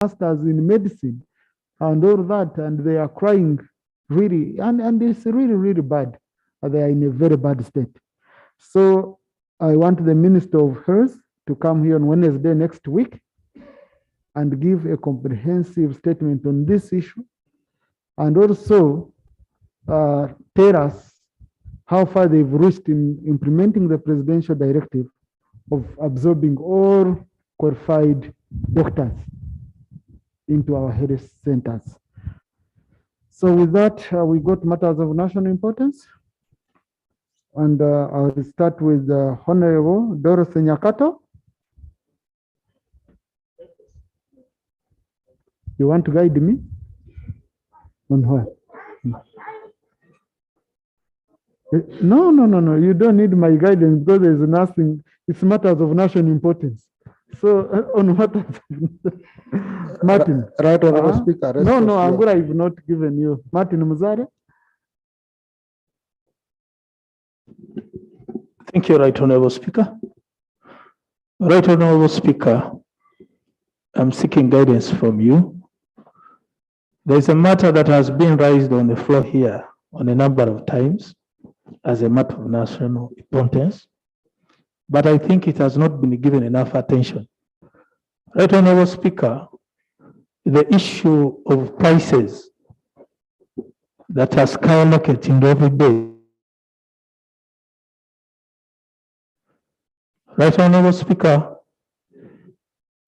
masters in medicine and all that, and they are crying really, and it's really, really bad. They are in a very bad state. So I want the Minister of Health to come here on Wednesday next week and give a comprehensive statement on this issue, and also tell us how far they've reached in implementing the presidential directive of absorbing all qualified doctors into our health centers. So with that, we got matters of national importance. And I'll start with Honorable Dorothy Nyakato. You want to guide me? On what? No. You don't need my guidance because there's nothing. It's matters of national importance. So on what? Martin. Right, Honorable Speaker. No, Angura, I've not given you. Martin Muzare. Thank you, Right Honorable Speaker. Right Honorable Speaker, I'm seeking guidance from you. There's a matter that has been raised on the floor here on a number of times as a matter of national importance, but I think it has not been given enough attention. Right Honorable Speaker, the issue of prices that are skyrocketing every day. Right Honorable Speaker,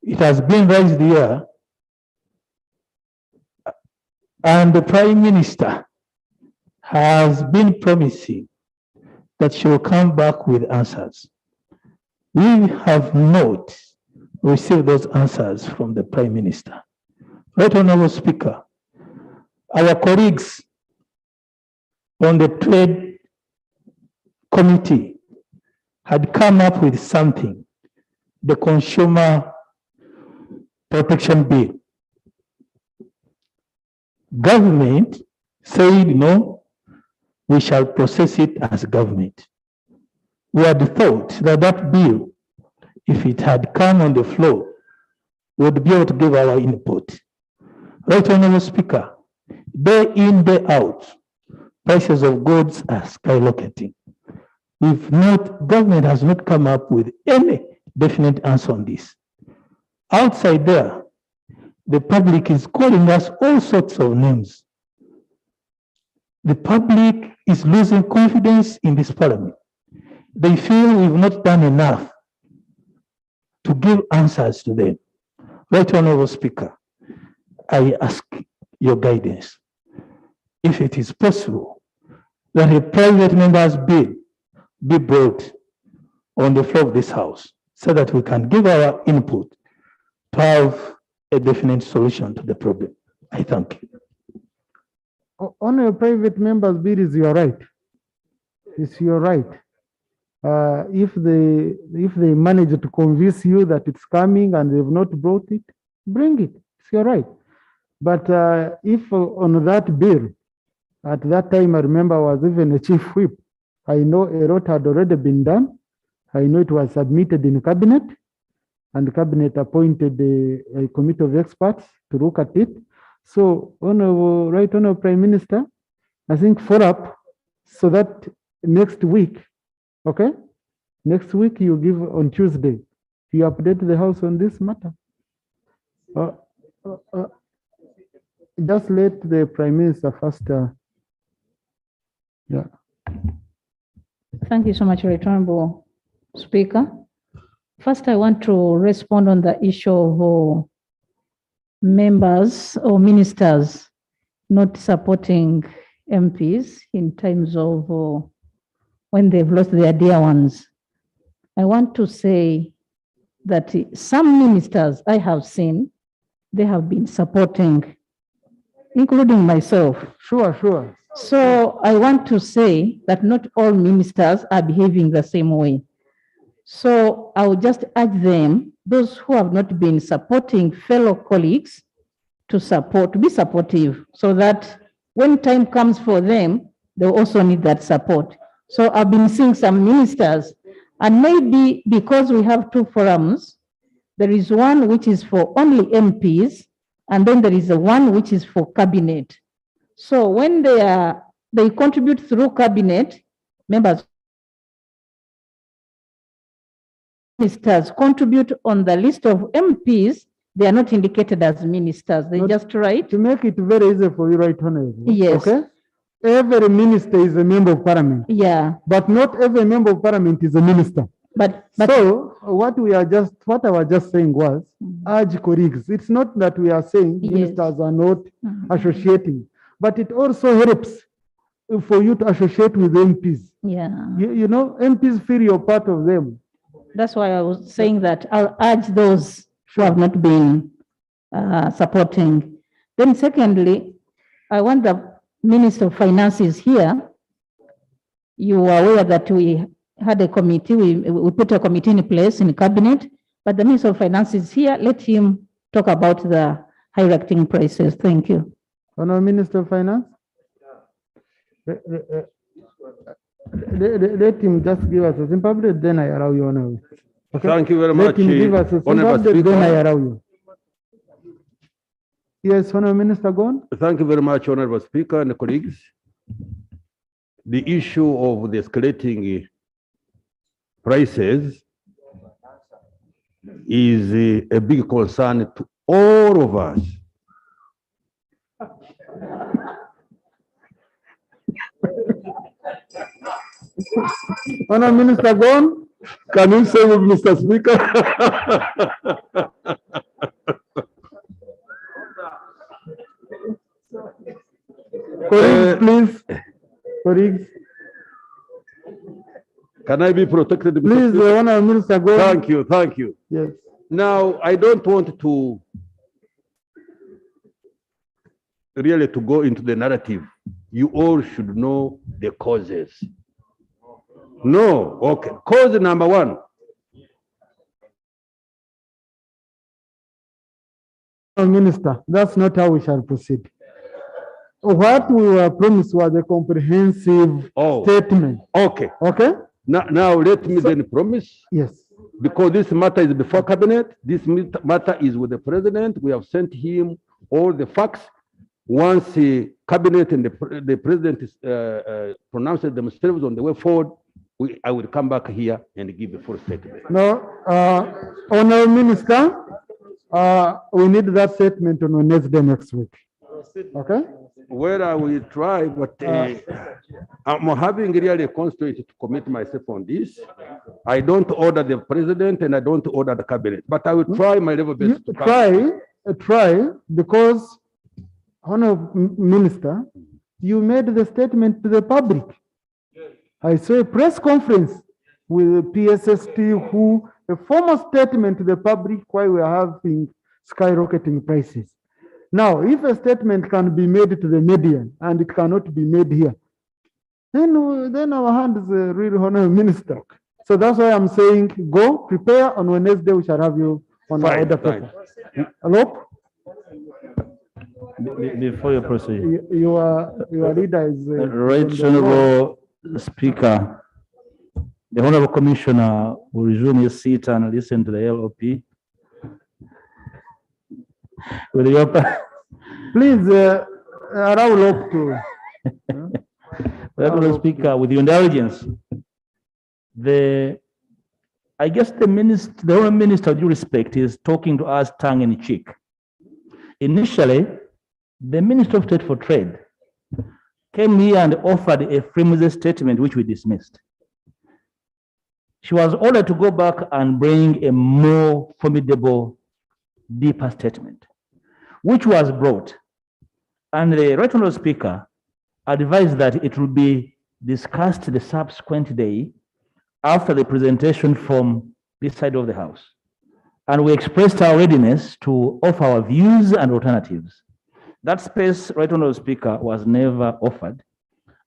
it has been raised here, and the Prime Minister has been promising that she will come back with answers. We have not received those answers from the Prime Minister. Right Honorable Speaker, our colleagues on the Trade Committee had come up with something, the Consumer Protection Bill. Government said, no, we shall process it as government. We had thought that that bill, if it had come on the floor, we would be able to give our input. Right Honorable Speaker, day in, day out, prices of goods are skyrocketing. If not, government has not come up with any definite answer on this. Outside there, the public is calling us all sorts of names. The public is losing confidence in this parliament. They feel we've not done enough to give answers to them. Right Honorable Speaker, I ask your guidance. If it is possible that a private member's bill be brought on the floor of this House so that we can give our input to have a definite solution to the problem. I thank you. On a private member's bill, is your right. It's your right. If they manage to convince you that it's coming and they've not brought it, bring it. It's your right. But if on that bill, at that time, I remember I was even a chief whip. I know a lot had already been done. I know it was submitted in cabinet, and the cabinet appointed a committee of experts to look at it. So, Right Honorable Prime Minister, I think follow up so that next week, okay? Next week you give on Tuesday, you update the House on this matter. Just let the Prime Minister first. Yeah. Thank you so much, Right Honorable Speaker. First, I want to respond on the issue of members or ministers not supporting MPs in terms of when they've lost their dear ones. I want to say that some ministers I have seen, they have been supporting, including myself. Sure. So I want to say that not all ministers are behaving the same way. So I would just urge them, those who have not been supporting fellow colleagues, to be supportive, so that when time comes for them, they also need that support. So I've been seeing some ministers, and maybe because we have two forums, there is one which is for only MPs, and then there is the one which is for cabinet. So when they contribute through cabinet, members ministers contribute on the list of MPs, they are not indicated as ministers. They just write. To make it very easy for you, right, Honorable. Yes. Okay. Every minister is a member of parliament. Yeah. But not every member of parliament is a minister. But so what I was just saying was urge colleagues. It's not that we are saying ministers are not associating, but it also helps for you to associate with MPs. Yeah. You know, MPs feel you're part of them. That's why I was saying that I'll urge those who have not been supporting. Then secondly, I want the Minister of Finances here. You are aware that we had a committee, we put a committee in place in cabinet, but the Minister of Finances here, let him talk about the high acting prices. Thank you. Honourable Minister of Finance? Let him just give us a simple update, then I allow you, Honourable. Okay? Thank you very much. Let him give us a simple update, then I allow you. Yes, Honourable Minister, go on. Thank you very much, Honourable Speaker and colleagues. The issue of the escalating prices is a big concern to all of us. Honourable Minister, go on. Can you say with Mr. Speaker? Colleagues, please. Colleagues. Can I be protected? Mr. Please, Speaker? Honourable Minister, go on. Thank you, thank you. Yes. Now, I don't want to really to go into the narrative. You all should know the causes. No, okay. Cause number one. Minister, that's not how we shall proceed. What we were promised was a comprehensive statement. Okay. Okay? Now let me then promise. Yes. Because this matter is before cabinet, this matter is with the president. We have sent him all the facts. Once the cabinet and the president is, pronounces themselves on the way forward, I will come back here and give a full statement. No, Honourable Minister, we need that statement on Wednesday next week. Okay? Well, I will try, but I'm having really a constraint to commit myself on this. I don't order the president and I don't order the cabinet, but I will try my level best. Try, because, Honourable Minister, you made the statement to the public. I saw a press conference with the PSST who, a formal statement to the public why we are having skyrocketing prices. Now, if a statement can be made to the media and it cannot be made here, then our hand is a real Honourable Minister. So that's why I'm saying, go prepare on Wednesday. We shall have you on our order paper. Hello? Before you proceed, Your leader is Right Honourable Speaker, the Honourable Commissioner will resume his seat and listen to the LOP. With your please allow Lop to. Honourable Speaker, with your indulgence, I guess the Honourable Minister, with due respect, is talking to us tongue in cheek. Initially, the Minister of State for Trade came here and offered a flimsy statement which we dismissed. She was ordered to go back and bring a more formidable, deeper statement, which was brought. And the Right Honourable Speaker advised that it will be discussed the subsequent day after the presentation from this side of the House. And we expressed our readiness to offer our views and alternatives. That space, Right Honourable Speaker, was never offered.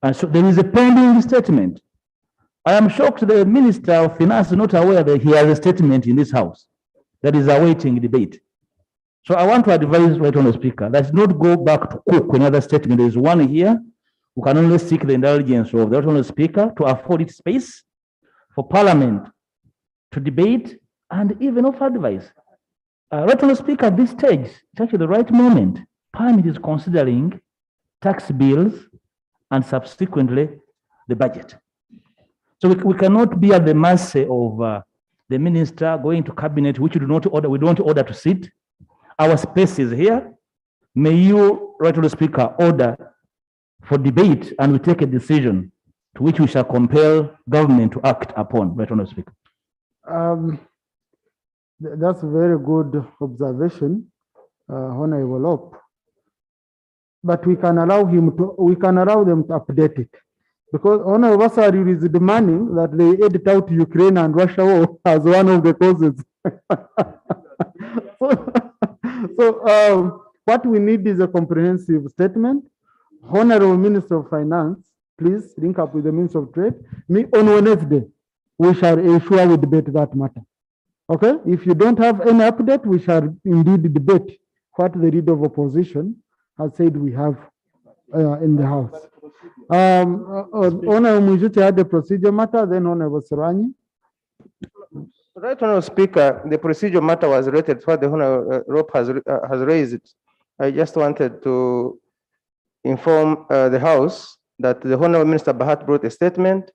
And so there is a pending statement. I am shocked the Minister of Finance is not aware that he has a statement in this House that is awaiting debate. So I want to advise Right Honourable Speaker, let's not go back to cook another statement. There is one here. We can only seek the indulgence of the Right Honourable Speaker to afford it space for Parliament to debate and even offer advice. Right, Honorable Speaker, at this stage, it's actually the right moment. Parliament is considering tax bills and subsequently the budget. So we cannot be at the mercy of the minister going to cabinet, which we don't order to sit. Our space is here. May you, Right Honorable Speaker, order for debate and we take a decision to which we shall compel government to act upon, Right Honorable Speaker. That's a very good observation, Honorable Op. But we can allow them to update it. Because Honorable Vasari is demanding that they edit out Ukraine and Russia war as one of the causes. So what we need is a comprehensive statement. Honorable Minister of Finance, please link up with the Minister of Trade. On Wednesday, we shall ensure we debate that matter. Okay? If you don't have any update, we shall indeed debate what the leader of opposition has said we have in the House. Honorable Mujiti had the procedure matter, then Honorable Saranyi. Right, Honorable Speaker, the procedure matter was related to what the Honorable Rope has raised. I just wanted to inform the House that the Honorable Minister Bahat brought a statement,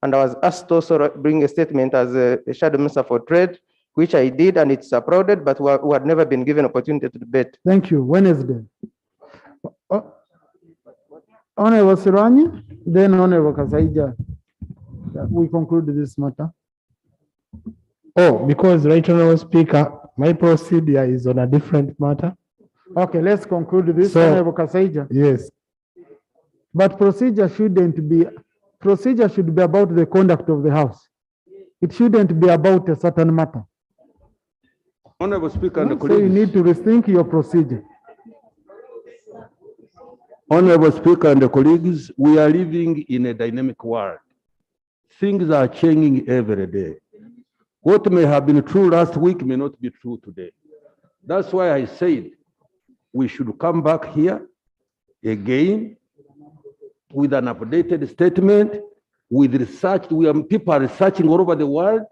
and I was asked to also bring a statement as a Shadow Minister for Trade, which I did, and it's applauded, but we had never been given opportunity to debate. Thank you. Wednesday. Honorable Saranyi, then Honorable Kasaija. We conclude this matter. Oh, because Right Honorable Speaker, my procedure is on a different matter. Okay, let's conclude this, So, Honorable Kasaija. Yes. But procedure should be about the conduct of the House. It shouldn't be about a certain matter. Honorable Speaker and So colleagues. you need to rethink your procedure. Honorable Speaker and colleagues, we are living in a dynamic world. Things are changing every day. What may have been true last week may not be true today. That's why I said we should come back here again with an updated statement, with research. People are researching all over the world.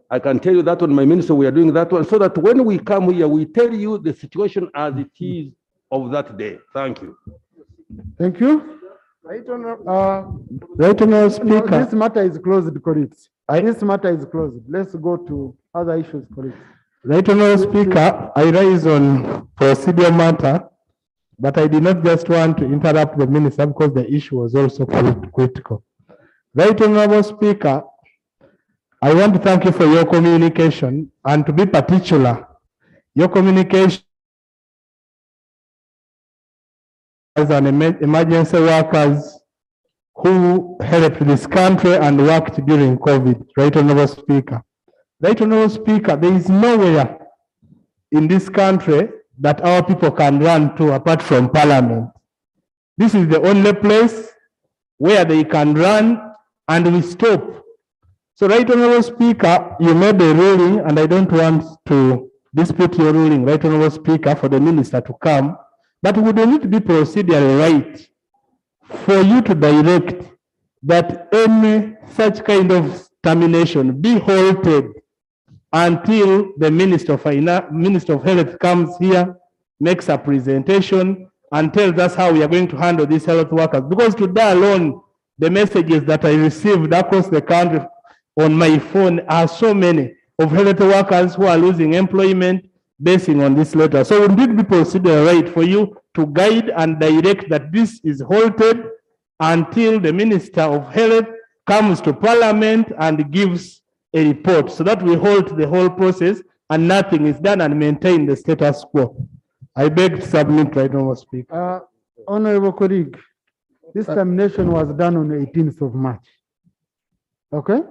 I can tell you that one, my minister, we are doing that one, so that when we come here, we tell you the situation as it is of that day. Thank you. Thank you. Right Honorable Speaker. No, this matter is closed, colleagues. This matter is closed. Let's go to other issues, colleagues. Right Honorable Speaker, I rise on procedural matter, but I did not just want to interrupt the minister because the issue was also critical. Right Honorable Speaker, I want to thank you for your communication, and to be particular, your communication as an emergency workers who helped this country and worked during COVID. Right Honorable Speaker. Right Honorable Speaker, there is nowhere in this country that our people can run to apart from Parliament. This is the only place where they can run and we stop. So, Right Honorable Speaker, you made a ruling, and I don't want to dispute your ruling, Right Honorable Speaker, for the minister to come, but would need to be procedurally right for you to direct that any such kind of termination be halted until the Minister of Health comes here, makes a presentation, and tells us how we are going to handle these health workers. Because today alone, the messages that I received across the country on my phone are so many of health workers who are losing employment basing on this letter. So it would be procedure right for you to guide and direct that this is halted until the Minister of Health comes to Parliament and gives a report, so that we halt the whole process and nothing is done and maintain the status quo. I beg to submit, Right Honorable Speaker. Honorable colleague, this termination was done on the 18th of March. Okay?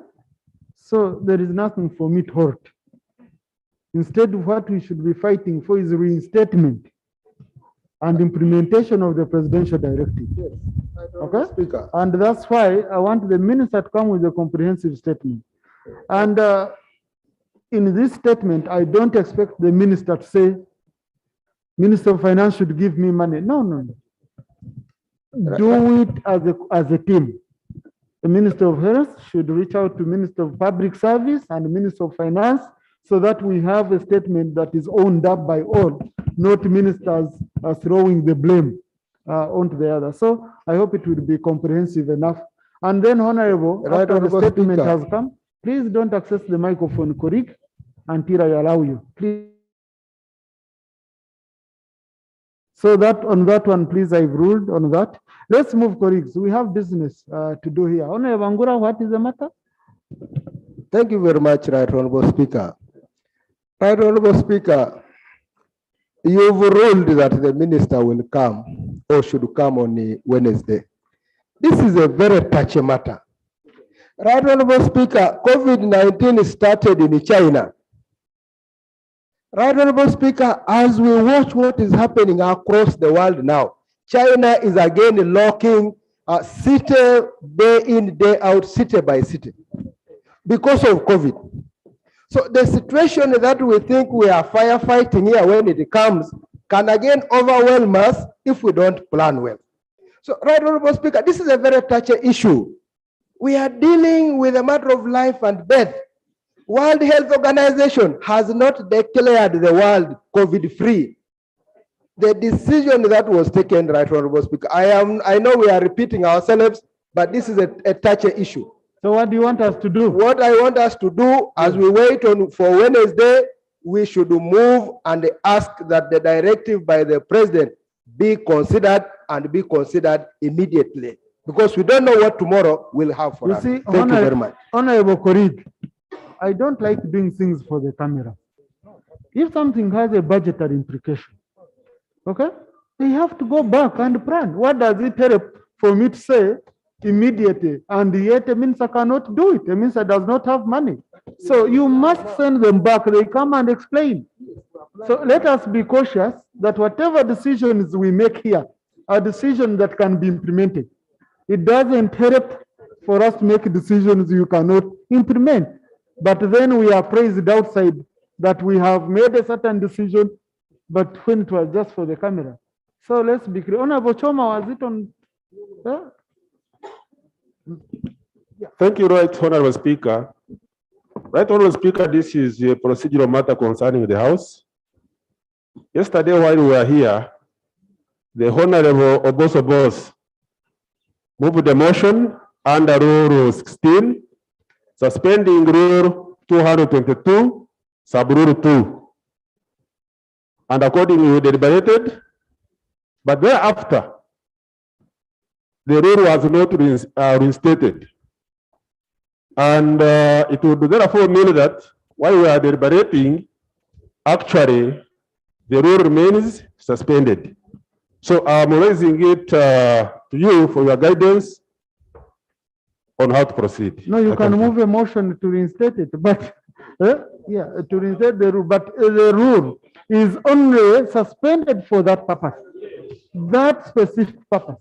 So there is nothing for me to halt. Instead, what we should be fighting for is reinstatement and implementation of the presidential directive. Yes. Okay? Speaker. And that's why I want the minister to come with a comprehensive statement. And in this statement, I don't expect the minister to say, Minister of Finance should give me money. No, no, no. Do it as a team. The Minister of Health should reach out to Minister of Public Service and Minister of Finance, so that we have a statement that is owned up by all, not ministers throwing the blame onto the other. So I hope it will be comprehensive enough. And then, Honorable, Right, after the Honorable statement Speaker. has come, please don't access the microphone, colleague, until I allow you. Please. So that on that one, please, I've ruled on that. Let's move, colleagues. We have business to do here. Honorable Angura, what is the matter? Thank you very much, Right Honorable Speaker. Right Honorable Speaker, you've ruled that the minister will come or should come on Wednesday. This is a very touchy matter. Right Honorable Speaker, COVID-19 started in China. Right Honorable Speaker, as we watch what is happening across the world now, China is again locking city day in, day out, city by city, because of COVID. So the situation that we think we are firefighting here when it comes can again overwhelm us if we don't plan well. So, Right Honorable Speaker, this is a very touchy issue. We are dealing with a matter of life and death. World Health Organization has not declared the world COVID-free. The decision that was taken, Right Honorable Speaker, I know we are repeating ourselves, but this is a touchy issue. So what do you want us to do? What I want us to do as we wait for Wednesday, we should move and ask that the directive by the president be considered and be considered immediately, because we don't know what tomorrow will have for You us. see, Thank you very much. Honorable colleague, I don't like doing things for the camera. If something has a budgetary implication, okay, we have to go back and plan. What does it help for me to say immediately, and yet a minister cannot do it? A minister does not have money. So you must send them back. They come and explain. So let us be cautious that whatever decisions we make here are decisions that can be implemented. It doesn't help for us to make decisions you cannot implement. But then we are praised outside that we have made a certain decision, but when it was just for the camera. So let's be clear. Honorable Choma, was it on? Thank you, Right Honorable Speaker. Right Honorable Speaker, this is a procedural matter concerning the House. Yesterday, while we were here, the Honorable Obosobos moved the motion under Rule 16, suspending Rule 222, Sub-Rule 2. And accordingly, we deliberated, but thereafter, the rule was not reinstated. And it would therefore mean that while we are deliberating, actually, the rule remains suspended. So I'm raising it to you for your guidance on how to proceed. No, you can move a motion to reinstate it, but yeah, to reinstate the rule, but the rule is only suspended for that purpose, that specific purpose.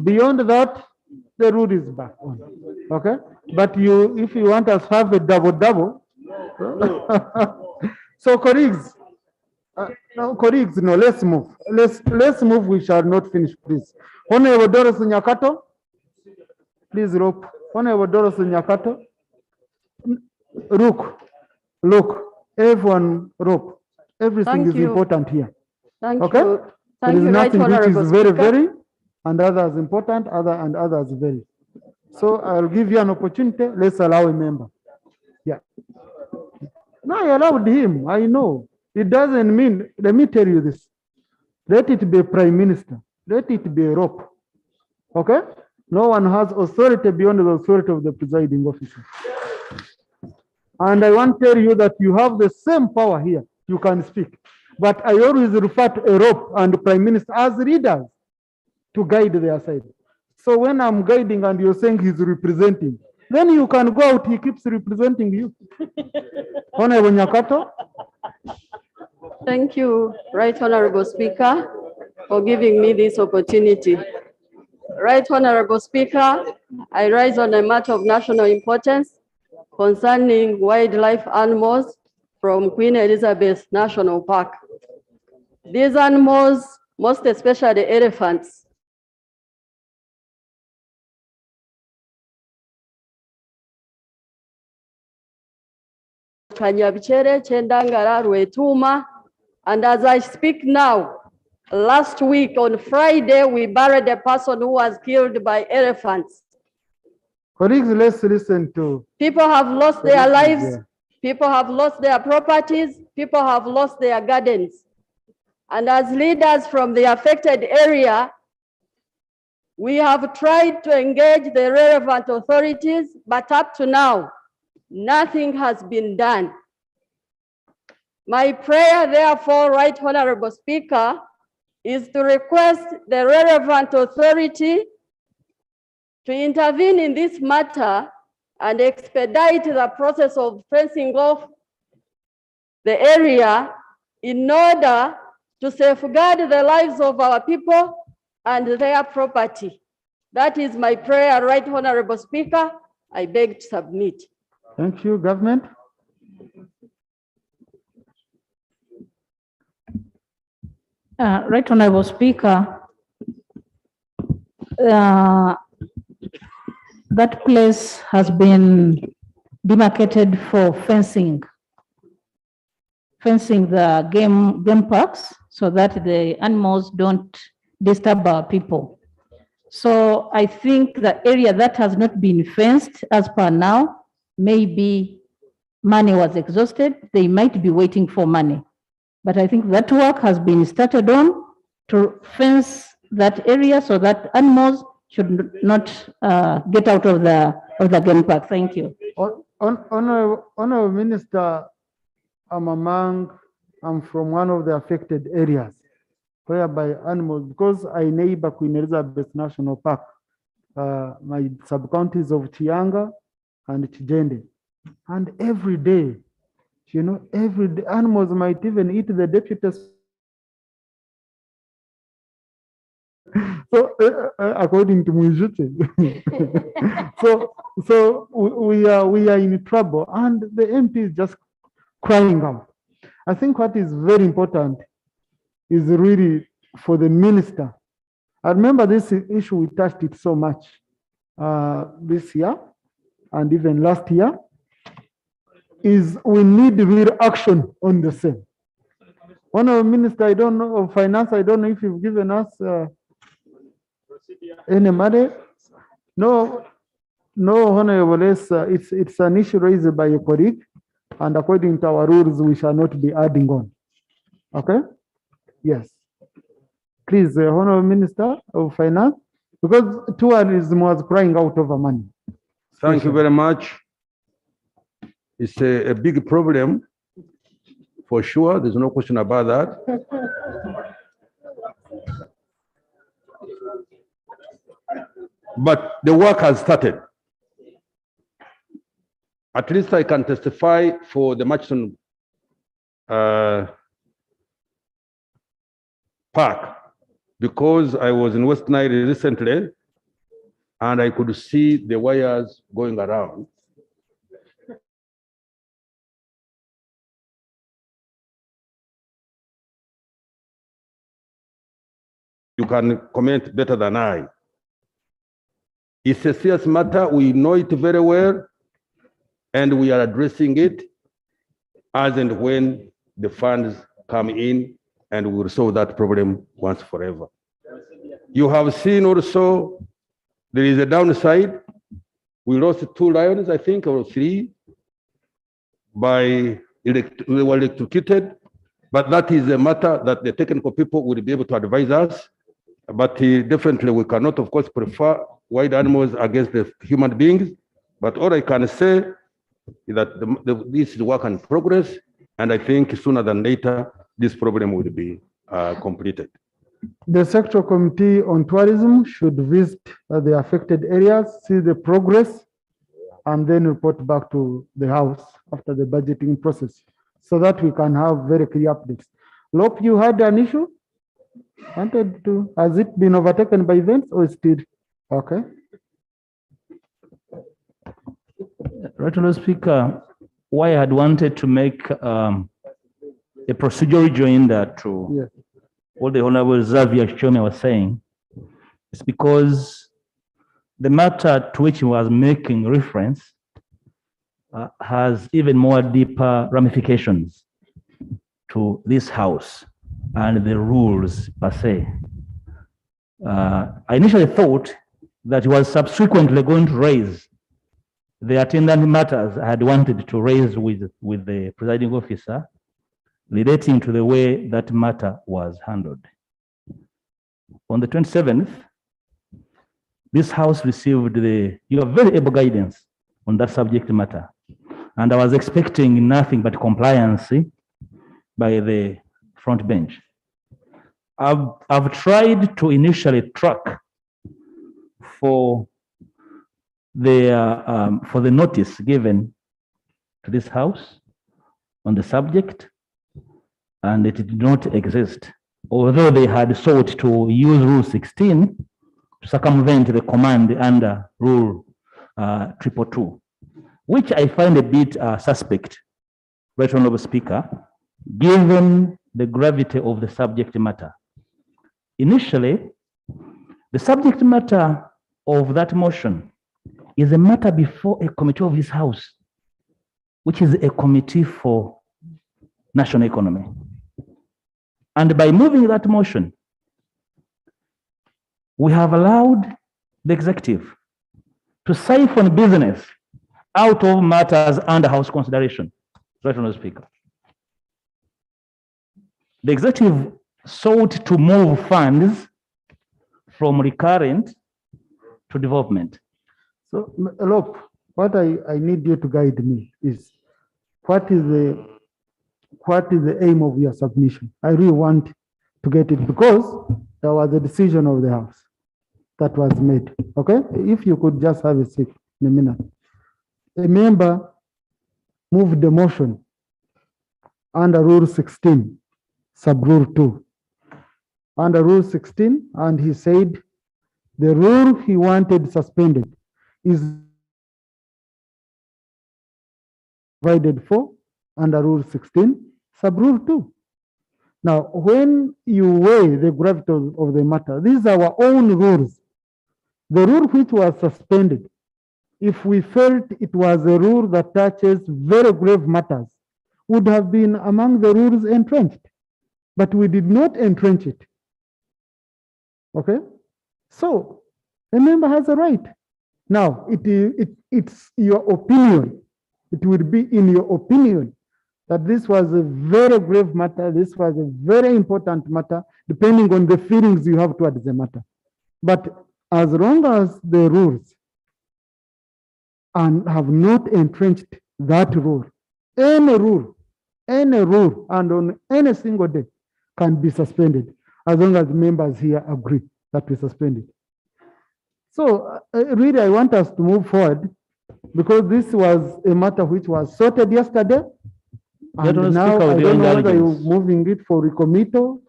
Beyond that, the rule is back on. Okay, but if you want us to have a double. So colleagues, no, let's move. Let's move. We shall not finish, please. Honorable Doris Nyakato, please rope. Honorable Doris Nyakato, look, everyone rope. Everything is important here. Thank okay? you. There Thank is you, nothing Right which is Honorable very, and others important, others very. So I'll give you an opportunity. Let's allow a member. Yeah. No, I allowed him. I know. It doesn't mean, let me tell you this. Let it be a prime minister. Let it be a rope. Okay? No one has authority beyond the authority of the presiding officer. And I want to tell you that you have the same power here. You can speak. But I always refer to a rope and prime minister as leaders to guide their side. So when I'm guiding and you're saying he's representing, then you can go out, he keeps representing you. Honorable Nyakato. Thank you, Right Honorable Speaker, for giving me this opportunity. Right Honorable Speaker, I rise on a matter of national importance concerning wildlife animals from Queen Elizabeth National Park. These animals, most especially elephants, Chanyabichere, Chendangara, Rwetuma. And as I speak now, last week on Friday, we buried a person who was killed by elephants. Colleagues, let's listen to. People have lost their lives. Yeah. People have lost their properties. People have lost their gardens. And as leaders from the affected area, we have tried to engage the relevant authorities, but up to now, nothing has been done. My prayer, therefore, Right Honorable Speaker, is to request the relevant authority to intervene in this matter and expedite the process of fencing off the area in order to safeguard the lives of our people and their property. That is my prayer, Right Honorable Speaker. I beg to submit. Thank you, government. Right Honorable Speaker, that place has been demarcated for fencing the game parks so that the animals don't disturb our people. So I think the area that has not been fenced as per now, maybe money was exhausted. They might be waiting for money. But I think that work has been started on to fence that area so that animals should not get out of the game park. Thank you. Honorable Minister, I'm from one of the affected areas whereby animals, because I neighbor Queen Elizabeth National Park, my sub-counties of Chianga and Chijende, and every day, you know, every day, animals might even eat the deputies. So, according to Mujute, so we are in trouble, and the MP is just crying out. I think what is very important is really for the minister. I remember this issue, we touched it so much this year and even last year, is we need real action on the same. Honorable Minister, I don't know, of Finance, I don't know if you've given us any money. No, Honorable, it's an issue raised by a colleague, and according to our rules, we shall not be adding on. Okay? Yes. Please, Honorable Minister of Finance, because tourism was crying out over money. Thank you very much. It's a big problem, for sure. There's no question about that. But the work has started. At least I can testify for the Murchison Park, because I was in West Nile recently and I could see the wires going around. You can comment better than I. It's a serious matter. We know it very well, and we are addressing it as and when the funds come in, and we will solve that problem once forever. You have seen also there is a downside. We lost 2 lions, I think, or 3 they were electrocuted, but that is a matter that the technical people will be able to advise us. But definitely we cannot, of course, prefer wild animals against the human beings. But all I can say is that this is work in progress, and I think sooner than later, this problem will be completed. The sectoral committee on tourism should visit the affected areas, see the progress, and then report back to the House after the budgeting process, so that we can have very clear updates. Lope, you had an issue? Has it been overtaken by events or still? Okay. Right, Honorable Speaker, why I had wanted to make a procedural rejoinder to what the Honorable Xavier Chome was saying is because the matter to which he was making reference has even more deeper ramifications to this house and the rules per se. I initially thought that he was subsequently going to raise the attendant matters I had wanted to raise with the presiding officer relating to the way that matter was handled. On the 27th, this house received your very able guidance on that subject matter. And I was expecting nothing but compliance by the front bench. I've tried to initially track for the notice given to this house on the subject, and it did not exist, although they had sought to use Rule 16 to circumvent the command under Rule 222, which I find a bit suspect, Right Honorable Speaker, given the gravity of the subject matter. Initially, the subject matter of that motion is a matter before a committee of this House, which is a committee for national economy. And by moving that motion, we have allowed the executive to siphon business out of matters under House consideration. Right, Honorable Speaker. The executive sought to move funds from recurrent to development. So, look, what I need you to guide me is what is the aim of your submission? I really want to get it because there was a decision of the House that was made. Okay, if you could just have a seat in a minute. A member moved the motion under Rule 16, sub-rule 2. Under Rule 16, and he said the rule he wanted suspended is provided for under Rule 16, sub-rule 2. Now, when you weigh the gravity of the matter, these are our own rules. The rule which was suspended, if we felt it was a rule that touches very grave matters, would have been among the rules entrenched, but we did not entrench it. Okay, so a member has a right. Now, it's your opinion. It would be in your opinion that this was a very grave matter, this was a very important matter, depending on the feelings you have towards the matter. But as long as the rules and have not entrenched that rule, any rule, and on any single day can be suspended, as long as members here agree that we suspend it. So really, I want us to move forward because this was a matter which was sorted yesterday. And now I don't know whether you're moving it for recommittal.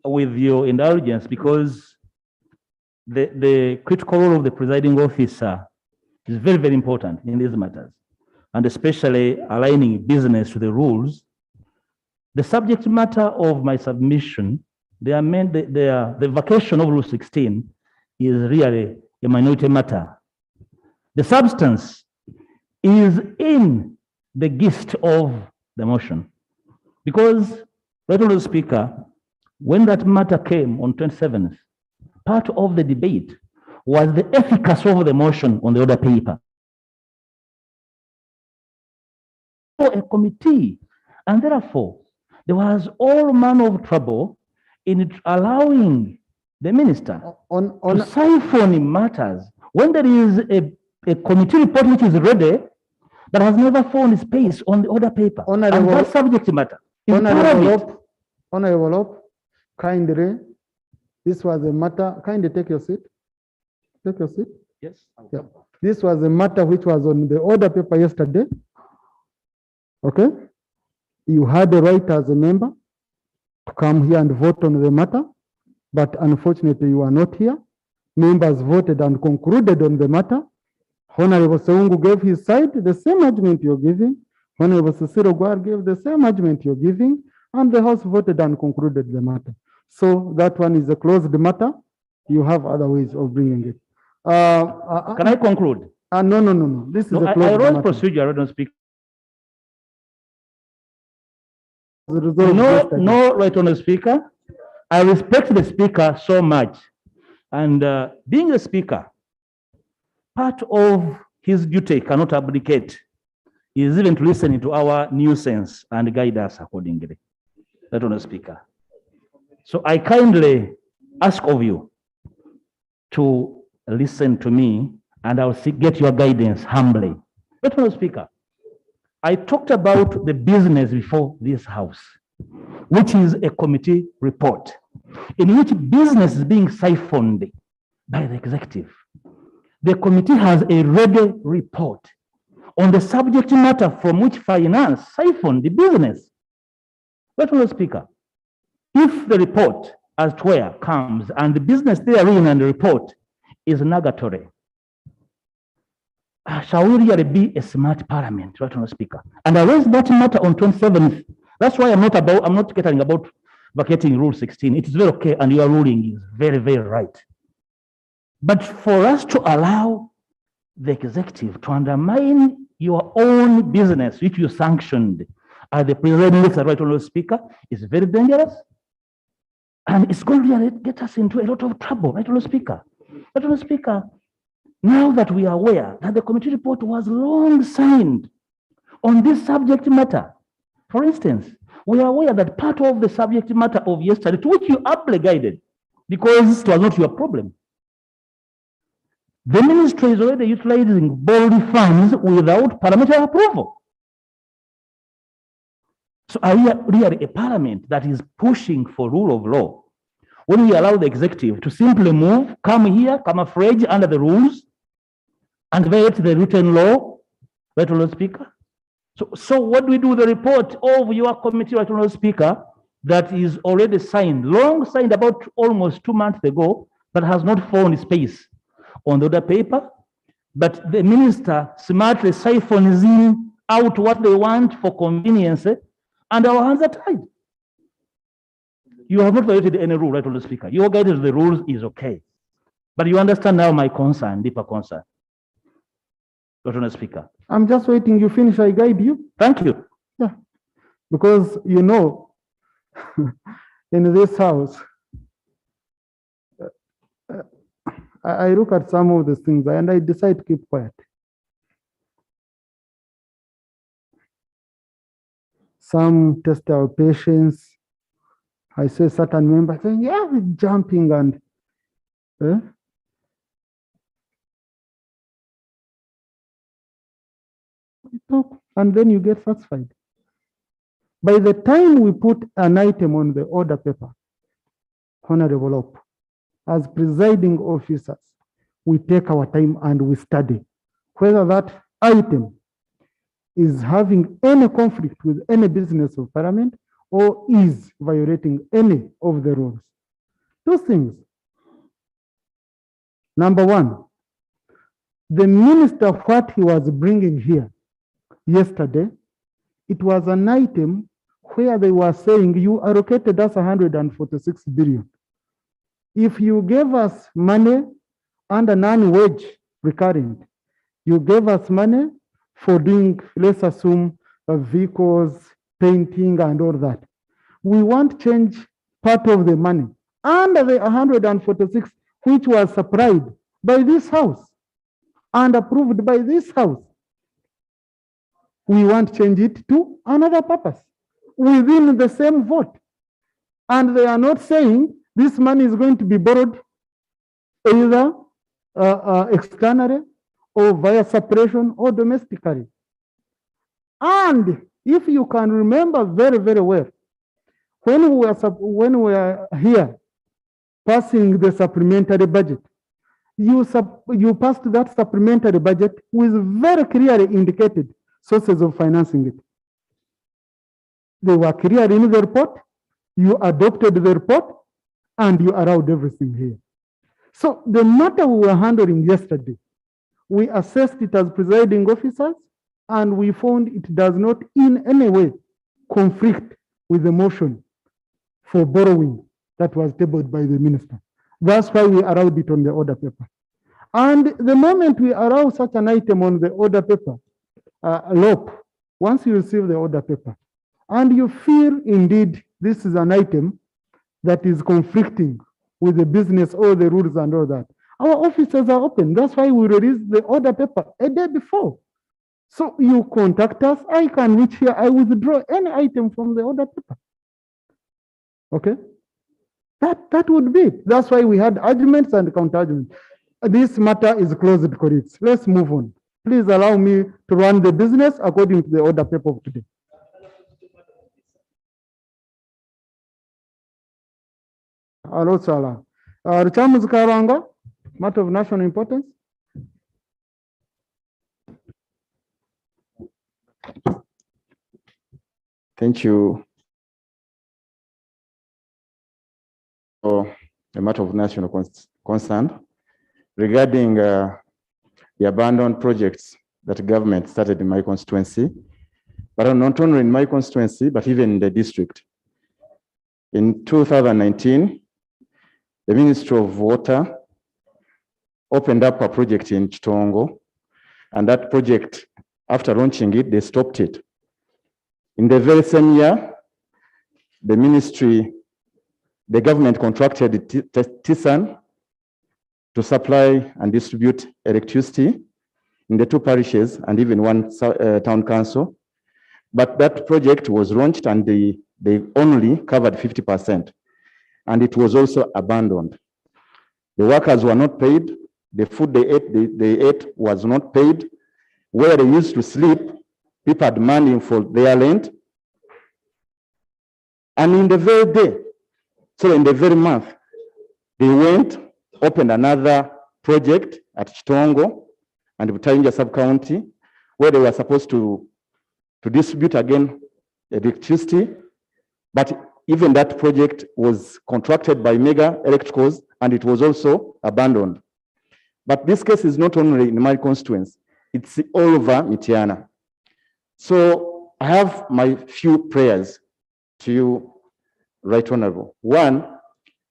With your indulgence, because the critical role of the presiding officer is very, very important in these matters, and especially aligning business to the rules. The subject matter of my submission, the vacation of Rule 16 is really a minority matter. The substance is in the gist of the motion. Because, Right Honourable Speaker, when that matter came on 27th, part of the debate was the efficacy of the motion on the order paper. A committee, and therefore, there was all manner of trouble in allowing the minister to siphon matters when there is a committee report which is ready but has never found space on the order paper. And that subject matter. Honorable, kindly, this was a matter, kindly take your seat. Take your seat. Yes. Yeah. This was a matter which was on the order paper yesterday. Okay. You had a right as a member to come here and vote on the matter, but unfortunately you are not here. Members voted and concluded on the matter. Honorable Seungu gave his side, the same argument you're giving. Honorable Cecile Gwar gave the same argument you're giving, and the House voted and concluded the matter. So that one is a closed matter. You have other ways of bringing it. Can I conclude? No. This is a closed I wrote matter. procedure, I don't speak. resolved No, yesterday. no, Right Honourable Speaker. I respect the Speaker so much. And being a Speaker, part of his duty cannot abdicate is even to listen to our nuisance and guide us accordingly. Right Honourable Speaker. So I kindly ask of you to listen to me and I'll get your guidance humbly. Right Honourable Speaker, I talked about the business before this house, which is a committee report in which business is being siphoned by the executive. The committee has a ready report on the subject matter from which finance siphoned the business. Right Honourable Speaker, if the report as to where comes and the business therein and the report is negatory, shall we really be a smart parliament, Right Honourable Speaker? And I raised that matter on 27th. That's why I'm not getting about vacating Rule 16. It is very okay, and your ruling is very, very right. But for us to allow the executive to undermine your own business, which you sanctioned as the president, Right Honourable Speaker, is very dangerous. And it's going to really get us into a lot of trouble, Right Honourable Speaker. Right Honourable Speaker, now that we are aware that the committee report was long signed on this subject matter, for instance, we are aware that part of the subject matter of yesterday, to which you aptly guided, because it was not your problem, the ministry is already utilizing borrowed funds without parliamentary approval. So are we really a parliament that is pushing for rule of law when we allow the executive to simply move, come here, camouflage under the rules, and violate the written law, Right Honourable Speaker? So what do we do with the report of your committee, Right Honourable Speaker, that is already signed, long signed about almost 2 months ago, but has not found space on the other paper? But the minister smartly siphons in out what they want for convenience, and our hands are tied. You have not violated any rule, Right Honourable Speaker. Your guidance of the rules is okay. But you understand now my concern, deeper concern. Right Honourable Speaker. I'm just waiting you finish, I guide you. Thank you. Yeah, because you know, in this house, I look at some of the things and I decide to keep quiet. Some test our patience. I say certain members saying, yeah, we're jumping and we talk, and then you get satisfied. By the time we put an item on the order paper, Honorable Op, as presiding officers, we take our time and we study whether that item is having any conflict with any business of parliament or is violating any of the rules. Two things. Number one, the minister, what he was bringing here yesterday, it was an item where they were saying you allocated us 146 billion. If you gave us money under non-wage recurrent, you gave us money for doing, let's assume, vehicles, painting and all that. We want to change part of the money under the 146, which was supplied by this house and approved by this house. We want to change it to another purpose within the same vote. And they are not saying this money is going to be borrowed either externally or via separation or domestically. And if you can remember very, very well, when we were here passing the supplementary budget, you passed that supplementary budget with very clearly indicated sources of financing it. They were clear in the report, you adopted the report, and you allowed everything here. So the matter we were handling yesterday, we assessed it as presiding officers, and we found it does not in any way conflict with the motion for borrowing that was tabled by the minister. That's why we allowed it on the order paper. And the moment we allow such an item on the order paper, LOP, once you receive the order paper, and you feel indeed this is an item that is conflicting with the business, all the rules and all that, our offices are open. That's why we release the order paper a day before. So you contact us, I can reach here, I withdraw any item from the order paper. Okay? That would be it. That's why we had arguments and counter-arguments. This matter is closed, colleagues. Let's move on. Please allow me to run the business according to the order paper of today. Hello, Salah. Richamu Karanga, matter of national importance. Thank you. For a matter of national concern regarding the abandoned projects that the government started in my constituency, but not only in my constituency, but even in the district. In 2019, the Ministry of Water opened up a project in Chitongo, and that project, after launching it, they stopped it. In the very same year, the government contracted TISAN to supply and distribute electricity in the two parishes and even one town council. But that project was launched and they only covered 50%. And it was also abandoned. The workers were not paid. The food they ate was not paid. Where they used to sleep, people had money for their rent. And in the very day, so in the very month, they went, opened another project at Chitongo and Butayinja sub-county, where they were supposed to distribute again electricity. But even that project was contracted by Mega Electricals and it was also abandoned. But this case is not only in my constituency, it's all over Mityana. So I have my few prayers to you, Right Honorable. One,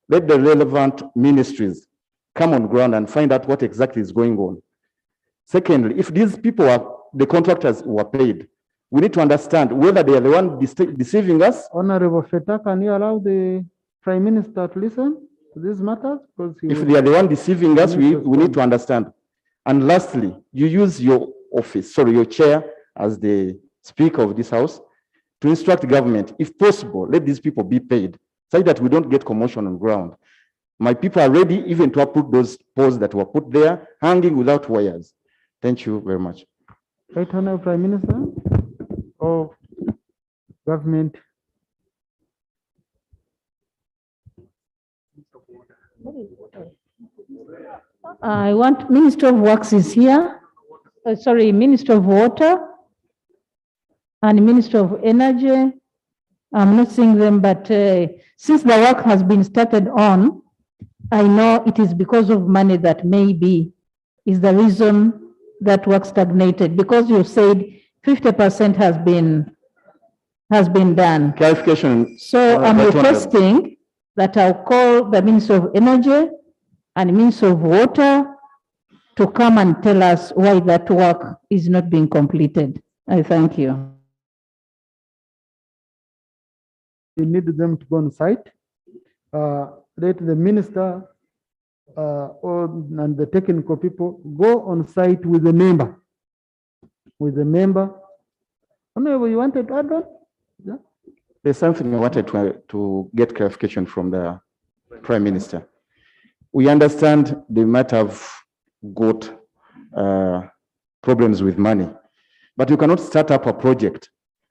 let the relevant ministries come on ground and find out what exactly is going on. Secondly, if these people the contractors were paid, we need to understand whether they are the one deceiving us. Honorable Feta, can you allow the Prime Minister to listen to these matters? Because if they are the one deceiving us, we need to understand. And lastly, you use your office, your chair as the Speaker of this House to instruct the government, if possible, let these people be paid, so that we don't get commotion on ground. My people are ready even to uproot those poles that were put there, hanging without wires. Thank you very much. Right Honorable Prime Minister of Government. I want Minister of Works is here. Minister of Water and Minister of Energy. I'm not seeing them, but since the work has been started on, I know it is because of money that maybe is the reason that work stagnated, because you said 50% has been done. Clarification. So I'm requesting that I'll call the Minister of Energy and Minister of Water to come and tell us why that work is not being completed. I thank you. We need them to go on site. Let the minister and the technical people go on site with the member. Honorable, you wanted to add on? Yeah. There's something I wanted to get clarification from the Prime Minister. We understand they might have got problems with money, but you cannot start up a project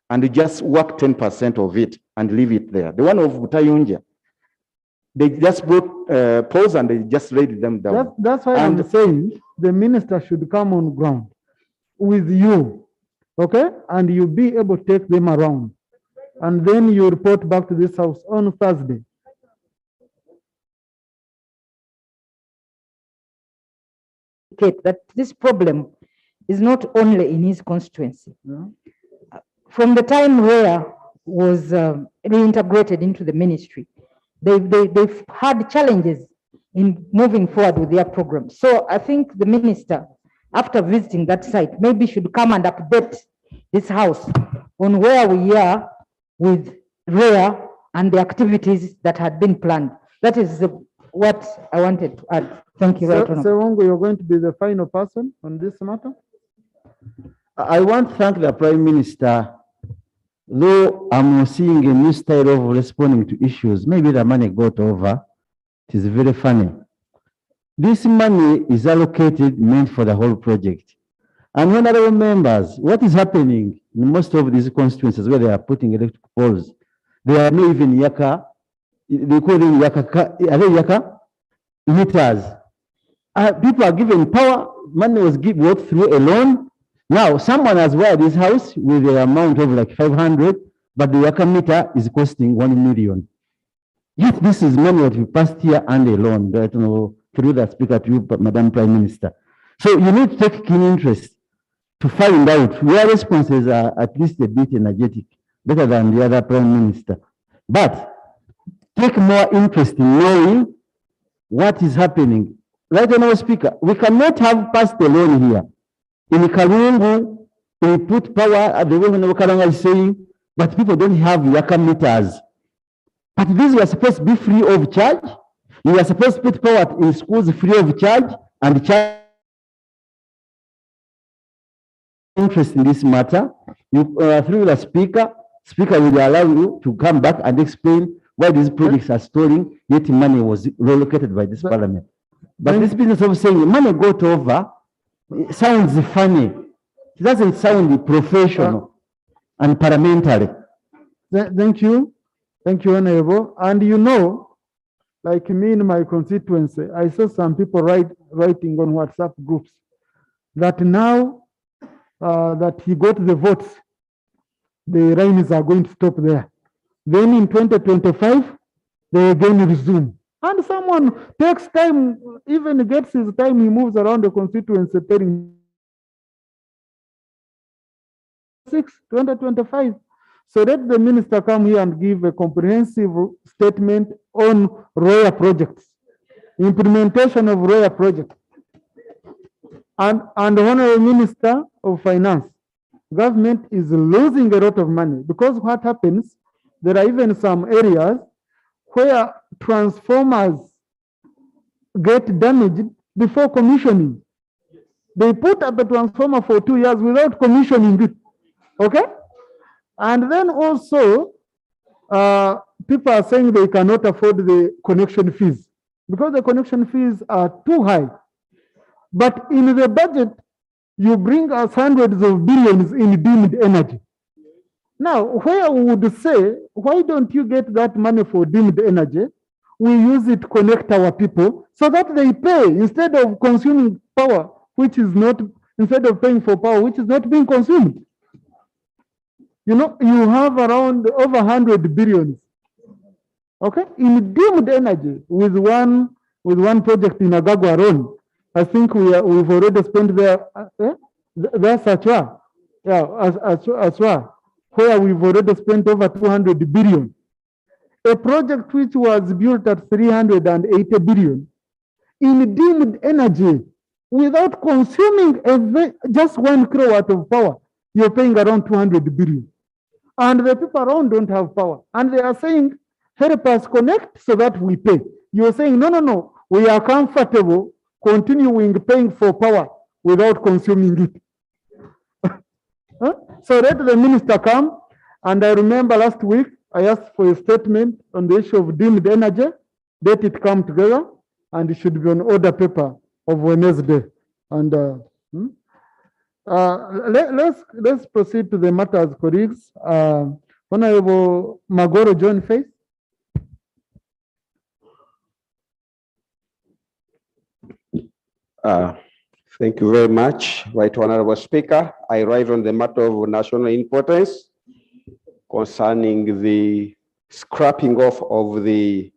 and just work 10% of it and leave it there. The one of Butayinja, they just brought poles and they just laid them down. That's why I'm saying the minister should come on ground with you, okay? And you'll be able to take them around. And then you report back to this house on Thursday. That this problem is not only in his constituency. Yeah. From the time where was reintegrated into the ministry, they've had challenges in moving forward with their program. So I think the minister, after visiting that site, maybe should come and update this house on where we are with REA and the activities that had been planned. That is what I wanted to add. Thank you, Right Honorable. Sewongo, you're going to be the final person on this matter. I want to thank the Prime Minister. Though I'm seeing a new style of responding to issues, maybe the money got over. It is very funny. This money is allocated meant for the whole project. And honorable members, what is happening in most of these constituencies where they are putting electric poles, they are not even yaka, they call them yaka, are they yaka? Meters. People are given power, money was given through a loan. Now, someone has wired his house with an amount of like 500, but the yaka meter is costing 1 million. Yet this is money that we passed here and a loan, that, through the speaker to you, Madam Prime Minister. So you need to take keen interest to find out where responses are at least a bit energetic, better than the other Prime Minister. But take more interest in knowing what is happening. Right, Honorable Speaker, we cannot have passed a loan here. In Kalungu, we put power at the way Honorable Karanga is saying, but people don't have yaka meters. But these were supposed to be free of charge. You are supposed to put power in schools free of charge and charge interest in this matter. You, through the speaker will allow you to come back and explain why these projects are stalling, yet money was relocated by this parliament. But this business of saying money got over, it sounds funny. It doesn't sound professional and parliamentary. Thank you. Thank you, Honorable. And you know, like me in my constituency, I saw some people writing on WhatsApp groups that now that he got the votes, the rains are going to stop there. Then in 2025, they again resume. And someone takes time, even gets his time, he moves around the constituency telling 2025. So let the minister come here and give a comprehensive statement on ROYA projects, implementation of ROYA projects. And Honorable Minister of Finance, government is losing a lot of money because what happens, there are even some areas where transformers get damaged before commissioning. They put up a transformer for 2 years without commissioning it, okay? And then also, people are saying they cannot afford the connection fees because the connection fees are too high. But in the budget, you bring us hundreds of billions in deemed energy. Now, where we would say, why don't you get that money for deemed energy? We use it to connect our people so that they pay instead of consuming power, which is not, instead of paying for power, which is not being consumed. You know, you have around over 100 billions, okay, in deemed energy with one project in Agagwa alone. I think we've already spent there, that's Achwa, yeah, Achwa, where we've already spent over 200 billion. A project which was built at 380 billion in deemed energy without consuming just 1 kilowatt of power, you're paying around 200 billion. And the people around don't have power. And they are saying, help us connect so that we pay. You're saying, no, we are comfortable continuing paying for power without consuming it. So let the minister come. And I remember last week, I asked for a statement on the issue of deemed energy. Let it come together and it should be on order paper of Wednesday. And let's proceed to the matters, colleagues. Honorable Magoro John Faith. Thank you very much, Right Honorable Speaker. I rise on the matter of national importance concerning the scrapping off of the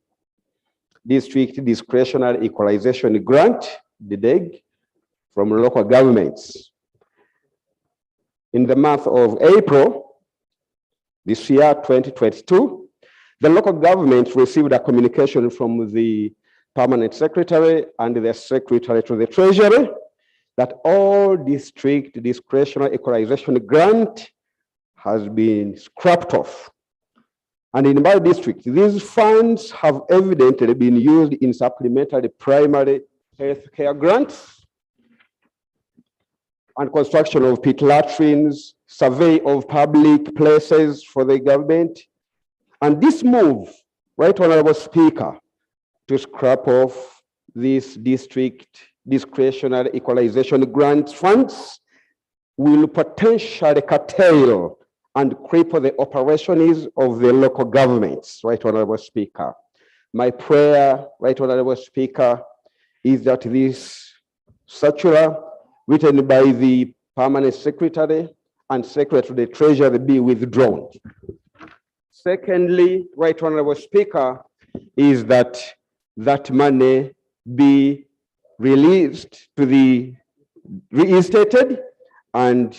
district discretionary equalization grant, the DEG, from local governments. In the month of April, this year, 2022, the local government received a communication from the Permanent Secretary and the Secretary to the Treasury that all district discretionary equalization grant has been scrapped off. And in my district, these funds have evidently been used in supplementary primary health care grants and construction of pit latrines, survey of public places for the government. And this move, Right Honorable Speaker, to scrap off these district discretionary equalization grant funds will potentially curtail and cripple the operations of the local governments, Right Honorable Speaker. My prayer, Right Honorable Speaker, is that this circular written by the Permanent Secretary and Secretary of the Treasury be withdrawn. Secondly, Right Honorable Speaker, is that that money be released to the reinstated and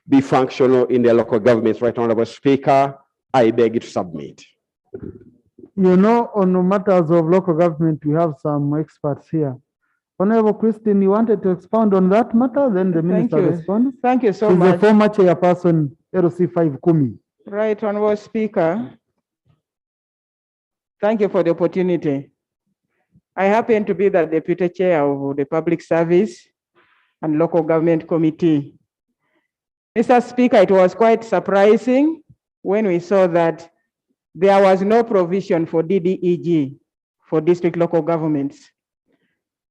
be functional in the local governments. Right Honorable Speaker, I beg you to submit. You know, on matters of local government, we have some experts here. Honorable Christine, you wanted to expound on that matter, then the minister responds. Thank you so She's much. the former chairperson, LC5 Kumi. Right Honorable Speaker, thank you for the opportunity. I happen to be the Deputy Chair of the Public Service and Local Government Committee. Mr. Speaker, it was quite surprising when we saw that there was no provision for DDEG for district local governments.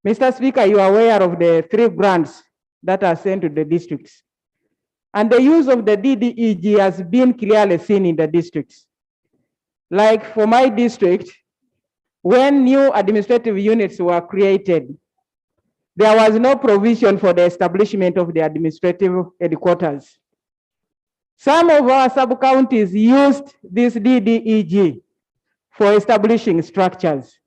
Mr. Speaker, you are aware of the 3 grants that are sent to the districts. And the use of the DDEG has been clearly seen in the districts. Like for my district, when new administrative units were created, there was no provision for the establishment of the administrative headquarters. Some of our sub-counties used this DDEG for establishing structures.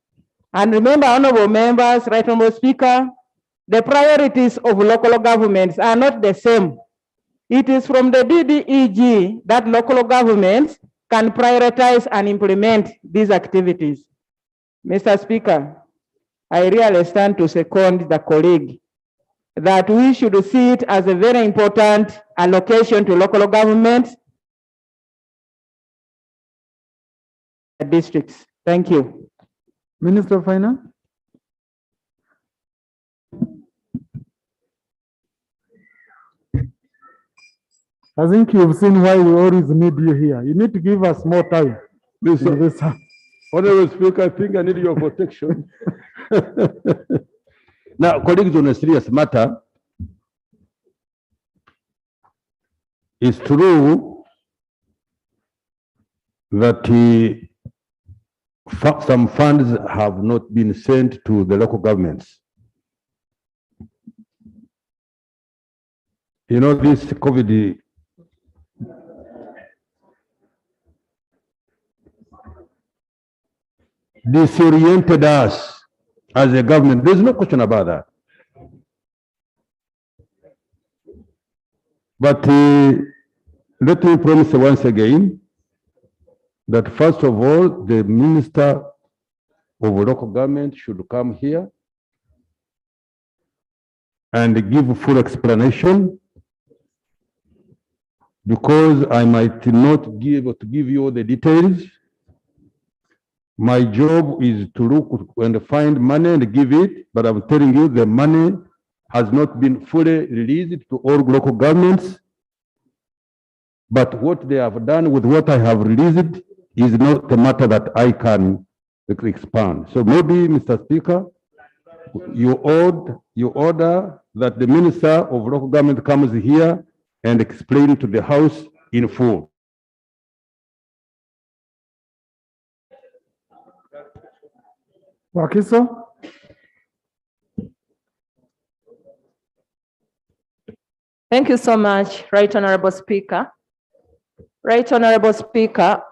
And remember, honorable members, Right Honorable Speaker, the priorities of local governments are not the same. It is from the DDEG that local governments can prioritize and implement these activities. Mr. Speaker, I really stand to second the colleague that we should see it as a very important allocation to local governments districts. Thank you. Minister of Finance. I think you've seen why we always need you here. You need to give us more time. Honorable Speaker, I think I need your protection. Now, colleagues, on a serious matter, it's true that some funds have not been sent to the local governments. You know, this COVID disoriented us as a government. There's no question about that. But let me promise once again that first of all, the Minister of Local Government should come here and give full explanation, because I might not be able to give you all the details. My job is to look and find money and give it, but I'm telling you the money has not been fully released to all local governments. But what they have done with what I have released is not the matter that I can expand. So maybe, Mr. Speaker, you order that the Minister of Local Government comes here and explain to the House in full. Wakiso. Thank you so much, Right Honorable Speaker. Right Honorable Speaker,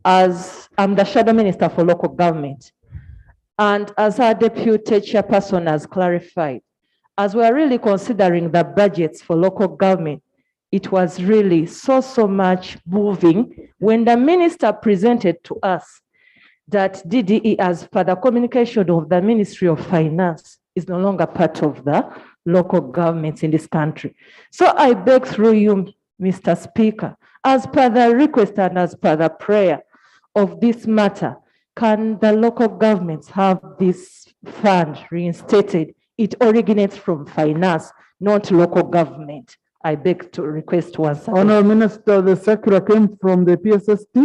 as I'm the Shadow Minister for Local Government, and as our Deputy Chairperson has clarified, as we're really considering the budgets for local government, it was really so much moving when the Minister presented to us that DDE, as per the communication of the Ministry of Finance, is no longer part of the local governments in this country. So I beg through you, Mr. Speaker, as per the request and as per the prayer of this matter, can the local governments have this fund reinstated? It originates from finance, not local government. I beg to request once again. Honorable Minister, the circular came from the PSST,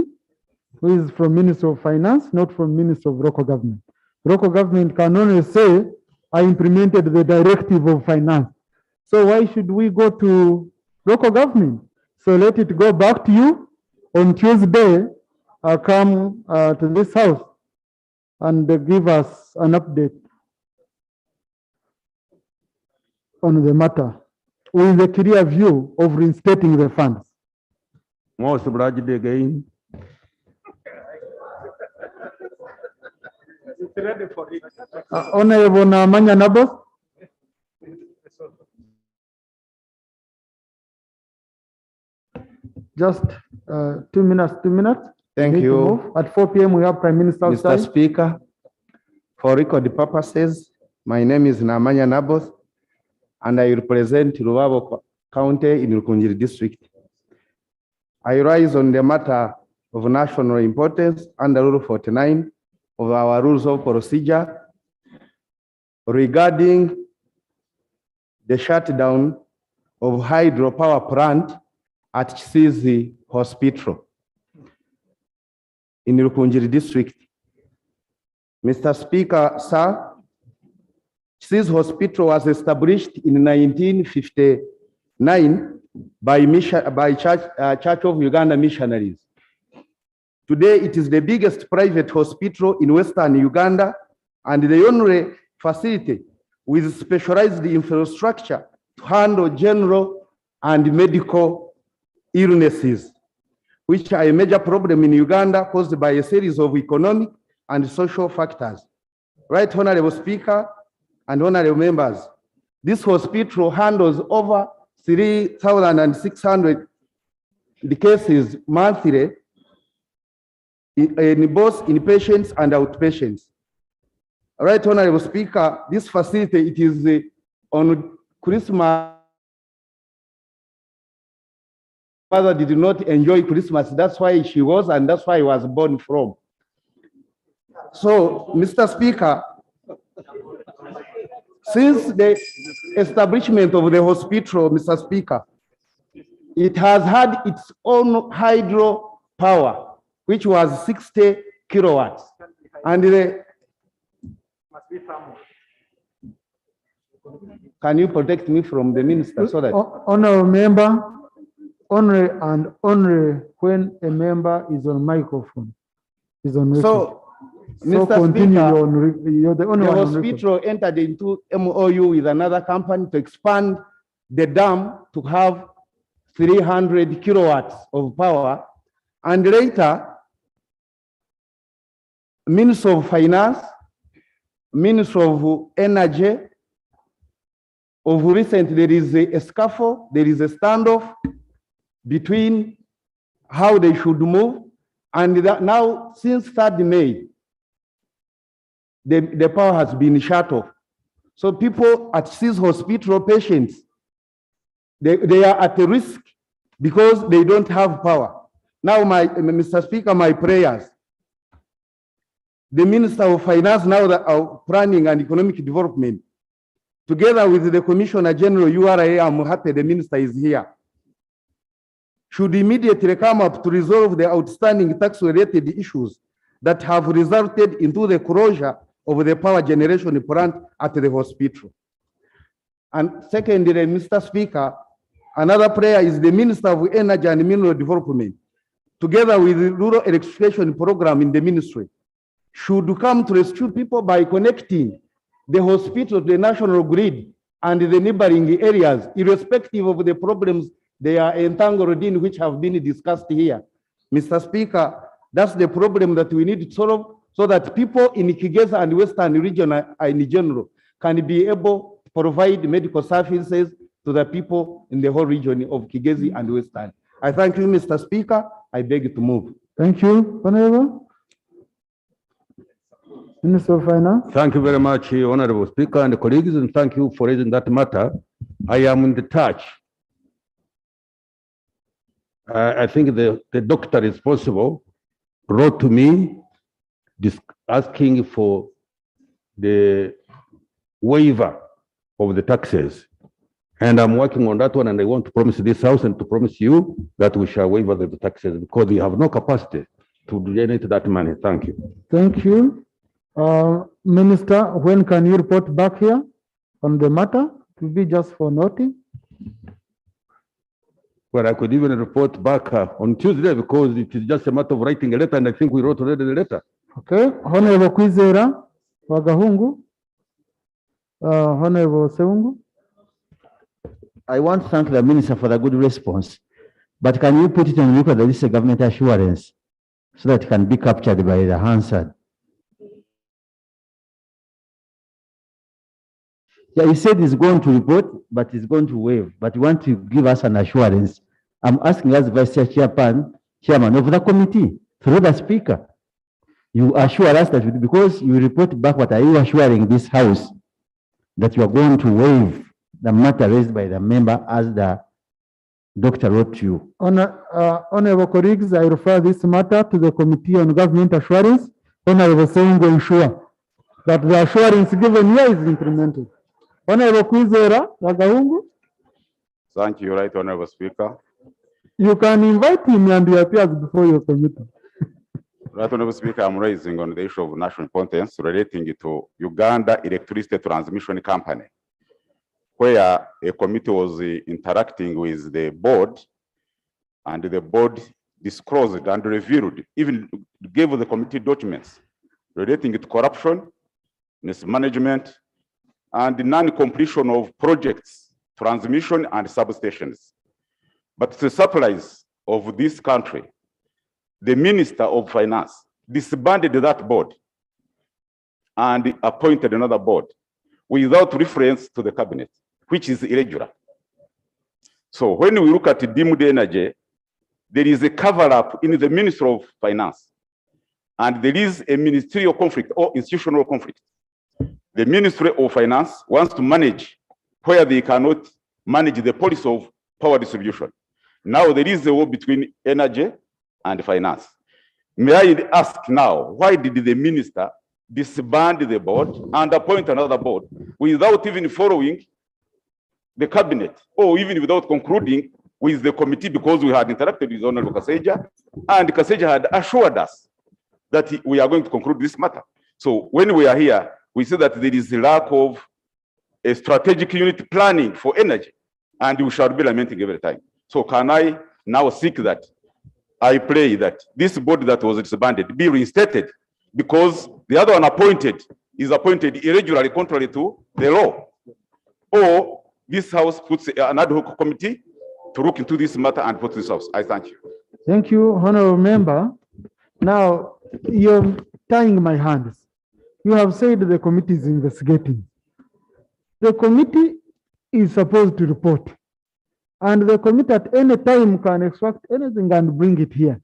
who is from Minister of Finance, not from Minister of Local Government. Local government can only say, I implemented the directive of finance. So why should we go to local government? So let it go back to you on Tuesday. Come to this house and give us an update on the matter with a clear view of reinstating the funds. Most obliged again. Honorable Namanya Nabos. Just 2 minutes, 2 minutes. Thank Need to you. move. At 4 p.m. we have Prime Minister Mr. outside. Speaker, for record purposes, my name is Namanya Naboth, and I represent Rubavu County in Rukunjiri District. I rise on the matter of national importance under Rule 49 of our Rules of Procedure regarding the shutdown of hydropower plant at Chisizi Hospital in Rukunjiri District. Mr. Speaker, sir, Chisizi Hospital was established in 1959 by Church of Uganda missionaries. Today, it is the biggest private hospital in Western Uganda and the only facility with specialized infrastructure to handle general and medical illnesses, which are a major problem in Uganda caused by a series of economic and social factors. Right, Honorable Speaker and honorable members, this hospital handles over 3,600 cases monthly in both inpatients and outpatients. Right, Honorable Speaker, this facility, it is on Christmas. Mother did not enjoy Christmas. That's why she was, and that's why I was born from. So, Mr. Speaker, since the establishment of the hospital, Mr. Speaker, it has had its own hydro power, which was 60 kilowatts. And can you protect me from the minister so that? Honorable member, only and only when a member is on microphone, is on record. So, Mr. continue, Speaker, you're the only the one on record. hospital entered into MOU with another company to expand the dam to have 300 kilowatts of power. And later, Minister of Finance, Minister of Energy, of recent, there is a scuffle, there is a standoff between how they should move. And that now, since 3rd May, the power has been shut off. So people at Chisizi Hospital, patients, they are at risk because they don't have power. Now, Mr. Speaker, my prayers, the Minister of Finance, now that are planning and economic development, together with the Commissioner General URA, I'm happy the minister is here, should immediately come up to resolve the outstanding tax-related issues that have resulted into the closure of the power generation plant at the hospital. And secondly, Mr. Speaker, another prayer is the Minister of Energy and Mineral Development, together with the rural electrification program in the ministry, should come to rescue people by connecting the hospital to the national grid and the neighboring areas, irrespective of the problems they are entangled in, which have been discussed here. Mr. Speaker, that's the problem that we need to solve so that people in Kigeza and Western region in general can be able to provide medical services to the people in the whole region of Kigezi and Western. I thank you, Mr. Speaker. I beg you to move. Thank you, Honorable Minister of Finance. Thank you very much, Honorable Speaker and colleagues, and thank you for raising that matter. I am in the touch. I think the doctor responsible wrote to me asking for the waiver of the taxes. And I'm working on that one, and I want to promise this house and to promise you that we shall waiver the taxes because we have no capacity to generate that money. Thank you. Thank you. Minister, when can you report back here on the matter? It will be just for noting. Well, I could even report back on Tuesday because it is just a matter of writing a letter, and I think we wrote already the letter. Okay. Honorable Kwizera Wagahungu. Honorable Seungu. I want to thank the minister for the good response, but can you put it on record that this is a government assurance so that it can be captured by the Hansard? Yeah, he said he's going to report, but he's going to waive, but you want to give us an assurance. I'm asking as Vice Chairman of the committee, through the Speaker. You assure us that because you report back, what are you assuring this House that you are going to waive the matter raised by the member as the doctor wrote to you? Honorable colleagues, I refer this matter to the Committee on Government Assurance. Honorable Saying will ensure that the assurance given here is implemented. Honorable Kwizera Wagahungu. Thank you, Right Honorable Speaker. You can invite him and he appears before your committee. Right Honorable Speaker, I'm raising on the issue of national importance relating to Uganda Electricity Transmission Company, where a committee was interacting with the board, and the board disclosed and revealed, even gave the committee documents relating to corruption, mismanagement, and the non-completion of projects, transmission and substations. But to the surprise of this country, the Minister of Finance disbanded that board and appointed another board without reference to the cabinet, which is irregular. So when we look at deemed energy, there is a cover-up in the Ministry of Finance, and there is a ministerial conflict or institutional conflict. The Ministry of Finance wants to manage where they cannot manage the policy of power distribution. Now there is a war between energy and finance. May I ask now, why did the minister disband the board and appoint another board without even following the cabinet, or even without concluding with the committee, because we had interacted with Honorable Kaseja, and Kaseja had assured us that we are going to conclude this matter. So when we are here, we see that there is a lack of a strategic unit planning for energy, and we shall be lamenting every time. So can I now seek that, I pray that this board that was disbanded be reinstated, because the other one appointed is appointed irregularly contrary to the law, or this house puts an ad hoc committee to look into this matter and put this house. I thank you. Thank you, Honorable Member. Now, you're tying my hands. You have said the committee is investigating. The committee is supposed to report, and the committee at any time can extract anything and bring it here.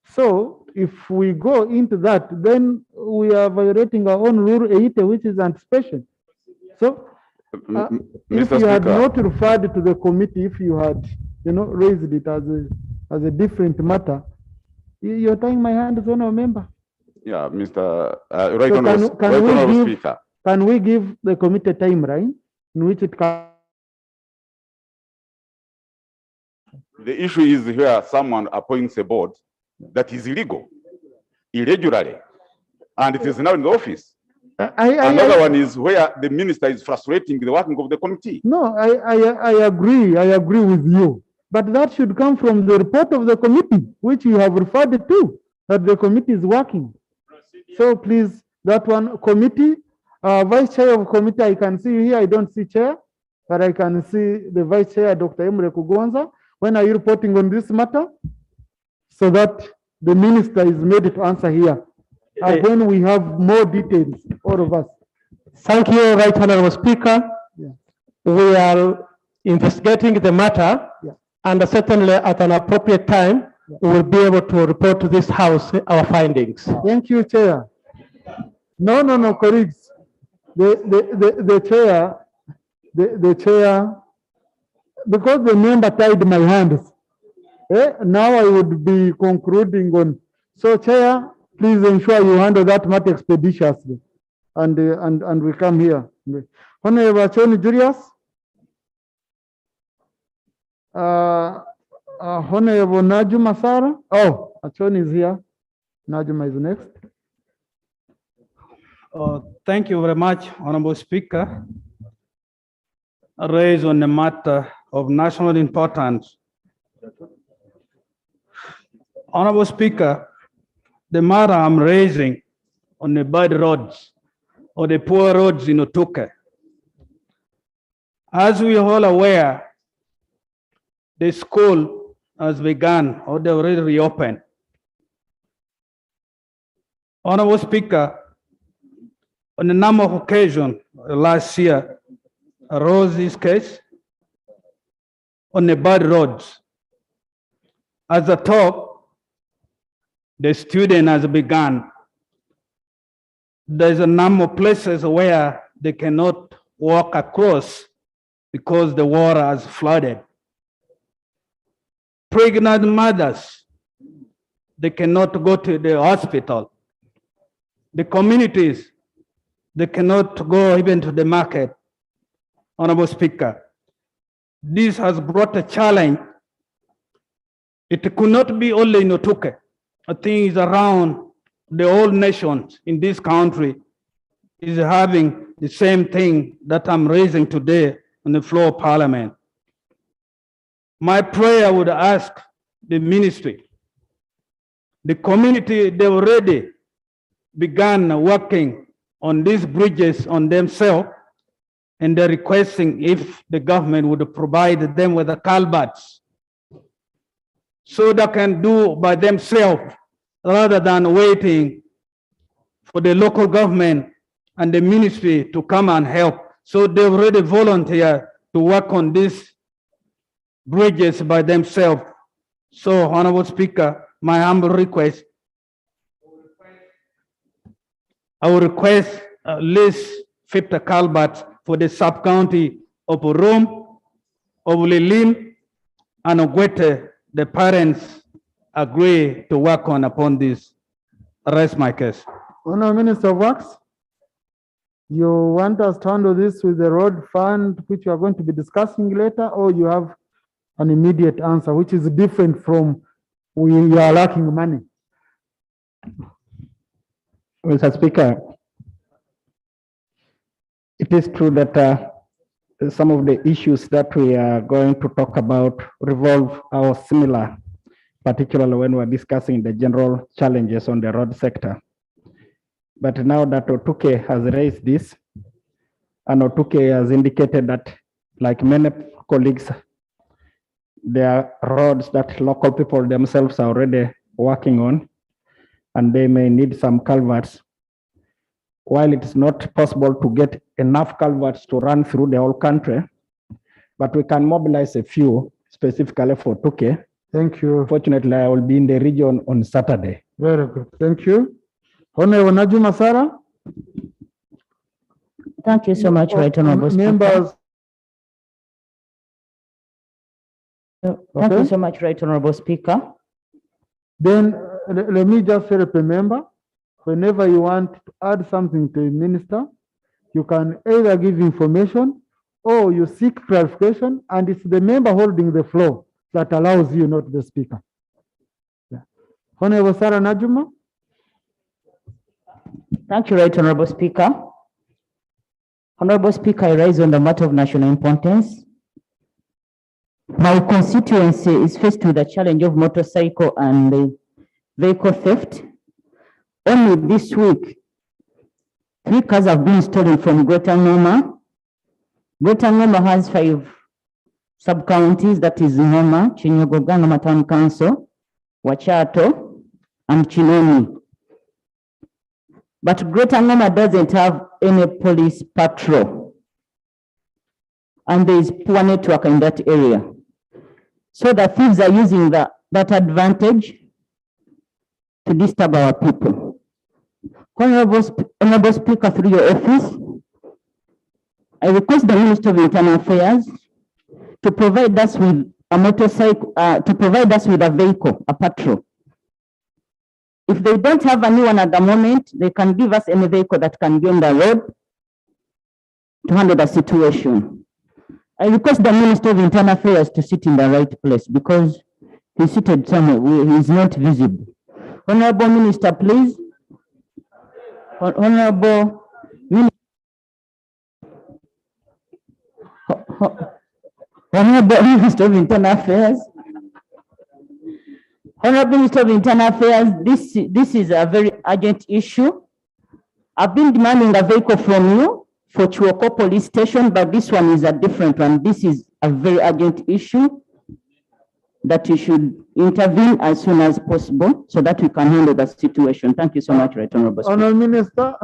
So if we go into that, then we are violating our own rule 80, which is anticipation. So if you had not referred to the committee, if you had, raised it as a different matter, you're tying my hands, Honorable Member. Yeah, Mr. Right Honorable Speaker. Can we give the committee time, right, in which it can? The issue is where someone appoints a board that is illegal, irregularly, and it is now in the office. Another one is where the minister is frustrating the working of the committee. No, I agree. I agree with you. But that should come from the report of the committee, which you have referred to, that the committee is working. So please, that one committee, vice chair of committee, I can see you here. I don't see chair, but I can see the vice chair, Dr. Emre Kugonza. When are you reporting on this matter? So that the minister is made to answer here. And when we have more details, all of us. Thank you, Right Honorable Speaker. Yeah. We are investigating the matter, and certainly at an appropriate time, we will be able to report to this House our findings. Thank you, Chair. No, colleagues. The chair, because the member tied my hands. Now I would be concluding on So Chair, please ensure you handle that matter expeditiously. And we come here. Honorable Attorney Julius. Honorable Najuma Sara. Oh, Attorney is here. Najuma is next. Thank you very much, Honorable Speaker. Raised on a matter of national importance. Honorable Speaker, the matter I'm raising on the bad roads or the poor roads in Otuke. As we are all aware, the school has begun or they already reopened. Honorable Speaker, on a number of occasions last year, arose this case on the bad roads. As a top, the student has begun. There's a number of places where they cannot walk across because the water has flooded. Pregnant mothers, they cannot go to the hospital. The communities, they cannot go even to the market. Honorable Speaker, this has brought a challenge. It could not be only in Otuke. I think it's around the whole nations in this country is having the same thing that I'm raising today on the floor of Parliament. My prayer would ask the ministry, the community, they already began working on these bridges on themselves, and they're requesting if the government would provide them with the culverts so they can do by themselves rather than waiting for the local government and the ministry to come and help. So they already volunteer to work on these bridges by themselves. So, Honorable Speaker, my humble request, I will request at least 50 culverts for the sub-county of Rome, of Lilin, and Ogwete. The parents agree to work on upon this. Rest my case. Honorable Minister of Works, you want us to handle this with the road fund, which you are going to be discussing later, or you have an immediate answer, which is different from we are lacking money? Mr. Speaker, it is true that some of the issues that we are going to talk about revolve or similar, particularly when we're discussing the general challenges on the road sector. But now that Otuke has raised this, and Otuke has indicated that, like many colleagues, there are roads that local people themselves are already working on, and they may need some culverts. While it is not possible to get enough culverts to run through the whole country, but we can mobilize a few specifically for Otuke. Thank you. Fortunately, I will be in the region on Saturday. Very good. Thank you. Honorable Najuma Sara. Thank you so much, Right Honorable Speaker. Members. Thank you so much, Right Honorable Speaker. Then let me just help a member. Whenever you want to add something to a minister, you can either give information or you seek clarification, and it's the member holding the floor that allows you, not the speaker. Yeah. Honorable Sara Najuma. Thank you, Right Honorable Speaker. Honorable Speaker, I rise on the matter of national importance. My constituency is faced with the challenge of motorcycle and vehicle theft. Only this week, 3 cars have been stolen from Greater Ngoma. Greater Ngoma has 5 sub-counties, that is Ngoma, Chinyogoga, Ngoma Town Council, Wachato, and Chinoni. But Greater Ngoma doesn't have any police patrol, and there is poor network in that area. So the thieves are using that advantage to disturb our people. Honorable Speaker, through your office, I request the Minister of Internal Affairs to provide us with a motorcycle, to provide us with a vehicle, a patrol, If they don't have anyone at the moment, they can give us any vehicle that can be on the road to handle the situation. I request the Minister of Internal Affairs to sit in the right place because he's seated somewhere, he's not visible. Honorable Minister, please. Honorable Minister. Honorable Minister of Internal Affairs. Honorable Minister of Internal Affairs, this is a very urgent issue. I've been demanding a vehicle from you for Chuoko Police Station, but this one is a different one. This is a very urgent issue that you should intervene as soon as possible so that we can handle the situation. Thank you so much, Right Honorable Speaker. Honorable Minister.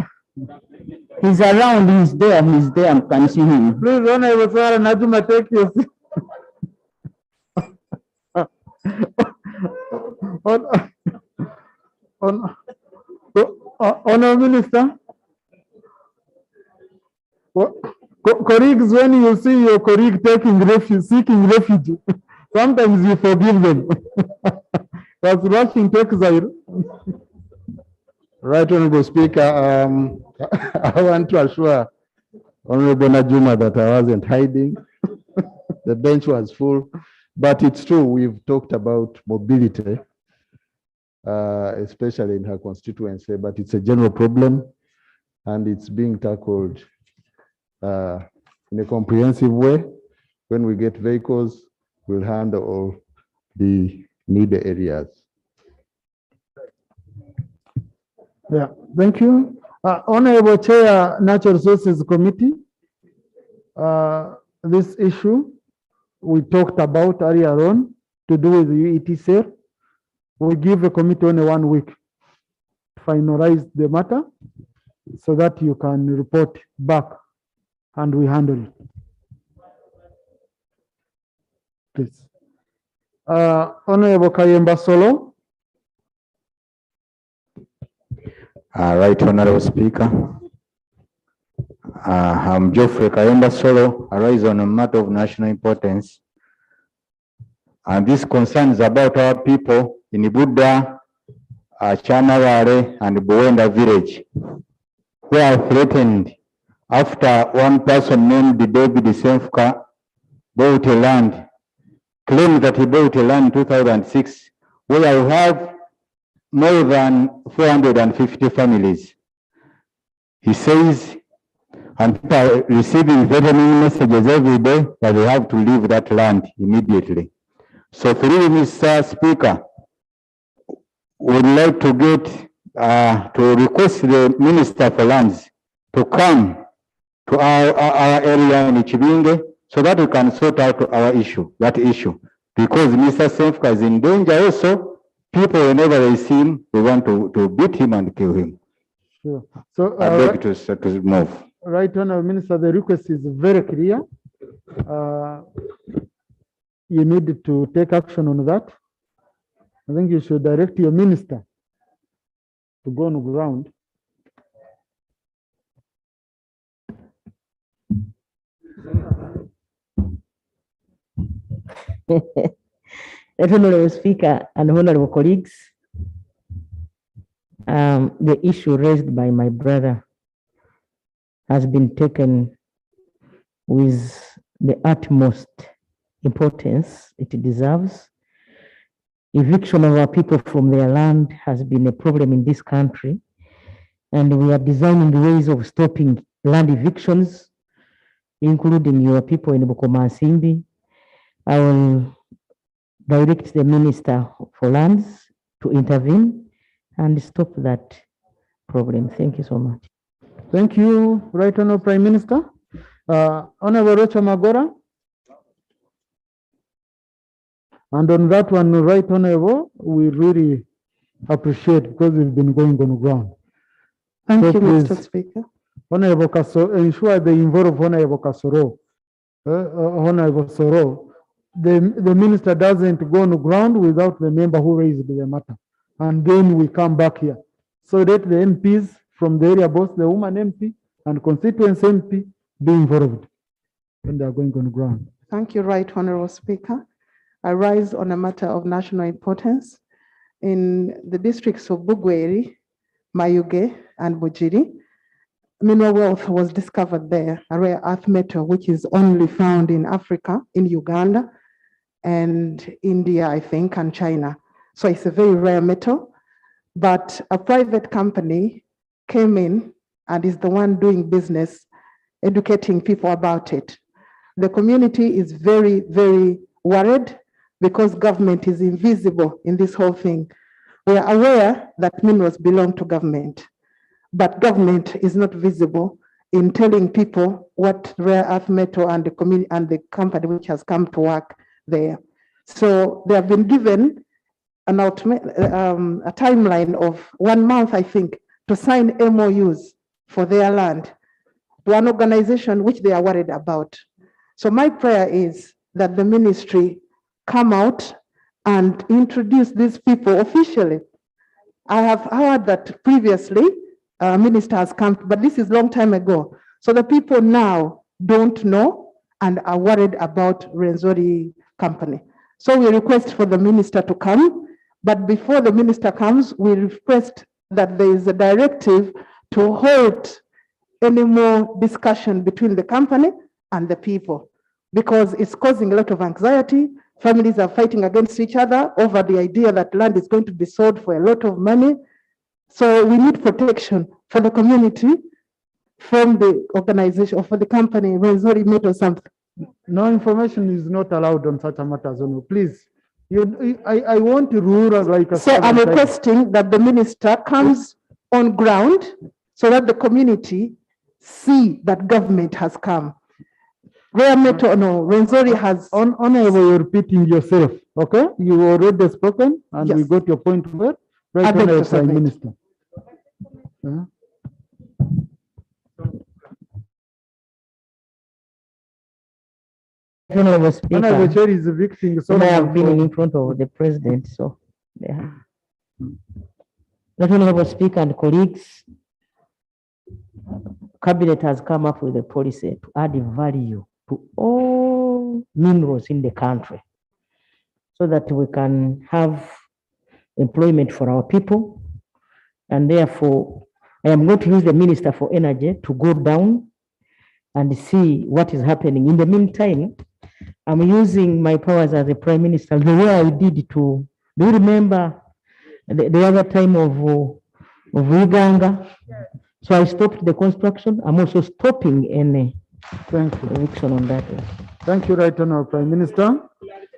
He's around, he's there, I can see him. Please, Honorable Sara Najuma, take your seat. Honorable Minister, colleagues, when you see your colleague taking refuge, seeking refuge, sometimes you forgive them. That's rushing to exile. Right, Honorable Speaker, I want to assure Honorable Najuma that I wasn't hiding. The bench was full, but it's true, we've talked about mobility, especially in her constituency, but it's a general problem and it's being tackled in a comprehensive way. When we get vehicles, we'll handle all the needed areas. Yeah, thank you. Honorable Chair, Natural Resources Committee, this issue we talked about earlier on to do with the ETCL. We give the committee only 1 week to finalize the matter so that you can report back and we handle it. Please. Honorable Kayemba Solo. Right, Honorable Speaker. I'm Geoffrey Kayemba Solo, I rise on a matter of national importance. And this concern is about our people in Ibuda, Chanaware, and Buenda village, who are threatened after one person named David Senfka bought a land, claimed that he bought a land in 2006, where we have more than 450 families. He says, and people are receiving threatening messages every day that they have to leave that land immediately. So through Mr. Speaker, we'd like to get to request the Minister for Lands to come to our area in Ichibinge so that we can sort out our issue, that issue. Because Mr. Senfka is in danger also. People, whenever they see him, they want to beat him and kill him. Sure. So I beg to move. Right, Honorable Minister, the request is very clear. You need to take action on that. I think you should direct your minister to go on the ground. Honorable Speaker and honorable colleagues, the issue raised by my brother has been taken with the utmost importance it deserves. Eviction of our people from their land has been a problem in this country, and we are designing ways of stopping land evictions, including your people in Bukomasimbi. I will direct the Minister for Lands to intervene and stop that problem. Thank you so much. Thank you, Right Honorable Prime Minister. Honorable Rachel Magora. And on that one, Right Honorable, we really appreciate because we've been going on the ground. Thank So you, please, Mr. Speaker. Honorable Kasoro, ensure they involve Honorable Kasoro, Honorable Soro. The minister doesn't go on the ground without the member who raised the matter. And then we come back here. So that the MPs from the area, both the woman MP and constituency MP, be involved when they are going on the ground. Thank you, Right Honorable Speaker. I rise on a matter of national importance. in the districts of Bugweri, Mayuge, and Bujiri. Mineral wealth was discovered there, a rare earth metal which is only found in Africa, in Uganda, and India, I think, and China. So it's a very rare metal, but a private company came in and is the one doing business, educating people about it. The community is very, very worried because government is invisible in this whole thing. We are aware that minerals belong to government, but government is not visible in telling people what rare earth metal and the community and the company which has come to work there. So they have been given a timeline of 1 month, I think, to sign MOUs for their land to an organization which they are worried about. So my prayer is that the ministry come out and introduce these people officially. I have heard that previously minister has come, but this is a long time ago. So the people now don't know and are worried about Renzori company. So we request for the minister to come, but before the minister comes, we request that there is a directive to halt any more discussion between the company and the people, because it's causing a lot of anxiety. Families are fighting against each other over the idea that land is going to be sold for a lot of money. So we need protection for the community from the organization or for the company, Renzori Met or something. No information is not allowed on such a matter, please. I want to rule like a. So I'm requesting that the minister comes on ground so that the community see that government has come. Rare metal, no, Renzori has. Honorable, you're repeating yourself, okay? You already spoken and we got your point where? Right, Honorable Prime Minister. Honorable Speaker, Honorable Chair is evicting. I have been in front of the president, so yeah. Honorable Speaker and colleagues, Cabinet has come up with a policy to add value to all minerals in the country so that we can have employment for our people. And therefore, I am going to use the Minister for Energy to go down and see what is happening. In the meantime, I'm using my powers as a Prime Minister the way I did to, do you remember the other time of Uganda? So I stopped the construction. I'm also stopping any eviction on that. Thank you, Right Honorable Prime Minister.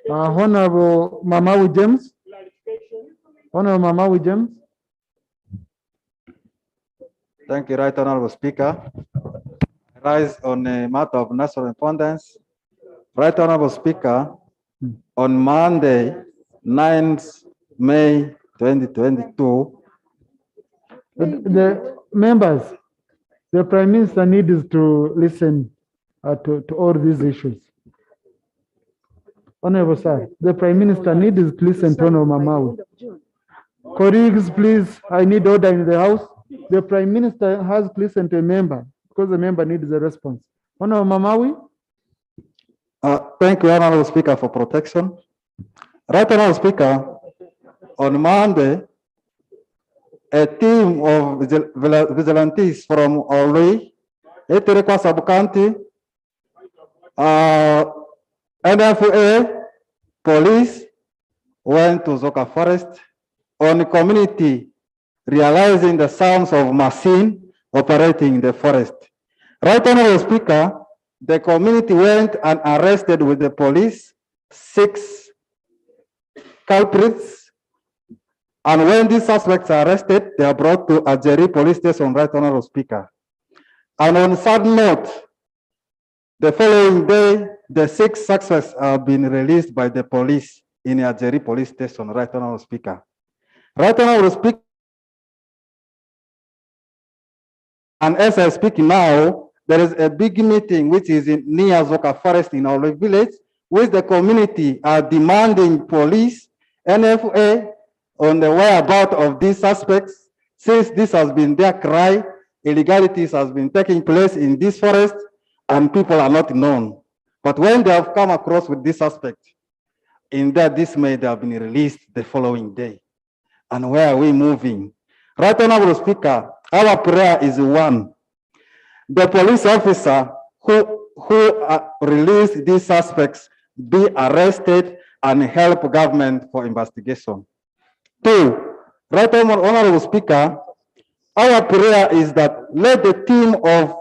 Honorable Mamawi James. Honorable Mamawi James. Thank you, Right Honorable Speaker. I rise on a matter of national importance. Right Honorable Speaker, on Monday, 9th May 2022. The members, the Prime Minister needs to listen to all these issues. Honorable Sir, the Prime Minister needs to listen to Honorable Mamawi. Colleagues, please, I need order in the House. The Prime Minister has to listen to a member because the member needs a response. Honorable Mamawi. Thank you, Honorable Speaker, for protection. Right Honorable Speaker, on Monday, a team of vigilantes from Orly, Eterekwa Sub-County, NFA, police, went to Zoka Forest on community, realizing the sounds of machine operating in the forest. Right Honorable Speaker, the community went and arrested with the police 6 culprits. And when these suspects are arrested, they are brought to Ajeri police station, Right Honorable Speaker. And on sad note, the following day, the 6 suspects have been released by the police in Ajeri police station, Right Honorable Speaker. Right Honorable Speaker, and as I speak now, there is a big meeting which is in near Zoka Forest in our village, which the community are demanding police, NFA, on the whereabouts of these suspects, since this has been their cry, illegalities has been taking place in this forest, and people are not known. But when they have come across with this suspect, in their dismay, they have been released the following day. and where are we moving? Right Honorable Speaker, our prayer is one. The police officer who released these suspects be arrested and help government for investigation. Two, right Honorable Speaker, our prayer is that let the team of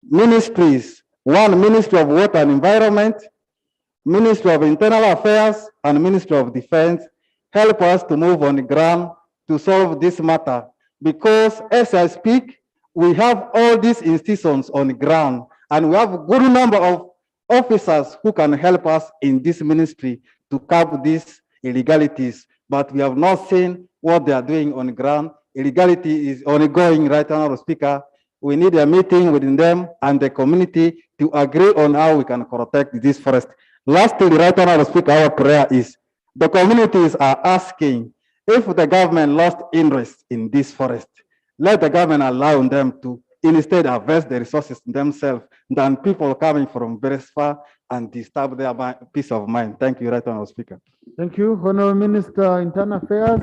ministries, one Ministry of Water and Environment, Ministry of Internal Affairs, and Ministry of Defense help us to move on the ground to solve this matter. Because as I speak, we have all these institutions on the ground, and we have a good number of officers who can help us in this ministry to curb these illegalities. But we have not seen what they are doing on the ground. Illegality is ongoing, right, Honorable Speaker. We need a meeting within them and the community to agree on how we can protect this forest. Lastly, right, Honorable Speaker, our prayer is the communities are asking if the government lost interest in this forest, let the government allow them to instead invest the resources themselves than people coming from very far and disturb their peace of mind. Thank you, right, Honorable Speaker. Thank you, Honorable Minister, Internal Affairs.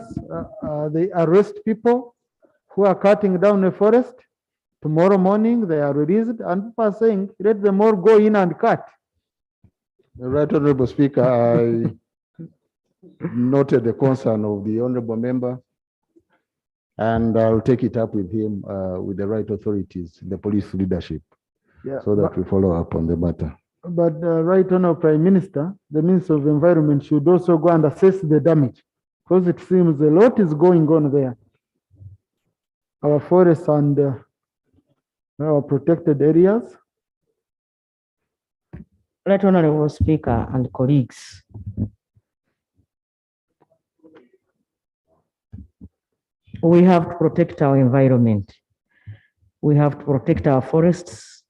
They arrest people who are cutting down a forest. Tomorrow morning, they are released, and people are saying, let them all go in and cut. Right Honorable Speaker, I noted the concern of the Honorable Member, and I'll take it up with him, with the right authorities, the police leadership, so that we follow up on the matter. But Right Honorable Prime Minister, the Minister of Environment should also go and assess the damage, because it seems a lot is going on there. Our forests and our protected areas. Right Honorable Speaker and colleagues, we have to protect our environment. We have to protect our forests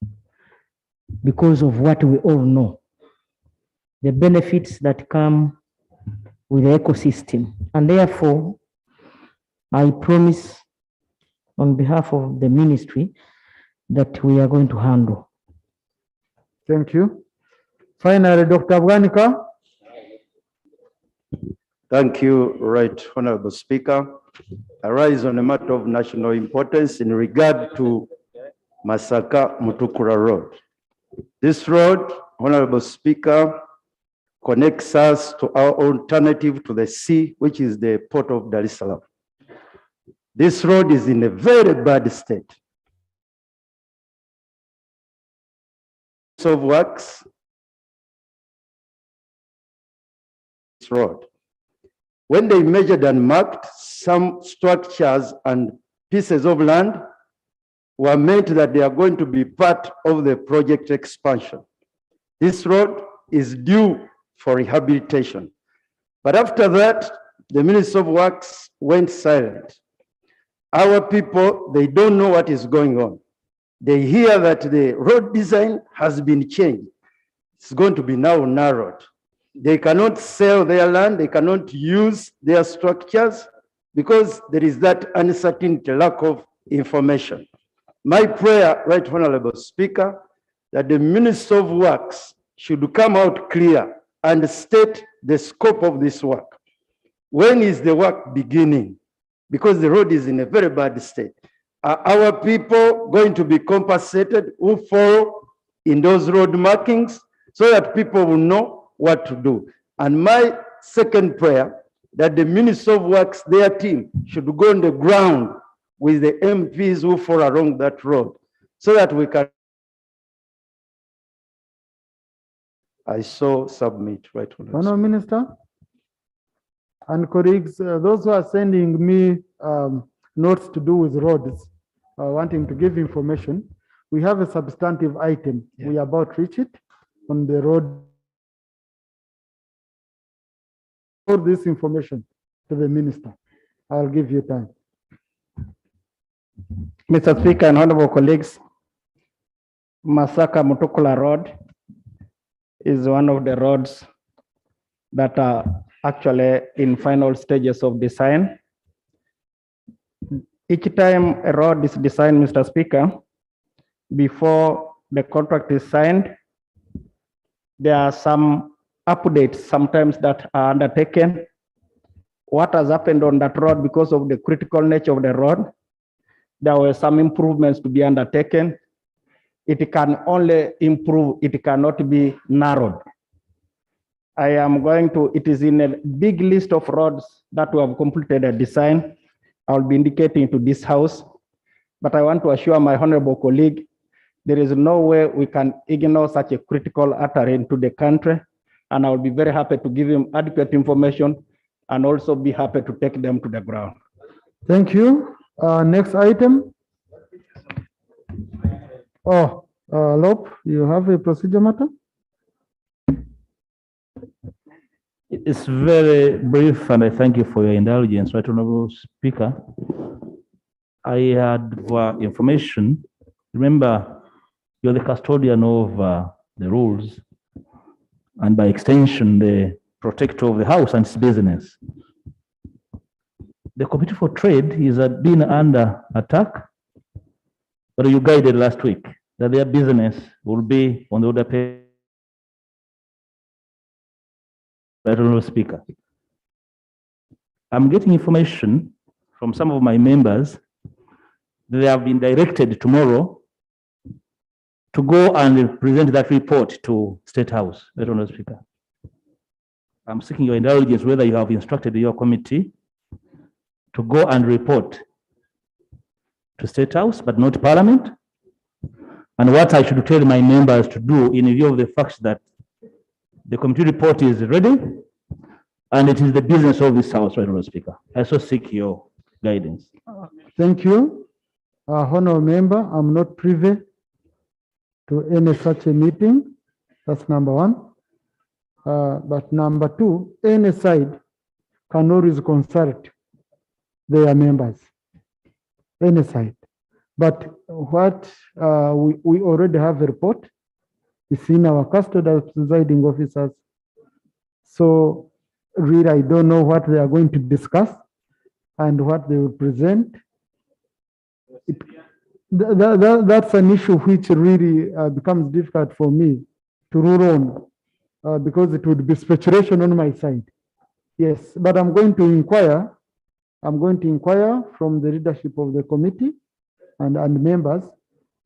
because of what we all know, the benefits that come with the ecosystem. And therefore, I promise on behalf of the ministry that we are going to handle. Thank you. Finally, Dr. Afghanika. Thank you, Right Honorable Speaker. I rise on a matter of national importance in regard to Masaka Mutukura Road. This road, Honorable Speaker, connects us to our alternative to the sea, which is the port of Dar es Salaam. This road is in a very bad state. Of works, this road. When they measured and marked, some structures and pieces of land were meant that they are going to be part of the project expansion. This road is due for rehabilitation. But after that, the Minister of Works went silent. Our people, they don't know what is going on. They hear that the road design has been changed. It's going to be now narrowed. They cannot sell their land, they cannot use their structures because there is that uncertainty, lack of information. My prayer, Right Honorable Speaker, that the Minister of Works should come out clear and state the scope of this work. When is the work beginning? Because the road is in a very bad state. Are our people going to be compensated who fall in those road markings so that people will know what to do? And my second prayer, that the Minister of Works, their team, should go on the ground with the MPs who fall along that road so that we can. I so submit, Right Honorable Honorable Minister and colleagues, those who are sending me notes to do with roads, wanting to give information, we have a substantive item. We are about to reach it on the road. For this information to the minister, I'll give you time. Mr. Speaker and honorable colleagues, Masaka Mutukula Road is one of the roads that are actually in final stages of design. Each time a road is designed, Mr. Speaker, before the contract is signed, there are some updates sometimes that are undertaken. what has happened on that road because of the critical nature of the road. There were some improvements to be undertaken. It can only improve, it cannot be narrowed. I am going to, it is in a big list of roads that we have completed a design. I'll be indicating to this house, but I want to assure my honorable colleague, there is no way we can ignore such a critical artery into the country. And I will be very happy to give him adequate information and also be happy to take them to the ground. Thank you. Next item. Oh, Lop, you have a procedure matter? It's very brief, and I thank you for your indulgence, Right Honorable Speaker. I had for information, remember, you're the custodian of the rules, and by extension, the protector of the house and its business. The Committee for Trade is been under attack, but you guided last week that their business will be on the order page. Right Honorable Speaker. I'm getting information from some of my members that they have been directed tomorrow to go and present that report to State House. Right Honorable Speaker. I'm seeking your indulgence whether you have instructed your committee to go and report to State House, but not Parliament, and what I should tell my members to do in view of the fact that the committee report is ready, and it is the business of this House, Right Honorable Speaker. I so seek your guidance. Thank you. Honorable member, I'm not privy to any such a meeting. That's number one. But number two, any side can always consult their members, any side. But what we already have a report. It's in our custody as presiding officers. So really, I don't know what they are going to discuss and what they will present. That's an issue which really becomes difficult for me to rule on because it would be speculation on my side. Yes, but I'm going to inquire. I'm going to inquire from the leadership of the committee and members,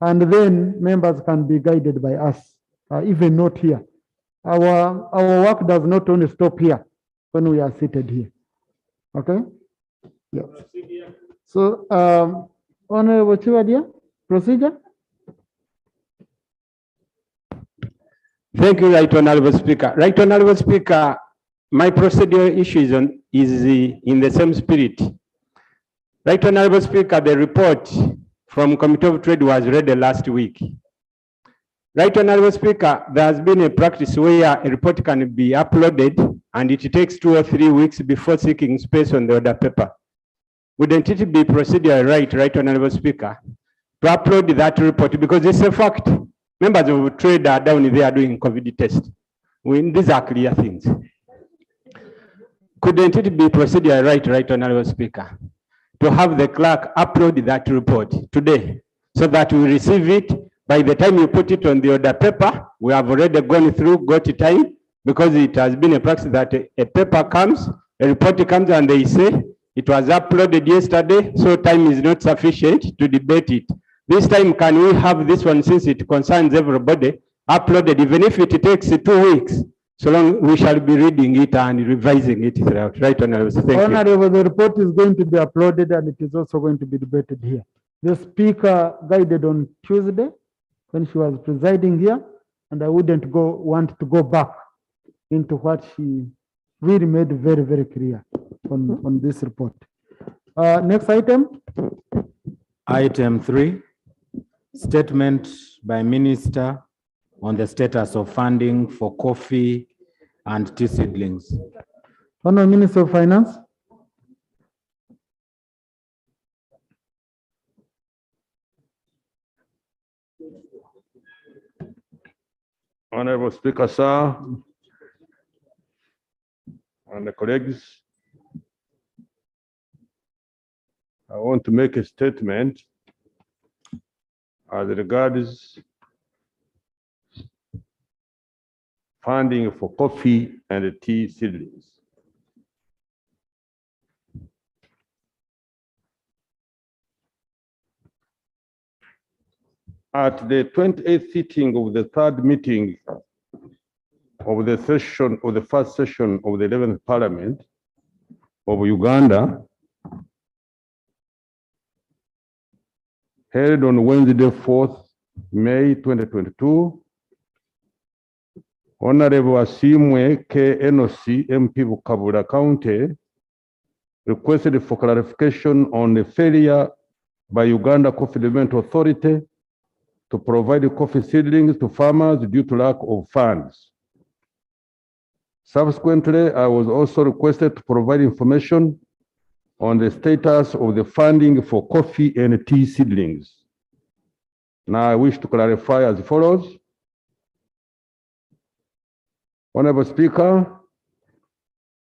and then members can be guided by us. Even not here. Our work does not only stop here when we are seated here. Okay? Yeah. So, Honorable Chiwadia, procedure? Thank you, Right Honorable Speaker. Right Honorable Speaker, my procedural issue is in the same spirit. Right Honorable Speaker, the report from Committee of Trade was read last week. Right Honorable Speaker, there has been a practice where a report can be uploaded and it takes 2 or 3 weeks before seeking space on the order paper. Wouldn't it be procedural right Honorable Speaker, to upload that report because it's a fact. Members of trade are down there doing COVID test. These are clear things. Couldn't it be procedural right Honorable Speaker, to have the clerk upload that report today so that we receive it? By the time you put it on the order paper, we have already gone through, got time, because it has been a practice that a paper comes, a report comes, and they say it was uploaded yesterday, so time is not sufficient to debate it. This time, can we have this one, since it concerns everybody, uploaded, even if it takes 2 weeks, so long we shall be reading it and revising it throughout. Right, Honorable. Thank you. Honorable, the report is going to be uploaded and it is also going to be debated here. The Speaker guided on Tuesday when she was presiding here, and I wouldn't want to go back into what she really made very, very clear on this report. Next item. Item 3, statement by Minister on the status of funding for coffee and tea seedlings. Honourable Minister of Finance. Honorable Speaker, sir, and the colleagues, I want to make a statement as regards funding for coffee and tea seedlings. At the 28th sitting of the third meeting of the session of the first session of the 11th Parliament of Uganda, held on Wednesday, 4th May 2022, Honorable Asimwe K. Enosi, MP Bukabula County, requested for clarification on the failure by Uganda Coffee Development Authority to provide coffee seedlings to farmers due to lack of funds. Subsequently, I was also requested to provide information on the status of the funding for coffee and tea seedlings. Now I wish to clarify as follows. Honorable Speaker,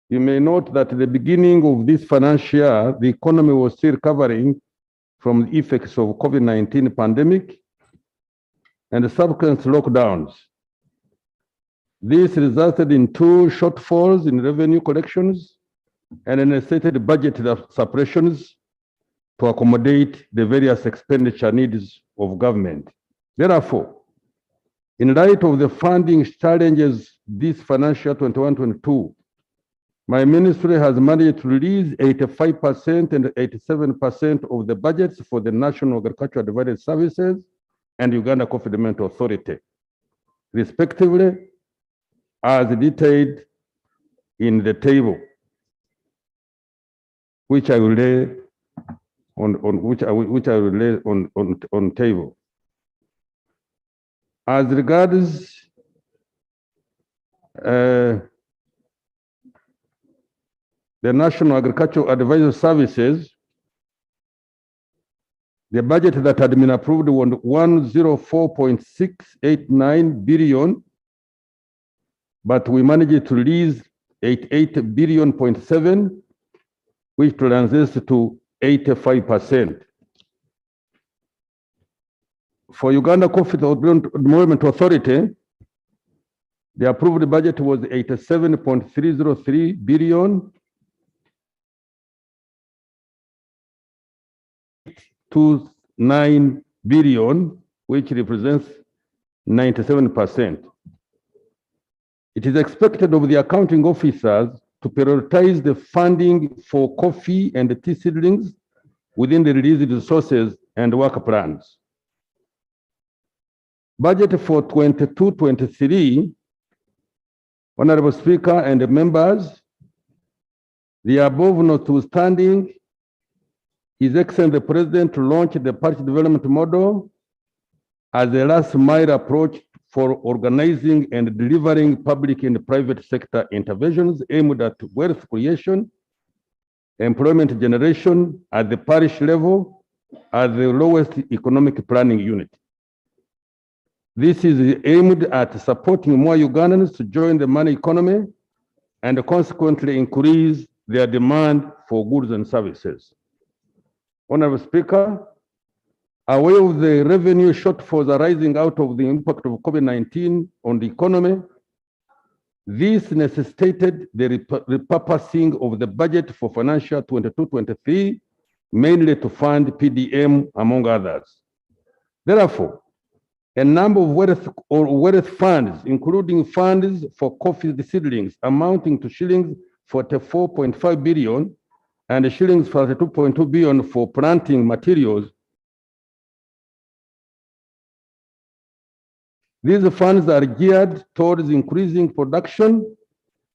you may note that at the beginning of this financial year, the economy was still recovering from the effects of COVID-19 pandemic and the subsequent lockdowns. This resulted in two shortfalls in revenue collections and necessitated budget suppressions to accommodate the various expenditure needs of government. Therefore, in light of the funding challenges this financial 21-22, my ministry has managed to release 85% and 87% of the budgets for the National Agricultural Development Services and Uganda Coffee Development Authority, respectively, as detailed in the table, which I will lay on table. As regards the National Agricultural Advisory Services, the budget that had been approved was 104.689 billion, but we managed to release 88 billion.7, which translates to 85%. For Uganda Coffee Development Authority, the approved budget was 87.303 billion, 29 billion, which represents 97%. It is expected of the accounting officers to prioritize the funding for coffee and tea seedlings within the released resources and work plans. Budget for 22-23, Honorable Speaker and members, the above notwithstanding, His Excellency the President launched the party development model as a last mile approach for organizing and delivering public and private sector interventions aimed at wealth creation, employment generation at the parish level as the lowest economic planning unit. This is aimed at supporting more Ugandans to join the money economy and consequently increase their demand for goods and services. Honorable Speaker, aware of the revenue shortfalls arising out of the impact of COVID-19 on the economy, this necessitated the repurposing of the budget for financial 22-23, mainly to fund PDM, among others. Therefore, a number of wealth funds, including funds for coffee seedlings amounting to shillings 44.5 billion and shillings 42.2 billion for planting materials. These funds are geared towards increasing production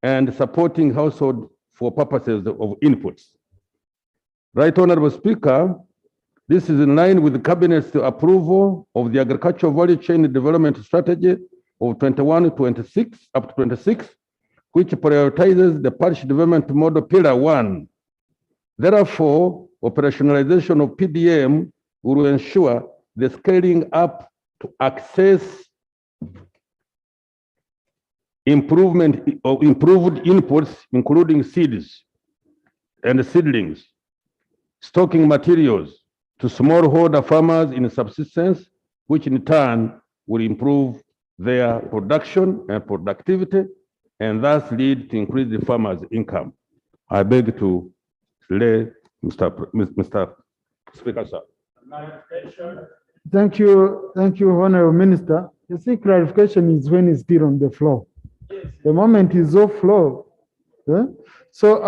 and supporting households for purposes of inputs. Right, Honorable Speaker, this is in line with the Cabinet's approval of the Agricultural Value Chain Development Strategy of 21-26 up to 26, which prioritizes the parish development model pillar 1. Therefore, operationalization of PDM will ensure the scaling up to access improved inputs, including seeds and seedlings, stocking materials to smallholder farmers in subsistence, which in turn will improve their production and productivity and thus lead to increase the farmers' income. I beg to lay Mr. Speaker, sir. Thank you, Honorable Minister. You see, clarification is when it's still on the floor. The moment is off floor. So,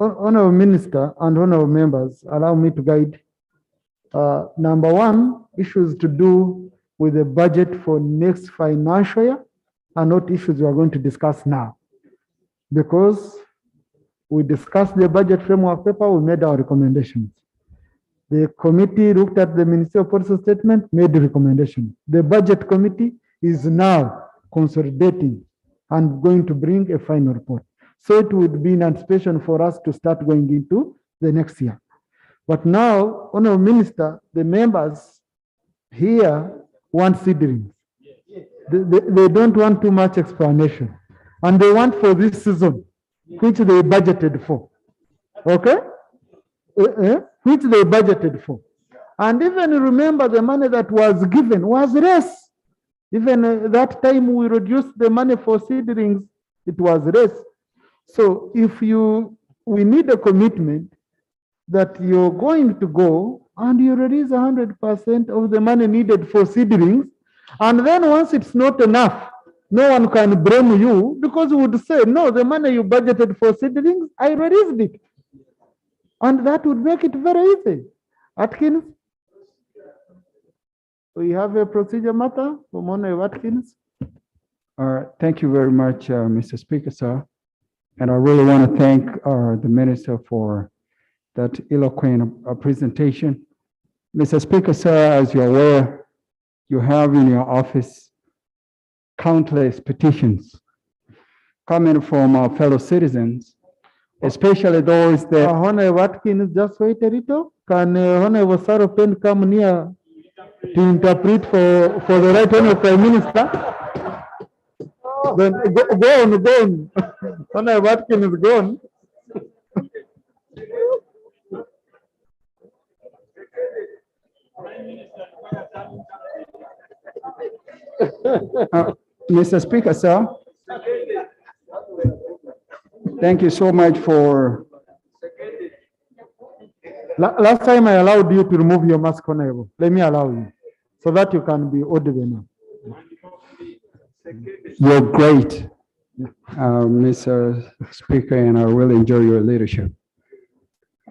Honorable Minister and Honorable members, allow me to guide. Number one, issues to do with the budget for next financial year are not issues we are going to discuss now. Because we discussed the budget framework paper, we made our recommendations. The committee looked at the Ministerial policy statement, made the recommendation. The budget committee is now consolidating and going to bring a final report. So it would be in anticipation for us to start going into the next year. But now, Honorable Minister, the members here want seedlings. They don't want too much explanation. And they want for this season, which they budgeted for. Okay? Which they budgeted for. And even remember the money that was given was less. Even that time we reduced the money for seedlings, it was less. So if we need a commitment that you're going to go and you release 100% of the money needed for seedlings, and then once it's not enough, no one can blame you because we would say, no, the money you budgeted for seedlings, I released it. And that would make it very easy. Atkins? We have a procedure matter from Honorable Atkins. Thank you very much, Mr. Speaker, sir. And I really want to thank the minister for that eloquent presentation. Mr. Speaker, sir, as you're aware, you have in your office countless petitions coming from our fellow citizens, especially those that... Honorable Watkins, just wait a little. Can Honorable Saropen come near to interpret for the right Honorable Prime Minister? Then go on. Honorable Watkins is gone. Mr. Speaker, sir, thank you so much for... Last time I allowed you to remove your mask, Honorable. Let me allow you, so that you can be audible now. You're great, Mr. Speaker, and I really enjoy your leadership.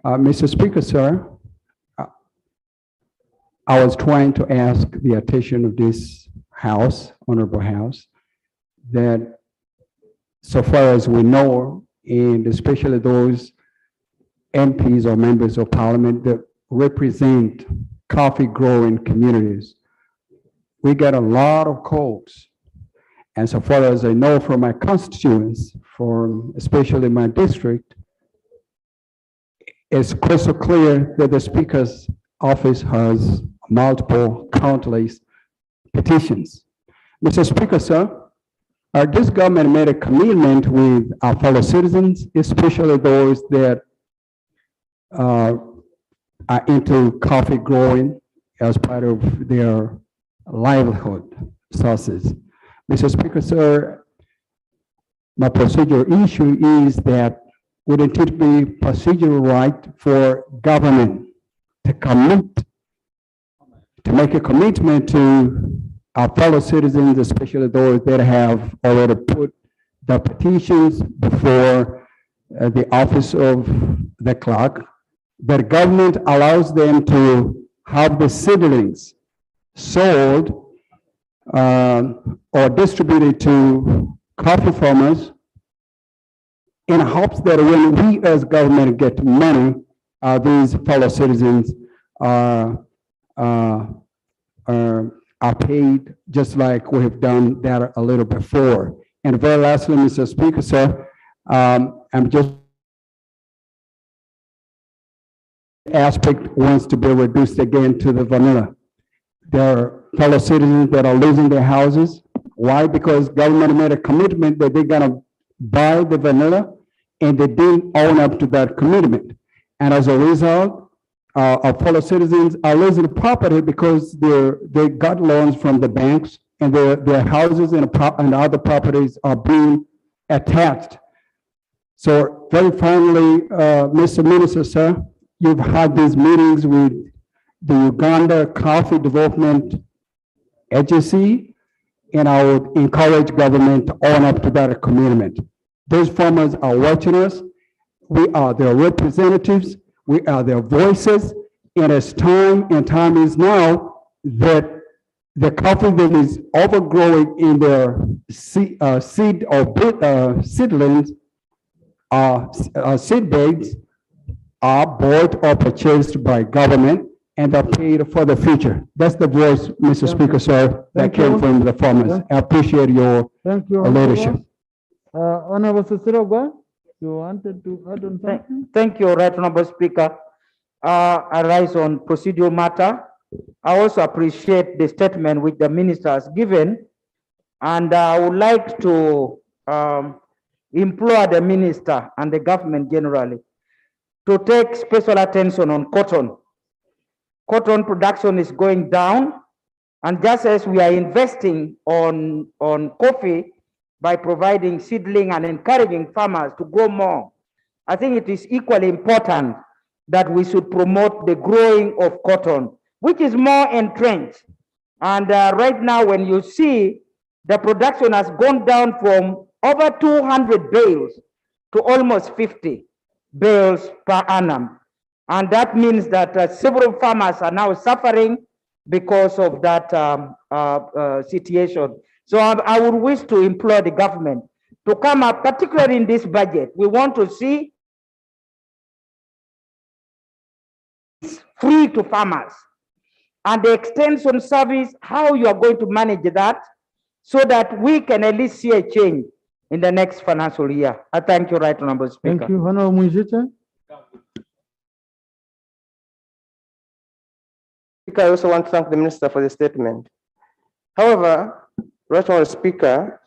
Mr. Speaker, sir, I was trying to ask the attention of this House, Honorable House, that so far as we know, and especially those MPs or members of parliament that represent coffee growing communities, we get a lot of calls. And so far as I know from my constituents, from especially my district, it's crystal clear that the Speaker's office has multiple countless petitions. Mr. Speaker, sir, this government made a commitment with our fellow citizens, especially those that are into coffee growing as part of their livelihood sources. Mr. Speaker, sir, my procedural issue is that wouldn't it be procedural right for government to commit, to make a commitment to our fellow citizens, especially those that have already put the petitions before the office of the clerk, that government allows them to have the seedlings sold or distributed to coffee farmers in hopes that when we as government get money, these fellow citizens are paid just like we have done that a little before. And very lastly, Mr. Speaker, sir, I'm just aspect wants to be reduced again to the vanilla. There are fellow citizens that are losing their houses. Why? Because government made a commitment that they're gonna buy the vanilla and they didn't own up to that commitment. And as a result, our fellow citizens are losing property because they got loans from the banks and their houses and other properties are being attached. So very finally, Mr. Minister, sir, you've had these meetings with the Uganda Coffee Development Agency, and I would encourage government to own up to that commitment. Those farmers are watching us. We are their representatives. We are their voices. And it's time, and time is now, that the coffee that is overgrowing in their seedlings, seed beds are bought or purchased by government and are paid for the future. That's the voice, Mr. Speaker, sir, that came from the farmers. I appreciate your leadership. Honorable Sisirogwa, you wanted to add on something? Thank you, Right Honorable Speaker. I rise on procedural matter. I also appreciate the statement which the minister has given, and I would like to implore the minister and the government generally to take special attention on cotton. Cotton production is going down, and just as we are investing on coffee by providing seedling and encouraging farmers to grow more, I think it is equally important that we should promote the growing of cotton, which is more entrenched. And right now, when you see the production has gone down from over 200 bales to almost 50 bales per annum. And that means that several farmers are now suffering because of that situation. So I would wish to implore the government to come up, particularly in this budget. We want to see free to farmers, and the extension service, how you are going to manage that so that we can at least see a change in the next financial year. I thank you, Right Honorable Speaker. Thank you, Honorable Mwijita. Speaker, I also want to thank the minister for the statement. However, Right Honorable Speaker,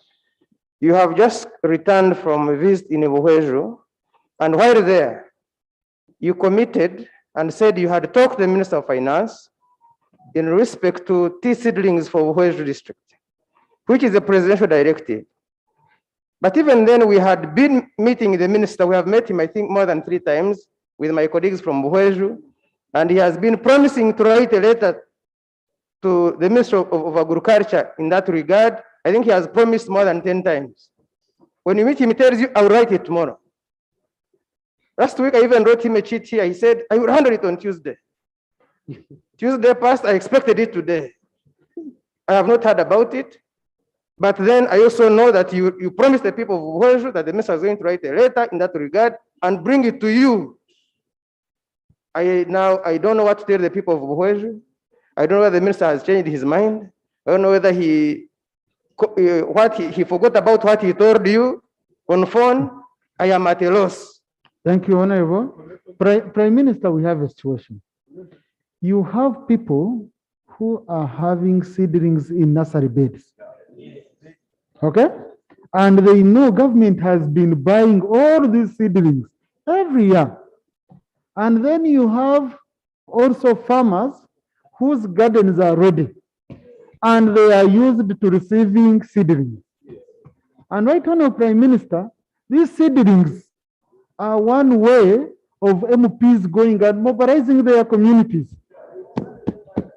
you have just returned from a visit in Buhweju, and while there, you committed and said you had talked to the Minister of Finance in respect to tea seedlings for Buhweju district, which is a presidential directive. But even then, we had been meeting the minister. We have met him, I think, more than 3 times with my colleagues from Buhweju, and he has been promising to write a letter to the Minister of Agriculture in that regard. I think he has promised more than 10 times. When you meet him, he tells you, I'll write it tomorrow. Last week, I even wrote him a cheat here. He said, I will handle it on Tuesday. Tuesday passed, I expected it today. I have not heard about it. But then I also know that you promised the people of Buhweju that the minister is going to write a letter in that regard and bring it to you. I don't know what to tell the people of Buhweju. I don't know whether the minister has changed his mind. I don't know whether he forgot about what he told you on phone. I am at a loss. Thank you, Honorable. Prime Minister, we have a situation. You have people who are having seedlings in nursery beds. Okay? And they know government has been buying all these seedlings every year. And then you have also farmers whose gardens are ready and they are used to receiving seedlings. And right now, Prime Minister, these seedlings are one way of MPs going and mobilizing their communities.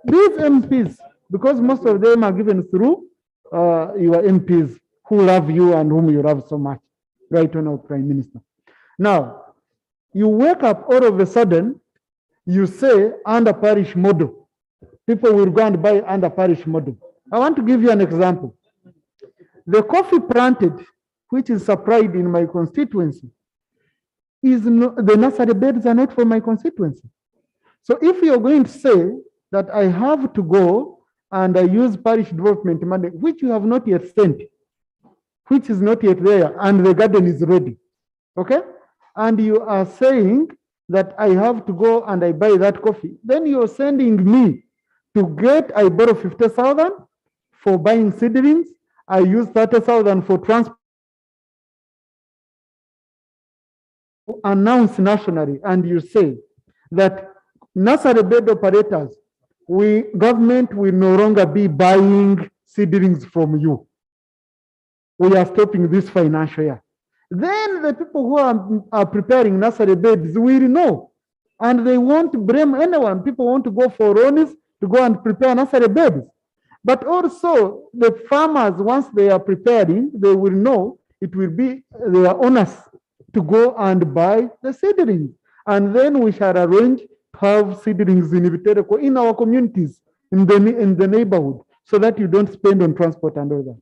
These MPs, because most of them are given through your MPs who love you and whom you love so much, right now, Prime Minister. Now, you wake up all of a sudden, you say under parish model. People will go and buy under parish model. I want to give you an example. The coffee planted, which is supplied in my constituency, the nursery beds are not for my constituency. So if you're going to say that I have to go and I use parish development money, which you have not yet sent, which is not yet there, and the garden is ready, okay? And you are saying that I have to go and I buy that coffee, then you're sending me to I borrow 50,000 for buying seedlings, I use 30,000 for transport, announce nationally, and you say that nursery bed operators, government will no longer be buying seedlings from you. We are stopping this financial year. Then the people who are preparing nursery beds will know And they won't blame anyone. People want to go for loans to go and prepare nursery beds. But also the farmers, once they are preparing, they will know it will be their onus to go and buy the seedlings. And then we shall arrange to have seedlings in our communities, in the neighborhood, so that you don't spend on transport and all that.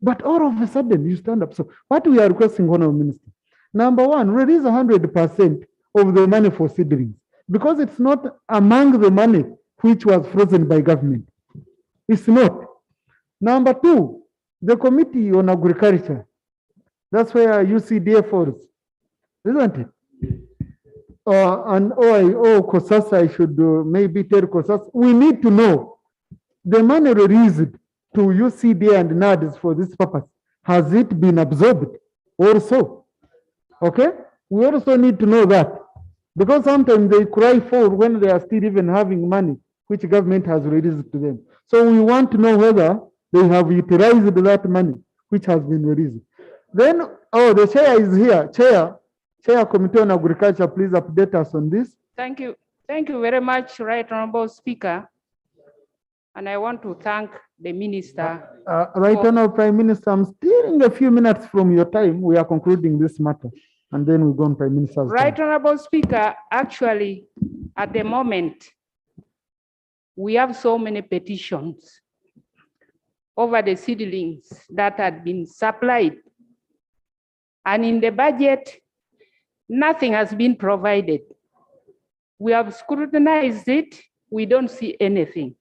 But all of a sudden you stand up. So what we are requesting, Honorable Minister, number one, release 100% of the money for seedlings, because it's not among the money which was frozen by government. It's not. Number two, the Committee on Agriculture. That's where UCDA falls, isn't it? And COSAS, I should maybe tell COSAS, we need to know the money released to UCDA and NADS for this purpose. Has it been absorbed also? Okay? We also need to know that, because sometimes they cry for when they are still even having money which government has released to them. So we want to know whether they have utilized that money which has been released. Then, the chair is here. Chair Committee on Agriculture, please update us on this. Thank you. Thank you very much, Right Honorable Speaker. And I want to thank the Minister. Right Honorable Prime Minister, I'm stealing a few minutes from your time. We are concluding this matter, and then we go on Prime Minister's Right time. Honorable Speaker, actually, at the moment, we have so many petitions over the seedlings that had been supplied. And in the budget, nothing has been provided. We have scrutinized it, we don't see anything.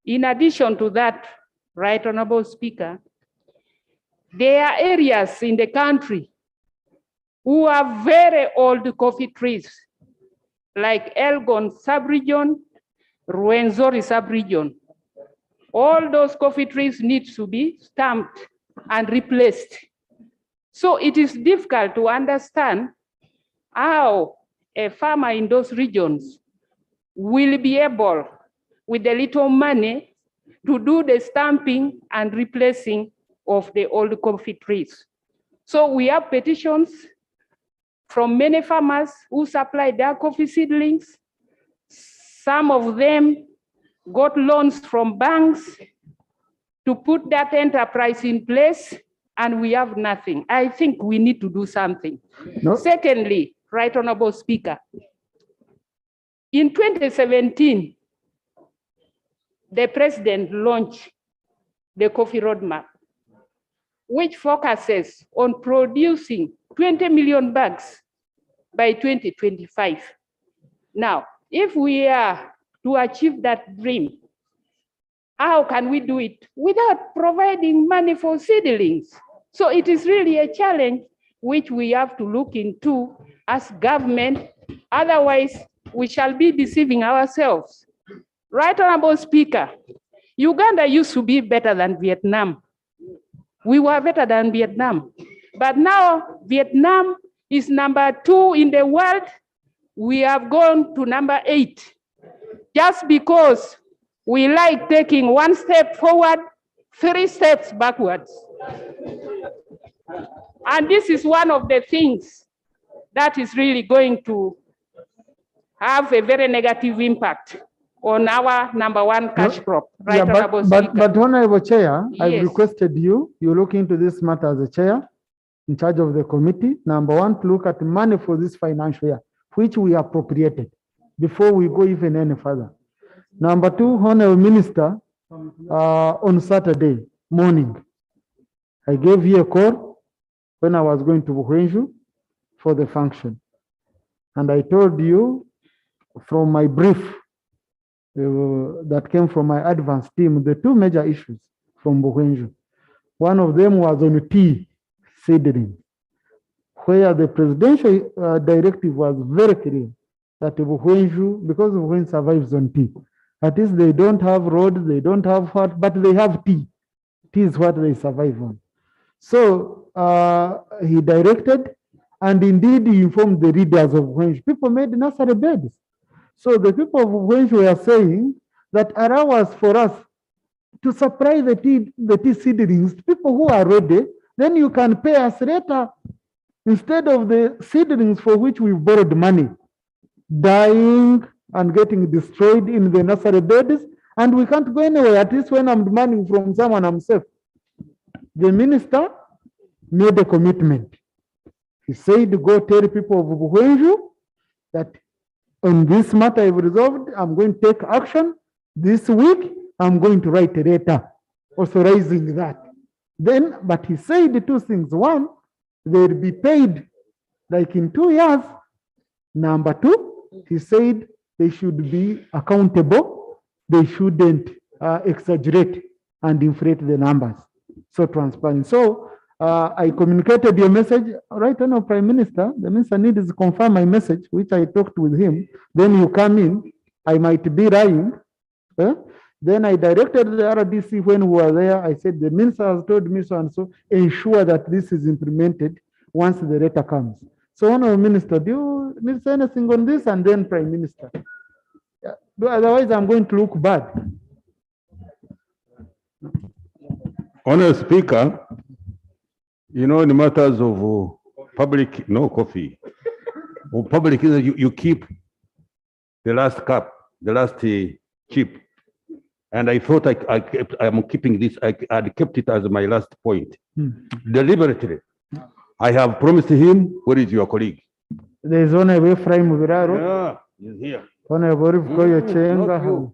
In addition to that, Right Honorable Speaker, there are areas in the country who have very old coffee trees, like Elgon sub-region, Ruwenzori sub-region. All those coffee trees need to be stamped and replaced. So it is difficult to understand how a farmer in those regions will be able, with the little money, to do the stamping and replacing of the old coffee trees. So we have petitions from many farmers who supply their coffee seedlings. Some of them got loans from banks to put that enterprise in place, and we have nothing. I think we need to do something. No. Secondly, Right Honorable Speaker, in 2017, the President launched the Coffee Roadmap, which focuses on producing 20 million bags by 2025. Now, if we are to achieve that dream, how can we do it without providing money for seedlings? So it is really a challenge which we have to look into as government. Otherwise, we shall be deceiving ourselves. Right Honorable Speaker, Uganda used to be better than Vietnam. We were better than Vietnam. But now Vietnam is number 2 in the world. We have gone to number 8. Just because we like taking 1 step forward, 3 steps backwards. And this is one of the things that is really going to have a very negative impact on our number 1 cash crop. Right, Yeah, Honorable but Speaker. Honorable Chair, I've Yes. requested you look into this matter as a chair in charge of the committee. Number 1, to look at money for this financial year, which we appropriated before we go even any further. Number 2, Honorable Minister, on Saturday morning, I gave you a call when I was going to Buhwenju for the function. And I told you from my brief that came from my advance team, the 2 major issues from Buhwenju. One of them was on tea seedling, where the presidential directive was very clear that Buhwenju, because Buhwenju survives on tea, at least they don't have roads, they don't have what, but they have tea. Tea is what they survive on. So he directed, and indeed he informed the readers of Buhwenju. People made nursery beds. So the people of Buhwenju were saying that allow us for us to supply the tea seedlings, people who are ready, then you can pay us later instead of the seedlings for which we borrowed money. dying and getting destroyed in the nursery beds, and we can't go anywhere. At least when I'm demanding from someone, I'm safe. The minister made a commitment. He said, go tell people of Buhwenju that on this matter I've resolved, I'm going to take action. This week, I'm going to write a letter authorizing that. Then, but he said two things. One, they'll be paid like in 2 years. Number two, he said they should be accountable. They shouldn't exaggerate and inflate the numbers. So transparent. So I communicated your message. Right now, Prime Minister, the minister needs to confirm my message, which I talked with him. Then you come in, I might be lying. Then I directed the RDC when we were there. I said, the minister has told me so and so, ensure that this is implemented once the letter comes. So, Honorable Minister, do you need to say anything on this? And then Prime Minister. Yeah. Otherwise, I'm going to look bad. Honorable Speaker, you know, in matters of public, no coffee, or public, you keep the last cup, the last chip. And I thought I'm keeping this, I kept it as my last point. Deliberately. I have promised him, where is your colleague? There is one away from Viraro. Yeah, he's here. Honorable Koyo Chenga.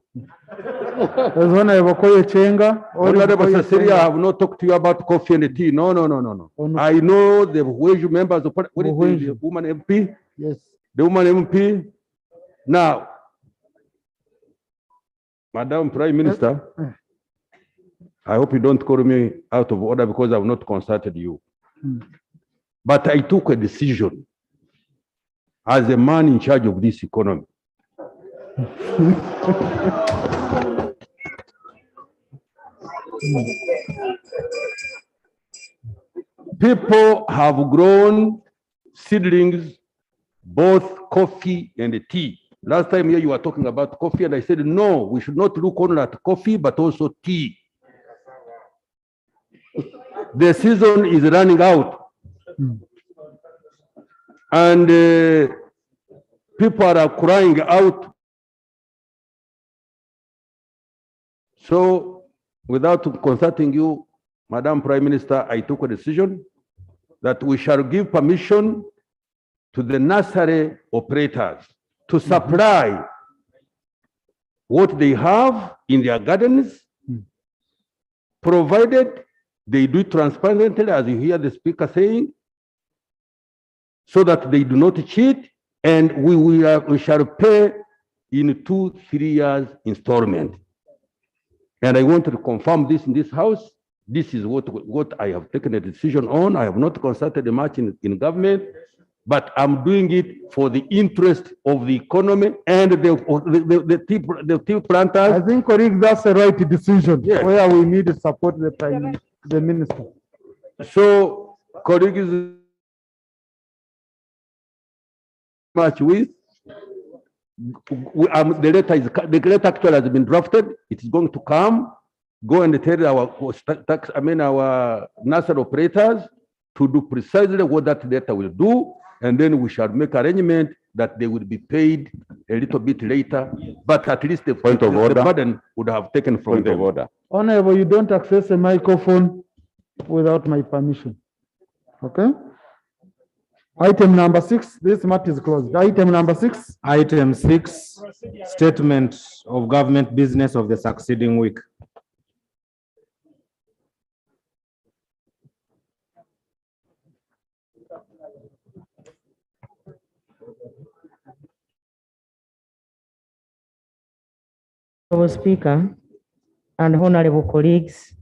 There's one Koyo Chenga. Honorable Cecilia, I have not talked to you about coffee and tea. No. I know the Buhwenju members of what is the woman MP? Yes. The woman MP. Now, Madam Prime Minister, I hope you don't call me out of order because I have not consulted you. But I took a decision as a man in charge of this economy. People have grown seedlings, both coffee and tea. Last time here you were talking about coffee, and I said, no, we should not look only at coffee, but also tea. The season is running out. And people are crying out. So, without consulting you, Madam Prime Minister, I took a decision that we shall give permission to the nursery operators to supply what they have in their gardens, provided they do it transparently, as you hear the speaker saying, so that they do not cheat, and we shall pay in 2-3 years installment. And I want to confirm this in this house. This is what I have taken a decision on. I have not consulted much in government, but I'm doing it for the interest of the economy and the tea planters. I think, colleague, that's the right decision. Yes. Where we need to support the minister. So, colleagues, much with the letter actually has been drafted. It is going to come. Go and tell our nursery operators to do precisely what that letter will do, and then we shall make arrangement that they will be paid a little bit later, but at least the burden would have taken from them. Honorable, you don't access a microphone without my permission. Okay? Item number 6, this matter is closed. Item number 6. Item 6, statement of government business of the succeeding week. Honorable Speaker and honorable colleagues,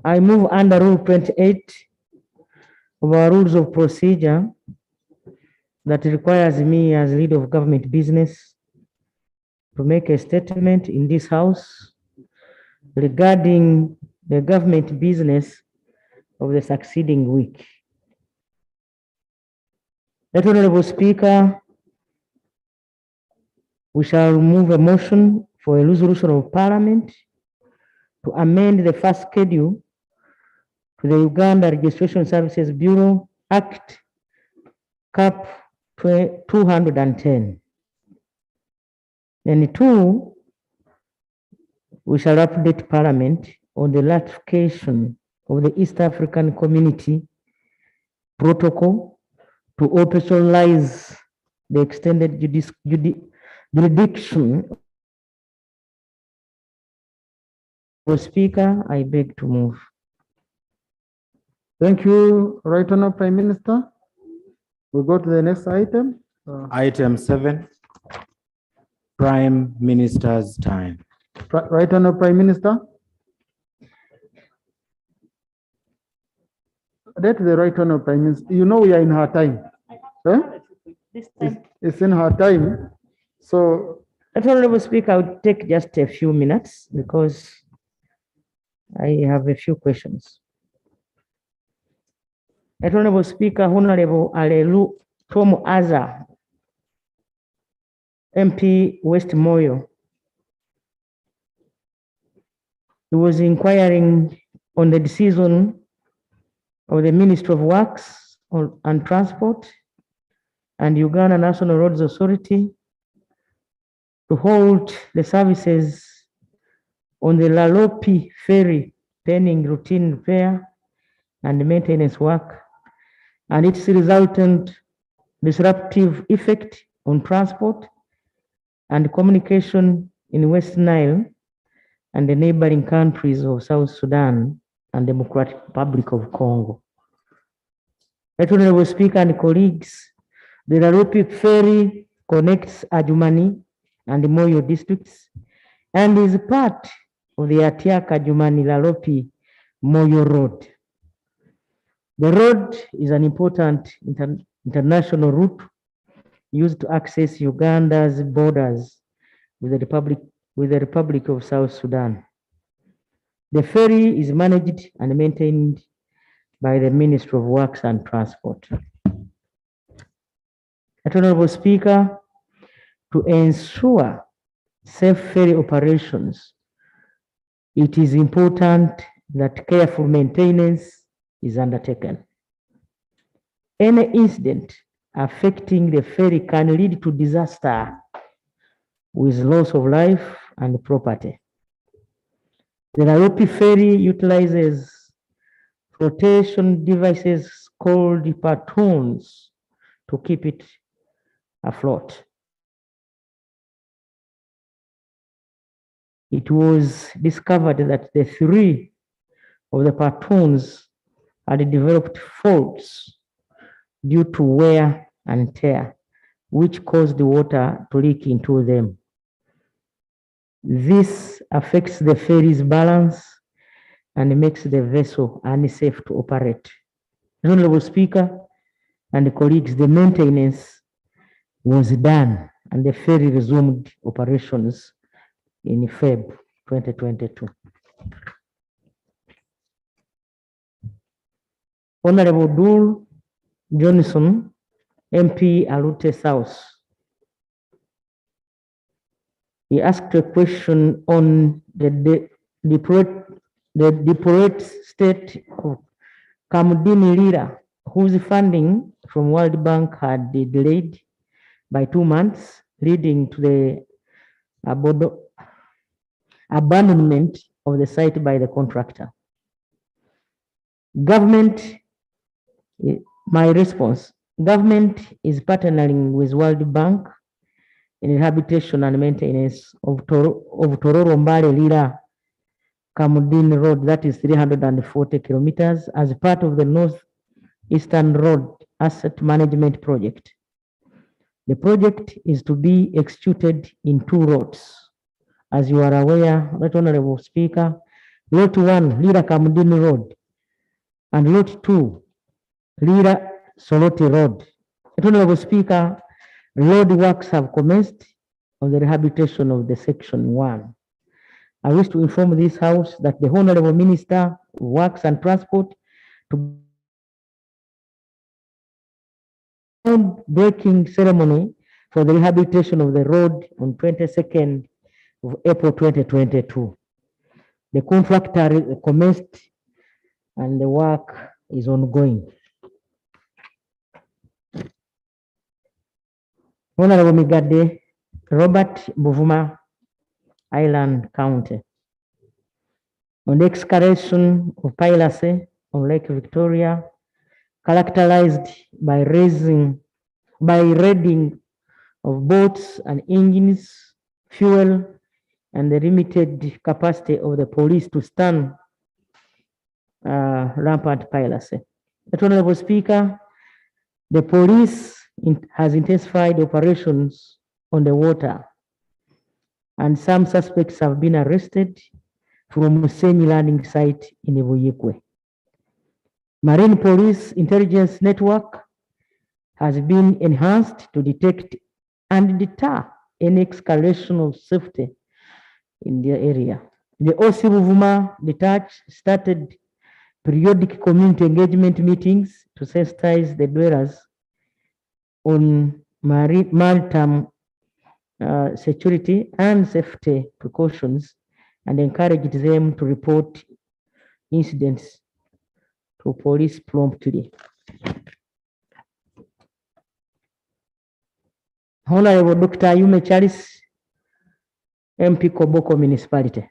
I move under Rule 28 of our rules of procedure that requires me as leader of government business to make a statement in this house regarding the government business of the succeeding week. That Honorable Speaker, we shall move a motion for a resolution of Parliament to amend the first schedule to the Uganda Registration Services Bureau Act, Cap 210. And two, we shall update Parliament on the ratification of the East African Community Protocol to operationalize the extended jurisdiction. Speaker, I beg to move. Thank you, Right Honourable Prime Minister. We go to the next item. Item 7, Prime Minister's time. Right Honourable Prime Minister. That's the Right Honourable Prime Minister. You know we are in her time. It's in her time. So, Honourable Speaker, I will take just a few minutes because I have a few questions. Honourable Speaker, Honourable Alelu Tom Aza, MP West Moyo. He was inquiring on the decision of the Ministry of Works and Transport and Uganda National Roads Authority to halt the services on the Lalopi ferry pending routine repair and maintenance work, and its resultant disruptive effect on transport and communication in West Nile and the neighboring countries of South Sudan and Democratic Republic of Congo. Honourable Speaker and colleagues, the Lalopi ferry connects Adjumani and the Moyo districts and is part of the Atiaka Adjumani Lalopi Moyo Road. The road is an important international route used to access Uganda's borders with the Republic of South Sudan. The ferry is managed and maintained by the Ministry of Works and Transport. Honourable Speaker, to ensure safe ferry operations, it is important that careful maintenance is undertaken. Any incident affecting the ferry can lead to disaster with loss of life and property. The Lalopi ferry utilizes flotation devices called pontoons to keep it afloat. It was discovered that the three of the pontoons had developed faults due to wear and tear, which caused the water to leak into them. This affects the ferry's balance and makes the vessel unsafe to operate. Honourable Speaker and colleagues, the maintenance was done and the ferry resumed operations in February 2022. Honourable Dul Johnson, MP Alute South. He asked a question on the deployed state of Kamudini Lira, whose funding from World Bank had been delayed by 2 months, leading to the abandonment of the site by the contractor. My response, government is partnering with World Bank in rehabilitation and maintenance of Tororo Mbale Lira Kamudin Road, that is 340 kilometers, as part of the Northeastern Road Asset Management Project. The project is to be executed in 2 roads. As you are aware, Right Honourable Speaker, Lot 1, Lira Kamudin Road, and Lot 2, Lira Soloti Road. Right Honourable Speaker, road works have commenced on the rehabilitation of the section 1. I wish to inform this House that the Honourable Minister of Works and Transport to groundbreaking ceremony for the rehabilitation of the road on 22nd of April 2022. The contractor commenced and the work is ongoing. Honorable Migade Robert Buvuma, Island County. On the excavation of piracy on Lake Victoria, characterized by raiding of boats and engines, fuel, and the limited capacity of the police to stand rampant piracy. Honorable Speaker, the police has intensified operations on the water, and some suspects have been arrested from Musenyi landing site in Ibuyikwe. Marine Police Intelligence Network has been enhanced to detect and deter any escalation of safety in the area. The OC Buvuma detached started periodic community engagement meetings to sensitize the dwellers on maritime security and safety precautions and encouraged them to report incidents to police promptly. Honorable Dr. Yume Charles, MP Koboko Municipality.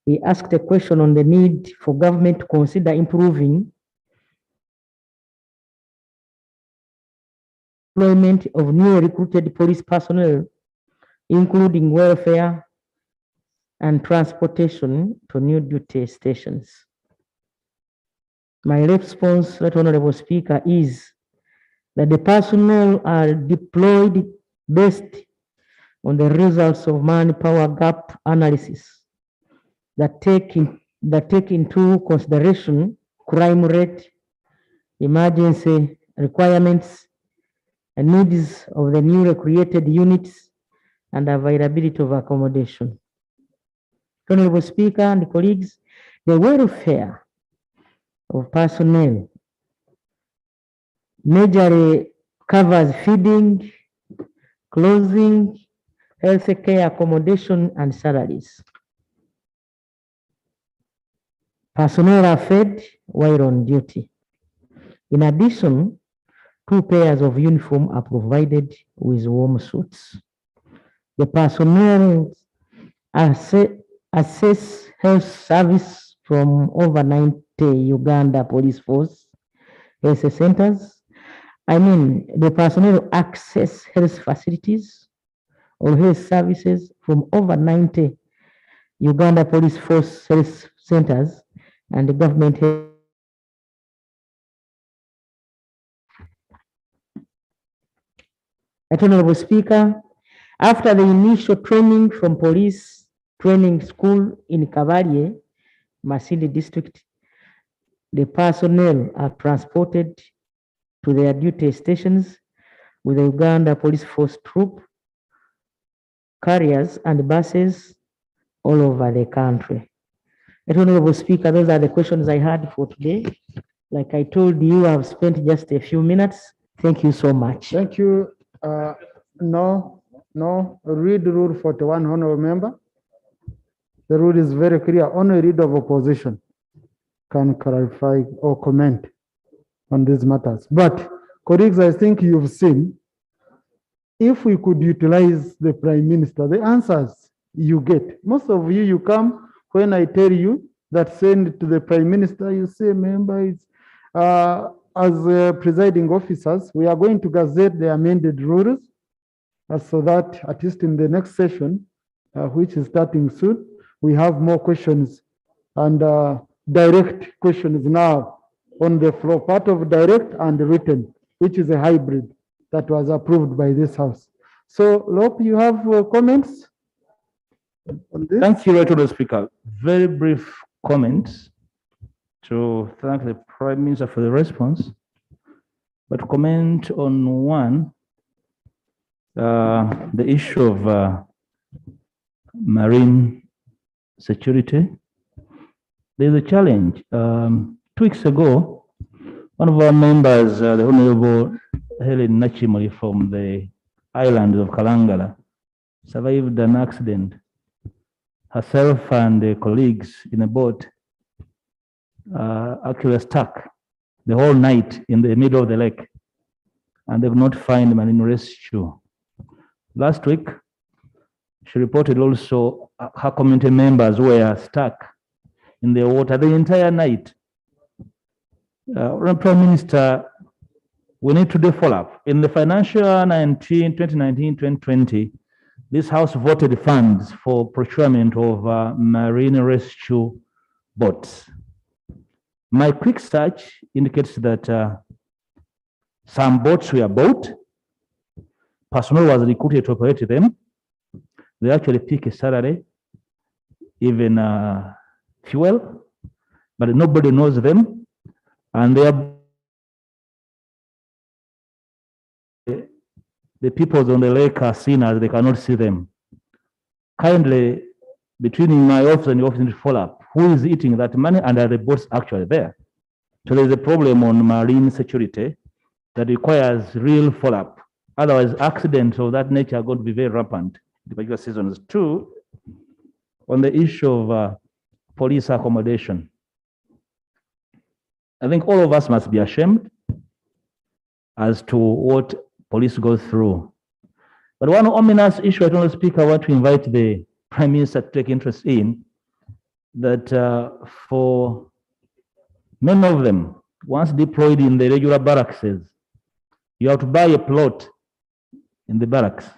He asked a question on the need for government to consider improving employment of new recruited police personnel, including welfare and transportation to new duty stations. My response, Right Honorable Speaker, is that the personnel are deployed based on the results of manpower gap analysis that take into consideration crime rate, emergency requirements, and needs of the newly created units, and availability of accommodation. Honorable Speaker and colleagues, the welfare of personnel majorly covers feeding, clothing, health care, accommodation, and salaries. Personnel are fed while on duty. In addition, 2 pairs of uniform are provided with warm suits. The personnel assess health service from over 90 Uganda Police Force health centers. The personnel access health facilities or health services from over 90 Uganda Police Force health centers and the government health. Honorable Speaker, after the initial training from police training school in Kabarye, Masindi district, the personnel are transported to their duty stations with the Uganda Police Force troop, carriers and buses all over the country. Honorable Speaker, those are the questions I had for today. Like I told you, I've spent just a few minutes. Thank you so much. Thank you. No, read Rule 41, Honorable Member. The rule is very clear. Only leader of opposition can clarify or comment on these matters. But, colleagues, I think you've seen, if we could utilize the Prime Minister, the answers you get. Most of you, you come when I tell you that send it to the Prime Minister, you say, members, as presiding officers, we are going to gazette the amended rules so that at least in the next session, which is starting soon, we have more questions and direct questions now on the floor, part of direct and written, which is a hybrid that was approved by this House. So, Lop, you have comments on this? Thank you, Honorable Speaker. Very brief comments to thank the Prime Minister for the response, but comment on one, the issue of marine security. There's a challenge. 2 weeks ago, one of our members, the Honorable Helen Nachimori from the island of Kalangala, survived an accident. Herself and the colleagues in a boat actually stuck the whole night in the middle of the lake. and they could not find marine rescue. Last week, she reported also her community members were stuck in the water the entire night. Prime Minister, we need to do follow-up. In the financial 2019-2020, this House voted funds for procurement of marine rescue boats. My quick search indicates that some boats were bought, personnel was recruited to operate them. They actually pick a salary, even fuel, but nobody knows them. And they are the people on the lake are seen as they cannot see them. Kindly, between my office and your office, to follow up. Who is eating that money and are the boats actually there? So there's a problem on marine security that requires real follow-up. Otherwise, accidents of that nature are going to be very rampant in the particular seasons. Two, on the issue of police accommodation. I think all of us must be ashamed as to what police go through. But one ominous issue, I don't know, Speaker, I want to invite the Prime Minister to take interest in, that for many of them, once deployed in the regular barracks, you have to buy a plot in the barracks.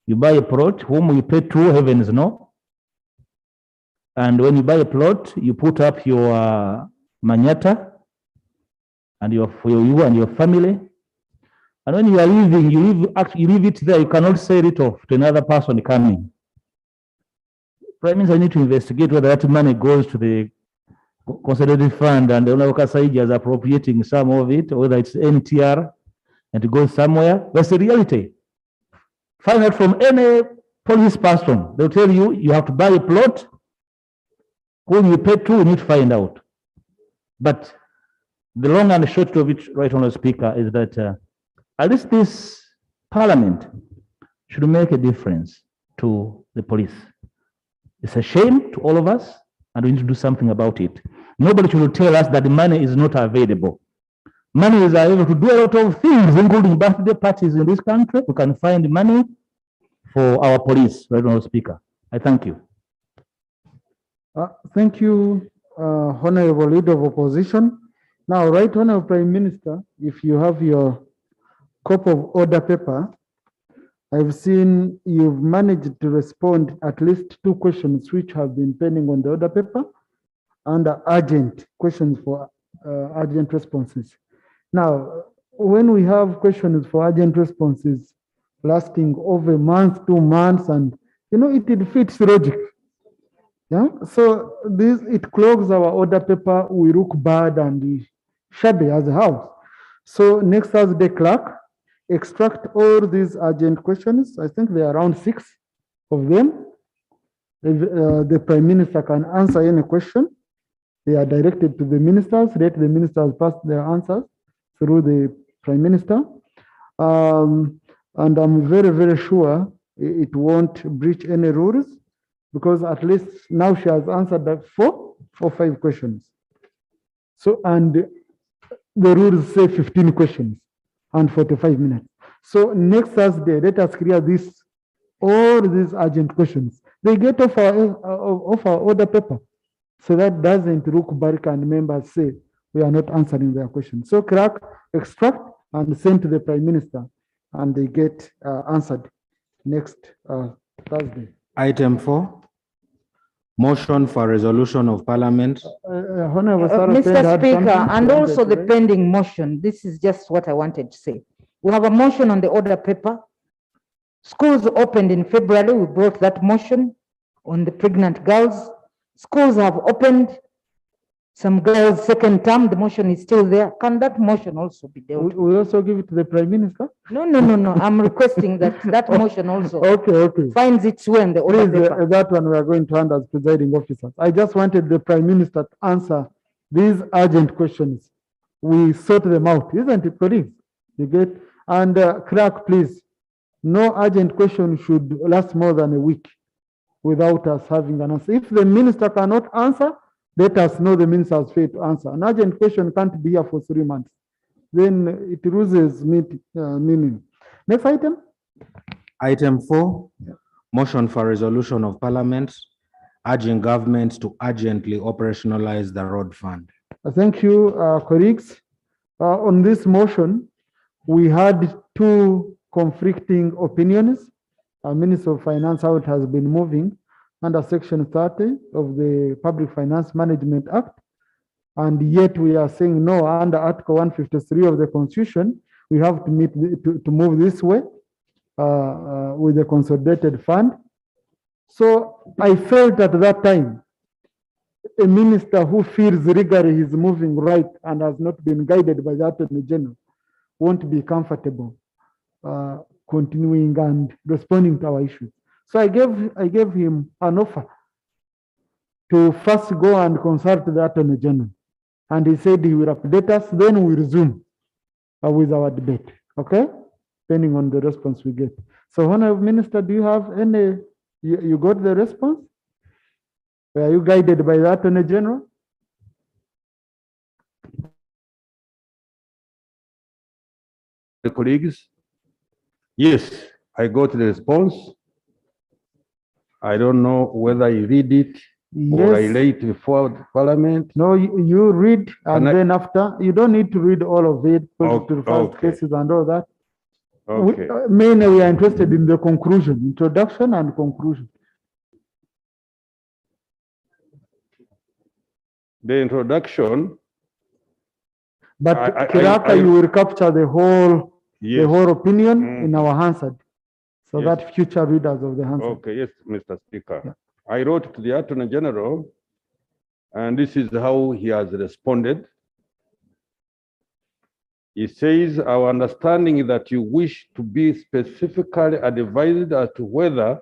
You buy a plot, whom you pay to, heavens know. And when you buy a plot, you put up your manyata and for you and your family. And when you are leaving, you leave it there. You cannot sell it off to another person coming. Prime Minister, I need to investigate whether that money goes to the consolidated fund and the Saija is appropriating some of it, or whether it's NTR and it goes somewhere. That's the reality. Find out from any police person. They'll tell you, you have to buy a plot. Who you pay to, you need to find out. But the long and short of it, right, Honourable Speaker, is that at least this Parliament should make a difference to the police. It's a shame to all of us, and we need to do something about it. Nobody should tell us that the money is not available. Money is able to do a lot of things, including birthday parties in this country. We can find money for our police, right, Honourable Speaker. I thank you. Thank you, Honourable Leader of Opposition. Now, Right Honourable Prime Minister, if you have your copy of order paper, I've seen you've managed to respond at least 2 questions which have been pending on the order paper under urgent questions for urgent responses. Now, when we have questions for urgent responses lasting over a month, 2 months, and it defeats logic. Yeah, so it clogs our order paper. We look bad and shabby as a house. So next Thursday, clerk, extract all these urgent questions. I think there are around 6 of them. If the Prime Minister can answer any question, they are directed to the ministers. Let the ministers pass their answers through the Prime Minister. And I'm very, very sure it won't breach any rules, because at least now she has answered 4 or 5 questions. So, and the rules say 15 questions and 45 minutes. So next Thursday, let us clear all these urgent questions. They get off our order paper. So that doesn't look bad and members say we are not answering their questions. So clerk, extract and send to the Prime Minister, and they get answered next Thursday. Item 4, motion for resolution of Parliament. Mr. Speaker, and also the pending motion. This is just what I wanted to say. We have a motion on the order paper. Schools opened in February. We brought that motion on the pregnant girls. Schools have opened. Some girls' second term, the motion is still there. Can that motion also be dealt with? We also give it to the Prime Minister? No. I'm requesting that motion also okay. finds its way in the order Please, paper. that one we are going to hand as presiding officers. I just wanted the Prime Minister to answer these urgent questions. We sort them out, isn't it, colleagues? You get? And clerk, please, no urgent question should last more than a week without us having an answer. If the minister cannot answer, let us know the minister has failed to answer. An urgent question can't be here for 3 months. then it loses meaning. Next item. Item 4, motion for resolution of Parliament urging government to urgently operationalize the road fund. Thank you, colleagues. On this motion, we had two conflicting opinions. Minister of Finance, how it has been moving under Section 30 of the Public Finance Management Act. And yet we are saying no, under Article 153 of the Constitution, we have to move this way with the consolidated fund. So I felt at that time, a minister who feels legally he's moving right and has not been guided by the Attorney General won't be comfortable continuing and responding to our issues. So I gave him an offer to first go and consult the Attorney General. And he said he will update us, then we resume with our debate, okay? Depending on the response we get. So, Honorable Minister, do you have any, you got the response? Were you guided by the Attorney General? The colleagues, yes, I got the response. I don't know whether I read it or I lay it before Parliament. No, you read and then after, you don't need to read all of it, to the first cases and all that. Okay. Mainly we are interested in the conclusion, introduction and conclusion. The introduction. But Kiraka, you will capture the whole, yes, the whole opinion in our Hansard, so yes, that future readers of the Hansard. Okay, yes, Mr. Speaker. I wrote to the Attorney General, and this is how he has responded. He says, our understanding is that you wish to be specifically advised as to whether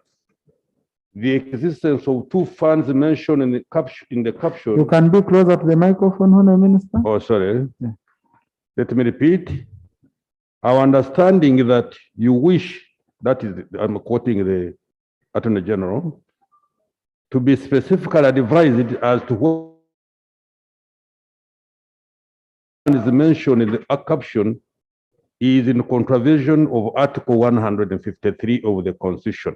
the existence of two funds mentioned in the caption. You can be closer to the microphone, Honorable Minister. Oh, sorry. Yeah. Let me repeat. Our understanding is that you wish, that is, I'm quoting the Attorney General, to be specifically advised as to what is mentioned in the caption is in contravention of Article 153 of the Constitution.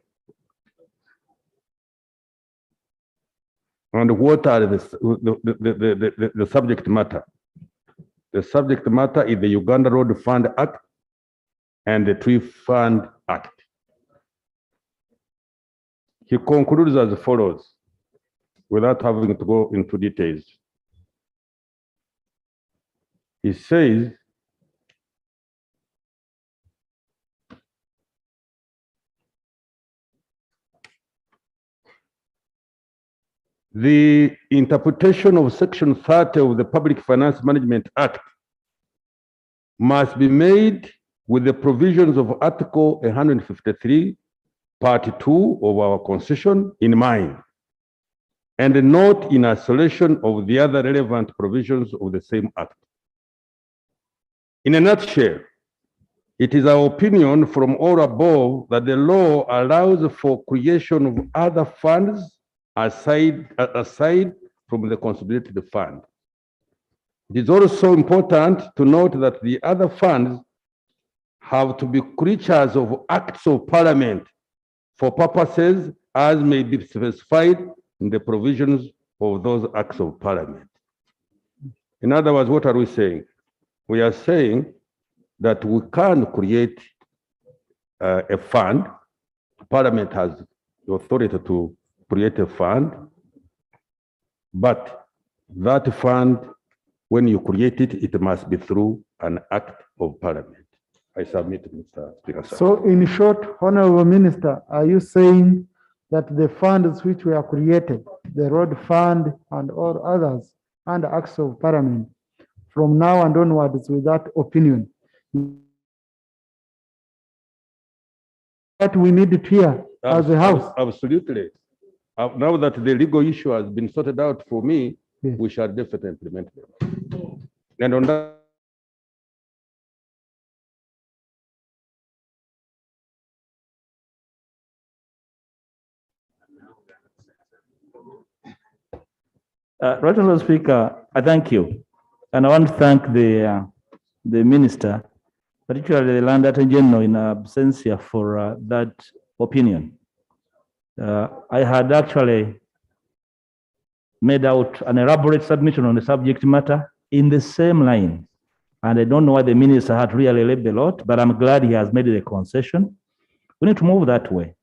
And what are the subject matter? The subject matter is the Uganda Road Fund Act and the Tree Fund Act. He concludes as follows, without having to go into details. He says, the interpretation of Section 30 of the Public Finance Management Act must be made with the provisions of Article 153, Part 2 of our Constitution in mind, and not in isolation of the other relevant provisions of the same Act. In a nutshell, it is our opinion from all above that the law allows for creation of other funds aside from the consolidated fund. It is also important to note that the other funds have to be creatures of acts of parliament for purposes as may be specified in the provisions of those acts of parliament. In other words, what are we saying? We are saying that we can create a fund. Parliament has the authority to create a fund, but that fund, when you create it, it must be through an act of parliament. I submit, Mr. Speaker. So in short, Honorable Minister, are you saying that the funds which were created, the road fund and all others under acts of parliament, from now and onwards with that opinion, what we need to hear as a house? Absolutely. Now that the legal issue has been sorted out for me, we shall definitely implement them. And on that, Right Honourable Speaker, I thank you. And I want to thank the the minister, particularly the Land Attorney General, in absentia for that opinion. I had actually made out an elaborate submission on the subject matter in the same line. And I don't know why the minister had really left a lot, but I'm glad he has made the concession. We need to move that way.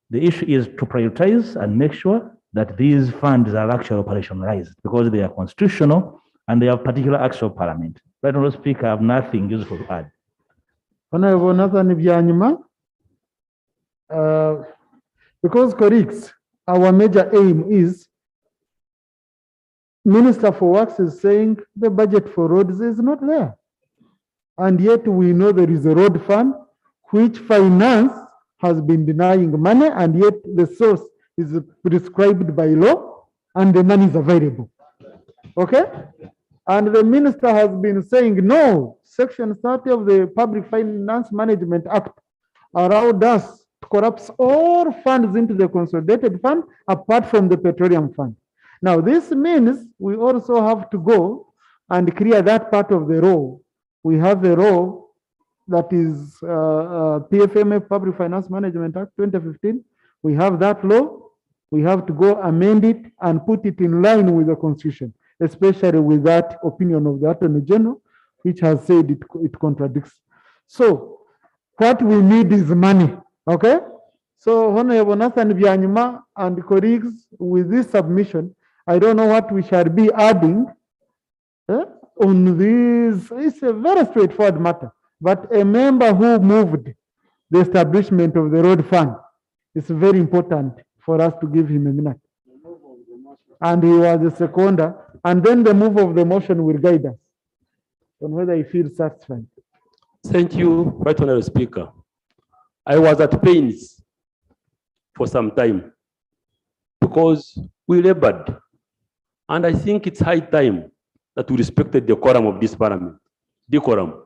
The issue is to prioritize and make sure that these funds are actually operationalized because they are constitutional and they have particular acts of parliament. Right, Honorable Speaker, I have nothing useful to add. Honorable Nathan Byanyuma, because colleagues, our major aim is Minister for Works is saying the budget for roads is not there. And yet we know there is a road fund which finance has been denying money, and yet the source is prescribed by law and the money is available. Okay? And the minister has been saying, no, Section 30 of the Public Finance Management Act allowed us to collapse all funds into the consolidated fund apart from the petroleum fund. Now, this means we also have to go and clear that part of the law. We have a law that is PFMA, Public Finance Management Act 2015. We have that law. We have to go amend it and put it in line with the Constitution, especially with that opinion of the Attorney General, which has said it contradicts. So what we need is money, okay? So Honorable Nathan Byanyuma and colleagues, with this submission, I don't know what we shall be adding on this. It's a very straightforward matter, but a member who moved the establishment of the road fund, it's very important for us to give him a minute. And he was the seconder, and then the move of the motion will guide us on whether he feels satisfied. Thank you, Right Honorable Speaker. I was at pains for some time because we labored, and I think it's high time that we respected the quorum of this parliament, decorum.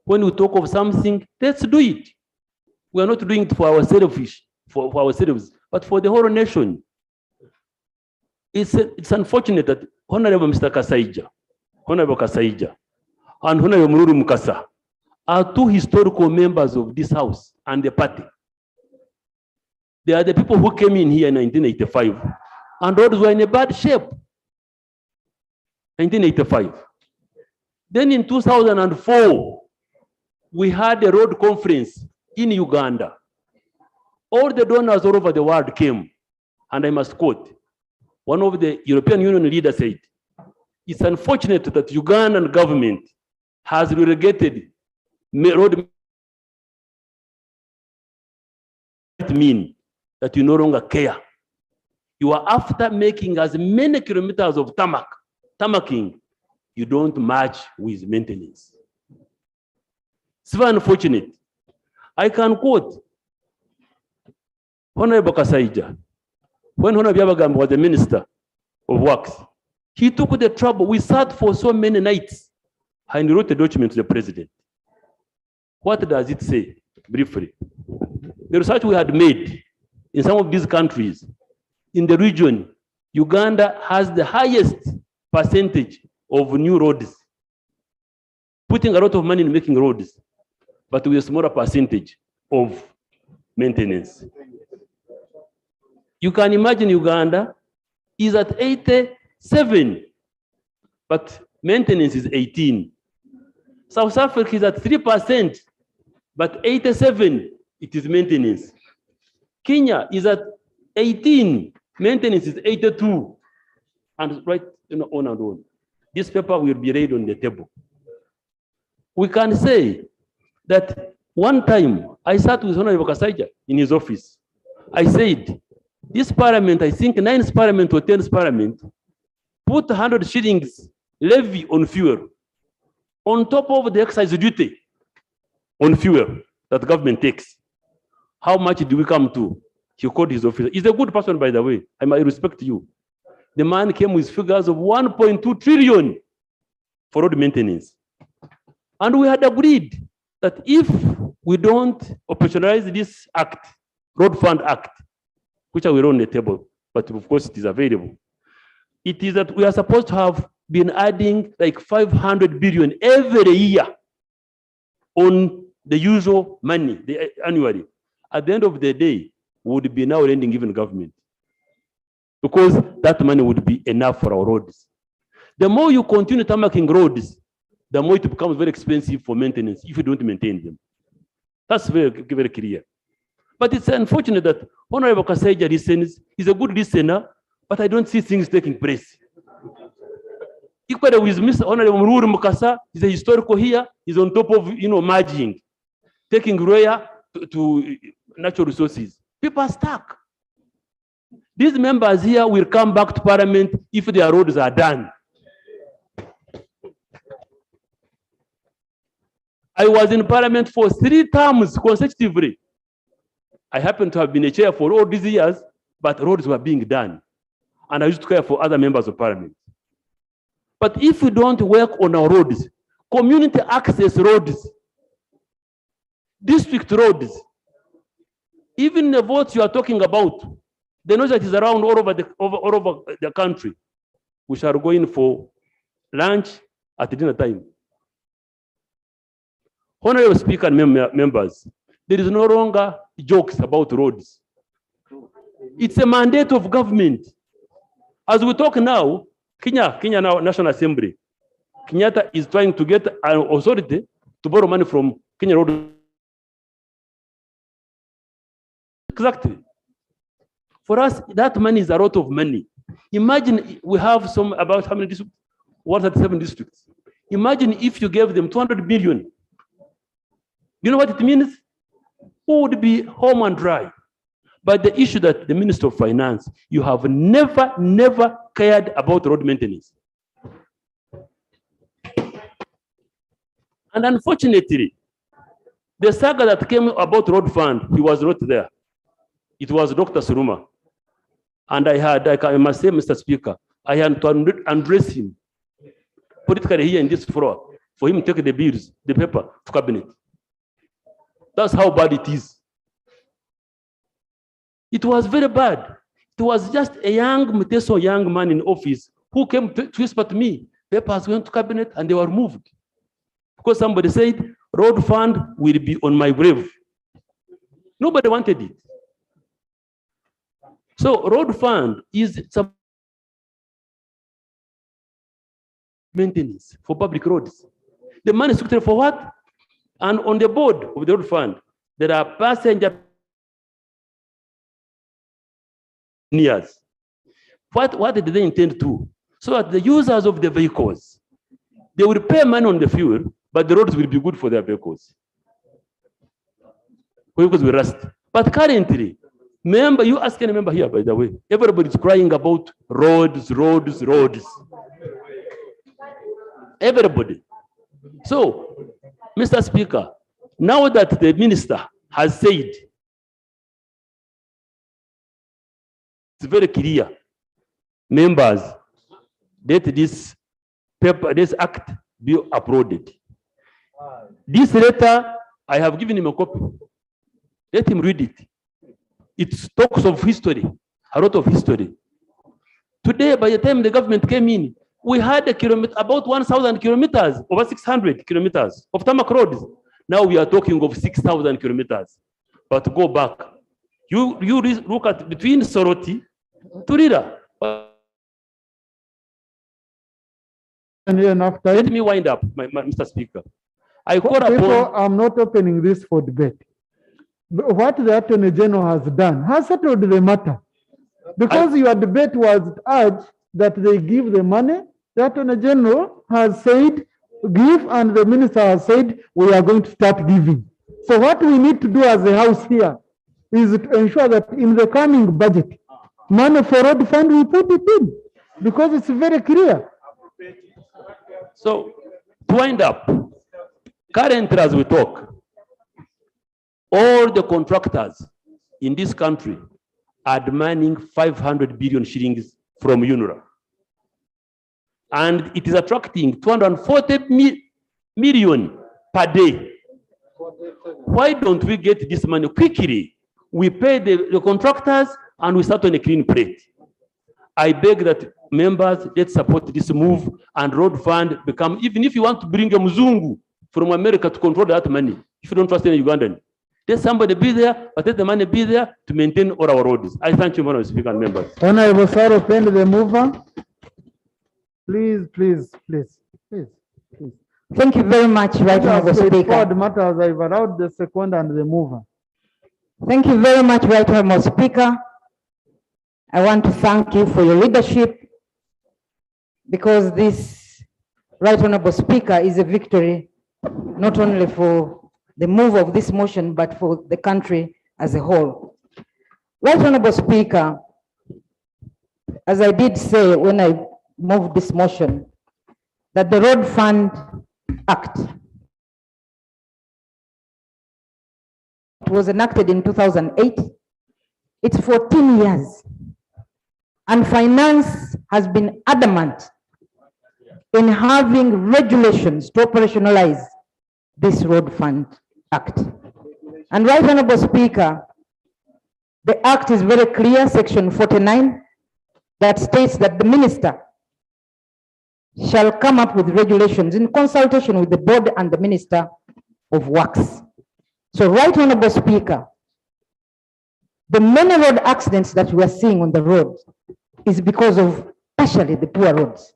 When we talk of something, let's do it. We are not doing it for ourselves, but for the whole nation. It's unfortunate that Honorable Mr. Kasaija, Honorable Kasaija, and Honorable Mururu Mukasa are two historical members of this house and the party. They are the people who came in here in 1985, and roads were in a bad shape. 1985. Then in 2004, we had a road conference in Uganda. All the donors all over the world came, and I must quote, one of the European Union leaders said, it's unfortunate that Ugandan government has relegated road mean that you no longer care. You are after making as many kilometers of tamaking, you don't match with maintenance. It's very unfortunate. I can quote Honorable Kasaija. When Honorable Byabagamba was the Minister of Works, he took the trouble. We sat for so many nights and wrote a document to the President. What does it say, briefly? The research we had made in some of these countries, in the region, Uganda has the highest percentage of new roads, putting a lot of money in making roads, but with a smaller percentage of maintenance. You can imagine Uganda is at 87, but maintenance is 18. South Africa is at 3%, but 87, it is maintenance. Kenya is at 18, maintenance is 82, and right on and on. This paper will be laid on the table. We can say that one time I sat with Honorable Kasaija in his office. I said, this parliament, I think 9th parliament or 10th parliament, put 100 shillings levy on fuel on top of the excise duty on fuel that government takes. How much do we come to? He called his officer. He's a good person, by the way. I respect you. The man came with figures of 1.2 trillion for road maintenance. And we had agreed that if we don't operationalize this act, Road Fund Act, which I will on the table, but of course it is available, it is that we are supposed to have been adding like 500 billion every year on the usual money, annually. At the end of the day, we would be now lending even government, because that money would be enough for our roads. The more you continue tarmacking roads, the more it becomes very expensive for maintenance if you don't maintain them. That's very, very clear. But it's unfortunate that Honorable Kasaija listens. He's a good listener, but I don't see things taking place. Equally with Mr. Honorable Mururu Mukasa, he's a historical here. He's on top of, merging, taking rare to natural resources. People are stuck. These members here will come back to Parliament if their roads are done. I was in Parliament for 3 terms consecutively. I happen to have been a chair for all these years, but roads were being done. And I used to care for other members of Parliament. But if we don't work on our roads, community access roads, district roads, even the votes you are talking about, the noise that is around all over the country, we shall go in for lunch at dinner time. Honorable Speaker and members, there is no longer jokes about roads. It's a mandate of government. As we talk now, Kenya now National Assembly, Kenyatta is trying to get an authority to borrow money from Kenya Road. Exactly. For us, that money is a lot of money. Imagine we have about how many districts? 137 districts. Imagine if you gave them 200 billion. You know what it means? Who would be home and dry? But the issue that the Minister of Finance, you have never cared about road maintenance. And unfortunately, the saga that came about road fund, he was not there. It was Dr. Suruma. And I must say, Mr. Speaker, I had to address him politically here in this floor for him to take the bills, the paper to cabinet. That's how bad it is. It was very bad. It was just a young man in office who came to whisper to me, papers went to cabinet and they were moved. Because somebody said, road fund will be on my grave. Nobody wanted it. So road fund is some maintenance for public roads. The money is structured for what? And on the board of the road fund, there are passenger engineers. What did they intend to? So that the users of the vehicles, they will pay money on the fuel, but the roads will be good for their vehicles. Vehicles will rust. But currently, you ask any member here, by the way, everybody's crying about roads. Everybody. So, Mr. Speaker, now that the minister has said, it's very clear, members, that this act be uploaded. This letter, I have given him a copy. Let him read it. It talks of history, a lot of history. Today, by the time the government came in, we had about 1,000 kilometers, over 600 kilometers of tarmac roads. Now we are talking of 6,000 kilometers. But go back. You look at between Soroti to Rira. Let me wind up, Mr. Speaker. I'm not opening this for debate. But what the Attorney General has done has settled the matter. Because your debate was urged that they give the money, the Attorney General has said, give, and the Minister has said, we are going to start giving. So what we need to do as a House here is to ensure that in the coming budget, money for road fund, we put it in, because it's very clear. So, to wind up, currently as we talk, all the contractors in this country are demanding 500 billion shillings from UNRA. And it is attracting 240 million per day. Why don't we get this money quickly? We pay the contractors and we start on a clean plate. I beg that members, let's support this move and road fund become, even if you want to bring a Mzungu from America to control that money, if you don't trust any Ugandan, let somebody be there, but let the money be there to maintain all our roads. I thank you, Madam Speaker and members. Honorable Saro Pend, the mover. Please. Thank you very much, Right Honorable Speaker. Matters, I've allowed the second and the mover. Thank you very much, Right Honorable Speaker. I want to thank you for your leadership, because this, Right Honorable Speaker, is a victory not only for the move of this motion, but for the country as a whole. Right Honorable Speaker, as I did say when I moved this motion, that the Road Fund Act, it was enacted in 2008. It's 14 years. And finance has been adamant in having regulations to operationalize this Road Fund Act. And Right Honorable Speaker, the Act is very clear, Section 49, that states that the Minister shall come up with regulations in consultation with the Board and the Minister of Works. So, Right Honorable Speaker, the many road accidents that we are seeing on the road is because of partially the poor roads.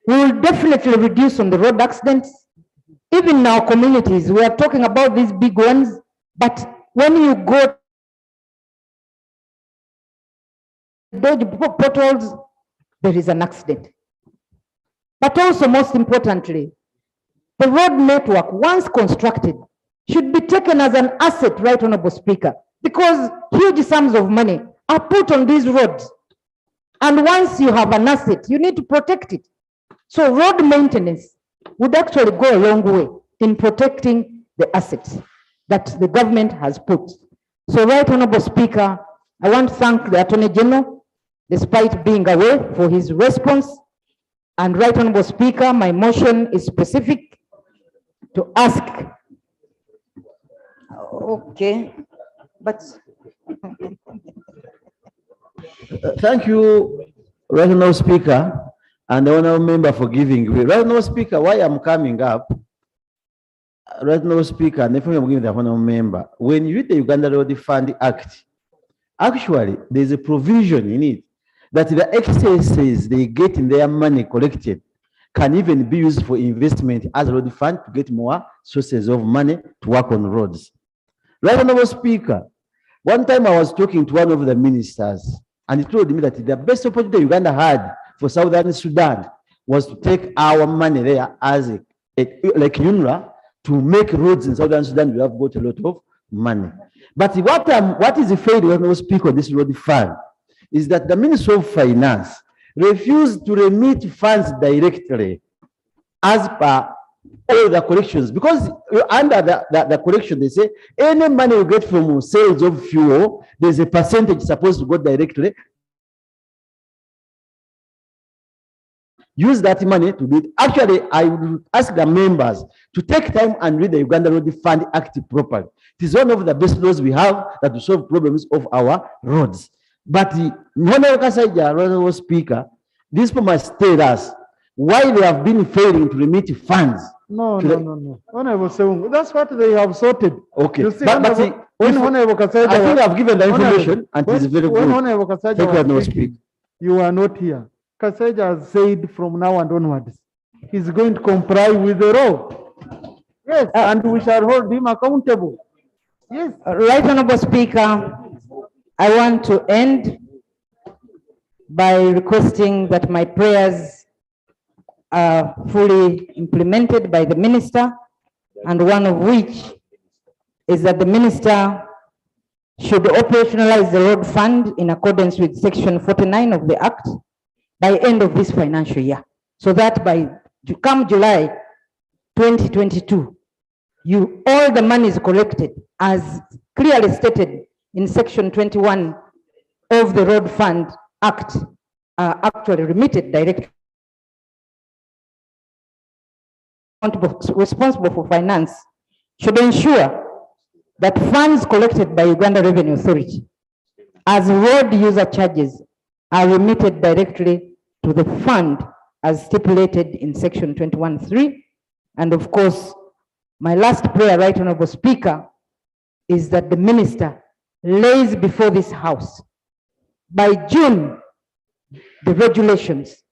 We will definitely reduce on the road accidents. Even in our communities, we are talking about these big ones, but when you go dodge potholes, there is an accident. But also, most importantly, the road network, once constructed, should be taken as an asset, Right Honorable Speaker, because huge sums of money are put on these roads. And once you have an asset, you need to protect it. So road maintenance would actually go a long way in protecting the assets that the government has put. So, Right Honorable Speaker, I want to thank the Attorney General, despite being away, for his response. And Right Honorable Speaker, my motion is specific to ask. Okay, but. Thank you, Right Honorable Speaker, and the Honorable Member for giving way. Right Honorable Speaker, why I'm coming up, Right Honorable Speaker, and if I'm giving the Honorable Member, when you read the Uganda Road Fund Act, actually, there's a provision in it that the excesses they get in their money collected can even be used for investment as a road fund to get more sources of money to work on roads. Right Honorable Speaker, one time I was talking to one of the ministers, and he told me that the best opportunity Uganda had for Southern Sudan was to take our money there as like UNRWA to make roads in Southern Sudan. We have got a lot of money. But what is failing when we speak on this road fund is that the Ministry of Finance refused to remit funds directly as per all the collections, because under the collection, they say any money you get from sales of fuel, there's a percentage supposed to go directly. Use that money to do it. Actually, I would ask the members to take time and read the Uganda Road Fund Act properly. It is one of the best laws we have that will solve problems of our roads. But Honorable Speaker, this must tell us why they have been failing to remit funds. No. Honorable Seung, that's what they have sorted. Okay. You see, Honorable Kasaija, I think I've given the information and it is very good. When Honorable Kasaija Thank you, was speaking, you are not here. Kasaija has said from now and onwards, he's going to comply with the law. Yes, and we shall hold him accountable. Yes. Right Honorable Speaker, I want to end by requesting that my prayers are fully implemented by the Minister, and one of which is that the Minister should operationalize the road fund in accordance with Section 49 of the Act by end of this financial year, so that by come July 2022, all the money is collected as clearly stated in Section 21 of the Road Fund Act are actually remitted directly. Responsible for finance should ensure that funds collected by Uganda Revenue Authority as road user charges are remitted directly to the fund as stipulated in section 21(3). And of course, my last prayer, Right Honorable Speaker, is that the minister lays before this House by June the regulations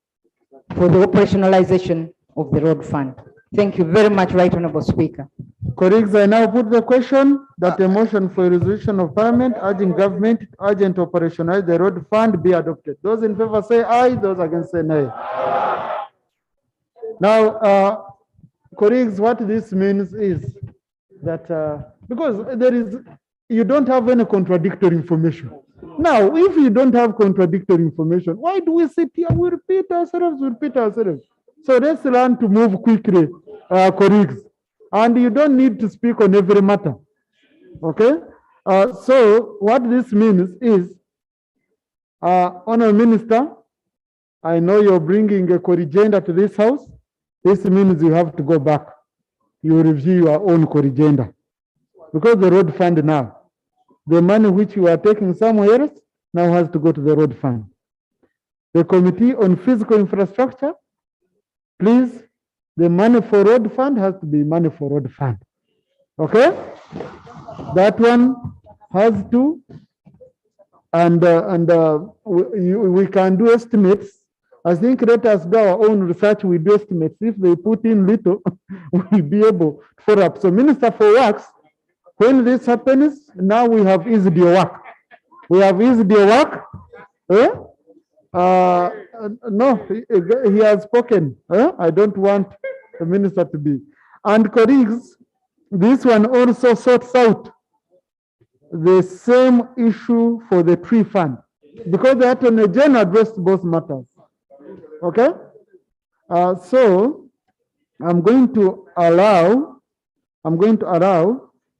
for the operationalization of the road fund. Thank you very much, Right Honorable Speaker. Colleagues, I now put the question that a motion for a resolution of Parliament urging government to urgent operationalize the road fund be adopted. Those in favor say aye, those against say nay. Now, colleagues, what this means is that because you don't have any contradictory information. Now, if you don't have contradictory information, why do we sit here? We repeat ourselves. So let's learn to move quickly, colleagues. And you don't need to speak on every matter. Okay? So what this means is, Honourable Minister, I know you're bringing a corrigenda to this House. This means you have to go back. You review your own corrigenda. Because the road fund now, the money which you are taking somewhere else now has to go to the road fund. The Committee on Physical Infrastructure, please, the money for road fund has to be money for road fund. Okay? That one has to, and we can do estimates. I think let us do our own research, we do estimates. If they put in little, we'll be able to follow up. So Minister for Works, when this happens, now we have eased your work. We have eased your work. No, he has spoken. I don't want the minister to be. And colleagues, this one also sorts out the same issue for the tree fund, because the Attorney General addressed both matters. Okay? So I'm going to allow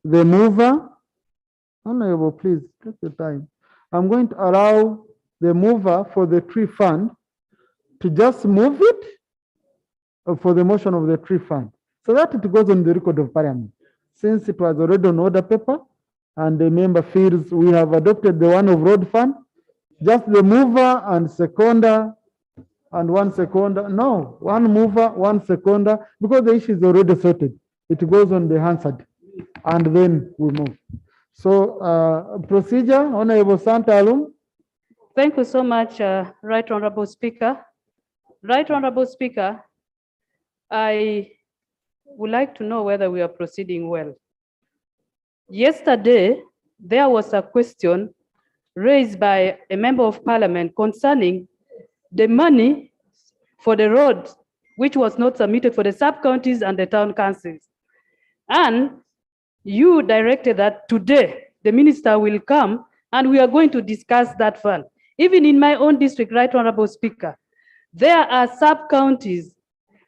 the mover, Honorable, please take your time. I'm going to allow the mover for the tree fund to just move it for the motion of the tree fund, so that it goes on the record of Parliament. Since it was already on order paper and the member feels we have adopted the one of road fund, just the mover and seconder and one seconder. No, one mover, one seconder, because the issue is already sorted. It goes on the Hansard and then we move. So procedure, Honorable Santalum. Thank you so much, Right Honorable Speaker. Right Honorable Speaker, I would like to know whether we are proceeding well. Yesterday, there was a question raised by a member of Parliament concerning the money for the roads, which was not submitted for the sub-counties and the town councils. And you directed that today the minister will come and we are going to discuss that fund. Even in my own district, Right Honorable Speaker, there are sub-counties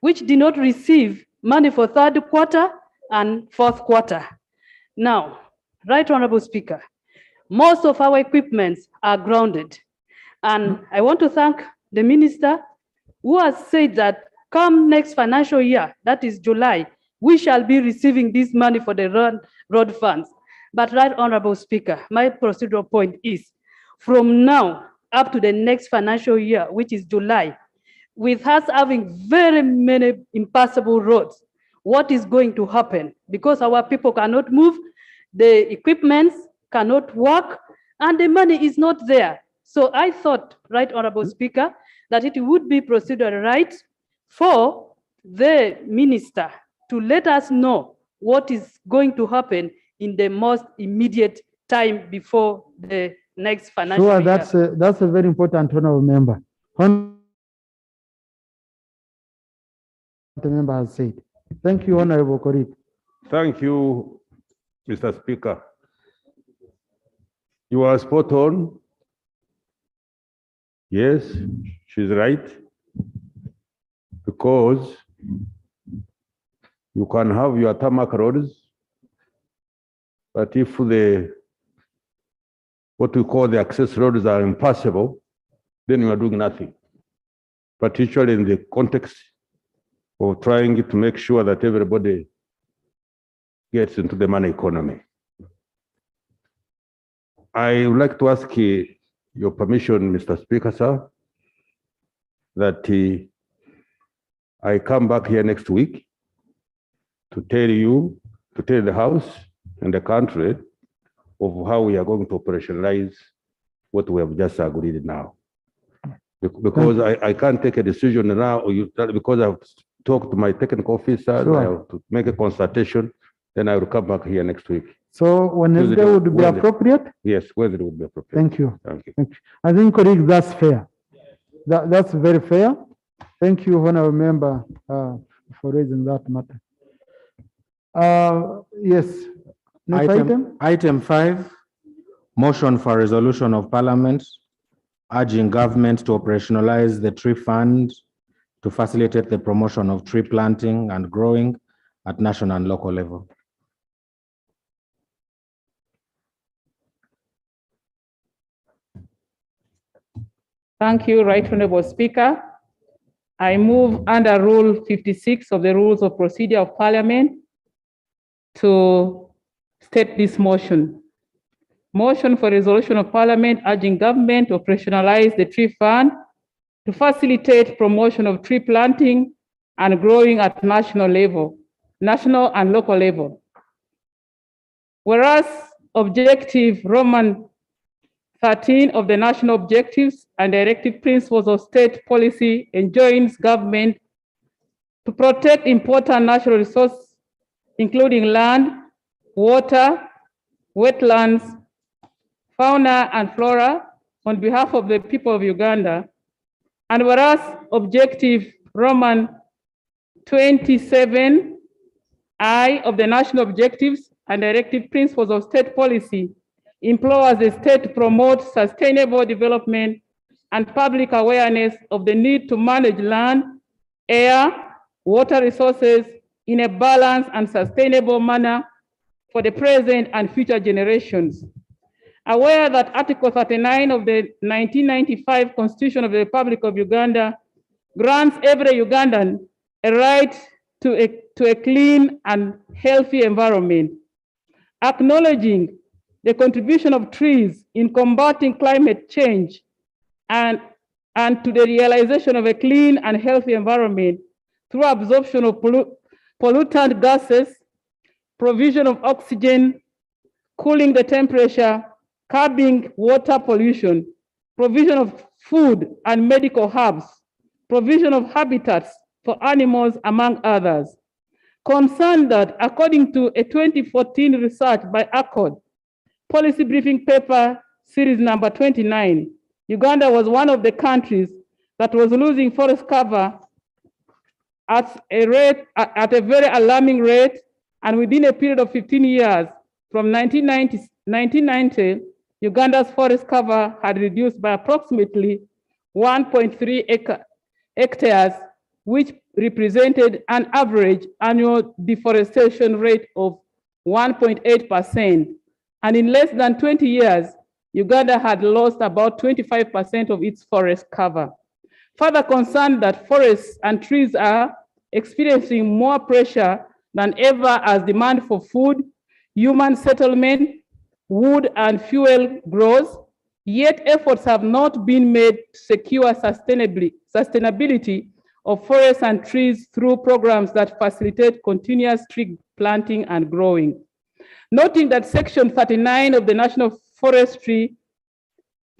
which did not receive money for third quarter and fourth quarter. Now, Right Honorable Speaker, most of our equipments are grounded. And I want to thank the minister who has said that come next financial year, that is July, we shall be receiving this money for the road funds. But Right Honorable Speaker, my procedural point is, from now up to the next financial year, which is July, with us having very many impassable roads, what is going to happen? Because our people cannot move, the equipments cannot work, and the money is not there. So I thought, Right Honorable Speaker, that it would be procedural right for the minister to let us know what is going to happen in the most immediate time before the next financial year. Sure, that's a very important honorable member. The member has said. Thank you, Honorable Korit. Thank you, Mr. Speaker. You are spot on. Yes, she's right. Because you can have your tarmac roads, but if what we call the access roads are impassable, then you are doing nothing. Particularly in the context of trying to make sure that everybody gets into the money economy. I would like to ask your permission, Mr. Speaker, sir, that I come back here next week to tell you, to tell the House and the country of how we are going to operationalize what we have just agreed now. Because I can't take a decision now, because I've talked to my technical officers, Sure. I have to make a consultation, then I will come back here next week. So Wednesday would be appropriate? Yes, Wednesday would be appropriate. Thank you. Thank you. Thank you. I think, colleagues, that's fair. That's very fair. Thank you, Honorable Member, for raising that matter. Yes. Next item. Item 5, motion for resolution of Parliament urging government to operationalize the tree fund to facilitate the promotion of tree planting and growing at national and local level. Thank you, Right Honorable Speaker. I move under Rule 56 of the Rules of Procedure of Parliament to state this motion. Motion for resolution of Parliament urging government to operationalize the tree fund to facilitate promotion of tree planting and growing at national and local level. Whereas objective Roman 13 of the national objectives and directive principles of state policy enjoins government to protect important natural resources, including land, water, wetlands, fauna, and flora on behalf of the people of Uganda. And whereas objective Roman 27I of the national objectives and directive principles of state policy implores the state to promote sustainable development and public awareness of the need to manage land, air, water resources in a balanced and sustainable manner for the present and future generations. Aware that Article 39 of the 1995 Constitution of the Republic of Uganda grants every Ugandan a right to a clean and healthy environment. Acknowledging the contribution of trees in combating climate change and to the realization of a clean and healthy environment through absorption of pollutant gases, provision of oxygen, cooling the temperature, curbing water pollution, provision of food and medical herbs, provision of habitats for animals, among others. Concerned that according to a 2014 research by ACORD, Policy Briefing Paper Series number 29, Uganda was one of the countries that was losing forest cover at a very alarming rate, and within a period of 15 years, from 1990, Uganda's forest cover had reduced by approximately 1.3 hectares, which represented an average annual deforestation rate of 1.8%. And in less than 20 years, Uganda had lost about 25% of its forest cover. Further concerned that forests and trees are experiencing more pressure than ever as demand for food, human settlement, wood and fuel grows, yet efforts have not been made to secure sustainability of forests and trees through programs that facilitate continuous tree planting and growing. Noting that Section 39 of the National Forestry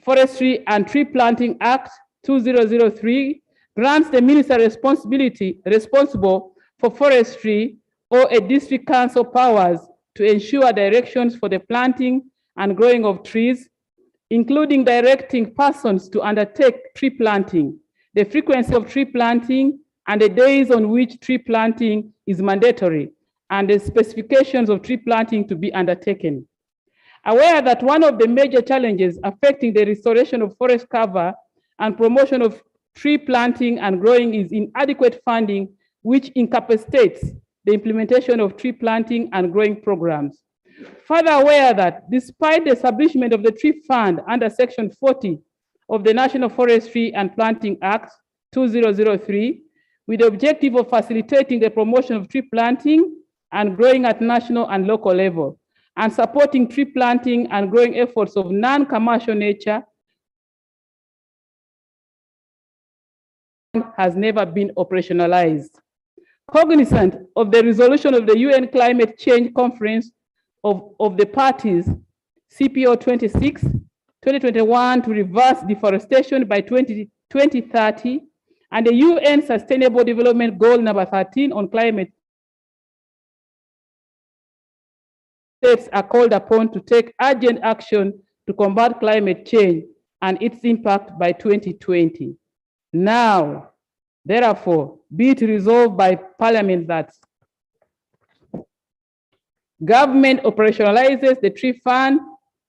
and Tree Planting Act 2003 grants the minister responsible for forestry or a district council powers to ensure directions for the planting and growing of trees, including directing persons to undertake tree planting, the frequency of tree planting, and the days on which tree planting is mandatory, and the specifications of tree planting to be undertaken. Aware that one of the major challenges affecting the restoration of forest cover and promotion of tree planting and growing is inadequate funding, which incapacitates the implementation of tree planting and growing programs. Further aware that despite the establishment of the tree fund under Section 40 of the National Forestry and Planting Act 2003, with the objective of facilitating the promotion of tree planting and growing at national and local level, and supporting tree planting and growing efforts of non-commercial nature, has never been operationalized. Cognizant of the resolution of the UN Climate Change Conference of the Parties, CPO 26, 2021, to reverse deforestation by 2030, and the UN Sustainable Development Goal number 13 on climate, states are called upon to take urgent action to combat climate change and its impact by 2020. Now, therefore, be it resolved by Parliament that government operationalizes the tree fund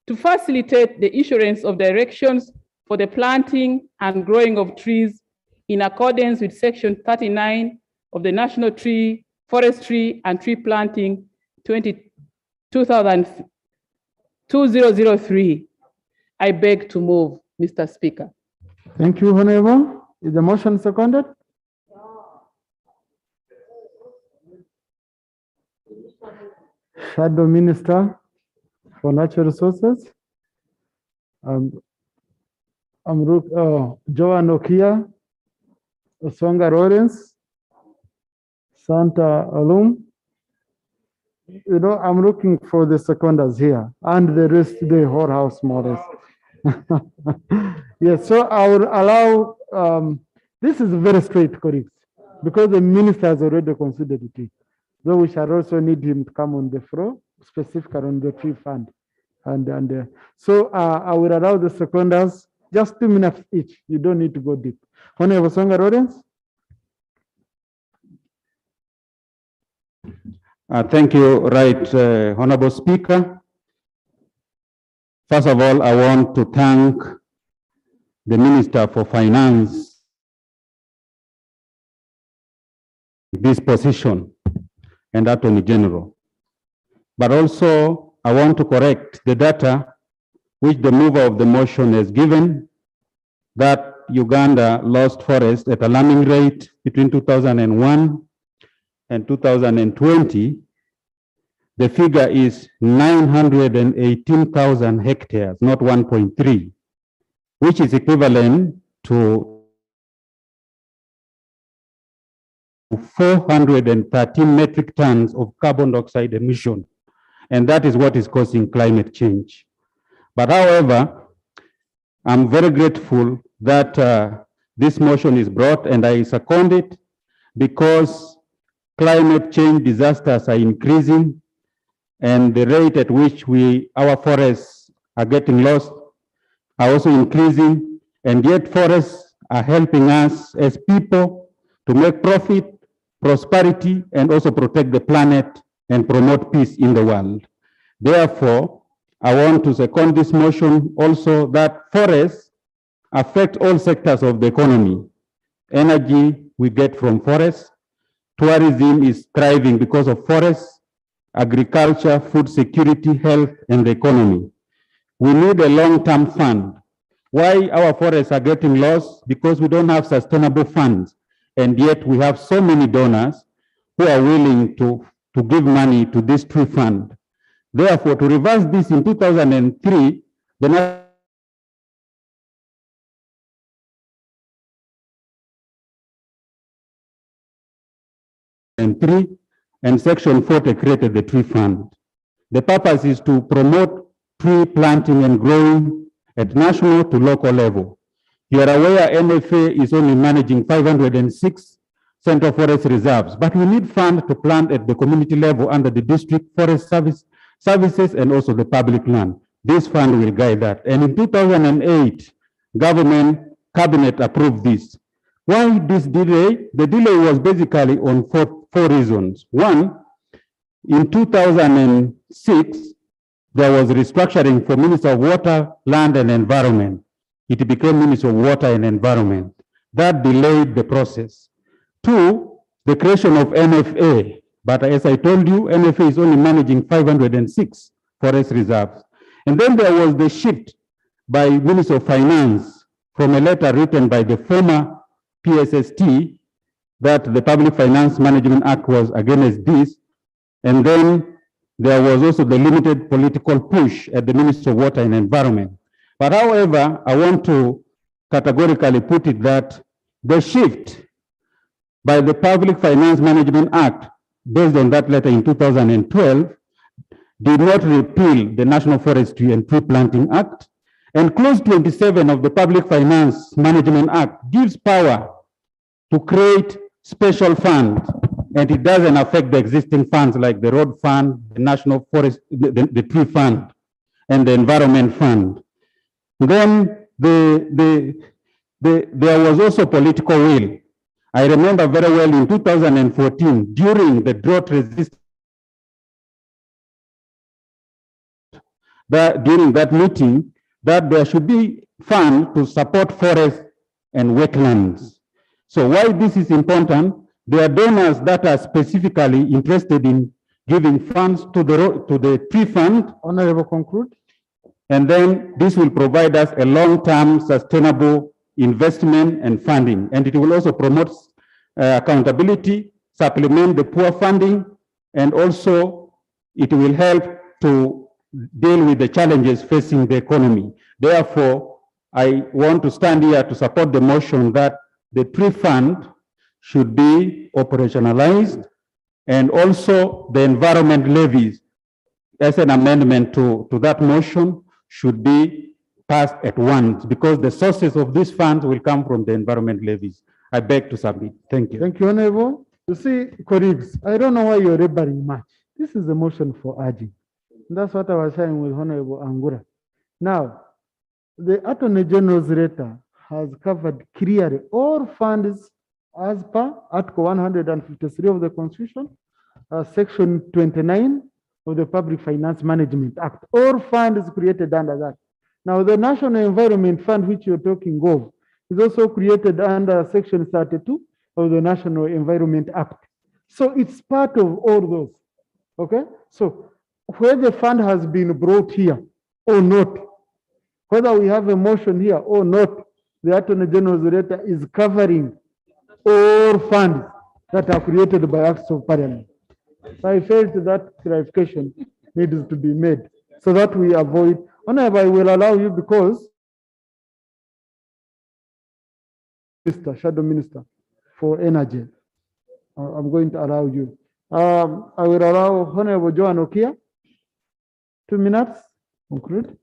to facilitate the issuance of directions for the planting and growing of trees in accordance with Section 39 of the National Tree, Forestry and Tree Planting 2003. I beg to move, Mr. Speaker. Thank you, Honorable. Is the motion seconded? Shadow Minister for Natural Resources. Joan Okia, Osonga Lawrence, Santa Alum. You know, I'm looking for the seconders here and the rest of the whole house more or less. Yes, so I will allow, this is very straight, colleagues, because the minister has already considered it. Though we shall also need him to come on the floor, specifically on the tree fund. So I will allow the seconders just 2 minutes each. You don't need to go deep. Honorable Songa Lawrence. Thank you, Honorable Speaker. First of all, I want to thank the Minister for Finance this position and Attorney General. But also, I want to correct the data which the mover of the motion has given, that Uganda lost forest at a alarming rate between 2001 and 2020. The figure is 918,000 hectares, not 1.3, which is equivalent to 413 metric tons of carbon dioxide emission. And that is what is causing climate change. But however, I'm very grateful that this motion is brought, and I second it, because climate change disasters are increasing, and the rate at which our forests are getting lost are also increasing, and yet forests are helping us as people to make profit, prosperity, and also protect the planet and promote peace in the world. Therefore, I want to second this motion also, that forests affect all sectors of the economy. Energy we get from forests, tourism is thriving because of forests, agriculture, food security, health, and the economy. We need a long-term fund. Why our forests are getting lost? Because we don't have sustainable funds, and yet we have so many donors who are willing to give money to this tree fund. Therefore, to reverse this, in 2003, the and Section 40 created the tree fund. The purpose is to promote tree planting and growing at national to local level. You are aware NFA is only managing 506 Central Forest Reserves, but we need funds to plant at the community level under the district forest services and also the public land. This fund will guide that. And in 2008, government cabinet approved this. Why this delay? The delay was basically on four reasons. One, in 2006, there was restructuring for Minister of Water, Land and Environment. It became Minister of Water and Environment. That delayed the process. Two, the creation of NFA. But as I told you, NFA is only managing 506 forest reserves. And then there was the shift by Minister of Finance from a letter written by the former PSST that the Public Finance Management Act was against this. And then there was also the limited political push at the Ministry of Water and Environment. But however, I want to categorically put it that The shift by the Public Finance Management Act, based on that letter in 2012, did not repeal the National Forestry and Tree Planting Act, and Clause 27 of the Public Finance Management Act gives power to create special funds, and it doesn't affect the existing funds like the road fund, the national forest, the tree fund, and the environment fund. Then there was also political will. I remember very well in 2014, during the drought resistance, during that meeting, that there should be funds to support forests and wetlands. So why this is important, there are donors that are specifically interested in giving funds to the tree fund. Honorable, conclude. And then this will provide us a long-term sustainable investment and funding. And it will also promote accountability, supplement the poor funding, and also it will help to deal with the challenges facing the economy. Therefore, I want to stand here to support the motion that the tree fund should be operationalized, and also the environment levies as an amendment to that motion should be passed at once, because the sources of these funds will come from the environment levies. I beg to submit. Thank you. Thank you, Honorable. You see, colleagues, I don't know why you're rebelling much. This is a motion for urging. That's what I was saying with Honorable Angura. Now, the Attorney General's letter has covered clearly all funds as per Article 153 of the Constitution, Section 29 of the Public Finance Management Act. All funds created under that. Now, the National Environment Fund, which you're talking of, is also created under Section 32 of the National Environment Act. So it's part of all those. Okay? So where the fund has been brought here or not, whether we have a motion here or not, the Attorney General's letter is covering all funds that are created by acts of parliament. So I felt that clarification needs to be made so that we avoid. Honorable, I will allow you because Shadow Minister for Energy. I'm going to allow you. I will allow Honorable Joan Okia. 2 minutes. Conclude.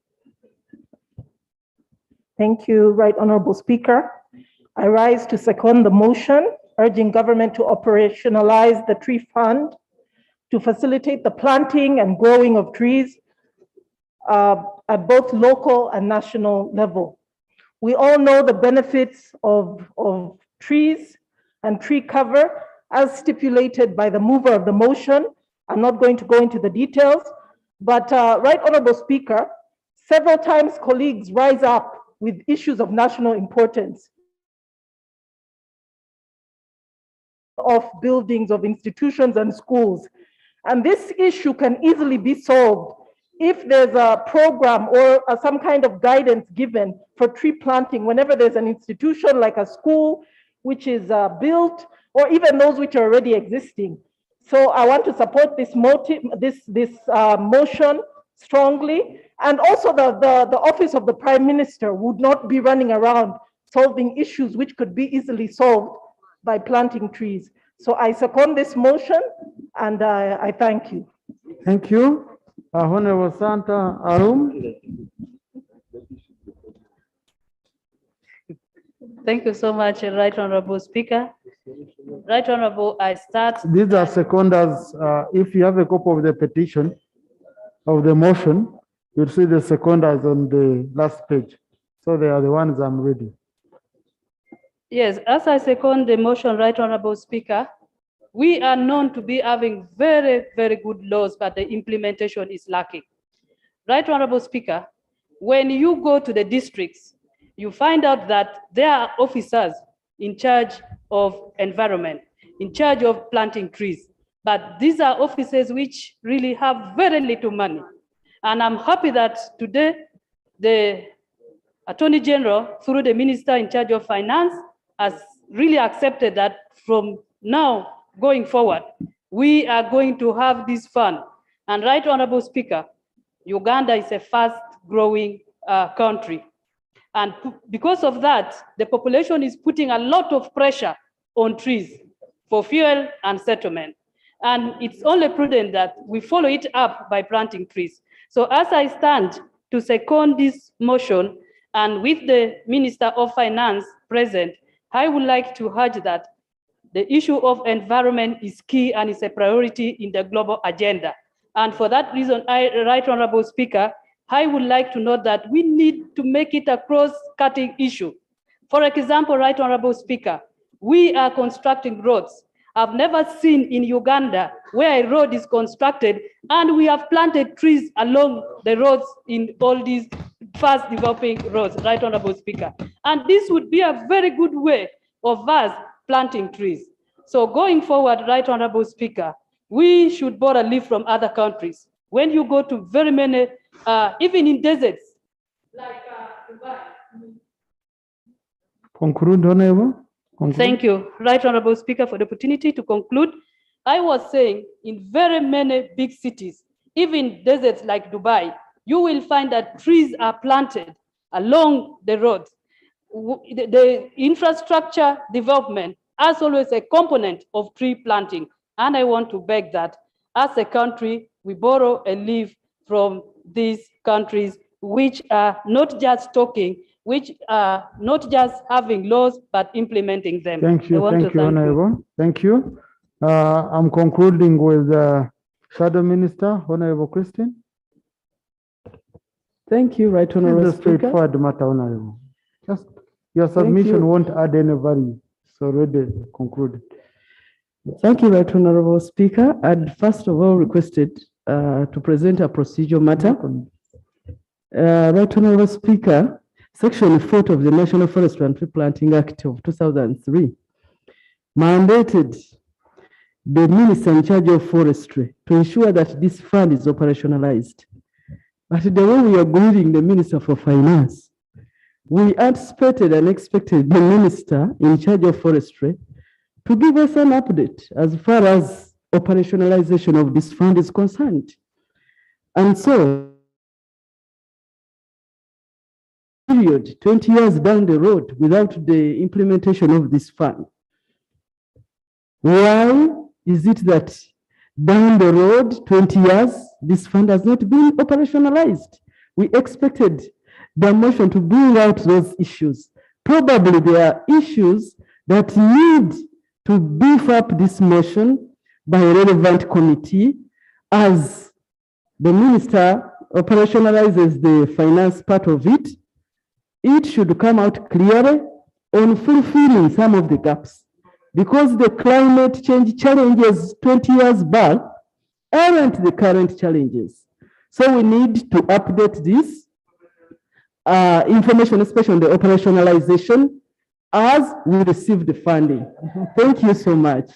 Thank you, Right Honorable Speaker. I rise to second the motion urging government to operationalize the tree fund to facilitate the planting and growing of trees at both local and national level. We all know the benefits of trees and tree cover as stipulated by the mover of the motion. I'm not going to go into the details, but Right Honorable Speaker, several times colleagues rise up with issues of national importance of buildings, of institutions and schools. And this issue can easily be solved if there's a program or some kind of guidance given for tree planting whenever there's an institution like a school which is built, or even those which are already existing. So I want to support this motion strongly. And also the office of the Prime Minister would not be running around solving issues which could be easily solved by planting trees. So I second this motion and I thank you. Thank you. Honorable Santa Arum. Thank you so much, Right Honorable Speaker. Right Honorable, I start. These are seconders. If you have a copy of the petition of the motion, you'll see the seconders on the last page. So they are the ones I'm reading. Yes, as I second the motion, Right Honorable Speaker, we are known to be having very, very good laws, but the implementation is lacking. Right Honorable Speaker, when you go to the districts, you find out that there are officers in charge of environment, in charge of planting trees, but these are officers which really have very little money. And I'm happy that today the Attorney General, through the Minister in charge of Finance, has really accepted that from now going forward, we are going to have this fund. And Right Honorable Speaker, Uganda is a fast growing country. And because of that, the population is putting a lot of pressure on trees for fuel and settlement. And it's only prudent that we follow it up by planting trees. So as I stand to second this motion, and with the Minister of Finance present, I would like to urge that the issue of environment is key and is a priority in the global agenda. And for that reason, Right Honorable Speaker, I would like to note that we need to make it a cross-cutting issue. For example, Right Honorable Speaker, we are constructing roads. I've never seen in Uganda where a road is constructed and we have planted trees along the roads in all these fast developing roads, Right Honorable Speaker. And this would be a very good way of us planting trees. So going forward, Right Honorable Speaker, we should borrow a leaf from other countries. When you go to very many, even in deserts, like Dubai. Conclude, Honorable. Conclude. Thank you, Right Honorable Speaker, for the opportunity to conclude. I was saying in very many big cities, even deserts like Dubai, you will find that trees are planted along the roads. The infrastructure development as always a component of tree planting. And I want to beg that as a country, we borrow a leaf from these countries which are not just talking, which are not just having laws, but implementing them. Thank you, Honorable. Thank you. I'm concluding with Shadow Minister, Honorable Christine. Thank you, Right Honorable It's a straightforward matter, Honorable. Just your submission won't add any value. It's already concluded. Thank you, Right Honorable Speaker. I'd first of all requested to present a procedural matter. Right Honorable Speaker, Section 4 of the National Forestry and Tree Planting Act of 2003 mandated the minister in charge of forestry to ensure that this fund is operationalized. But the way we are grieving the Minister for Finance, we anticipated and expected the minister in charge of forestry to give us an update as far as operationalization of this fund is concerned. And so, period, 20 years down the road without the implementation of this fund. Why is it that down the road, 20 years, this fund has not been operationalized? We expected the motion to bring out those issues. Probably there are issues that need to beef up this motion by a relevant committee as the minister operationalizes the finance part of it. It should come out clearly on fulfilling some of the gaps, because the climate change challenges 20 years back aren't the current challenges. So we need to update this information, especially on the operationalization, as we receive the funding. Thank you so much.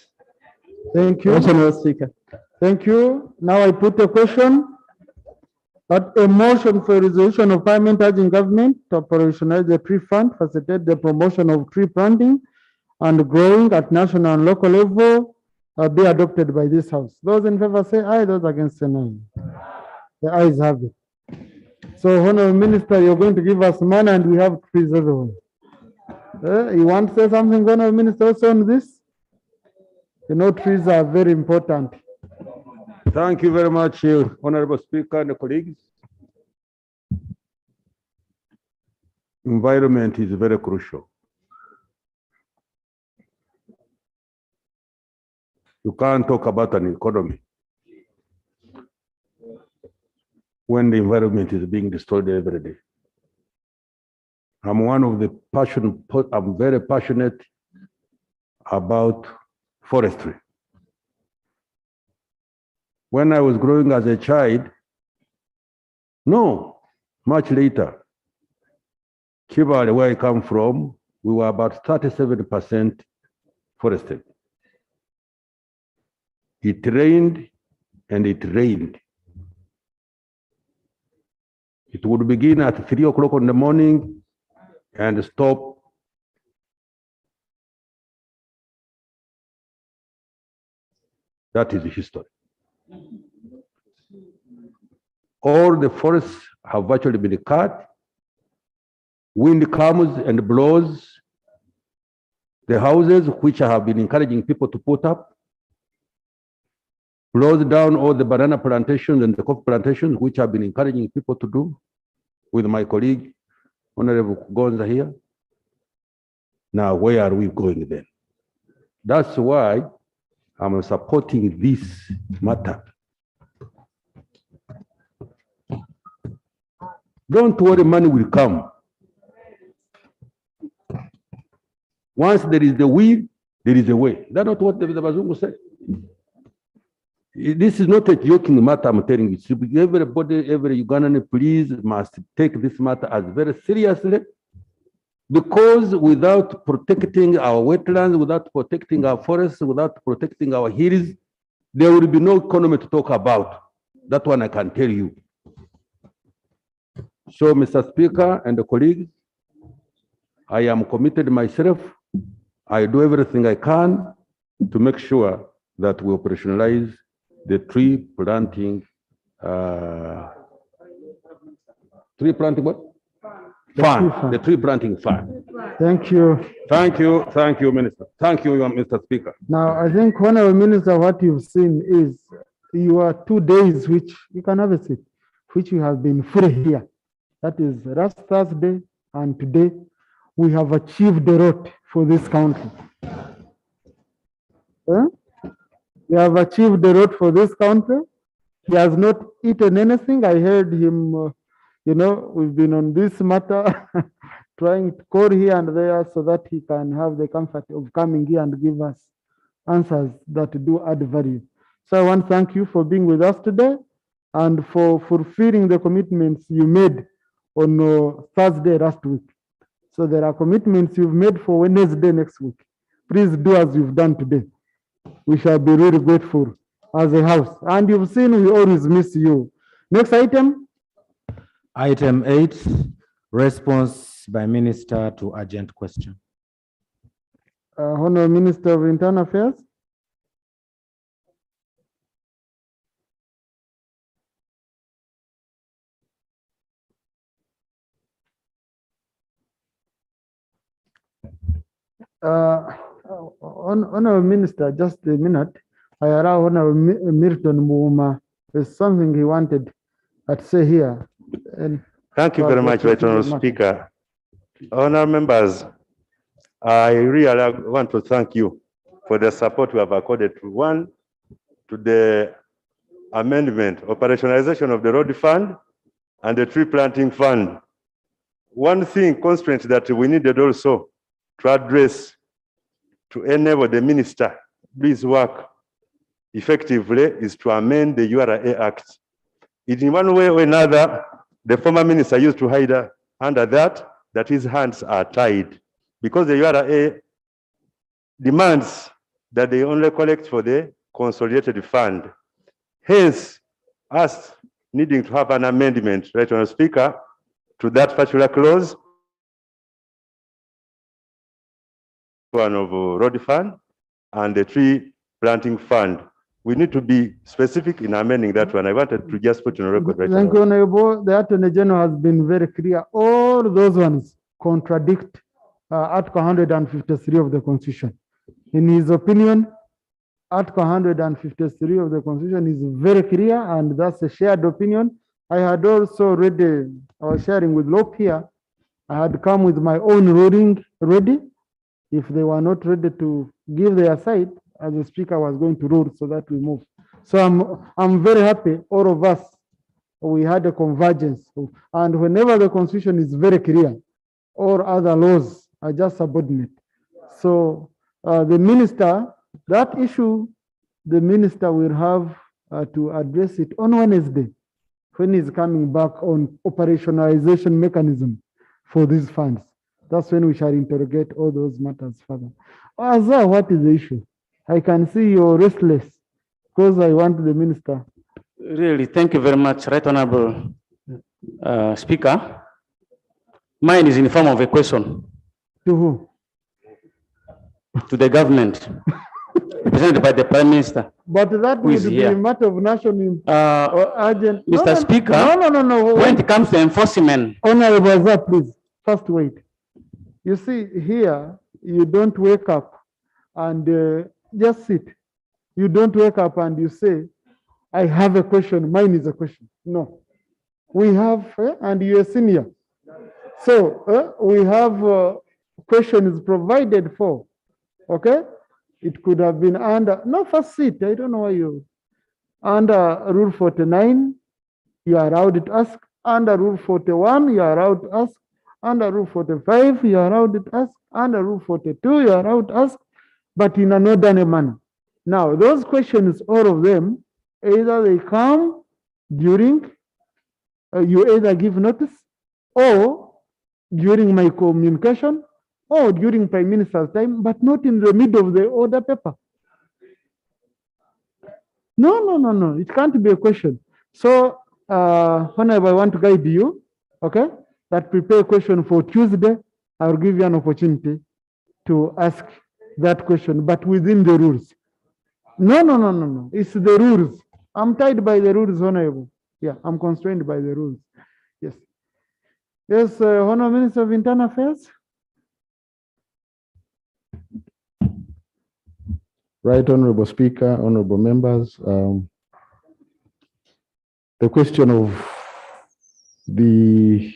Thank you. Honorable Speaker. Thank you. Now I put a question. That a motion for resolution of Parliament urging government to operationalize the tree fund, facilitate the promotion of tree planting and growing at national and local level be adopted by this House. Those in favor say aye, those against say no. The ayes have it. So, Honorable Minister, you're going to give us money and we have trees everywhere. You want to say something, Honorable Minister, also on this? You know, trees are very important. Thank you very much, Honorable Speaker and colleagues. Environment is very crucial. You can't talk about an economy when the environment is being destroyed every day. I'm very passionate about forestry. When I was growing as a child, much later, Kibale, where I come from, we were about 37% forested. It rained and it rained. It would begin at 3 o'clock in the morning and stop that is history. All the forests have virtually been cut. wind comes and blows the houses which I have been encouraging people to put up, blows down all the banana plantations and the coffee plantations, which I've been encouraging people to do with my colleague, Honorable Gonza here. Now, where are we going then? That's why I'm supporting this matter. Don't worry, money will come. Once there is the will, there is a way. That's not what the Bazungu said. This is not a joking matter, I'm telling you. Everybody, every Ugandan, please must take this matter as very seriously, because without protecting our wetlands, without protecting our forests, without protecting our hills, there will be no economy to talk about. That one I can tell you. So, Mr. Speaker and the colleagues, I am committed myself. I do everything I can to make sure that we operationalize the tree planting what? Fund, the tree planting fund. Thank you. Thank you, Minister. Thank you, Mr. Speaker. Now, I think, Honorable Minister, what you've seen is your 2 days, which you can have a seat, which you have been free here. That is last Thursday and today. We have achieved a lot for this country. We have achieved a lot for this country. He has not eaten anything. I heard him, we've been on this matter, trying to call here and there so that he can have the comfort of coming here and give us answers that do add value. So I want to thank you for being with us today and for fulfilling the commitments you made on Thursday last week. So there are commitments you've made for Wednesday next week. Please do as you've done today. We shall be really grateful as a house. And you've seen we always miss you. Next item. Item 8, response by Minister to urgent question. Honorable Minister of Internal Affairs. Honorable Minister, just a minute. I allow Honorable Milton Muuma. There's something he wanted to say here. Thank you very much, Honorable Speaker. Honorable members, I really want to thank you for the support we have accorded to the amendment, operationalization of the road fund and the tree planting fund. One thing, constraint that we needed also to address to enable the minister do his work effectively is to amend the URA Act. In one way or another, the former minister used to hide under that his hands are tied, because the URA demands that they only collect for the consolidated fund. Hence, us needing to have an amendment, right, Honorable Speaker, to that particular clause, one of road fund and the tree planting fund. We need to be specific in amending that one. I wanted to just put on record right now. Thank you, Honorable. The Attorney General has been very clear. All those ones contradict Article 153 of the Constitution. In his opinion, Article 153 of the Constitution is very clear, and that's a shared opinion. I had also read, I was sharing with Lope here, I had come with my own ruling ready. If they were not ready to give their side, as the speaker was going to rule so that we move. So I'm very happy, all of us, we had a convergence. And whenever the Constitution is very clear, all other laws are just subordinate. So the minister, that issue, the minister will have to address it on Wednesday when he's coming back on operationalization mechanism for these funds. That's when we shall interrogate all those matters further. Azar, what is the issue? I can see you're restless because I want the minister. Really, thank you very much, Right Honorable Speaker. Mine is in the form of a question. To who? To the government, represented by the Prime Minister. But that would be a matter of national urgent. Mr. Speaker, No. when it comes to enforcement. Honorable Azar, please. First, wait. You see, here, you don't wake up and just sit. You don't wake up and you say, I have a question, mine is a question. No. We have, and you're a senior. So we have questions provided for, okay? It could have been under, no, first sit, I don't know why you, under Rule 49, you are allowed to ask. Under Rule 41, you are allowed to ask. Under Rule 45, you are allowed to ask. Under Rule 42, you are allowed to ask, but in an orderly manner. Now, those questions, all of them, either they come during, you either give notice, or during my communication, or during Prime Minister's time, but not in the middle of the order paper. No, it can't be a question. So, whenever I want to guide you, okay, that prepare a question for Tuesday, I'll give you an opportunity to ask that question, but within the rules. No, it's the rules. I'm tied by the rules, Honorable. Yeah, I'm constrained by the rules. Yes. Yes, Honorable Minister of Internal Affairs. Right, Honorable Speaker, honorable members. The question of the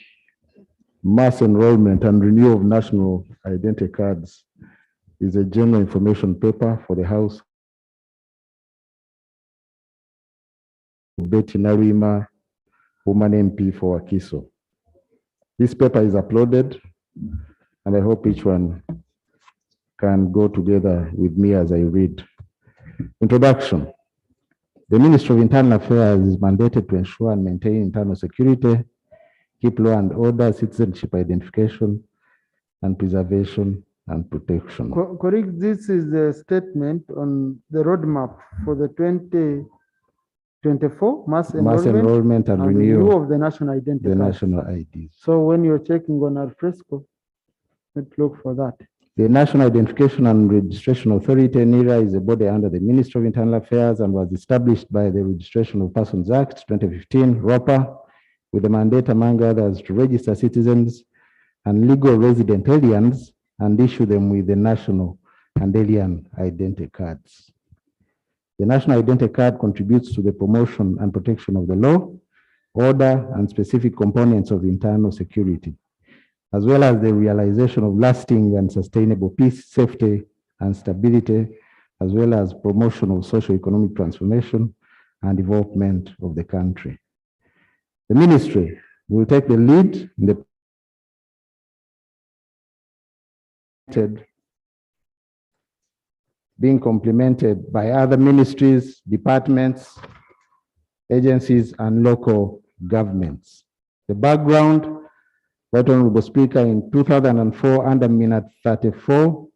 mass enrollment and renewal of national identity cards is a general information paper for the House. Betty Narima, woman MP for Wakiso. This paper is uploaded, and I hope each one can go together with me as I read. Introduction. The Ministry of Internal Affairs is mandated to ensure and maintain internal security, keep law and order, citizenship identification, and preservation and protection. Correct, this is the statement on the roadmap for the 2024 mass enrollment and renewal of the national identity. The card. national IDs. So when you're checking on our fresco, let's look for that. The National Identification and Registration Authority, NIRA, is a body under the Ministry of Internal Affairs and was established by the Registration of Persons Act 2015, ROPA, with the mandate, among others, to register citizens and legal resident aliens and issue them with the national and alien identity cards. The national identity card contributes to the promotion and protection of the law, order, and specific components of internal security, as well as the realization of lasting and sustainable peace, safety, and stability, as well as promotion of socio-economic transformation and development of the country. The ministry will take the lead in the being complemented by other ministries, departments, agencies, and local governments. The background, Right Honorable Speaker, in 2004, under Minute 34,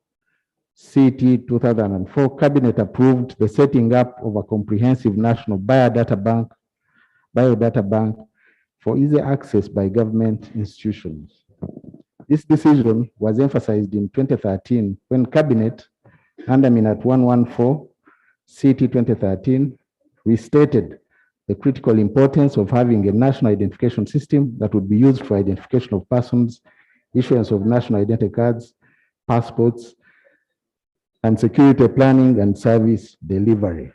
CT 2004, Cabinet approved the setting up of a comprehensive national biodata bank for easy access by government institutions. This decision was emphasized in 2013 when Cabinet, under Minute 114, CT 2013, restated the critical importance of having a national identification system that would be used for identification of persons, issuance of national identity cards, passports, and security planning and service delivery.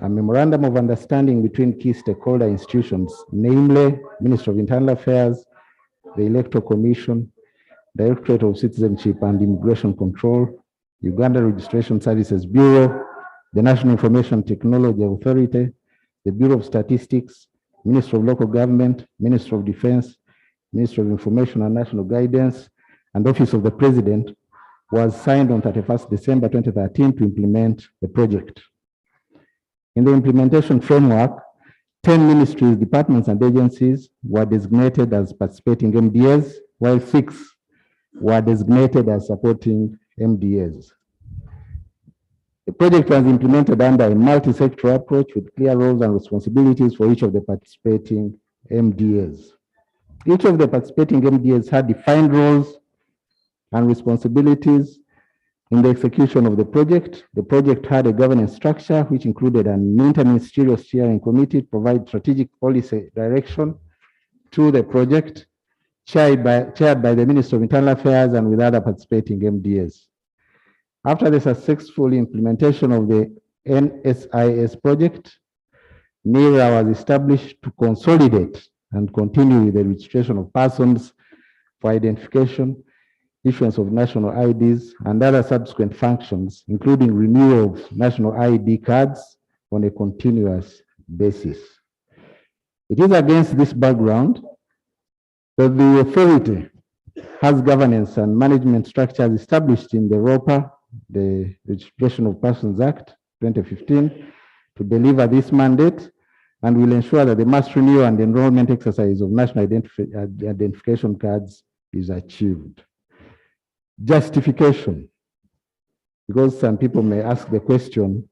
A memorandum of understanding between key stakeholder institutions, namely Ministry of Internal Affairs, the Electoral Commission, Directorate of Citizenship and Immigration Control, Uganda Registration Services Bureau, the National Information Technology Authority, the Bureau of Statistics, Ministry of Local Government, Ministry of Defense, Ministry of Information and National Guidance, and Office of the President, was signed on 31st December 2013 to implement the project. In the implementation framework, 10 ministries, departments, and agencies were designated as participating MDAs, while 6 were designated as supporting MDAs. The project was implemented under a multi-sectoral approach with clear roles and responsibilities for each of the participating MDAs. Each of the participating MDAs had defined roles and responsibilities in the execution of the project. The project had a governance structure which included an interministerial steering committee to provide strategic policy direction to the project, chaired by the Minister of Internal Affairs and with other participating MDAs. After the successful implementation of the NSIS project, NERA was established to consolidate and continue with the registration of persons for identification, issuance of national IDs, and other subsequent functions, including renewal of national ID cards on a continuous basis. It is against this background that the authority has governance and management structures established in the ROPA, the Registration of Persons Act 2015, to deliver this mandate, and will ensure that the mass renewal and enrollment exercise of national identification cards is achieved. Justification, because some people may ask the question,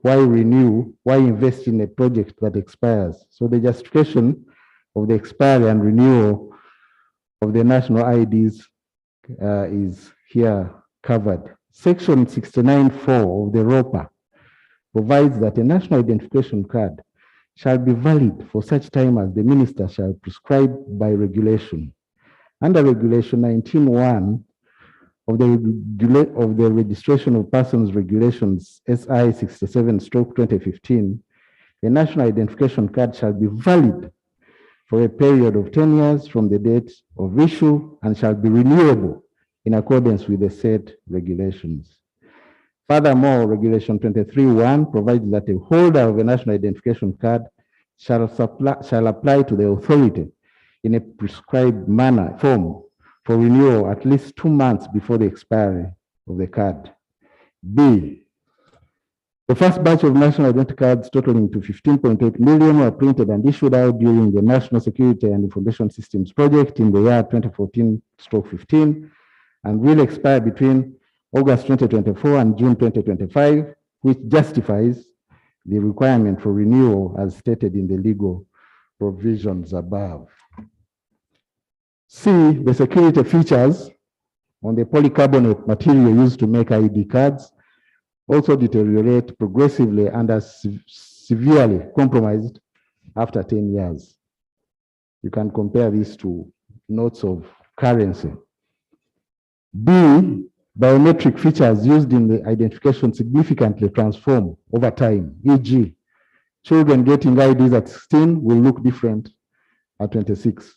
why renew, why invest in a project that expires? So the justification of the expiry and renewal of the national IDs is here covered. Section 69(4) of the ROPA provides that a national identification card shall be valid for such time as the minister shall prescribe by regulation. Under Regulation 19(1) of the Registration of Persons Regulations SI 67/2015, a national identification card shall be valid for a period of 10 years from the date of issue and shall be renewable in accordance with the said regulations. Furthermore, Regulation 23(1) provides that a holder of a national identification card shall apply to the authority in a prescribed form for renewal at least 2 months before the expiry of the card. B, the first batch of national identity cards totaling to 15.8 million were printed and issued out during the National Security and Information Systems Project in the year 2014/15 and will expire between August 2024 and June 2025, which justifies the requirement for renewal as stated in the legal provisions above. C, the security features on the polycarbonate material used to make ID cards also deteriorate progressively and are severely compromised after 10 years. You can compare this to notes of currency. B, biometric features used in the identification significantly transform over time, e.g., children getting IDs at 16 will look different at 26.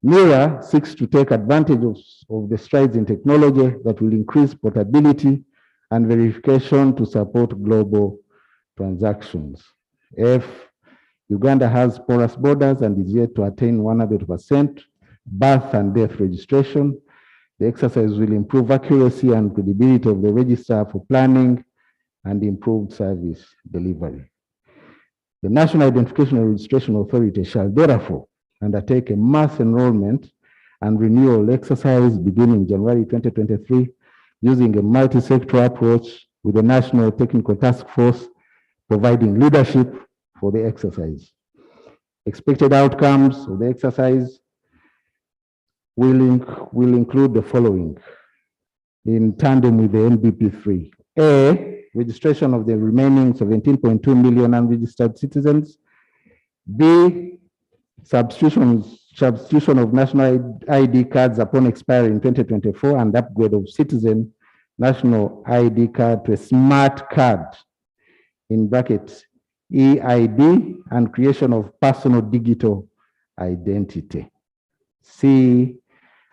NERA seeks to take advantage of the strides in technology that will increase portability and verification to support global transactions. F, Uganda has porous borders and is yet to attain 100% birth and death registration. The exercise will improve accuracy and credibility of the register for planning and improved service delivery. The National Identification and Registration Authority shall therefore undertake a mass enrollment and renewal exercise beginning January 2023 using a multi-sector approach with the National Technical Task Force providing leadership for the exercise. Expected outcomes of the exercise will include the following in tandem with the NBP3. A, registration of the remaining 17.2 million unregistered citizens. B, substitution of national ID cards upon expiry in 2024 and upgrade of citizen national ID card to a smart card, in brackets, EID, and creation of personal digital identity. C,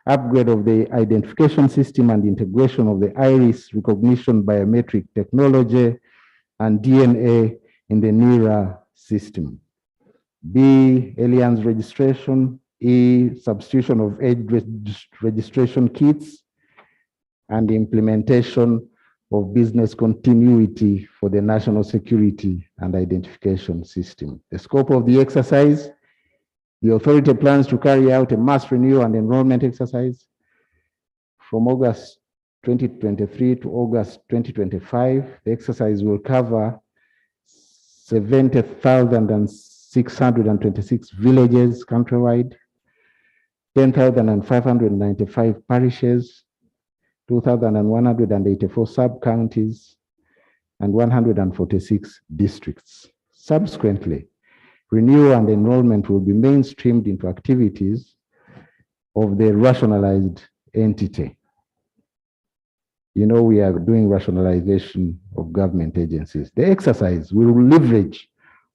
upgrade of the identification system and integration of the iris recognition biometric technology and DNA in the NERA system. B, aliens registration. E, substitution of age registration kits and implementation of business continuity for the national security and identification system. The scope of the exercise: the authority plans to carry out a mass renewal and enrollment exercise from August 2023 to August 2025. The exercise will cover 70,626 villages countrywide, 10,595 parishes, 2,184 sub-counties, and 146 districts. Subsequently, renewal and enrollment will be mainstreamed into activities of the rationalized entity. You know, we are doing rationalization of government agencies. The exercise will leverage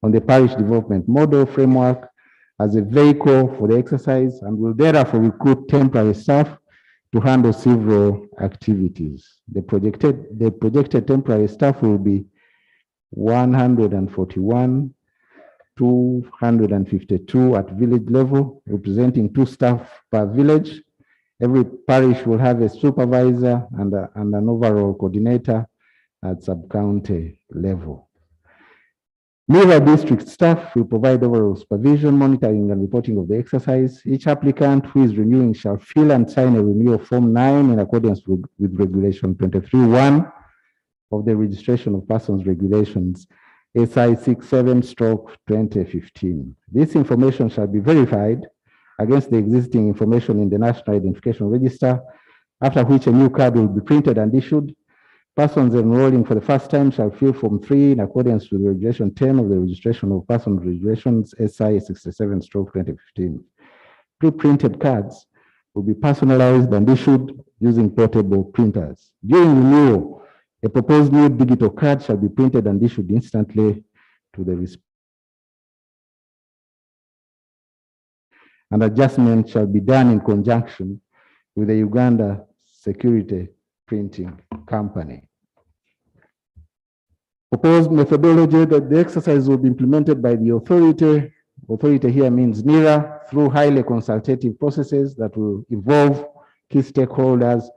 on the parish development model framework as a vehicle for the exercise and will therefore recruit temporary staff to handle several activities. The projected temporary staff will be 141, 252 at village level, representing 2 staff per village. Every parish will have a supervisor and an overall coordinator at sub-county level. NERA district staff will provide overall supervision, monitoring, and reporting of the exercise. Each applicant who is renewing shall fill and sign a renewal form 9 in accordance with Regulation 23(1) of the Registration of Persons Regulations, SI 67/2015. This information shall be verified against the existing information in the National Identification Register, after which a new card will be printed and issued. Persons enrolling for the first time shall fill Form 3 in accordance with Regulation 10 of the Registration of Persons Regulations, SI 67/2015. Pre-printed cards will be personalized and issued using portable printers. During renewal, a proposed new digital card shall be printed and issued instantly to the recipient. An adjustment shall be done in conjunction with the Uganda Security Printing Company. Proposed methodology that the exercise will be implemented by the authority. Authority here means NERA, through highly consultative processes that will involve key stakeholders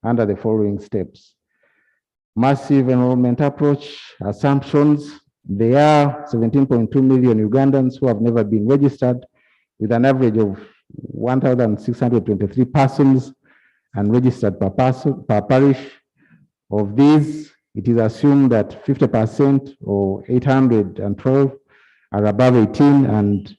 under the following steps. Massive enrollment approach, assumptions. There are 17.2 million Ugandans who have never been registered, with an average of 1,623 persons and registered per parish. Of these, it is assumed that 50% or 812 are above 18 and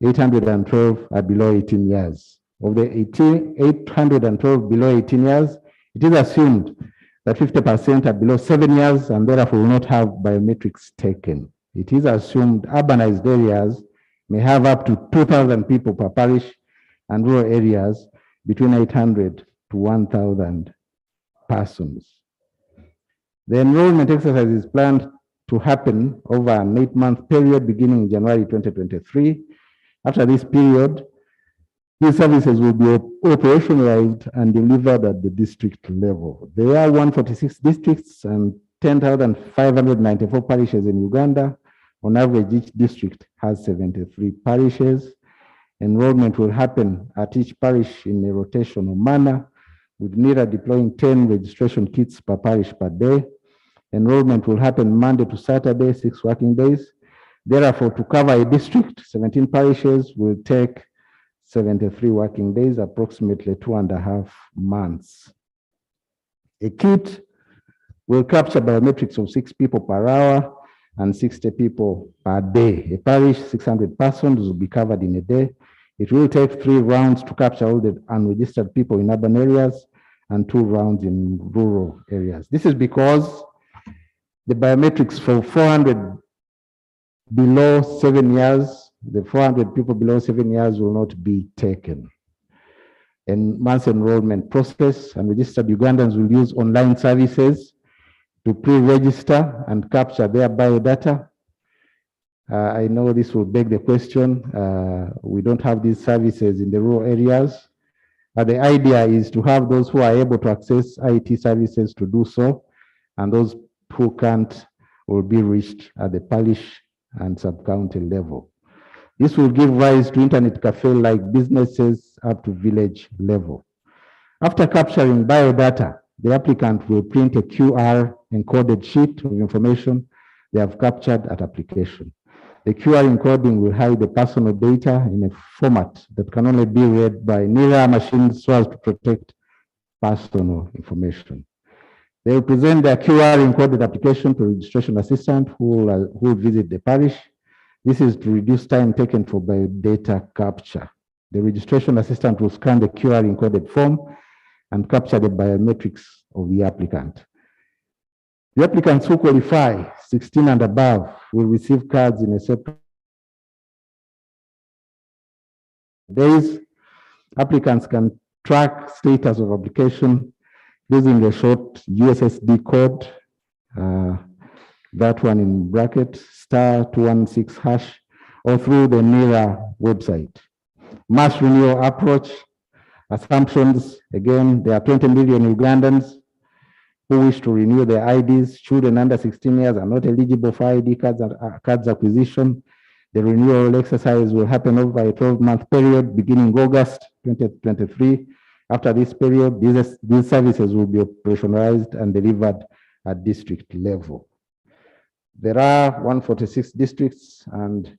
812 are below 18 years. Of the 812 below 18 years, it is assumed that 50% are below 7 years and therefore will not have biometrics taken. It is assumed urbanized areas may have up to 2,000 people per parish and rural areas between 800 to 1,000 persons. The enrollment exercise is planned to happen over an 8-month period beginning January 2023. After this period, these services will be operationalized and delivered at the district level. There are 146 districts and 10,594 parishes in Uganda. On average, each district has 73 parishes. Enrollment will happen at each parish in a rotational manner, with NERA deploying 10 registration kits per parish per day. Enrollment will happen Monday to Saturday, 6 working days. Therefore, to cover a district, 17 parishes will take 73 working days, approximately 2.5 months. A kit will capture biometrics of 6 people per hour and 60 people per day. A parish, 600 persons will be covered in a day. It will take 3 rounds to capture all the unregistered people in urban areas and 2 rounds in rural areas. This is because the biometrics for 400 below 7 years, the 400 people below 7 years will not be taken. In mass enrollment process, unregistered Ugandans will use online services to pre-register and capture their biodata. I know this will beg the question. We don't have these services in the rural areas. But the idea is to have those who are able to access IT services to do so, and those who can't will be reached at the parish and sub-county level. This will give rise to internet cafe-like businesses up to village level. After capturing biodata, the applicant will print a QR encoded sheet of information they have captured at application. The QR encoding will hide the personal data in a format that can only be read by NERA machines so as to protect personal information. They will present their QR encoded application to registration assistant who will visit the parish. This is to reduce time taken for biodata capture. The registration assistant will scan the QR encoded form and capture the biometrics of the applicant. The applicants who qualify, 16 and above, will receive cards in a separate days. Applicants can track status of application using a short USSD code, that one in bracket, *216#, or through the NERA website. Mass renewal approach, assumptions, again, there are 20 million Ugandans who wish to renew their IDs. Children under 16 years are not eligible for ID cards acquisition. The renewal exercise will happen over a 12-month period beginning August 2023. After this period, these services will be operationalized and delivered at district level. There are 146 districts and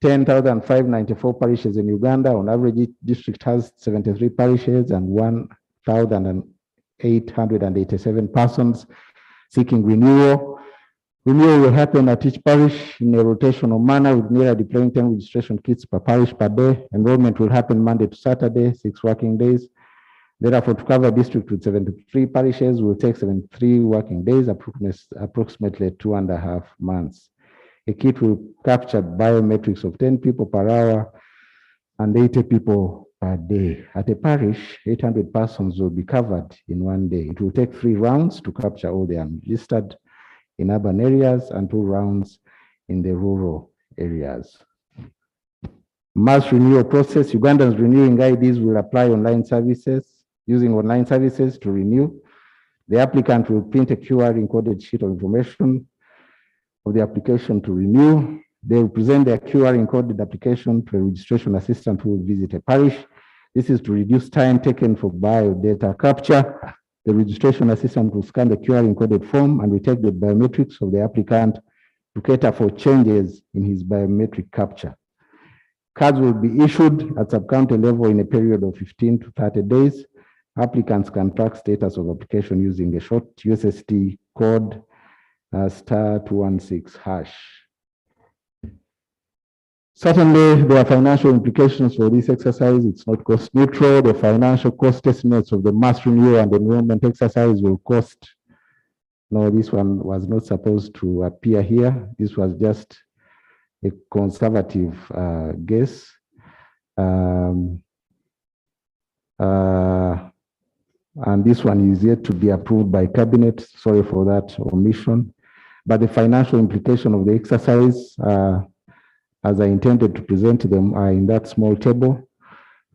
10,594 parishes in Uganda. On average, each district has 73 parishes and 1,887 persons seeking renewal. Renewal will happen at each parish in a rotational manner with NERA deploying 10 registration kits per parish per day. Enrollment will happen Monday to Saturday, 6 working days. Therefore, to cover a district with 73 parishes will take 73 working days, approximately 2.5 months. A kit will capture biometrics of 10 people per hour and 80 people per day. At a parish, 800 persons will be covered in one day. It will take 3 rounds to capture all the unregistered in urban areas and 2 rounds in the rural areas. Mass renewal process, Ugandans renewing IDs will apply online services, using online services to renew. The applicant will print a QR encoded sheet of information of the application to renew. They will present their QR encoded application to a registration assistant who will visit a parish. This is to reduce time taken for biodata capture. The registration assistant will scan the QR encoded form and will take the biometrics of the applicant to cater for changes in his biometric capture. Cards will be issued at sub-county level in a period of 15 to 30 days. Applicants can track status of application using a short USSD code, *216#. Certainly, there are financial implications for this exercise. It's not cost neutral. The financial cost estimates of the mass renewal and enrollment exercise will cost. No, this one was not supposed to appear here. This was just a conservative guess. And this one is yet to be approved by cabinet. Sorry for that omission. But the financial implication of the exercise, as I intended to present them, are in that small table.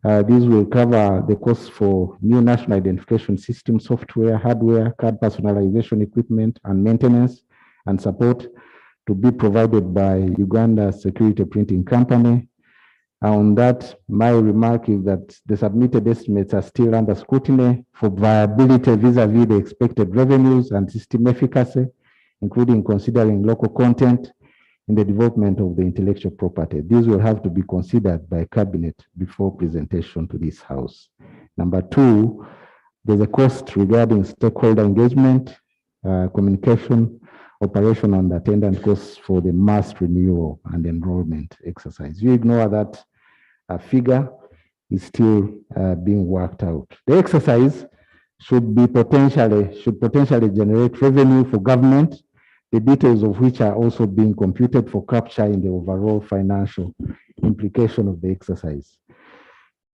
These will cover the costs for new national identification system software, hardware, card personalization equipment, and maintenance and support to be provided by Uganda's security printing company. On that, my remark is that the submitted estimates are still under scrutiny for viability vis-a-vis the expected revenues and system efficacy, including considering local content in the development of the intellectual property. These will have to be considered by cabinet before presentation to this house. Number 2, there's a cost regarding stakeholder engagement, communication, operation and attendant costs for the mass renewal and enrollment exercise. You ignore that figure is still being worked out. The exercise should potentially generate revenue for government, the details of which are also being computed for capture in the overall financial implication of the exercise.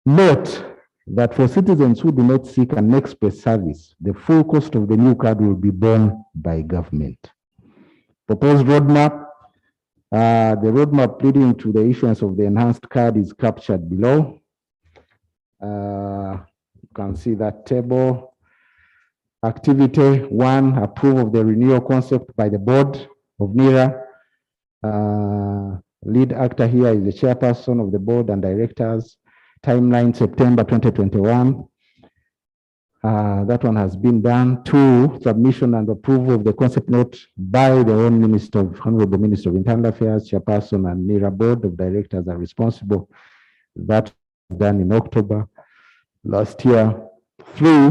Note that for citizens who do not seek an express service, the full cost of the new card will be borne by government. Proposed roadmap. The roadmap leading to the issuance of the enhanced card is captured below. You can see that table. Activity 1, approval of the renewal concept by the board of NERA. Lead actor here is the chairperson of the board and directors. Timeline September 2021. That one has been done. 2, submission and approval of the concept note by the own Honorable Minister of Internal Affairs, chairperson and NERA board of directors are responsible. That was done in October last year. 3,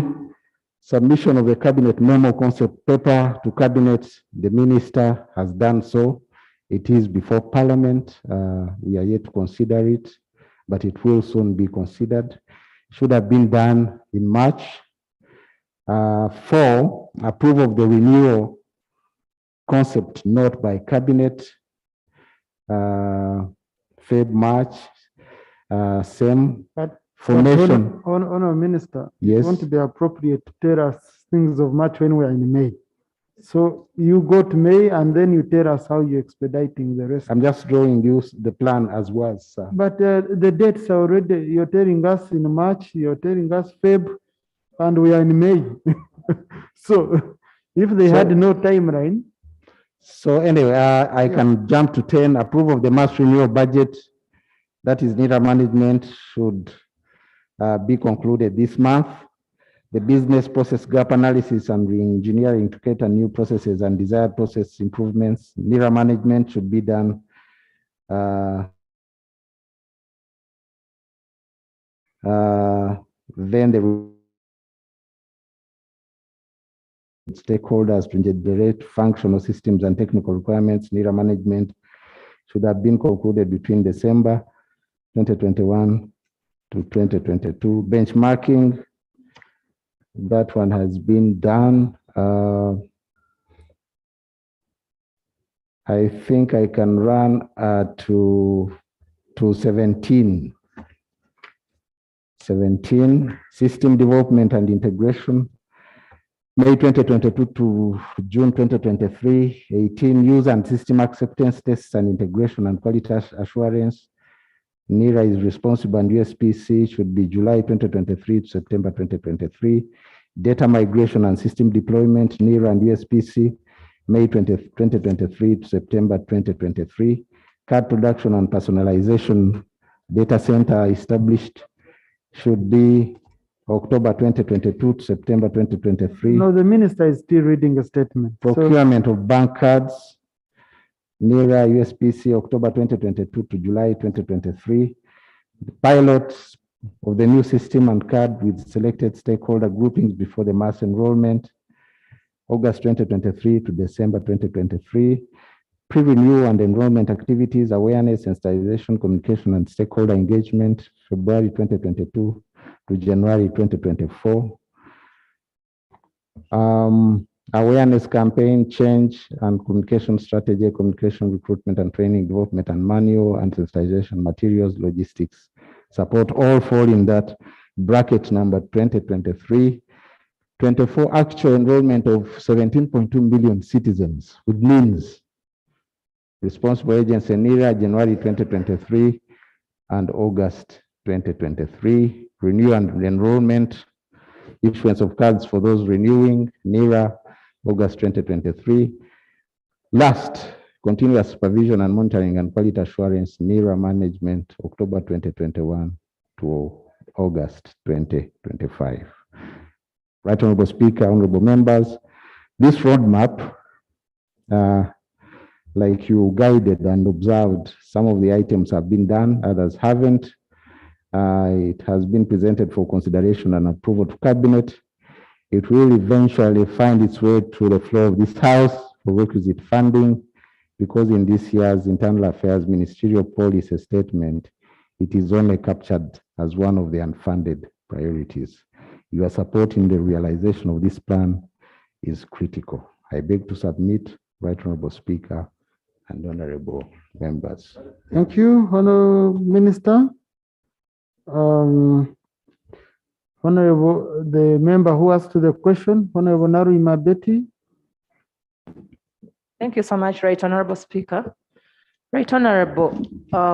submission of the cabinet memo concept paper to cabinet. The minister has done so. It is before parliament. We are yet to consider it, but it will soon be considered. Should have been done in March. 4, approval of the renewal concept note by cabinet. Feb, March, same. formation. Honourable Minister, Yes. it won't be appropriate to tell us things of March when we are in May. So you go to May and then you tell us how you're expediting the rest. I'm just drawing you the plan as well, sir. But the dates are already, you're telling us in March, you're telling us Feb, and we are in May. So if they had no timeline. So anyway, I can jump to 10, approval of the mass renewal budget. That is NIRA management should be concluded this month. The business process gap analysis and re-engineering to cater new processes and desired process improvements. NIRA management should be done then the stakeholders to generate functional systems and technical requirements. NIRA management should have been concluded between December 2021 to 2022. Benchmarking, that one has been done. I think I can run to 17. 17, system development and integration. May 2022 to June 2023. 18, user and system acceptance tests and integration and quality assurance. NIRA is responsible and USPC should be July 2023 to September 2023. Data migration and system deployment, NIRA and USPC, May 2023 to September 2023. Card production and personalization data center established should be October 2022 to September 2023. No, the minister is still reading a statement. Procurement of bank cards, NIRA USPC October 2022 to July 2023. The pilot of the new system and card with selected stakeholder groupings before the mass enrollment, August 2023 to December 2023. Pre-renewal and enrollment activities, awareness, sensitization, communication, and stakeholder engagement, February 2022 to January 2024. Awareness campaign, change and communication strategy, communication, recruitment and training, development and manual and sensitization materials, logistics, support, all fall in that bracket number 2023. 24, actual enrollment of 17.2 million citizens, which means responsible agency NIRA, January 2023 and August 2023. Renew and enrollment, issuance of cards for those renewing, NIRA, August 2023. Last, continuous supervision and monitoring and quality assurance, NIRA management, October 2021 to August 2025. Right Honorable Speaker, honorable members, this roadmap, like you guided and observed, some of the items have been done, others haven't. It has been presented for consideration and approval to Cabinet. It will eventually find its way to the floor of this House for requisite funding, because in this year's Internal Affairs Ministerial Policy Statement, it is only captured as one of the unfunded priorities. Your support in the realization of this plan is critical. I beg to submit, Right Honorable Speaker and honorable members. Thank you, Honorable Minister. Honorable, the member who asked the question, Honorable Naru Imabeti. Thank you so much, Right Honorable Speaker. Right Honorable,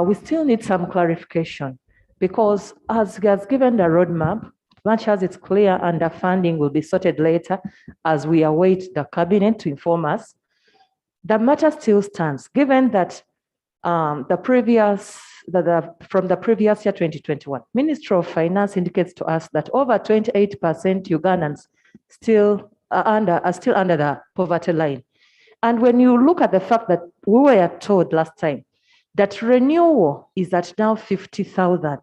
we still need some clarification, because as he has given the roadmap, much as it's clear and the funding will be sorted later as we await the Cabinet to inform us, the matter still stands, given that from the previous year 2021, Ministry of Finance indicates to us that over 28% Ugandans still are under the poverty line. And when you look at the fact that we were told last time that renewal is at now 50,000,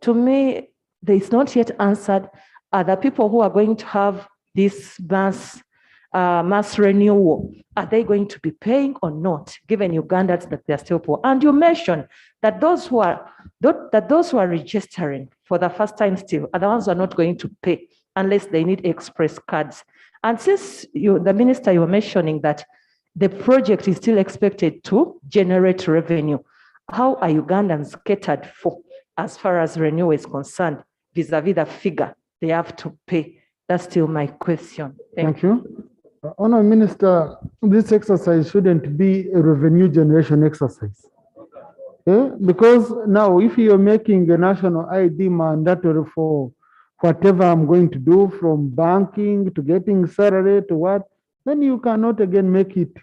to me, there is not yet answered, are the people who are going to have this mass renewal, are they going to be paying or not, given Ugandans that they're still poor? And you mentioned that those who are registering for the first time still are the ones who are not going to pay unless they need express cards. And since the minister, you were mentioning that the project is still expected to generate revenue, how are Ugandans catered for as far as renewal is concerned, vis-a-vis the figure they have to pay? That's still my question. Thank you. Honourable Minister, this exercise shouldn't be a revenue generation exercise. Because now if you're making a national ID mandatory for whatever I'm going to do, from banking to getting salary to what, then you cannot again make it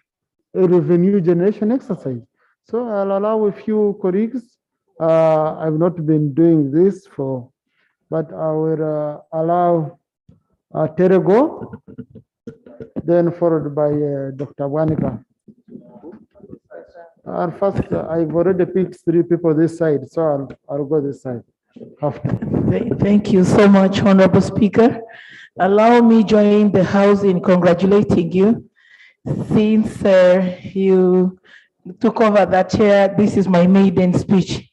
a revenue generation exercise. So I'll allow a few colleagues. I've not been doing this for, but I will allow Terego, then followed by Dr. Wanika. And first, I've already picked 3 people this side, so I'll go this side after. Thank you so much, Honorable Speaker. Allow me join the House in congratulating you. Since you took over that chair, this is my maiden speech.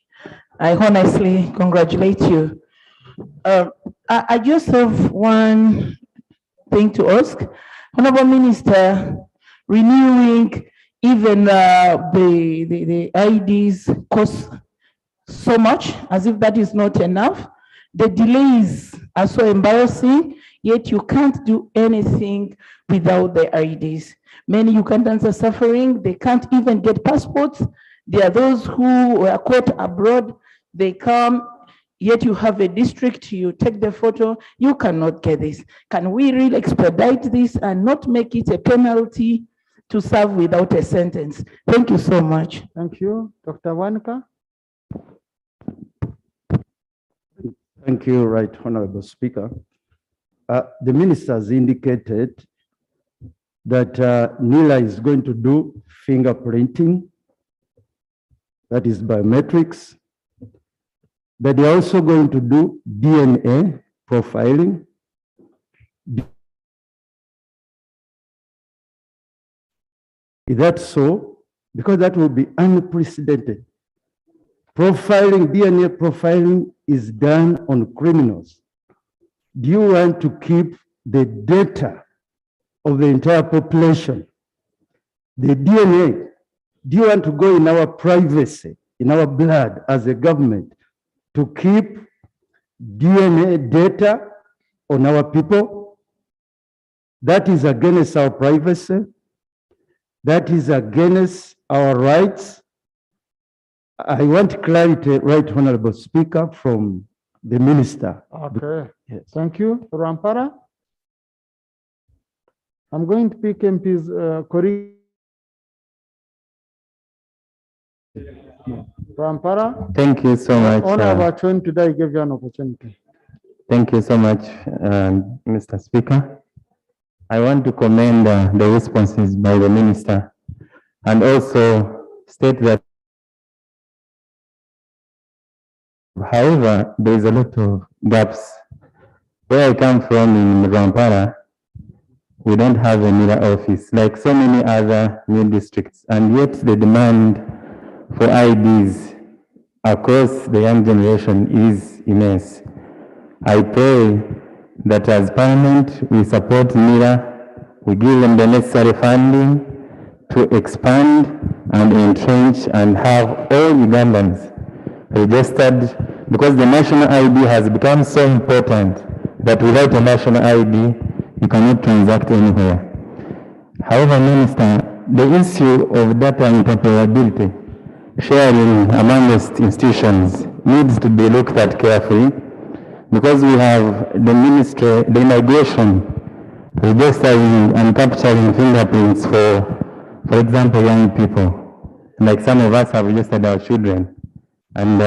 I honestly congratulate you. I just have one thing to ask. Honorable Minister, renewing even the IDs cost so much, as if that is not enough. The delays are so embarrassing, yet you can't do anything without the IDs. Many Ugandans are suffering. They can't even get passports. There are those who were caught abroad. They come, yet you have a district, you take the photo, you cannot get this. Can we really expedite this and not make it a penalty to serve without a sentence? Thank you so much. Thank you. Dr. Wanika. Thank you, Right Honorable Speaker. The minister has indicated that NILA is going to do fingerprinting, that is biometrics, but they're also going to do DNA profiling. Is that so? Because that will be unprecedented. Profiling, DNA profiling is done on criminals. Do you want to keep the data of the entire population? The DNA, do you want to go in our privacy, in our blood as a government, to keep DNA data on our people? That is against our privacy. That is against our rights. I want clarity, Right Honorable Speaker, from the minister. Okay. Yes. Thank you. Rampara. I'm going to pick MP's colleague. Rampara. Thank you so much. Honorable Chuen, today I gave you an opportunity. Thank you so much, Mr. Speaker. I want to commend the responses by the minister and also state that, however, there is a lot of gaps. Where I come from in Rampara, we don't have a NILA office like so many other new districts, and yet the demand for IDs across the young generation is immense. I pray that as Parliament, we support NILA, we give them the necessary funding to expand and entrench and have all Ugandans registered, because the national ID has become so important that without a national ID, you cannot transact anywhere. However, Minister, the issue of data interoperability, sharing amongst institutions needs to be looked at carefully, because we have the ministry, the immigration, registering and capturing fingerprints for example, young people. Like some of us have registered our children, and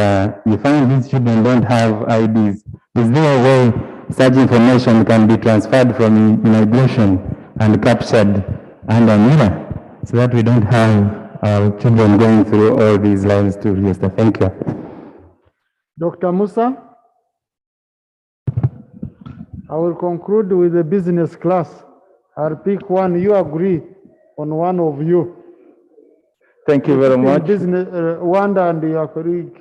you find these children don't have IDs. Is there a way such information can be transferred from immigration and captured under NILA, so that we don't have our children going through all these lines to register? Thank you. Dr. Musa. I will conclude with the business class. I'll pick one. You agree on one of you. Thank you very much. Business, Wanda and your colleague.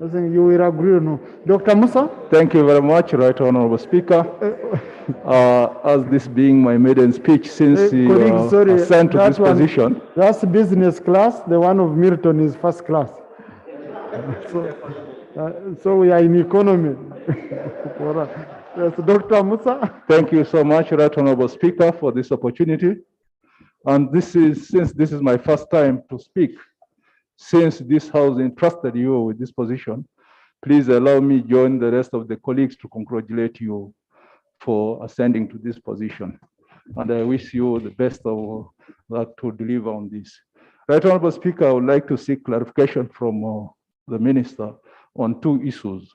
I think you will agree or no. Dr. Musa? Thank you very much, Right Honorable Speaker. As this being my maiden speech since you assigned to this position. That's business class. The one of Milton is first class. So, So we are in economy. Yes, Dr. Musa. Thank you so much, Right Honorable Speaker, for this opportunity. And since this is my first time to speak, since this House entrusted you with this position, please allow me join the rest of the colleagues to congratulate you for ascending to this position. And I wish you the best of luck to deliver on this. Right Honorable Speaker, I would like to seek clarification from the Minister on two issues.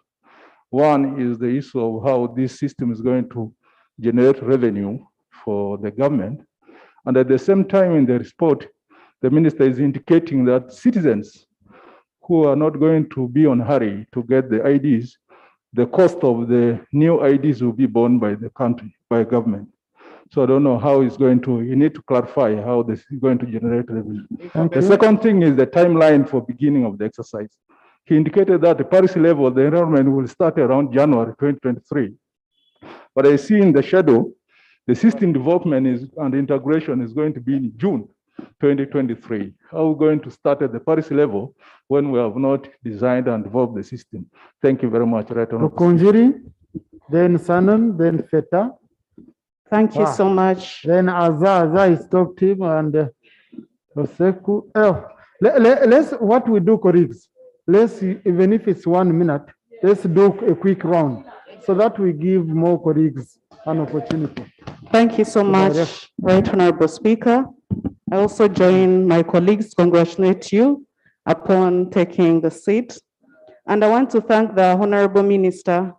One is the issue of how this system is going to generate revenue for the government. And at the same time in the report, the Minister is indicating that citizens who are not going to be on hurry to get the IDs, the cost of the new IDs will be borne by the country, by government. So I don't know how it's going to, you need to clarify how this is going to generate revenue. The second thing is the timeline for beginning of the exercise. He indicated that at the Paris level, the enrollment will start around January 2023. But I see in the shadow, the system development and integration is going to be in June 2023. How are we going to start at the Paris level when we have not designed and developed the system? Thank you very much. Right on. Konjiri, then Sanan, then Feta. Thank you so much. Then Azza stopped him and Oseku. Let's, what we do, colleagues, let's, even if it's 1 minute, let's do a quick round so that we give more colleagues an opportunity. Thank you so much, Right Honorable Speaker. I also join my colleagues to congratulate you upon taking the seat. And I want to thank the Honorable Minister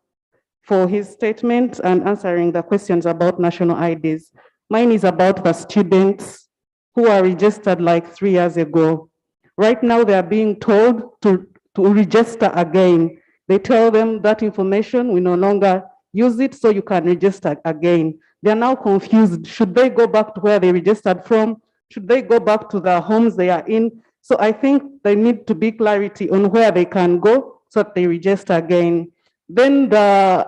for his statement and answering the questions about national IDs. Mine is about the students who are registered like 3 years ago. Right now, they are being told to register again. They tell them that information, we no longer use it, so you can register again. They are now confused. Should they go back to where they registered from? Should they go back to the homes they are in? So I think there need to be clarity on where they can go so that they register again. Then the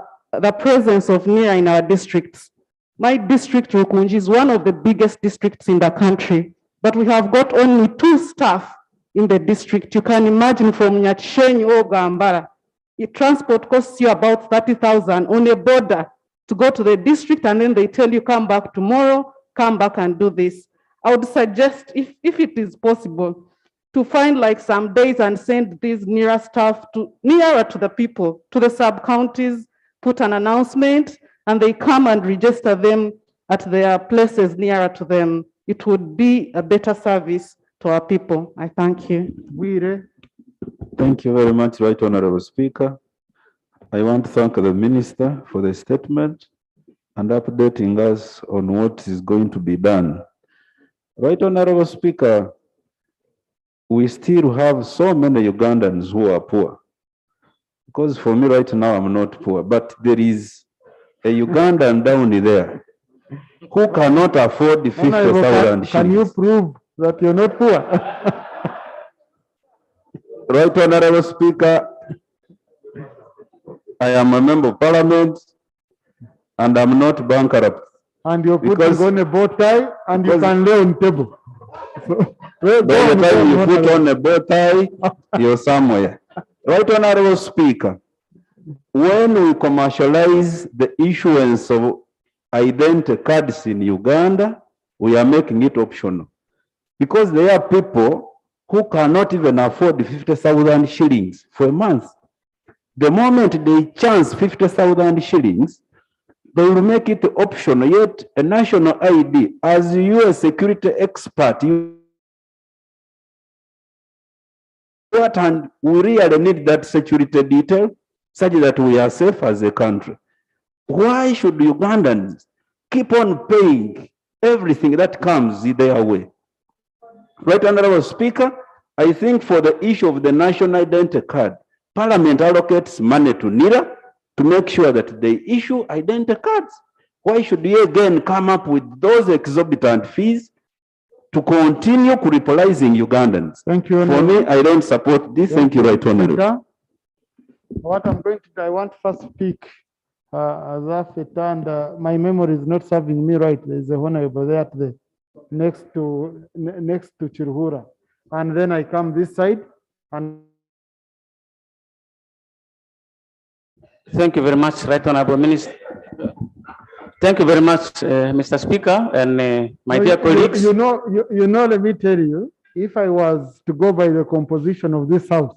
presence of NIRA in our districts. My district, Rukunji, is one of the biggest districts in the country, but we have got only 2 staff in the district. You can imagine from Nyachenyi or Gambara, transport costs you about 30,000 on a border to go to the district, and then they tell you come back tomorrow, come back and do this. I would suggest, if it is possible, to find like some days and send these nearer staff nearer to the people, to the sub-counties, put an announcement, and they come and register them at their places nearer to them. It would be a better service to our people. I thank you. Thank you very much, Right Honorable Speaker. I want to thank the Minister for the statement and updating us on what is going to be done. Right Honorable Speaker, we still have so many Ugandans who are poor. Because for me right now, I'm not poor, but there is a Ugandan down there who cannot afford the 50,000 shillings. Can you prove that you're not poor? Right Honorable Speaker, I am a member of Parliament and I'm not bankrupt. And you're putting on a bow tie and you can lay on table. So, by the time you put on a bow tie, you're somewhere. Right Honorable Speaker, when we commercialize the issuance of identity cards in Uganda, we are making it optional. Because there are people who cannot even afford the 50,000 shillings for a month. The moment they chance 50,000 shillings, they will make it optional, yet a national ID, as you a security expert, and we really need that security detail such that we are safe as a country. Why should Ugandans keep on paying everything that comes their way? Right Honorable Speaker, I think for the issue of the national identity card, Parliament allocates money to NIRA to make sure that they issue identity cards. Why should we again come up with those exorbitant fees to continue crippling Ugandans? Thank you. For me, I don't support this. Thank you, Right Honorable. What I'm going to do, I want to first speak as Afeta, and my memory is not serving me right. There's a honorable there at the next to Chirhura, and then I come this side and Thank you very much, Right Honorable Minister. Thank you very much, Mr. Speaker, and my dear colleagues. You know, let me tell you, if I was to go by the composition of this house,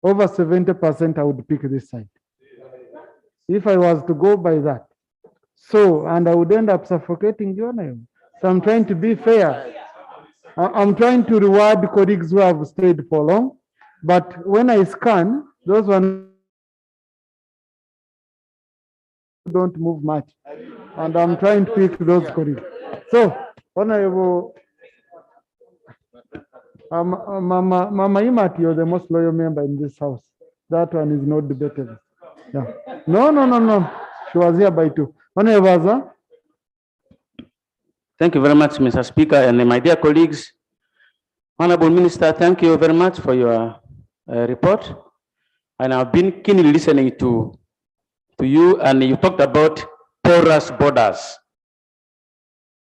over 70% I would pick this side. If I was to go by that. So, and I would end up suffocating John. So I'm trying to be fair. I'm trying to reward colleagues who have stayed for long. But when I scan, those ones don't move much. And I'm trying to pick those colleagues. So, Honorable Mama Imat, you're the most loyal member in this house. That one is not debatable. Yeah. No. She was here by 2. Honorable. Thank you very much, Mr. Speaker, and my dear colleagues. Honorable Minister, thank you very much for your report. And I've been keenly listening to you, and you talked about porous borders.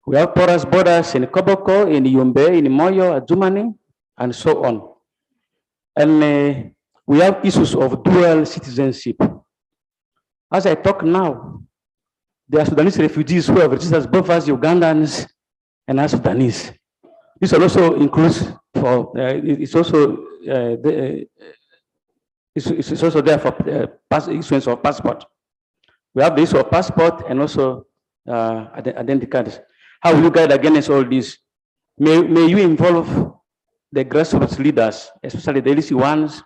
We have porous borders in Koboko, in Yumbe, in Moyo, Adjumani, and so on. And we have issues of dual citizenship. As I talk now, there are Sudanese refugees who have registered both as Ugandans and as Sudanese. This also includes for it's also there for issuance of passport. We have the issue of passport and also identity cards. How will you guide against all this? May you involve the grassroots leaders, especially the LC ones,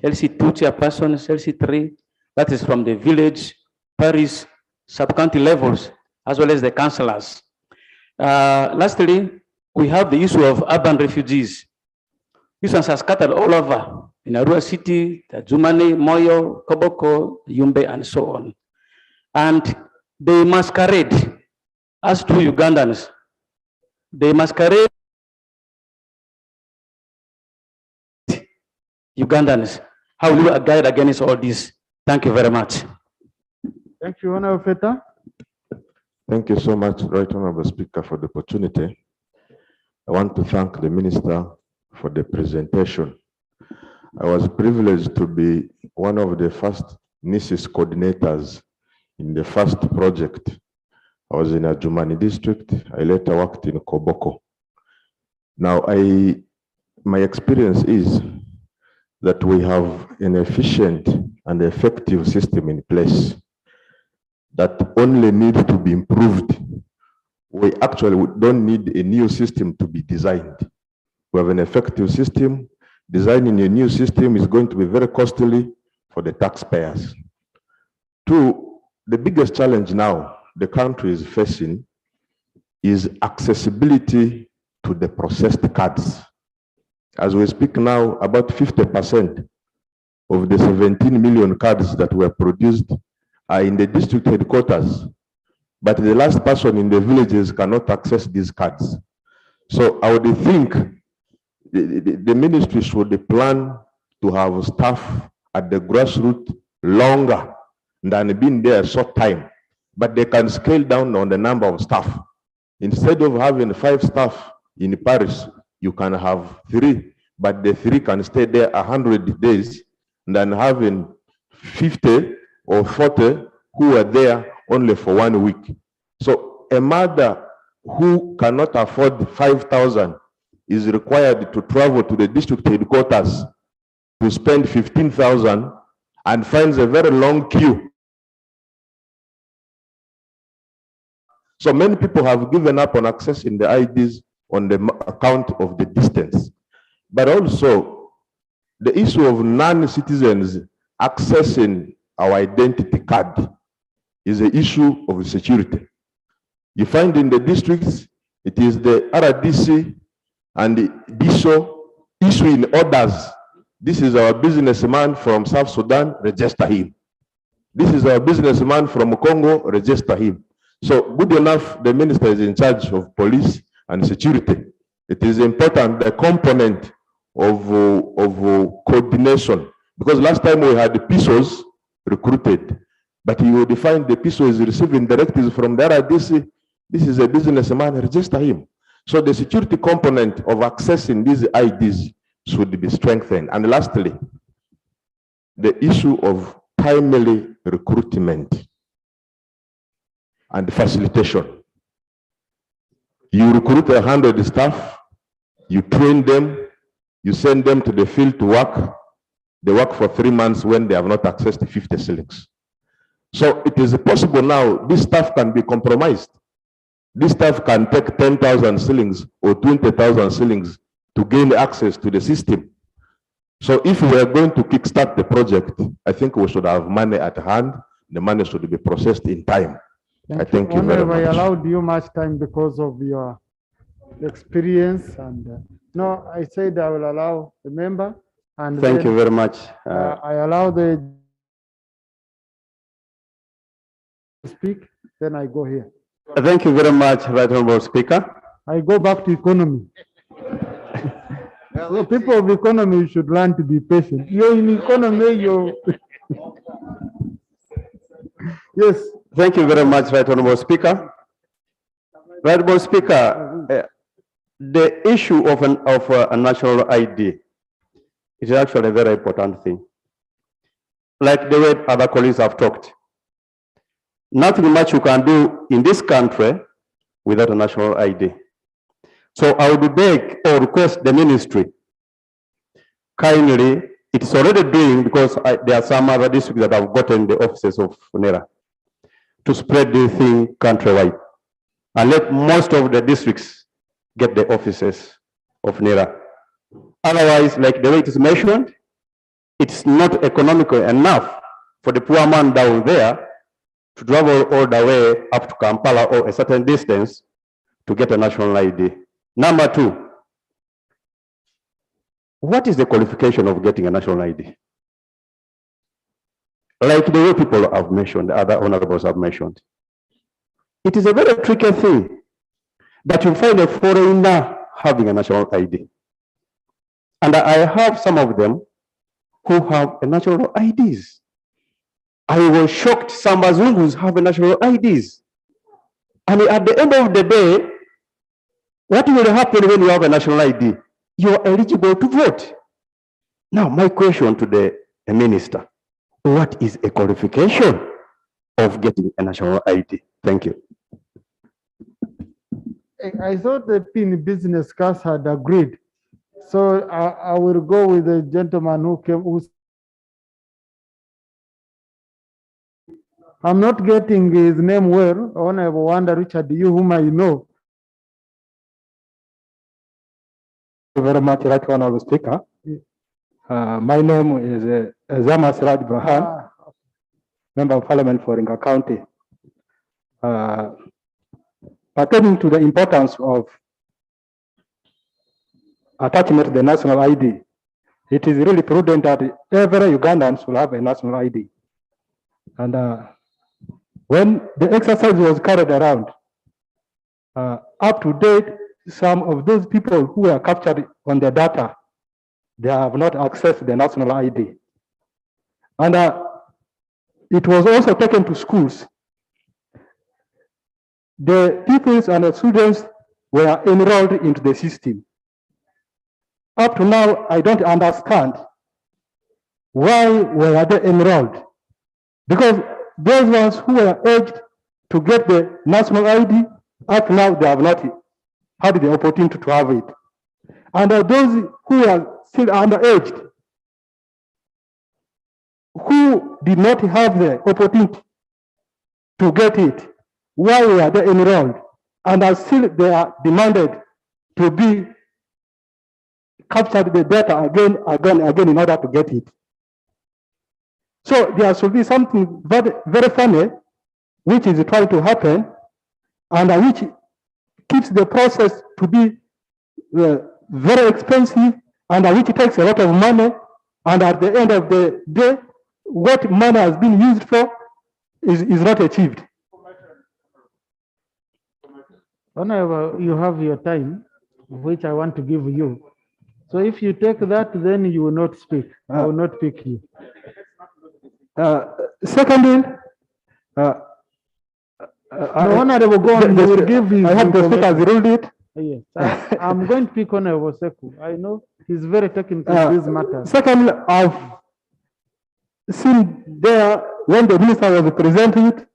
LC2 chairpersons, LC3, that is from the village, parish, sub-county levels, as well as the councillors. Lastly, we have the issue of urban refugees. These ones are scattered all over in Arua City, Jumani, Moyo, Koboko, Yumbe, and so on. And they masquerade as two Ugandans. They masquerade Ugandans. How will you guide against all this? Thank you very much. Thank you, Honorable Feta. Thank you so much, Right Honorable Speaker, for the opportunity. I want to thank the Minister for the presentation. I was privileged to be one of the first NISIS coordinators in the first project. I was in Adjumani district. I later worked in Koboko. Now, my experience is that we have an efficient and effective system in place that only needs to be improved. We actually don't need a new system to be designed. We have an effective system. Designing a new system is going to be very costly for the taxpayers. 2, the biggest challenge now the country is facing is accessibility to the processed cards. As we speak now, about 50% of the 17 million cards that were produced are in the district headquarters, but the last person in the villages cannot access these cards. So I would think the ministry should plan to have staff at the grassroots longer than being there a short time, but they can scale down on the number of staff. Instead of having 5 staff in Paris, you can have 3, but the 3 can stay there 100 days than having 50 or 40 who are there only for 1 week. So a mother who cannot afford 5,000 is required to travel to the district headquarters to spend 15,000 and finds a very long queue. So many people have given up on accessing the IDs on the account of the distance. But also, the issue of non-citizens accessing our identity card is an issue of security. You find in the districts, it is the RDC and the DSO issuing orders. This is our businessman from South Sudan, register him. This is our businessman from Congo, register him. So good enough, the minister is in charge of police and security. It is important, the component of coordination, because last time we had the PISOs recruited, but you would find the PISO is receiving directives from the RDC. This is a businessman, register him. So the security component of accessing these IDs should be strengthened. And lastly, the issue of timely recruitment and facilitation. You recruit 100 staff, you train them, you send them to the field to work. They work for 3 months when they have not accessed 50 shillings. So it is possible now, this staff can be compromised. This staff can take 10,000 shillings or 20,000 shillings to gain access to the system. So if we are going to kickstart the project, I think we should have money at hand. The money should be processed in time. I thank you very much. I allowed you much time because of your experience, and no, I said I will allow the member. And Thank you very much. I allow the speak, then I go here. Thank you very much, Right Honorable Speaker. I go back to economy. So people of economy should learn to be patient. You're in economy, you're yes. Thank you very much, Right Honorable Speaker. Right Honorable Speaker, the issue of a national ID is actually a very important thing. Like the way other colleagues have talked, nothing much you can do in this country without a national ID. So I would beg or request the ministry, kindly, it's already doing, because there are some other districts that have gotten the offices of NERA, to spread this thing countrywide and let most of the districts get the offices of NERA. Otherwise, like the way it is mentioned, it's not economical enough for the poor man down there to travel all the way up to Kampala or a certain distance to get a national ID. Number two, what is the qualification of getting a national ID? Like the way people have mentioned, the other honorables have mentioned. It is a very tricky thing that you find a foreigner having a national ID. And I have some of them who have a national IDs. I was shocked some Bazungus have a national IDs. And at the end of the day, what will happen when you have a national ID? You are eligible to vote. Now, my question to the minister, what is a qualification of getting a national ID? Thank you. I thought the PIN business class had agreed. So I will go with the gentleman who came. I'm not getting his name well. Honorable Wanda Richard, you whom I know. Thank you very much, Right Honorable Speaker. My name is Zama Siraj Brahan, Member of Parliament for Ringa County. Pertaining to the importance of attachment to the national ID, it is really prudent that every Ugandan should have a national ID. And when the exercise was carried around, up to date, some of those people who were captured on the data, they have not accessed the national ID. And it was also taken to schools. The pupils and the students were enrolled into the system. Up to now, I don't understand why were they enrolled. Because those ones who were aged to get the national ID, up to now they have not had the opportunity to have it. And those who are still underaged, who did not have the opportunity to get it, why were they enrolled? And still they are demanded to be captured the data again in order to get it. So there should be something very, very funny which is trying to happen and which keeps the process to be very expensive and which takes a lot of money, and at the end of the day, what money has been used for is not achieved. Whenever you have your time, which I want to give you. So if you take that, then you will not speak. I will not pick you. Secondly, Honorable Gordon, I will give you. I have the speaker ruled it. Yes, I'm going to pick Honorable Seku. I know he's very technical in these matters. Secondly, I've seen there when the minister was presenting it,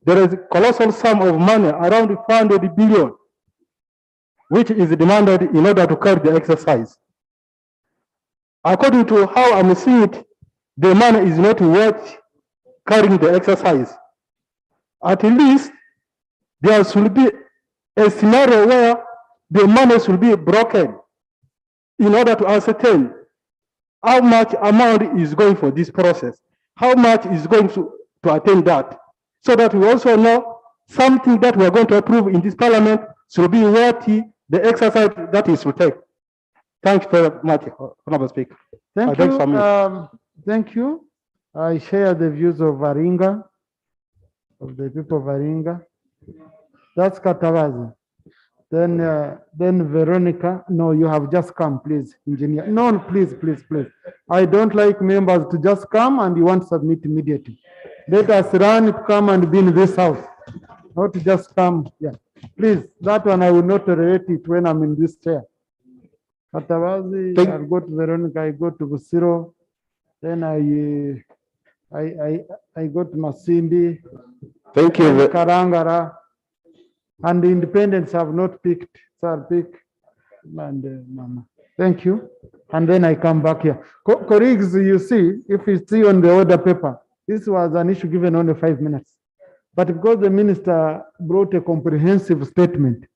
there is a colossal sum of money, around 400 billion, which is demanded in order to carry the exercise. According to how I'm seeing it, the money is not worth carrying the exercise. At least there should be a scenario where the money should be broken in order to ascertain how much amount is going for this process, how much is going to attain that, so that we also know something that we are going to approve in this parliament should be worthy the exercise that is to take. Thanks very much, Honorable Speaker. Thank you. Thank you. I share the views of Varinga, of the people of Varinga. That's Katawazi. Then Veronica. No, you have just come, please, engineer. No, please, please, please. I don't like members to just come and you want to submit immediately. Let us run to come and be in this house, not to just come. Yeah, please. That one I will not tolerate it when I'm in this chair. Katawazi, I'll go to Veronica. I go to Busiro. Then I go to Masindi. Thank you. Karangara. And the independents have not picked. So I'll pick. And Mama. Thank you. And then I come back here. Colleagues, you see, if you see on the order paper, this was an issue given only 5 minutes. But because the minister brought a comprehensive statement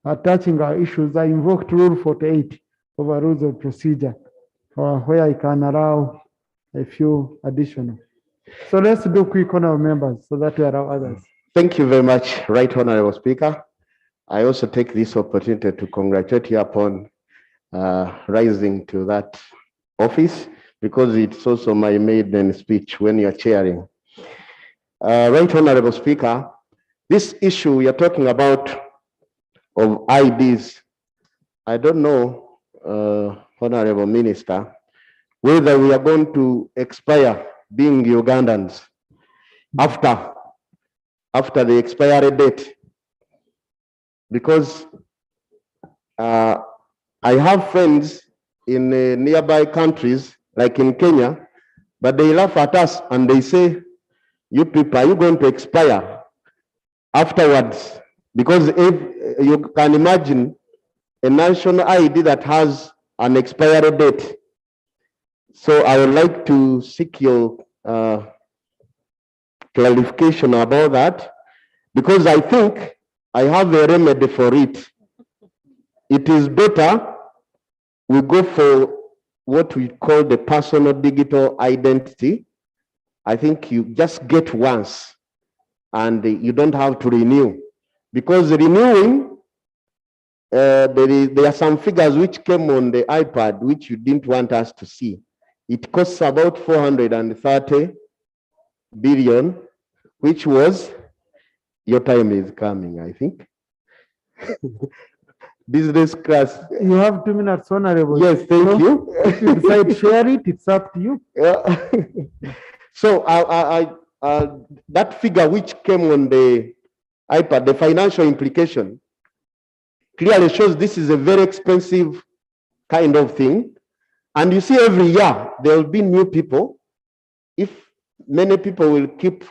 attaching our issues, I invoked Rule 48 of our rules of procedure, where I can allow a few additional. So let's do quick honorable members so that we allow others. Thank you very much, Right Honorable Speaker. I also take this opportunity to congratulate you upon rising to that office, because it's also my maiden speech when you're chairing. Right Honorable Speaker, this issue we are talking about of IDs, I don't know, Honorable Minister, whether we are going to expire being Ugandans after the expiry date, because I have friends in nearby countries like in Kenya, but they laugh at us and they say, you people, are you going to expire afterwards? Because if you can imagine a national ID that has an expiry date. So I would like to seek your clarification about that, because I think I have a remedy for it. It is better we go for what we call the personal digital identity. I think you just get once and you don't have to renew, because renewing, there are some figures which came on the iPad which you didn't want us to see. It costs about 430 billion, which was, your time is coming, I think. Business class. You have 2 minutes, Honorable. Yes, thank you. If you decide to share it, it's up to you. Yeah. So that figure which came on the iPad, the financial implication, clearly shows this is a very expensive kind of thing. And you see every year there will be new people. If many people will keep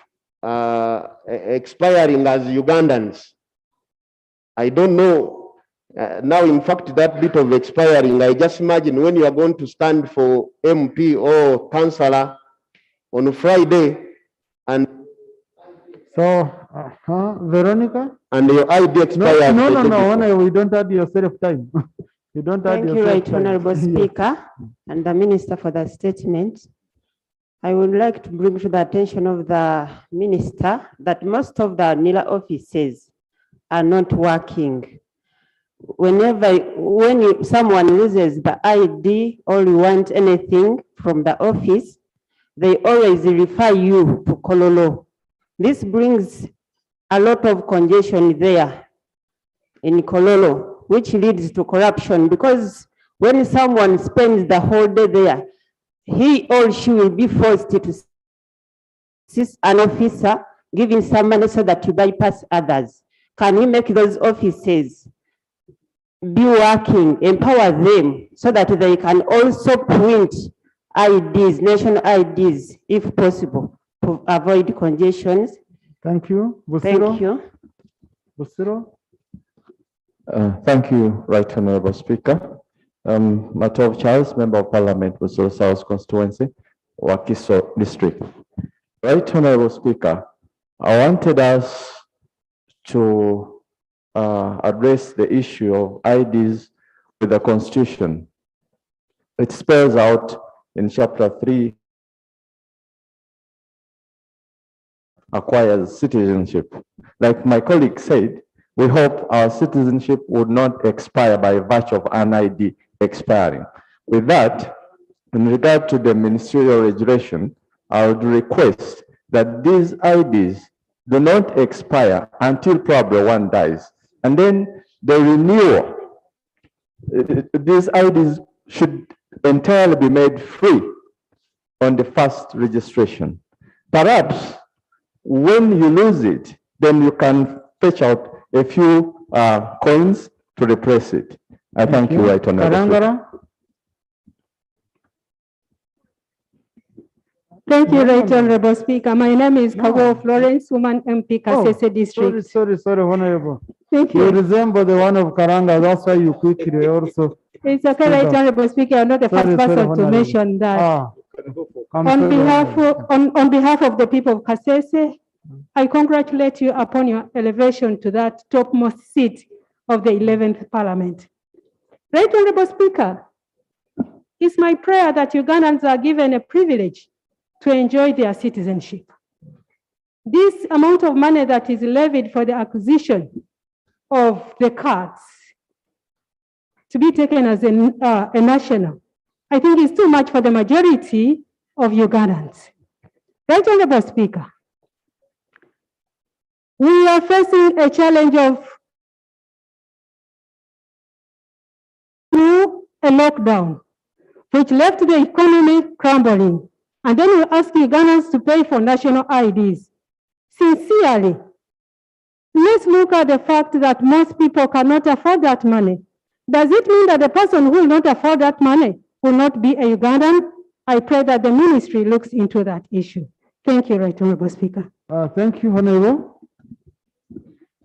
expiring as Ugandans, I don't know. Now, in fact, that bit of expiring, I just imagine when you are going to stand for MP or councillor on a Friday, and so Veronica, and your ID expires. No, we don't add yourself time. You don't add Thank you, yourself Right time. Honorable Speaker, and the Minister for that statement. I would like to bring to the attention of the Minister that most of the NILA offices are not working. When someone loses the ID or you want anything from the office, they always refer you to Kololo. This brings a lot of congestion there in Kololo, which leads to corruption, because when someone spends the whole day there, he or she will be forced to assist an officer giving some money so that you bypass others. Can we make those offices be working, empower them so that they can also print IDs, national IDs, if possible, to avoid congestions. Thank you. Thank you. Busiro? Thank you, Right Honorable Speaker. Matov Charles, Member of Parliament, Busiro South Constituency, Wakiso District. Right Honorable Speaker, I wanted us to address the issue of IDs with the Constitution. It spells out in Chapter 3 acquires citizenship. Like my colleague said, we hope our citizenship would not expire by virtue of an ID expiring. With that, in regard to the ministerial regulation, I would request that these IDs do not expire until probably one dies. And then the renewal, these IDs should entirely be made free on the first registration. Perhaps when you lose it, then you can fetch out a few coins to replace it. I thank you, Right Honorable. Thank you, Right Honorable Speaker. My name is Kago Florence, Woman MP, Kasese District. Sorry, Honorable. Thank you. You resemble the one of Karanga, that's why you quickly also. It's okay, Right Honorable Speaker. I'm not the first person to mention that. On behalf of the people of Kasese, I congratulate you upon your elevation to that topmost seat of the 11th Parliament. Right Honorable Speaker, it's my prayer that Ugandans are given a privilege to enjoy their citizenship. This amount of money that is levied for the acquisition of the cards to be taken as a national, I think is too much for the majority of Ugandans. Right Honorable Speaker, we are facing a challenge of a lockdown, which left the economy crumbling. And then we ask Ugandans to pay for national IDs. Sincerely, let's look at the fact that most people cannot afford that money. Does it mean that the person who will not afford that money will not be a Ugandan? I pray that the ministry looks into that issue. Thank you, Right Honorable Speaker. Thank you, Honorable.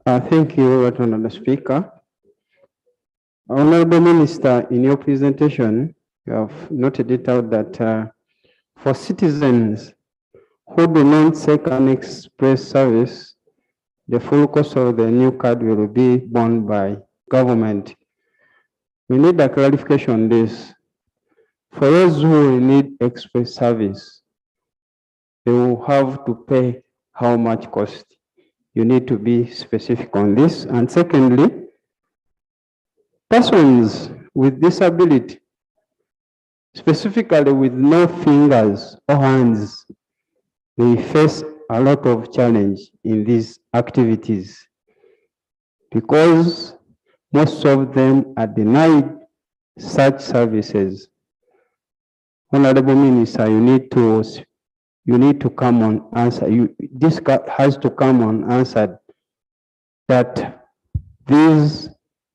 Thank you, Right Honorable Speaker. Honorable Minister, in your presentation, you have noted it out that for citizens who do not take an express service, the full cost of the new card will be borne by government. We need a clarification on this. For those who will need express service, they will have to pay how much cost? You need to be specific on this. And secondly, persons with disability, specifically with no fingers or hands, they face a lot of challenge in these activities because most of them are denied such services. Honorable Minister, you need to come on answer. This has to come on answered that these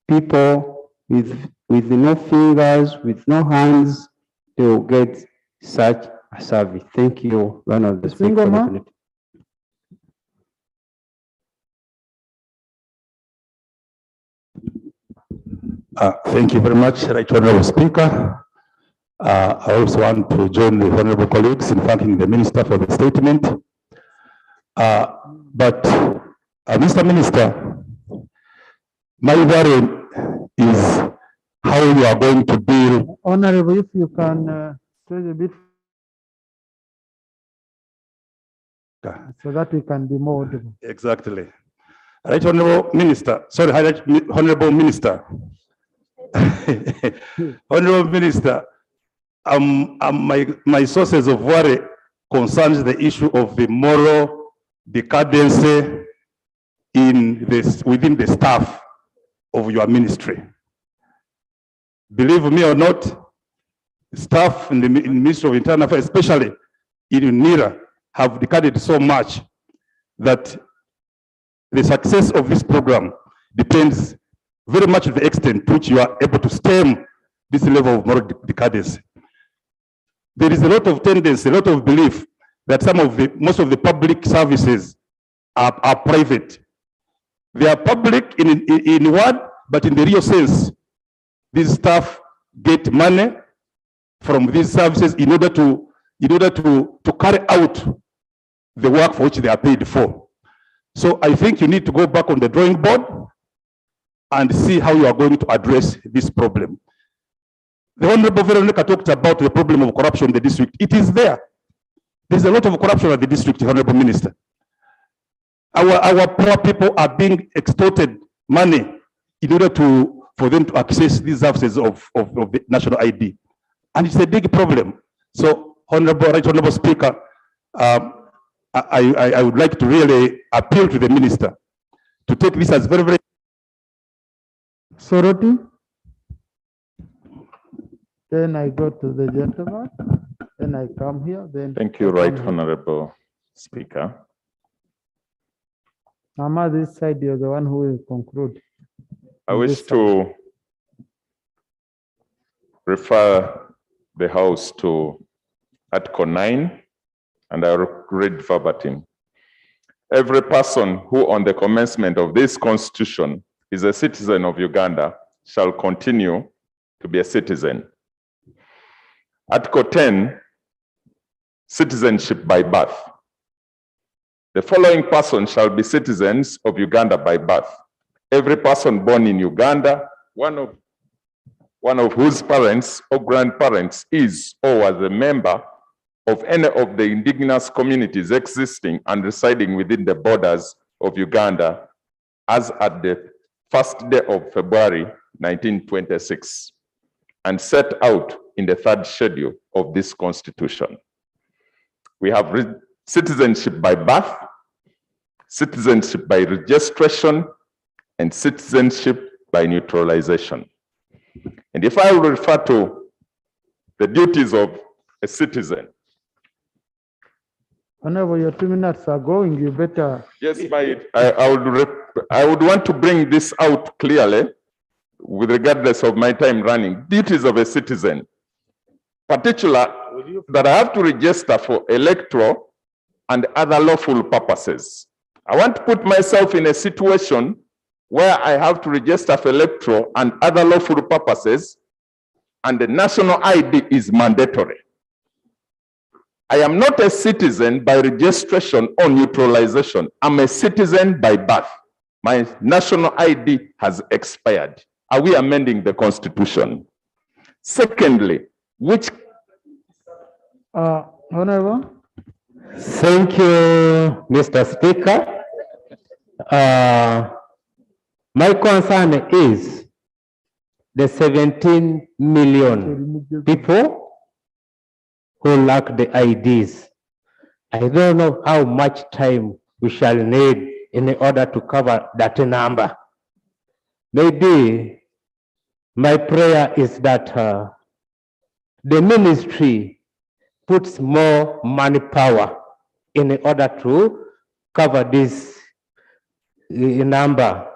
people with no fingers, with no hands, they will get such a service. Thank you, one of the speakers. Thank you very much, Right Honorable Speaker. I also want to join the honorable colleagues in thanking the Minister for the statement. Mr. Minister, my worry is how you are going to deal. Honorable, if you can stretch a bit so that we can be more audible. Exactly. Right Honorable Minister, sorry, Honorable Minister. Honorable Minister, my sources of worry concerns the issue of the moral decadency within the staff of your ministry. Believe me or not, staff in the Ministry of Internal Affairs, especially in NIRA, have decaded so much that the success of this program depends very much on the extent to which you are able to stem this level of moral decadence. There is a lot of tendency, a lot of belief that most of the public services are private. They are public in word, but in the real sense, these staff get money from these services in order to carry out the work for which they are paid for. So I think you need to go back on the drawing board and see how you are going to address this problem. The Honorable Veronica talked about the problem of corruption in the district. It is there. There's a lot of corruption at the district, Honorable Minister. Our poor people are being extorted money in order for them to access these services of the national ID. And it's a big problem. So, Honorable Speaker, I would like to really appeal to the minister to take this as very, very. Soroti. Then I go to the gentleman. Then I come here. Then. Thank you, Right Honorable Speaker. Mama, this side, you're the one who will conclude. I wish to refer the House to Article 9, and I read verbatim. Every person who on the commencement of this Constitution is a citizen of Uganda shall continue to be a citizen. Article 10, citizenship by birth. The following persons shall be citizens of Uganda by birth. Every person born in Uganda, one of whose parents or grandparents is or was a member of any of the indigenous communities existing and residing within the borders of Uganda as at the first day of February 1926 and set out in the third schedule of this Constitution. We have citizenship by birth, citizenship by registration, and citizenship by neutralization. And if I will refer to the duties of a citizen. Whenever your 2 minutes are going, you better. Yes, I would want to bring this out clearly, with regardless of my time running. Duties of a citizen, particular that I have to register for electoral and other lawful purposes. I want to put myself in a situation where I have to register for electoral and other lawful purposes, and the national ID is mandatory. I am not a citizen by registration or neutralization. I'm a citizen by birth. My national ID has expired. Are we amending the Constitution? Secondly, which... Honorable. Thank you, Mr. Speaker. My concern is the 17 million people who lack the IDs. I don't know how much time we shall need in order to cover that number. Maybe my prayer is that the ministry puts more manpower in order to cover this number.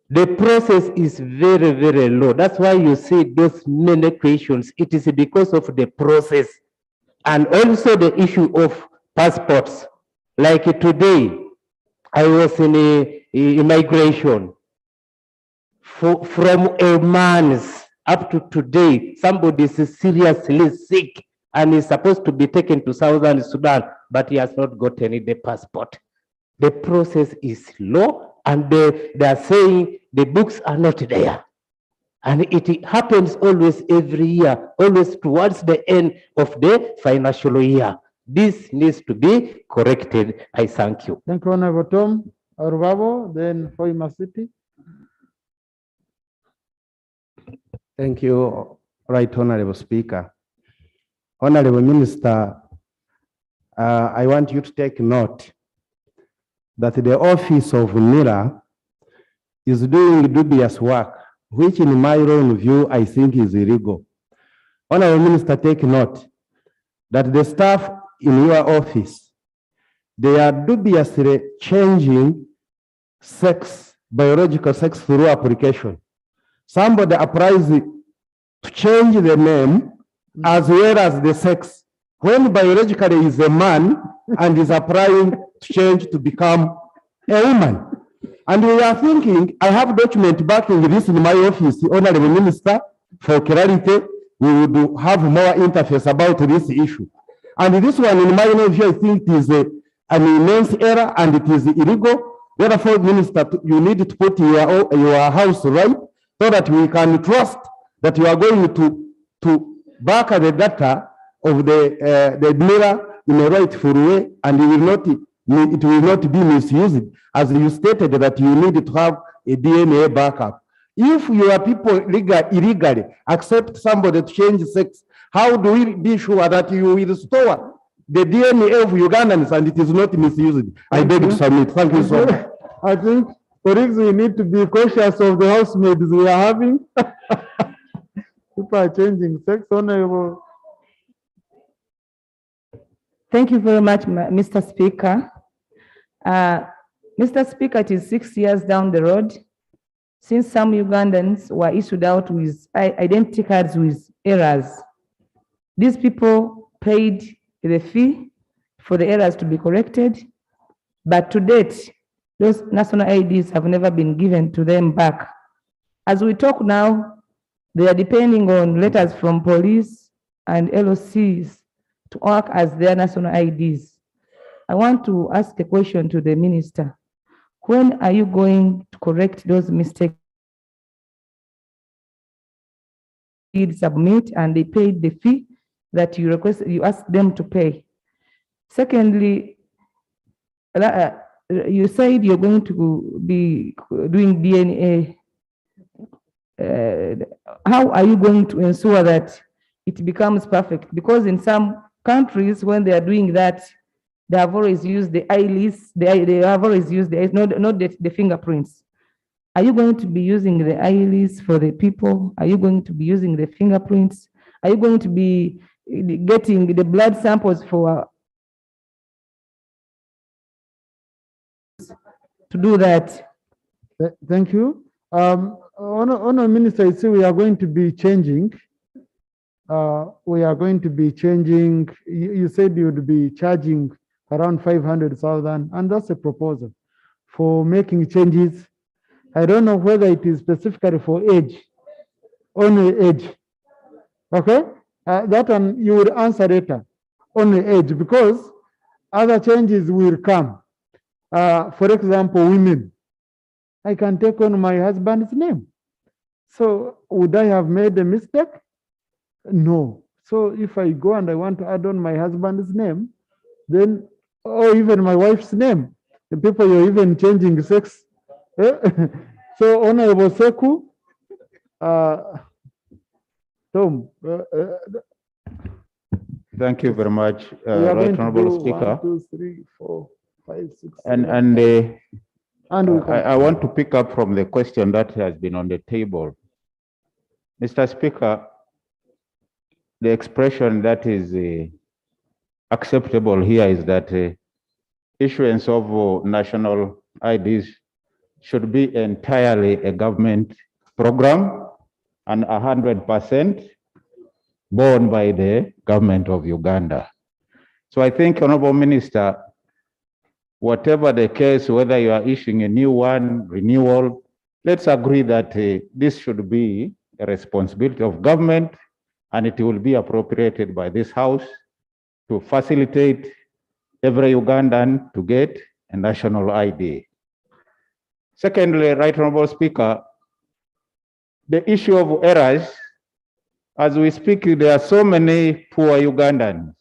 The process is very, very low. That's why you see those many questions. It is because of the process and also the issue of passports. Like today, I was in immigration. From a month up to today, somebody is seriously sick and is supposed to be taken to Southern Sudan, but he has not gotten the passport. The process is low, and they are saying the books are not there. And it happens always every year, always towards the end of the financial year. This needs to be corrected. I thank you. Thank you, Honorable Tom Arubabo, then Hoima City. Thank you, Right Honorable Speaker. Honorable Minister, I want you to take note that the office of NIRA is doing dubious work, which in my own view, I think is illegal. Honorable Minister, take note that the staff in your office, they are dubiously changing sex, biological sex through application. Somebody applies to change the name as well as the sex, when biologically is a man and is applying to change to become a woman. And we are thinking, I have document backing this in my office, Honorable Minister, for clarity, we would have more interface about this issue. And this one, in my view, I think it is an immense error and it is illegal. Therefore, Minister, you need to put your house right so that we can trust that you are going to back the data of the mirror in a rightful way, and it will not be misused, as you stated that you need to have a DNA backup. If your people illegally accept somebody to change sex, how do we be sure that you will store the DNA of Ugandans and it is not misused? I beg to submit. Thank you so much. I think, colleagues, we need to be cautious of the housemaids we are having. People are changing sex. Honorable. Thank you very much, Mr. Speaker. Mr. Speaker, it is 6 years down the road since some Ugandans were issued out with identity cards with errors. These people paid the fee for the errors to be corrected, but to date, those national IDs have never been given to them back. As we talk now, they are depending on letters from police and LOCs to work as their national IDs. I want to ask a question to the minister. When are you going to correct those mistakes? Submit and they paid the fee that you asked them to pay. Secondly, you said you're going to be doing DNA. How are you going to ensure that it becomes perfect? Because in some countries, when they are doing that, they have always used the eyelids, they have always used the eyes, not the fingerprints. Are you going to be using the eyelids for the people? Are you going to be using the fingerprints? Are you going to be getting the blood samples for to do that? Thank you. Honourable Minister, I see we are going to be changing. We are going to be changing. You said you would be charging around 500,000, and that's a proposal for making changes. I don't know whether it is specifically for age, only age. Okay? That one you will answer later, only age, because other changes will come. For example, women. I can take on my husband's name. So would I have made a mistake? No. So if I go and I want to add on my husband's name, then, or even my wife's name, the people you're even changing sex. So Honorable Seku, Tom. Thank you very much, Right Honorable Speaker. 1, 2, 3, 4, 5, 6, I want to pick up from the question that has been on the table. Mr. Speaker, the expression that is acceptable here is that issuance of national IDs should be entirely a government program and 100% borne by the government of Uganda. So I think, Honorable Minister, whatever the case, whether you are issuing a new one, renewal, let's agree that this should be a responsibility of government and it will be appropriated by this House to facilitate every Ugandan to get a national ID. Secondly, Right Honorable Speaker, the issue of errors, as we speak, there are so many poor Ugandans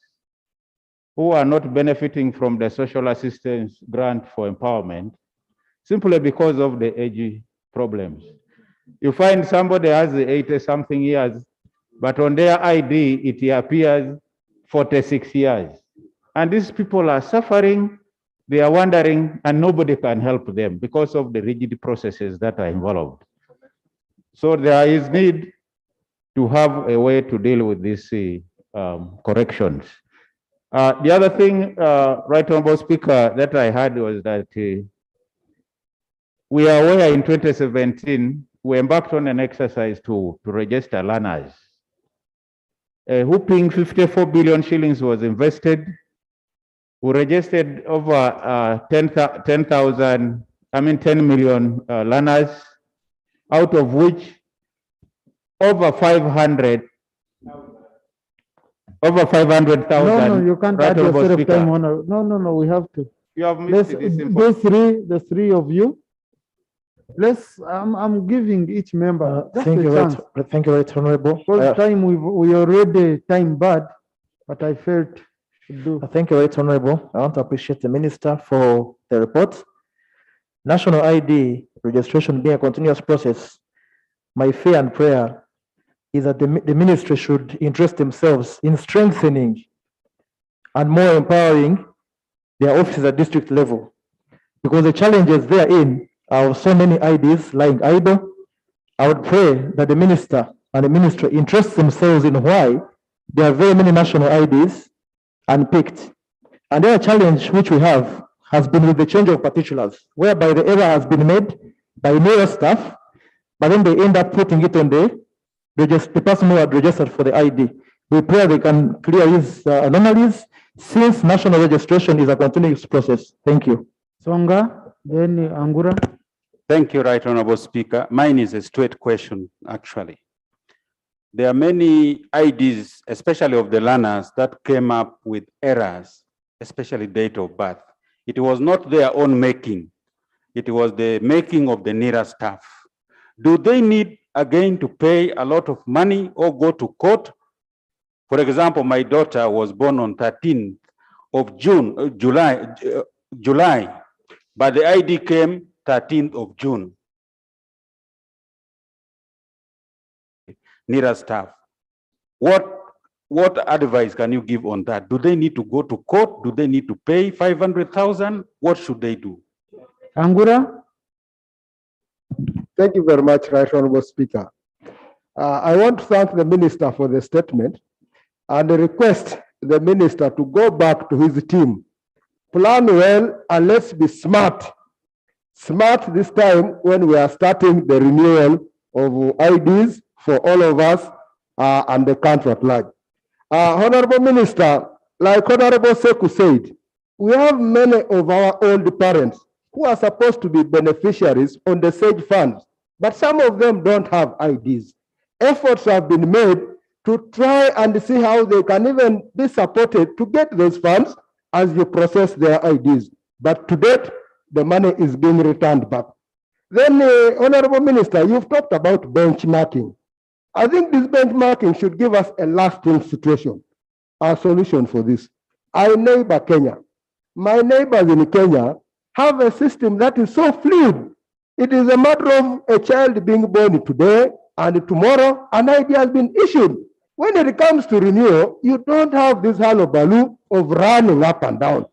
who are not benefiting from the social assistance grant for empowerment simply because of the age problems. You find somebody has 80-something years, but on their ID, it appears 46 years. And these people are suffering, they are wandering, and nobody can help them because of the rigid processes that are involved. So there is need to have a way to deal with these corrections. The other thing, Right Honorable Speaker, that I heard was that we are aware in 2017, we embarked on an exercise to register learners. A whopping 54 billion shillings was invested. We registered over 10 million learners, out of which over 500,000. No, you can't Right, add Honorable yourself Speaker. time, Honor. No, we have to. You have missed this Those the three of you. I'm giving each member just Thank a you, chance. thank you, right honorable. Because time we already time bad, but I felt to do. Thank you, right honorable. I want to appreciate the minister for the report. National ID registration being a continuous process, my fear and prayer is that the ministry should interest themselves in strengthening and more empowering their offices at district level, because the challenges therein are so many IDs lying idle. I would pray that the minister and the ministry interest themselves in why there are very many national IDs unpicked. And the other challenge which we have has been with the change of particulars, whereby the error has been made by newer staff, but then they end up putting it on the person who had registered for the ID. We pray they can clear these anomalies, since national registration is a continuous process. Thank you. Songa, then Angura. Thank you, Right Honorable Speaker. Mine is a straight question, actually. There are many IDs, especially of the learners, that came up with errors, especially date of birth. It was not their own making. It was the making of the NIRA staff. Do they need again to pay a lot of money or go to court? For example, my daughter was born on 13th of July, but the ID came 13th of June. NIRA staff. What advice can you give on that? Do they need to go to court? Do they need to pay 500,000? What should they do? Angura. Thank you very much, Right Honorable Speaker. I want to thank the minister for the statement and request the minister to go back to his team. Plan well and let's be smart. Smart this time when we are starting the renewal of IDs for all of us and the country at large. Honorable Minister, like Honorable Seku said, we have many of our old parents who are supposed to be beneficiaries on the SAGE funds, but some of them don't have IDs. Efforts have been made to try and see how they can even be supported to get those funds as you process their IDs. But to date, the money is being returned back. Then, Honorable Minister, you've talked about benchmarking. I think this benchmarking should give us a lasting situation, a solution for this. I neighbor Kenya. My neighbors in Kenya have a system that is so fluid. It is a matter of a child being born today and tomorrow an ID has been issued. When it comes to renewal, you don't have this hullabaloo of running up and down.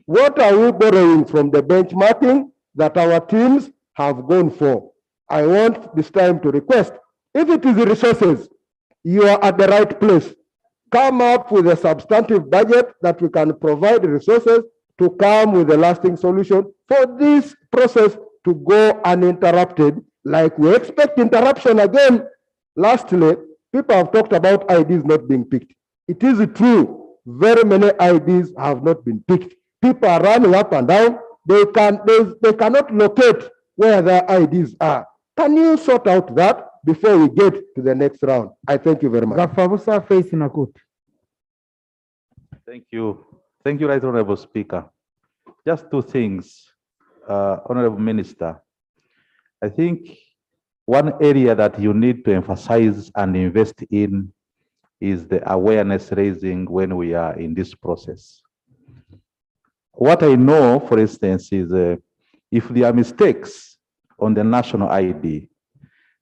What are we borrowing from the benchmarking that our teams have gone for? I want this time to request, if it is resources, you are at the right place. Come up with a substantive budget that we can provide resources to come with a lasting solution for this process to go uninterrupted, like we expect interruption again. Lastly, people have talked about IDs not being picked. It is true, very many IDs have not been picked. People are running up and down. They cannot locate where their IDs are. Can you sort out that before we get to the next round? I thank you very much. Thank you. Thank you, Right Honorable Speaker. Just two things, Honorable Minister. I think one area that you need to emphasize and invest in is the awareness raising when we are in this process. What I know, for instance, is if there are mistakes on the national ID,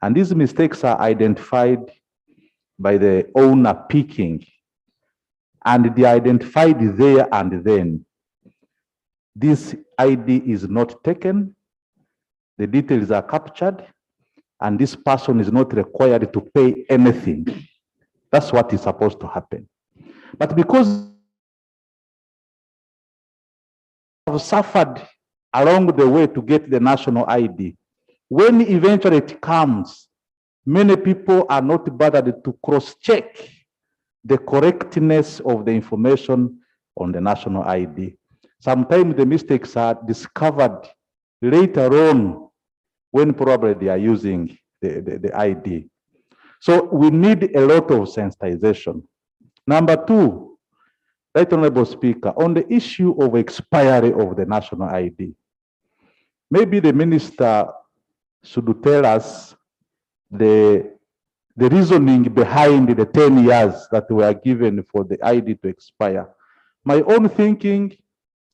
and these mistakes are identified by the owner picking, and they are identified there and then, this ID is not taken, the details are captured, and this person is not required to pay anything. That's what is supposed to happen. But because have suffered along the way to get the national ID, when eventually it comes, many people are not bothered to cross-check the correctness of the information on the national ID. Sometimes the mistakes are discovered later on when probably they are using the ID. So we need a lot of sensitization. Number two, Right Honorable Speaker, on the issue of expiry of the national ID, maybe the minister should tell us the reasoning behind the 10 years that were given for the ID to expire. My own thinking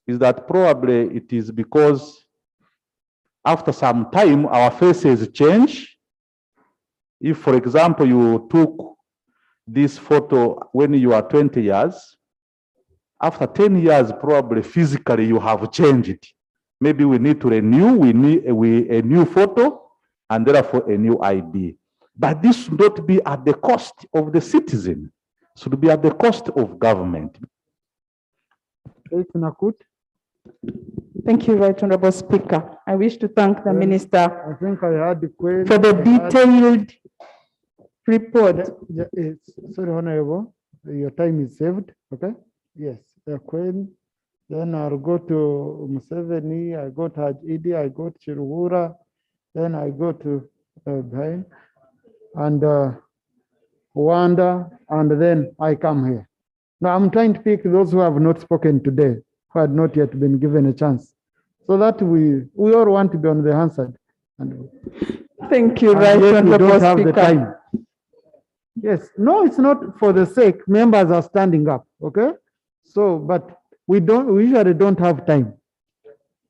is that probably it is because after some time our faces change. If, for example, you took this photo when you are 20 years, after 10 years, probably physically you have changed. Maybe we need to renew, we need a new photo, and therefore a new ID. But this should not be at the cost of the citizen. It should be at the cost of government. Thank you, Right Honorable Speaker. I wish to thank the Minister I think I had the question for the detailed report. Sorry, Honorable, your time is saved, okay? Yes, the Queen. Then I'll go to Museveni, I go to Idi, I go to Chiruhura, then I go to Bain and Rwanda, and then I come here. Now I'm trying to pick those who have not spoken today, who had not yet been given a chance, so that we all want to be on the answered. And thank you, and Right yet we Honorable don't have the Speaker. time. Yes, no, it's not for the sake. Members are standing up, okay? So, but we usually don't have time.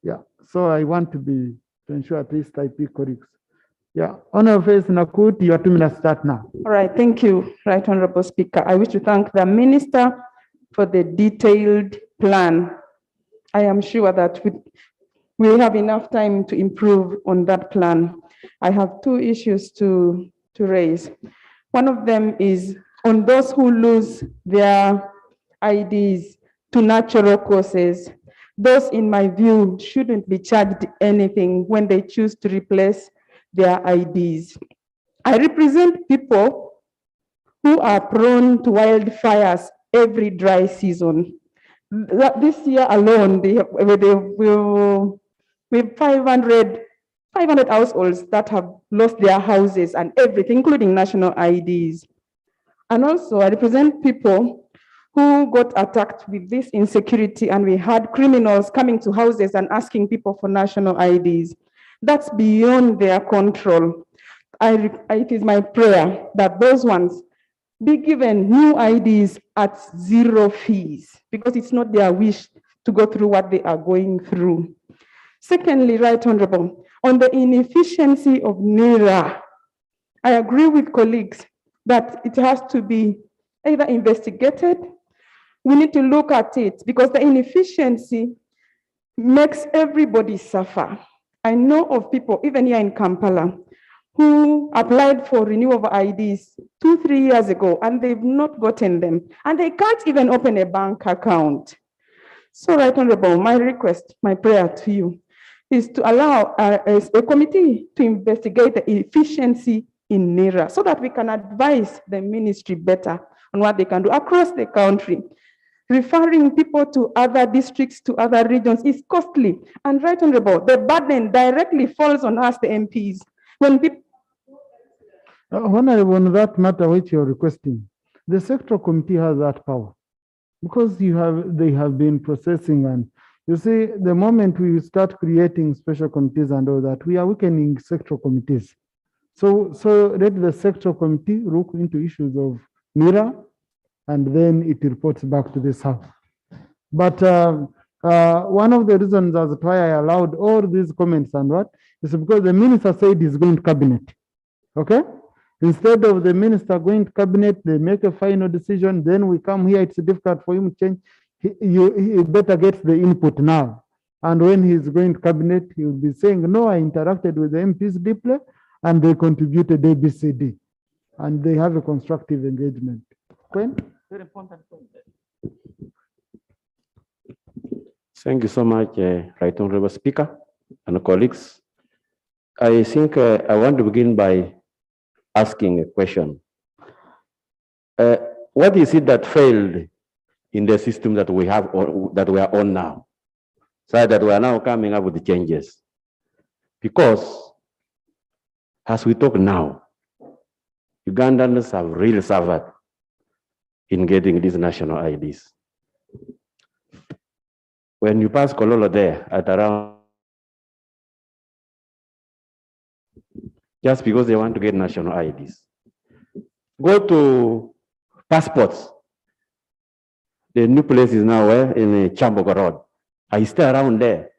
Yeah, so I want to ensure at least I pick colleagues. Yeah, Honorable Face Nakut, your 2 minutes start now. All right, thank you, Right Honorable Speaker. I wish to thank the Minister for the detailed plan. I am sure that we have enough time to improve on that plan. I have 2 issues to raise. One of them is on those who lose their IDs to natural causes. Those, in my view, shouldn't be charged anything when they choose to replace their IDs. I represent people who are prone to wildfires every dry season. This year alone, we have 500 households that have lost their houses and everything, including national IDs. And also, I represent people who got attacked with this insecurity, and we had criminals coming to houses and asking people for national IDs. That's beyond their control. It is my prayer that those ones be given new IDs at 0 fees, because it's not their wish to go through what they are going through. Secondly, Right Honorable, on the inefficiency of NERA, I agree with colleagues that it has to be either investigated. We need to look at it because the inefficiency makes everybody suffer. I know of people, even here in Kampala, who applied for renewal of IDs 2-3 years ago, and they've not gotten them, and they can't even open a bank account. So, Right Honorable, my request, my prayer to you is to allow a committee to investigate the efficiency in NERA so that we can advise the ministry better on what they can do across the country. Referring people to other districts, to other regions is costly. And Right Honorable, the burden directly falls on us, the MPs. When people Honorable, on that matter which you're requesting, the sectoral committee has that power because they have been processing, and you see, the moment we start creating special committees and all that, we are weakening sectoral committees. So let the sectoral committee look into issues of NERA, and then it reports back to this house. But one of the reasons as why I allowed all these comments and what is because the minister said he's going to cabinet. Okay? Instead of the minister going to cabinet, they make a final decision, then we come here, it's difficult for him to change. He better get the input now. And when he's going to cabinet, he will be saying, no, I interacted with the MPs deeply, and they contributed ABCD. And they have a constructive engagement. Quinn? Very important point. Thank you so much, Right Honorable Speaker and colleagues. I think I want to begin by asking a question. what is it that failed in the system that we have, or that we are on now, so that we are now coming up with the changes? Because as we talk now, Ugandans have really suffered in getting these national IDs. When you pass Kololo there at around, just because they want to get national IDs. Go to passports. The new place is now in Chambogo Road. I stay around there.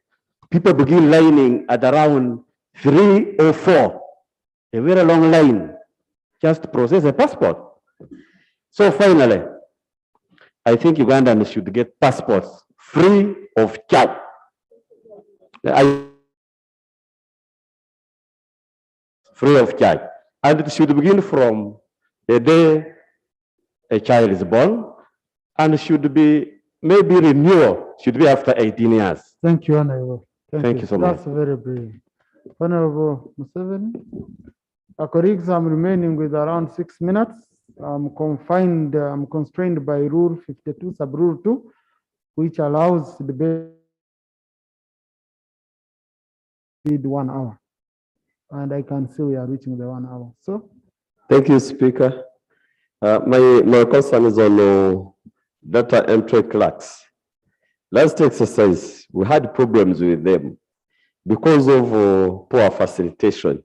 People begin lining at around 3 or 4, a very long line, just to process a passport. So finally, I think Ugandans should get passports free of charge. Free of charge. And it should begin from the day a child is born, and should be, maybe renewal should be after 18 years. Thank you, Honorable. Thank you so much. That's very brilliant. Honorable Museveni, colleagues, I'm remaining with around 6 minutes. I'm constrained by Rule 52, Sub Rule 2, which allows the debate 1 hour. And I can see we are reaching the 1 hour. So, thank you, Speaker. My concern is on data entry clerks. Last exercise, we had problems with them because of poor facilitation.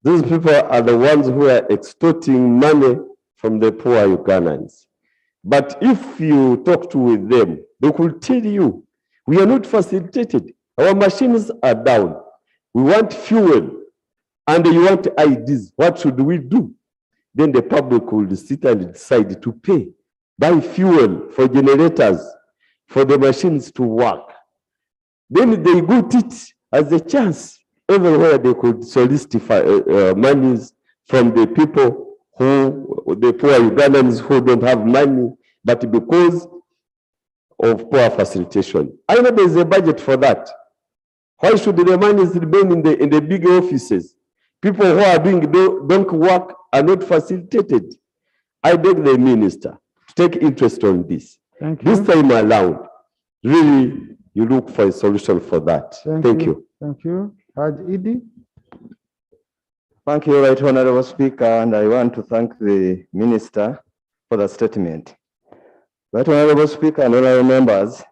These people are the ones who are extorting money from the poor Ugandans. But if you talk with them, they could tell you, we are not facilitated. Our machines are down. We want fuel and you want IDs. What should we do? Then the public will sit and decide to pay, buy fuel for generators, for the machines to work. Then they got it as a chance. Everywhere they could solicit monies from the people the poor Ugandans who don't have money, but because of poor facilitation. I know there's a budget for that. Why should the monies remain in the big offices? People who are doing don't work are not facilitated. I beg the minister to take interest on this. Thank you. This time around, really, you look for a solution for that. Thank you. Thank you. Haj Idi. Thank you, Right Honorable Speaker, and I want to thank the Minister for the statement. Right Honorable Speaker and honorable members,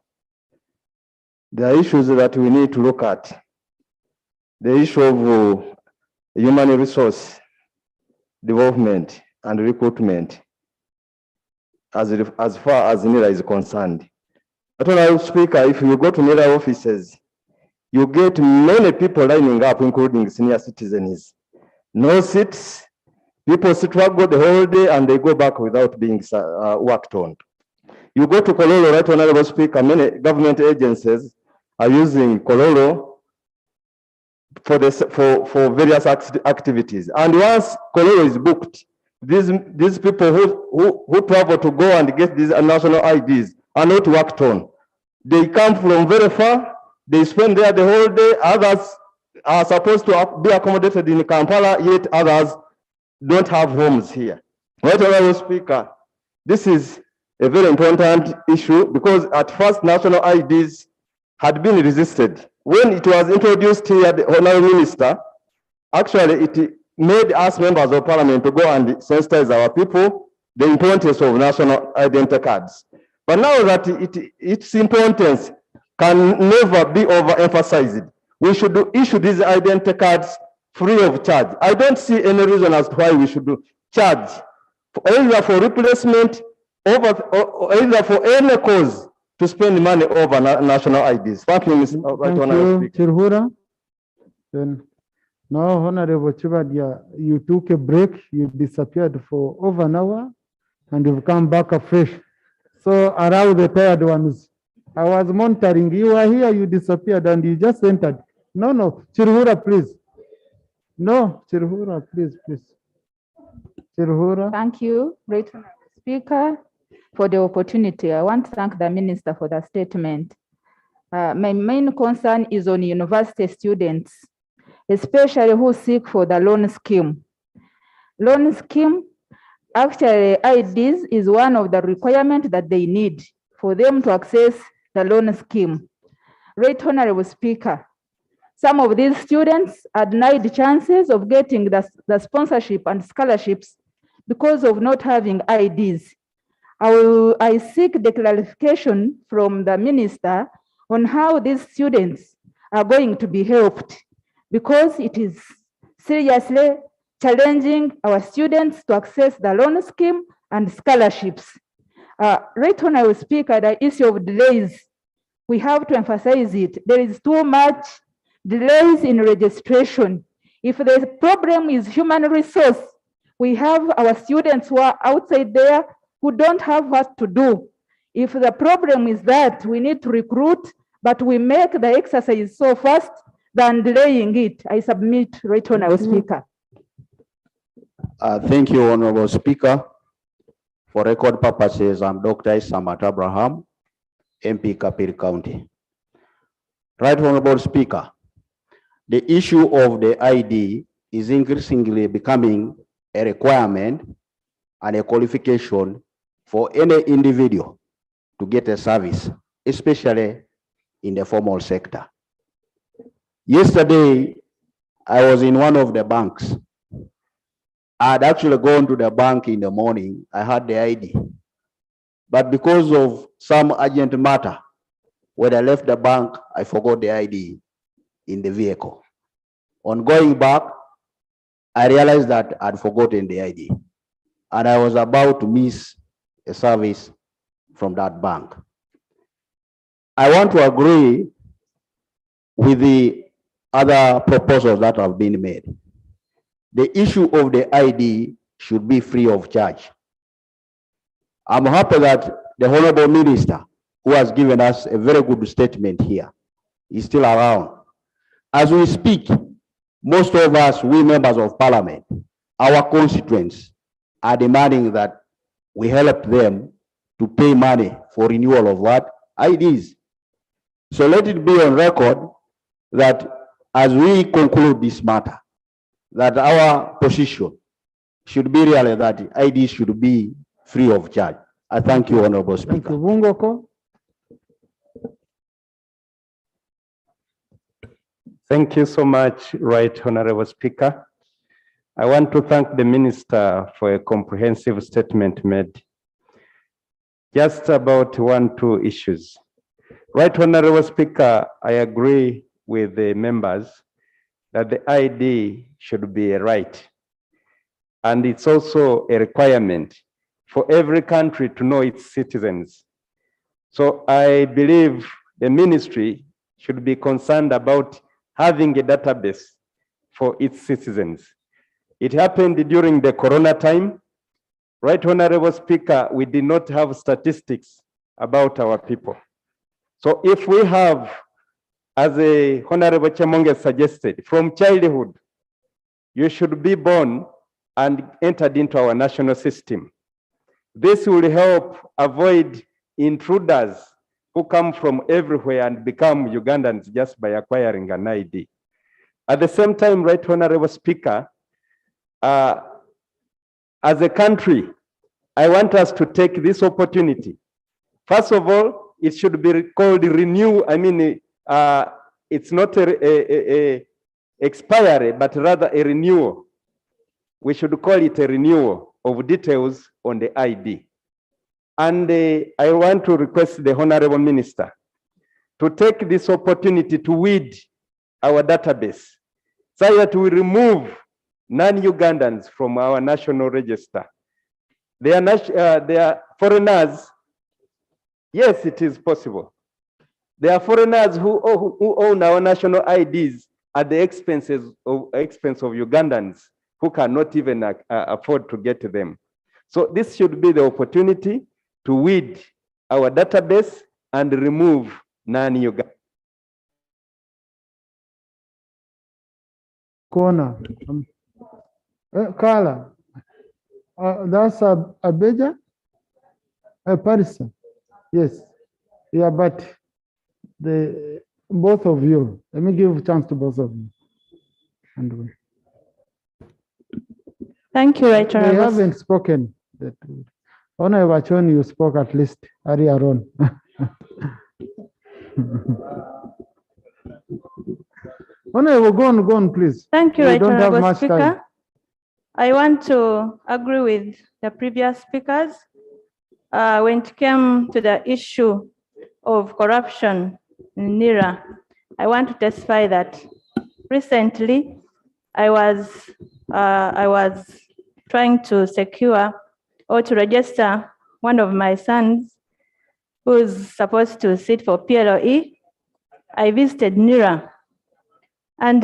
there are issues that we need to look at. The issue of human resource development and recruitment as far as NIRA is concerned. Right Honorable Speaker, if you go to NIRA offices, you get many people lining up, including senior citizens. No seats, people struggle the whole day and they go back without being worked on. You go to Kololo, Right Honorable Speaker, many government agencies are using Kololo for various activities. And once Kololo is booked, these people who travel to go and get these national IDs are not worked on. They come from very far, they spend there the whole day, others are supposed to be accommodated in Kampala, yet others don't have homes here. Right Honorable Speaker, this is a very important issue because at first national IDs had been resisted. When it was introduced here, the Honorable Minister, actually it made us members of parliament to go and sensitize our people the importance of national identity cards. But now that its importance can never be overemphasized, we should issue these identity cards free of charge. I don't see any reason as to why we should charge, either for replacement or either for any cause to spend money over national IDs. Thank you, Mr. Right Honorable Speaker. Chirhura. Then now, Honorable Chibadia, you took a break, you disappeared for over an hour, and you've come back afresh. So around the tired ones, I was monitoring. You were here, you disappeared, and you just entered. No, Chirhura, please. No, Chirhura, please. Chirhura. Thank you, Great Speaker, for the opportunity. I want to thank the Minister for the statement. My main concern is on university students, especially who seek for the loan scheme. Loan scheme, Actually, IDs is one of the requirements that they need for them to access the loan scheme. Right, Honorable Speaker, some of these students are denied chances of getting the sponsorship and scholarships because of not having IDs. I seek the clarification from the minister on how these students are going to be helped, because it is seriously challenging our students to access the loan scheme and scholarships. Right, Honorable Speaker, the issue of delays, we have to emphasize it. There is too much delays in registration. If the problem is human resource, we have our students who are outside there who don't have what to do. If the problem is that we need to recruit, but we make the exercise so fast than delaying it. I submit, Right Honorable Speaker. Thank you, Honorable Speaker. For record purposes, I'm Dr. Isamat Abraham, MP Kapir County. Right Honorable Speaker, the issue of the ID is increasingly becoming a requirement and a qualification for any individual to get a service, especially in the formal sector. Yesterday, I was in one of the banks. I'd actually gone to the bank in the morning. I had the ID. But because of some urgent matter, when I left the bank, I forgot the ID in the vehicle. On going back, I realized that I'd forgotten the ID. And I was about to miss a service from that bank. I want to agree with the other proposals that have been made. The issue of the ID should be free of charge. I'm happy that the Honorable Minister, who has given us a very good statement here, is still around. As we speak, most of us, we members of parliament, our constituents are demanding that we help them to pay money for renewal of what? IDs. So let it be on record that as we conclude this matter, that our position should be really that IDs should be free of charge. I thank you, Honorable Speaker. Thank you. Vungoko. Thank you so much, Right Honorable Speaker. I want to thank the Minister for a comprehensive statement made. Just about 1-2 issues. Right Honorable Speaker, I agree with the members that the ID should be a right. And it's also a requirement for every country to know its citizens. So I believe the ministry should be concerned about having a database for its citizens. It happened during the Corona time. Right Honorable Speaker, we did not have statistics about our people. So if we have, as a Honorable Chemonge suggested, from childhood, you should be born and entered into our national system. This will help avoid intruders who come from everywhere and become Ugandans just by acquiring an ID. At the same time, Right Honorable Speaker, as a country, I want us to take this opportunity. First of all, it should be called renew. I mean, it's not a expiry, but rather a renewal. We should call it a renewal of details on the ID. And I want to request the Honorable Minister to take this opportunity to weed our database so that we remove non-Ugandans from our national register. They are foreigners. Yes, it is possible. There are foreigners who own our national IDs at the expense of Ugandans who cannot even afford to get them. So this should be the opportunity to weed our database and remove non-Ugandans. Corner. Carla, that's a Beja? Parison. Yes. Yeah, but both of you, let me give a chance to both of you. And thank you, Right Honorable. They haven't spoken. Honorable Achon, you spoke at least earlier on. Honorable, go on, please. Thank you, We Right don't have Honorable much Speaker. time. I want to agree with the previous speakers when it came to the issue of corruption in NIRA. I want to testify that recently I was trying to secure or to register one of my sons who's supposed to sit for PLOE. I visited NIRA, and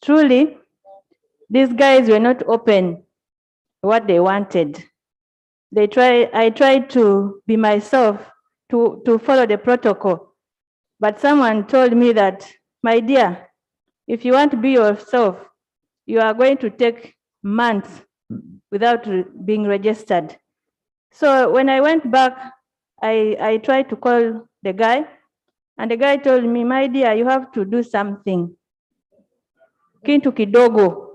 truly, these guys were not open what they wanted. I tried to be myself, to follow the protocol, but someone told me that, my dear, if you want to be yourself, you are going to take months without being registered. So when I went back, I tried to call the guy, and the guy told me, my dear, you have to do something. Kintu kidogo.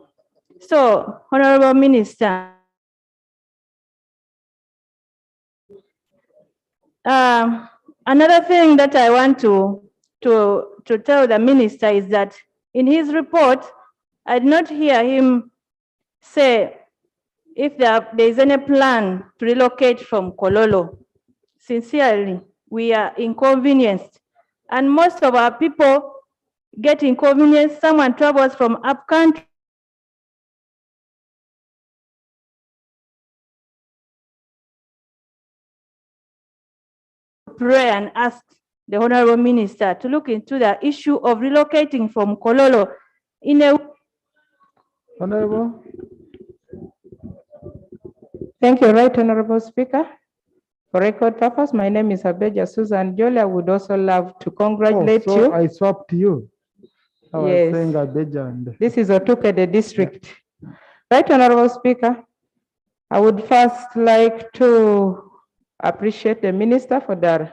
So, Honorable Minister, another thing that I want to tell the minister is that in his report, I did not hear him say if there is any plan to relocate from Kololo. Sincerely, we are inconvenienced, and most of our people get inconvenienced. Someone travels from up country pray and ask the Honorable Minister to look into the issue of relocating from Kololo in a... Honorable. Thank you, Right Honorable Speaker. For record purpose, my name is Abeja Susan Jolie. I would also love to congratulate so you. I swapped you. I was Yes. saying Abeja and... This is Otukede district. Right Honorable Speaker, I would first like to appreciate the minister for the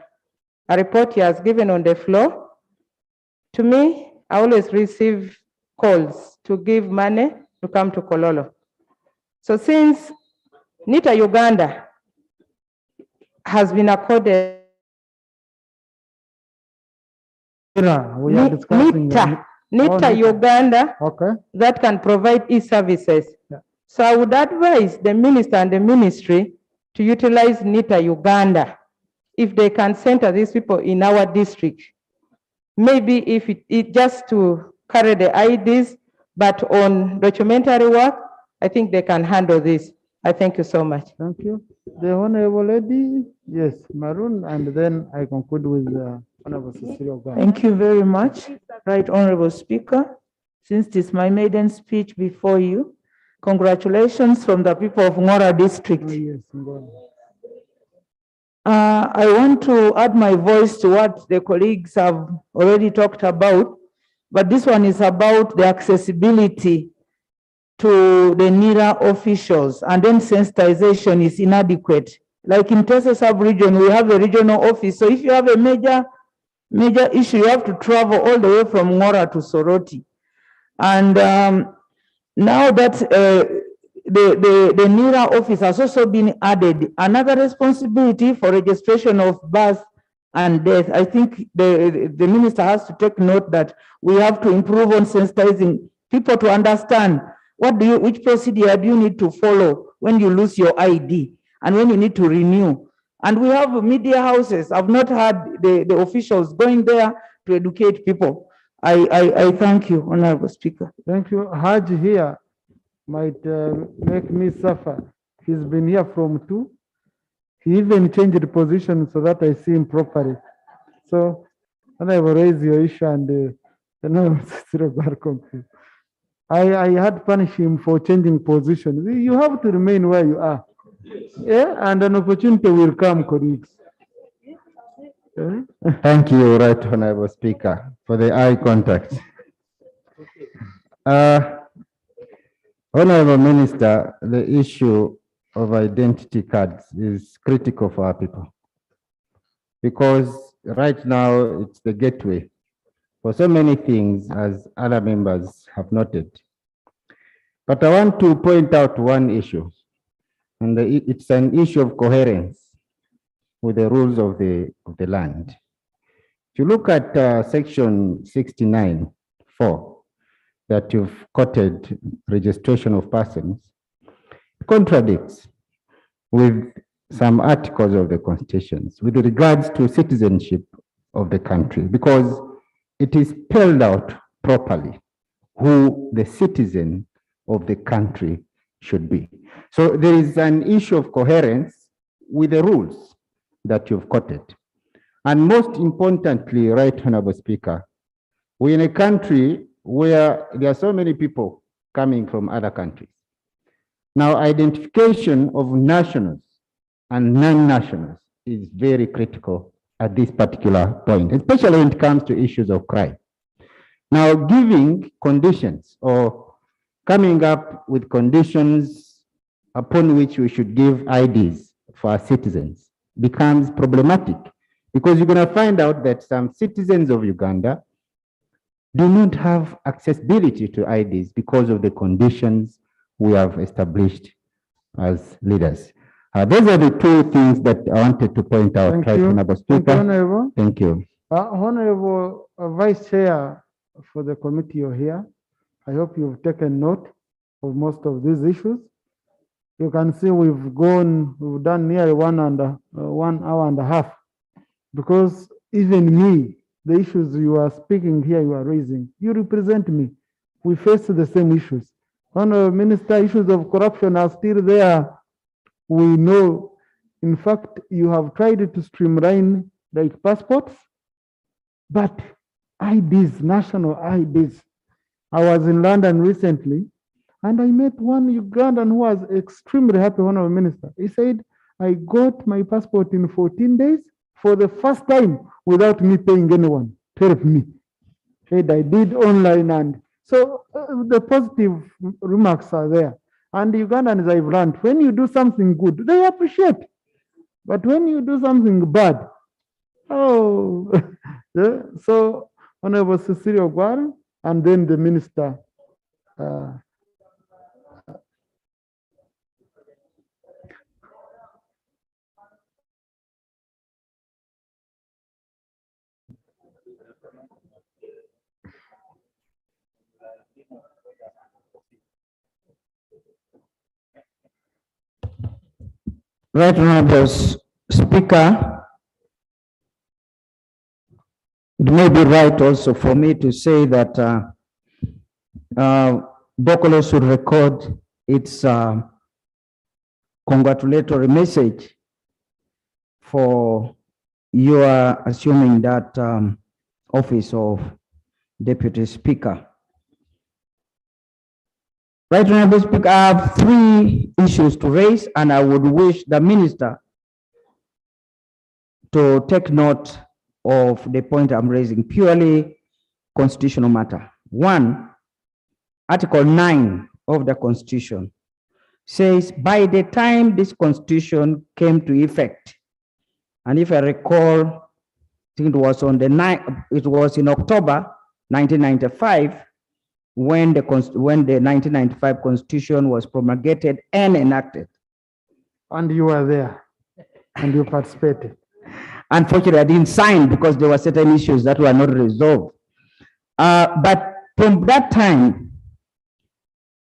report he has given on the floor. To me, I always receive calls to give money to come to Kololo. So since NITA Uganda has been accorded We are discussing NITA Uganda that can provide e-services. So I would advise the minister and the ministry to utilize NITA Uganda if they can center these people in our district. Maybe if it just to carry the IDs, but on documentary work, I think they can handle this. I thank you so much. Thank you. The Honorable Lady, yes, Maroon, and then I conclude with Honorable Cecilia. Thank you very much, Right Honorable Speaker. Since this is my maiden speech before you, congratulations from the people of Ngora District. I want to add my voice to what the colleagues have already talked about, but this one is about the accessibility to the NIRA officials, and then sensitization is inadequate. Like in Tesa sub-region, we have a regional office, so if you have a major issue, you have to travel all the way from Ngora to Soroti. And now that the NIRA office has also been added, another responsibility for registration of birth and death. I think the minister has to take note that we have to improve on sensitizing people to understand which procedure do you need to follow when you lose your ID and when you need to renew. And we have media houses. I've not had the officials going there to educate people. I thank you, Honorable Speaker. Thank you. Haj here might make me suffer. He's been here from 2. He even changed the position so that I see him properly. So, and I will raise your issue and I had punished him for changing position. You have to remain where you are. Yeah, and an opportunity will come, colleagues. Thank you, Right Honorable Speaker, for the eye contact. Honorable Minister, the issue of identity cards is critical for our people because right now it's the gateway for so many things, as other members have noted. But I want to point out one issue. and it's an issue of coherence with the rules of the land. If you look at section 69(4) that you've quoted, registration of persons, contradicts with some articles of the constitutions with regards to citizenship of the country, because it is spelled out properly who the citizen of the country should be. So there is an issue of coherence with the rules that you've quoted. And most importantly, Right Honorable Speaker, we're in a country where there are so many people coming from other countries. Now, identification of nationals and non-nationals is very critical at this particular point, especially when it comes to issues of crime. Now, giving conditions or coming up with conditions upon which we should give IDs for our citizens becomes problematic, because you're going to find out that some citizens of Uganda do not have accessibility to IDs because of the conditions we have established as leaders. Those are the two things that I wanted to point out, Thank Right you. Honorable Thank you, Speaker. Honorable. Thank you. Honorable Vice Chair for the committee, you're here. I hope you've taken note of most of these issues. You can see we've done nearly 1 hour and a half, because even me, the issues you are speaking here, you are raising, you represent me. We face the same issues. Honorable Minister, issues of corruption are still there. We know, in fact, you have tried to streamline like passports, but IDs, national IDs. I was in London recently, and I met one Ugandan who was extremely happy, Honorable Minister. He said, I got my passport in 14 days for the first time without me paying anyone to help me. Said I did online, and so the positive remarks are there. And Ugandans, I've learned, when you do something good, they appreciate. But when you do something bad, oh, so Honorable Cecilia Ogwara, and then the minister. Right Honorable Speaker, it may be right also for me to say that Bokolo should record its congratulatory message for your assuming that office of Deputy Speaker. Right Honorable Speaker, I have 3 issues to raise, and I would wish the Minister to take note of the point I'm raising, purely constitutional matter. 1, Article 9 of the Constitution says, by the time this Constitution came to effect, and if I recall, I think it was on the 9th, it was in October 1995, when the 1995 Constitution was promulgated and enacted. And you were there, and you participated. Unfortunately, I didn't sign because there were certain issues that were not resolved. But from that time,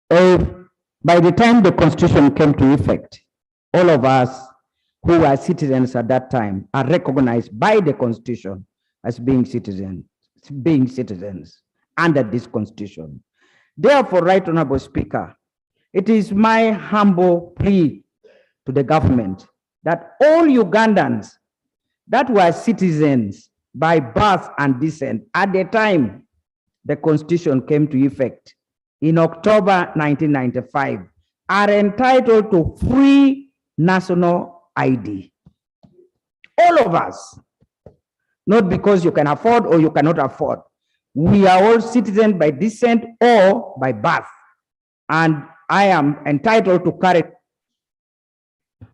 by the time the Constitution came to effect, all of us who were citizens at that time are recognized by the Constitution as being citizens under this Constitution. Therefore, Right Honorable Speaker, it is my humble plea to the government that all Ugandans that were citizens by birth and descent at the time the Constitution came to effect in October 1995 are entitled to free national ID. All of us, not because you can afford or you cannot afford. We are all citizens by descent or by birth, and I am entitled to carry.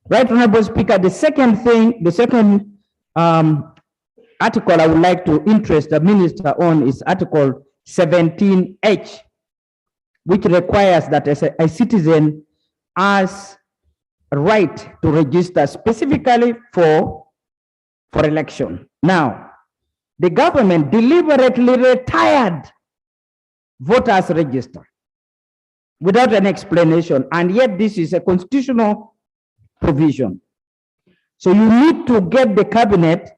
Right Honorable Speaker, the second article I would like to interest the Minister on is Article 17H, 17H, which requires that a citizen, as, who has citizenship, as being citizen, as being citizens, under this constitution, as being citizens, under this constitution, therefore, Right Honorable Speaker, right to register specifically for election. Now, the government deliberately retired voters register without an explanation, and yet this is a constitutional provision. So you need to get the cabinet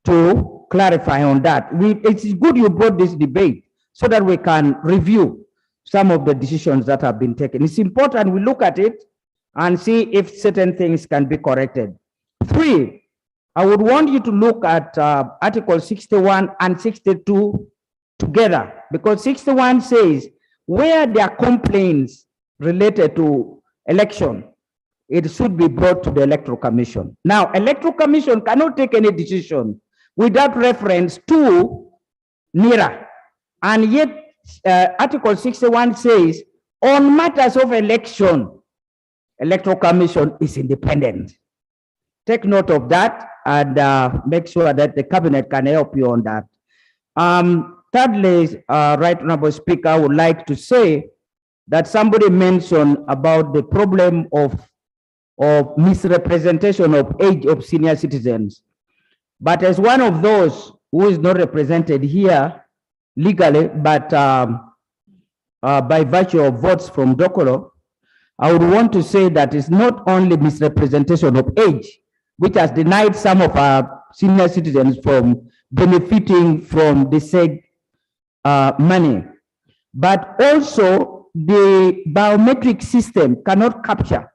to clarify on that. It's good you brought this debate so that we can review some of the decisions that have been taken. It's important we look at it and see if certain things can be corrected. 3, I would want you to look at Article 61 and 62 together, because 61 says where there are complaints related to election, it should be brought to the Electoral Commission. Now, Electoral Commission cannot take any decision without reference to NIRA. And yet, Article 61 says, on matters of election, Electoral Commission is independent. Take note of that and make sure that the cabinet can help you on that. Thirdly, Right Honorable Speaker, I would like to say that somebody mentioned about the problem of misrepresentation of age of senior citizens. But as one of those who is not represented here legally, but by virtue of votes from Dokoro, I would want to say that it's not only misrepresentation of age, which has denied some of our senior citizens from benefiting from the SEG money, but also the biometric system cannot capture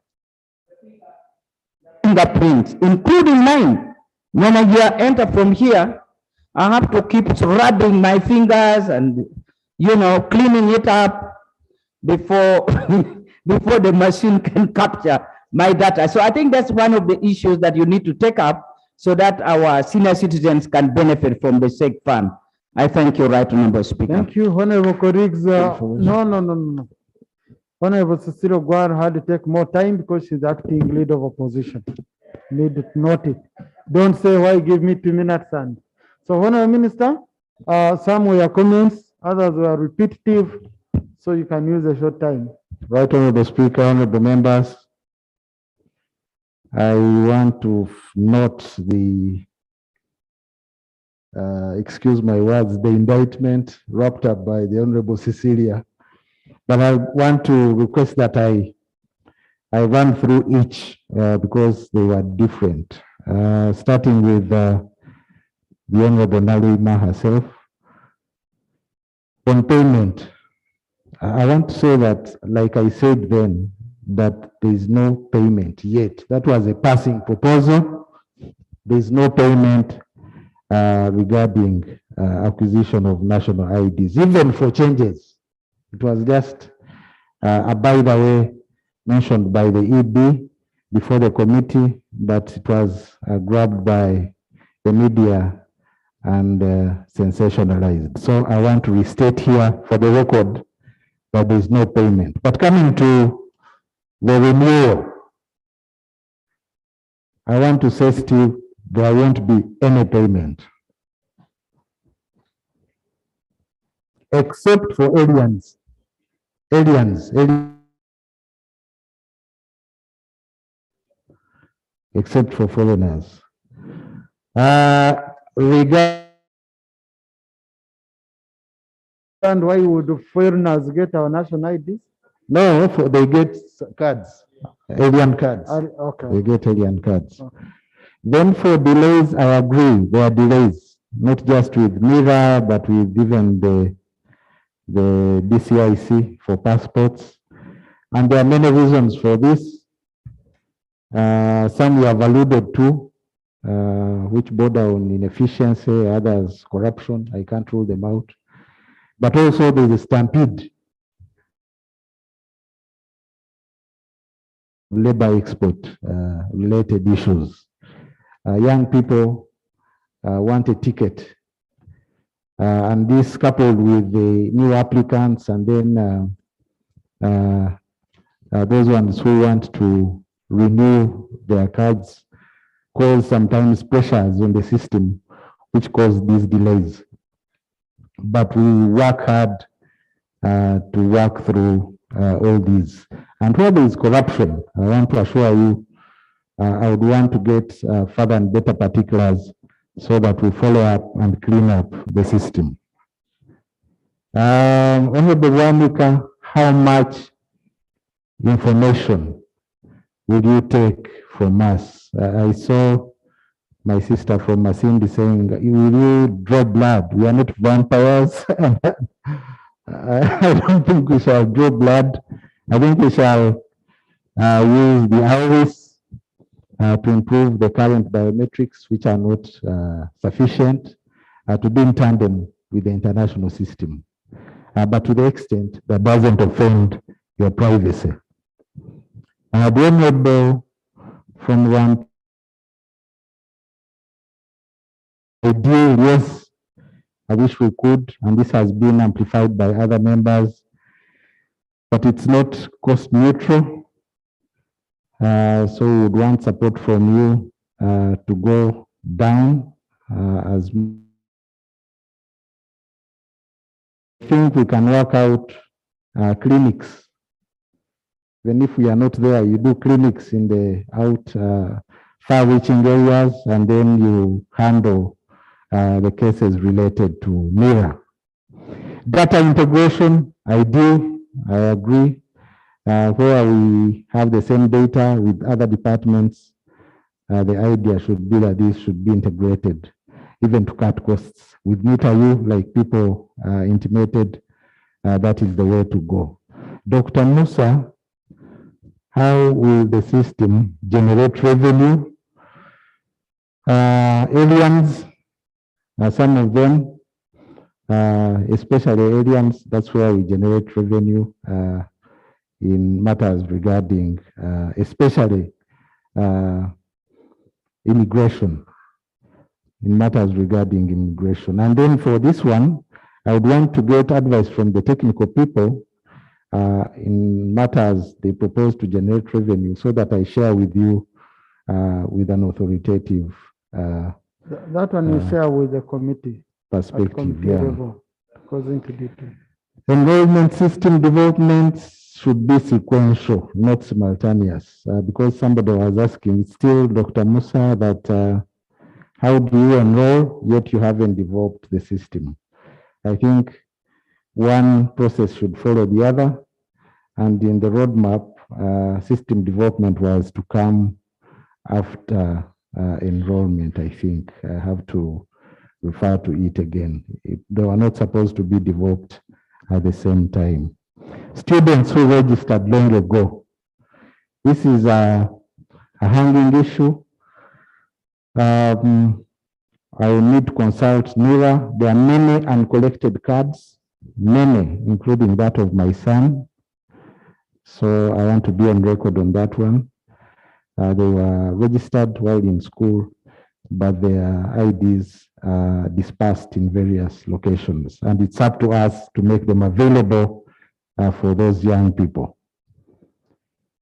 fingerprints, including mine. When I enter from here, I have to keep rubbing my fingers and, you know, cleaning it up before before the machine can capture my data. So I think that's one of the issues that you need to take up so that our senior citizens can benefit from the SEG fund. I thank you, Right Honorable Speaker. Thank you, Honorable colleagues. No. Honorable Cecilia Guar had to take more time because she's acting leader of opposition. Need to note it. Don't say why give me 2 minutes. And so, Honorable Minister, some were comments, others were repetitive, so you can use a short time. Right Honorable Speaker, honorable members, I want to note the, excuse my words, the indictment wrapped up by the Honorable Cecilia. But I want to request that I run through each because they were different. Starting with the Honorable Nalima herself. On payment, I want to say that, like I said then, that there is no payment yet. That was a passing proposal. There is no payment regarding acquisition of national IDs, even for changes. It was just a by the way mentioned by the EB before the committee, but it was grabbed by the media and sensationalized. So I want to restate here for the record that there is no payment. But coming to the renewal, I want to say still there won't be any payment except for aliens. Except for foreigners. And why would foreigners get our national IDs? No, they get cards, alien cards. Okay. They get alien cards. Okay. Then for delays, I agree, there are delays, not just with MIRA, but with even the DCIC for passports. And there are many reasons for this. Some we have alluded to, which border on inefficiency, others corruption. I can't rule them out. But also there is a stampede. Labor export related issues. Young people want a ticket. And this coupled with the new applicants and then those ones who want to renew their cards cause sometimes pressures on the system, which cause these delays. But we work hard to work through all these. And where there is corruption, I want to assure you I would want to get further and better particulars so that we follow up and clean up the system. Honorable Wamika, how much information will you take from us? I saw my sister from Masindi saying, will you draw blood? We are not vampires. I don't think we shall draw blood. I think we shall use the hours to improve the current biometrics, which are not sufficient, to be in tandem with the international system, but to the extent that doesn't offend your privacy. The Honorable from one ideal, yes, I wish we could, and this has been amplified by other members, but it's not cost neutral. So we would want support from you to go down as I think we can work out clinics. Even if we are not there, you do clinics in the far-reaching areas, and then you handle the cases related to MIRA. Data integration, I do, I agree. Where we have the same data with other departments, the idea should be that this should be integrated, even to cut costs. With MetaU, like people intimated, that is the way to go. Dr. Musa, how will the system generate revenue? Aliens, some of them, especially aliens, that's where we generate revenue in matters regarding, especially immigration, in matters regarding immigration. And then for this one, I would want to get advice from the technical people in matters they propose to generate revenue, so that I share with you with an authoritative that one you share with the committee perspective. Yeah. level, goes into detail. Enrollment system development should be sequential, not simultaneous, because somebody was asking, still Dr. Musa, that how do you enroll yet you haven't developed the system? I think one process should follow the other, and in the roadmap, system development was to come after enrollment. I think I have to refer to it again. They were not supposed to be developed at the same time. Students who registered long ago, this is a hanging issue. I will need to consult NIRA. There are many uncollected cards, many, including that of my son. So I want to be on record on that one. They were registered while in school, but their IDs are dispersed in various locations. And it's up to us to make them available for those young people.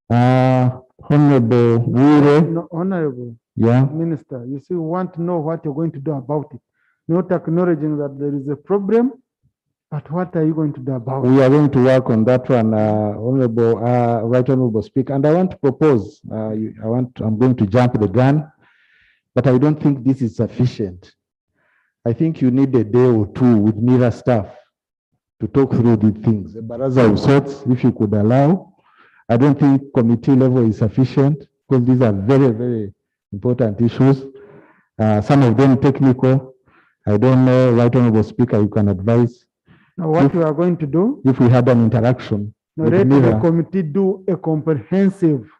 Honorable Wure. No, Honorable Yeah. Minister, you see, we want to know what you're going to do about it. Not acknowledging that there is a problem, but what are you going to do about it? We are going to work on that one, Honorable, Right Honorable Speaker. And I want to propose, I'm going to jump the gun, but I don't think this is sufficient. I think you need a day or two with MIRA staff to talk through these things. But as of sorts, if you could allow, I don't think committee level is sufficient, because these are very, very important issues. Some of them technical. I don't know, Right Honorable Speaker, you can advise. Now, what we are going to do, if we had an interaction, now with let the MIRA, committee do a comprehensive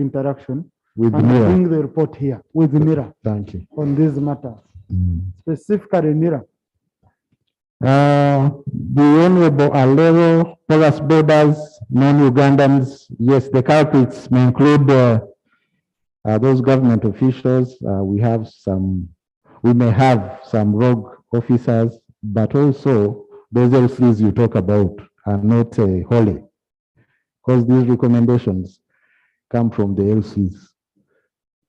interaction with and MIRA. bring the report here with MIRA Thank you. on these matters, specifically MIRA. The Honorable Alero, porous borders, non-Ugandans, yes, the culprits may include those government officials. We may have some rogue officers, but also those LCs you talk about are not holy, because these recommendations come from the LCs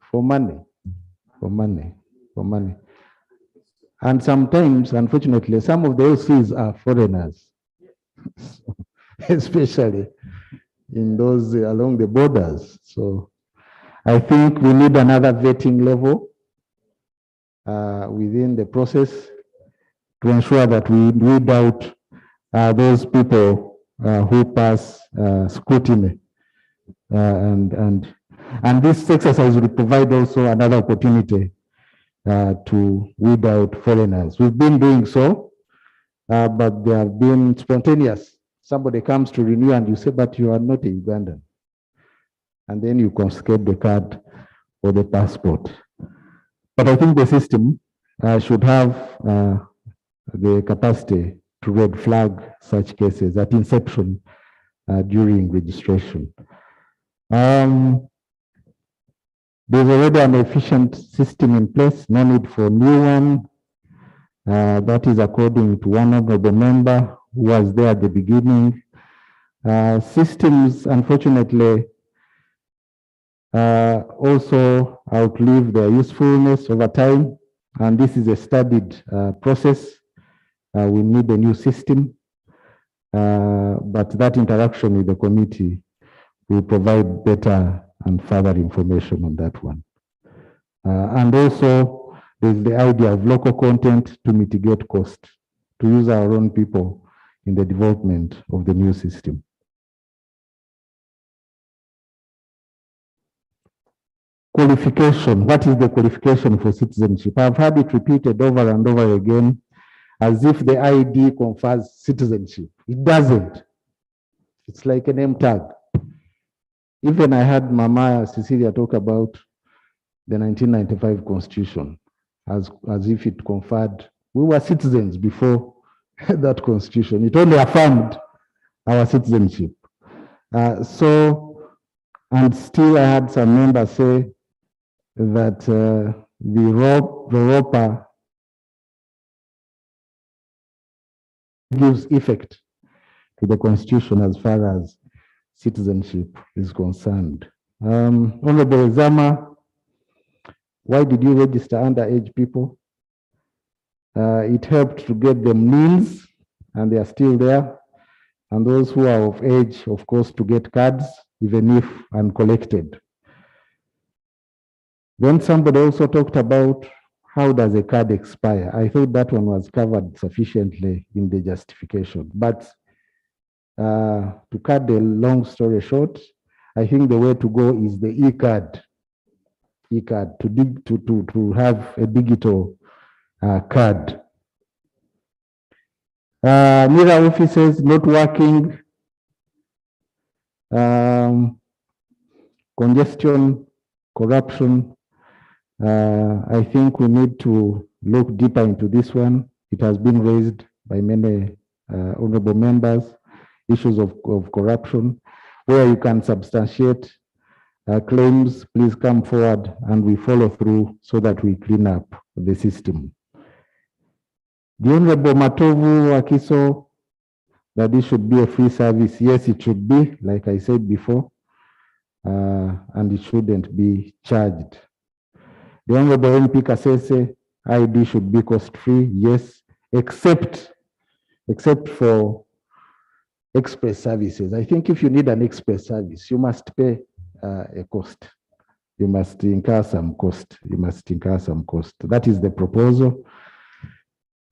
for money. And sometimes, unfortunately, some of the LCs are foreigners, especially in those along the borders. So I think we need another vetting level within the process to ensure that we weed out those people who pass scrutiny. And this exercise will provide also another opportunity to weed out foreigners. We've been doing so, but they have been spontaneous. Somebody comes to renew and you say, but you are not a Ugandan. And then you confiscate the card or the passport. But I think the system should have the capacity to red flag such cases at inception during registration. There's already an efficient system in place, no need for a new one. That is according to one honorable member who was there at the beginning. Systems, unfortunately, also outlive their usefulness over time, and this is a studied process. We need a new system, but that interaction with the committee will provide better and further information on that one. And also, there's the idea of local content to mitigate cost, to use our own people in the development of the new system. Qualification. What is the qualification for citizenship? I've had it repeated over and over again as if the ID confers citizenship. It doesn't. It's like a name tag. Even I had Mama Cecilia talk about the 1995 Constitution as if it conferred. We were citizens before that Constitution. It only affirmed our citizenship. And still I had some members say that the ROPA gives effect to the Constitution as far as citizenship is concerned. Honorable Zama, why did you register underage people? It helped to get them meals, and they are still there. And those who are of age, of course, to get cards, even if uncollected. Then somebody also talked about how does a card expire? I thought that one was covered sufficiently in the justification. But to cut the long story short, I think the way to go is the e-card. E-card, to have a digital card. NIRA offices not working. Congestion, corruption. I think we need to look deeper into this one. It has been raised by many honorable members, issues of corruption. Where you can substantiate claims, please come forward and we follow through so that we clean up the system. The Honorable Matovu Akiso, that this should be a free service. Yes, it should be, like I said before, and it shouldn't be charged. The Honorable MP Kasese, ID should be cost-free, yes, except for express services. I think if you need an express service, you must pay a cost. You must incur some cost. That is the proposal.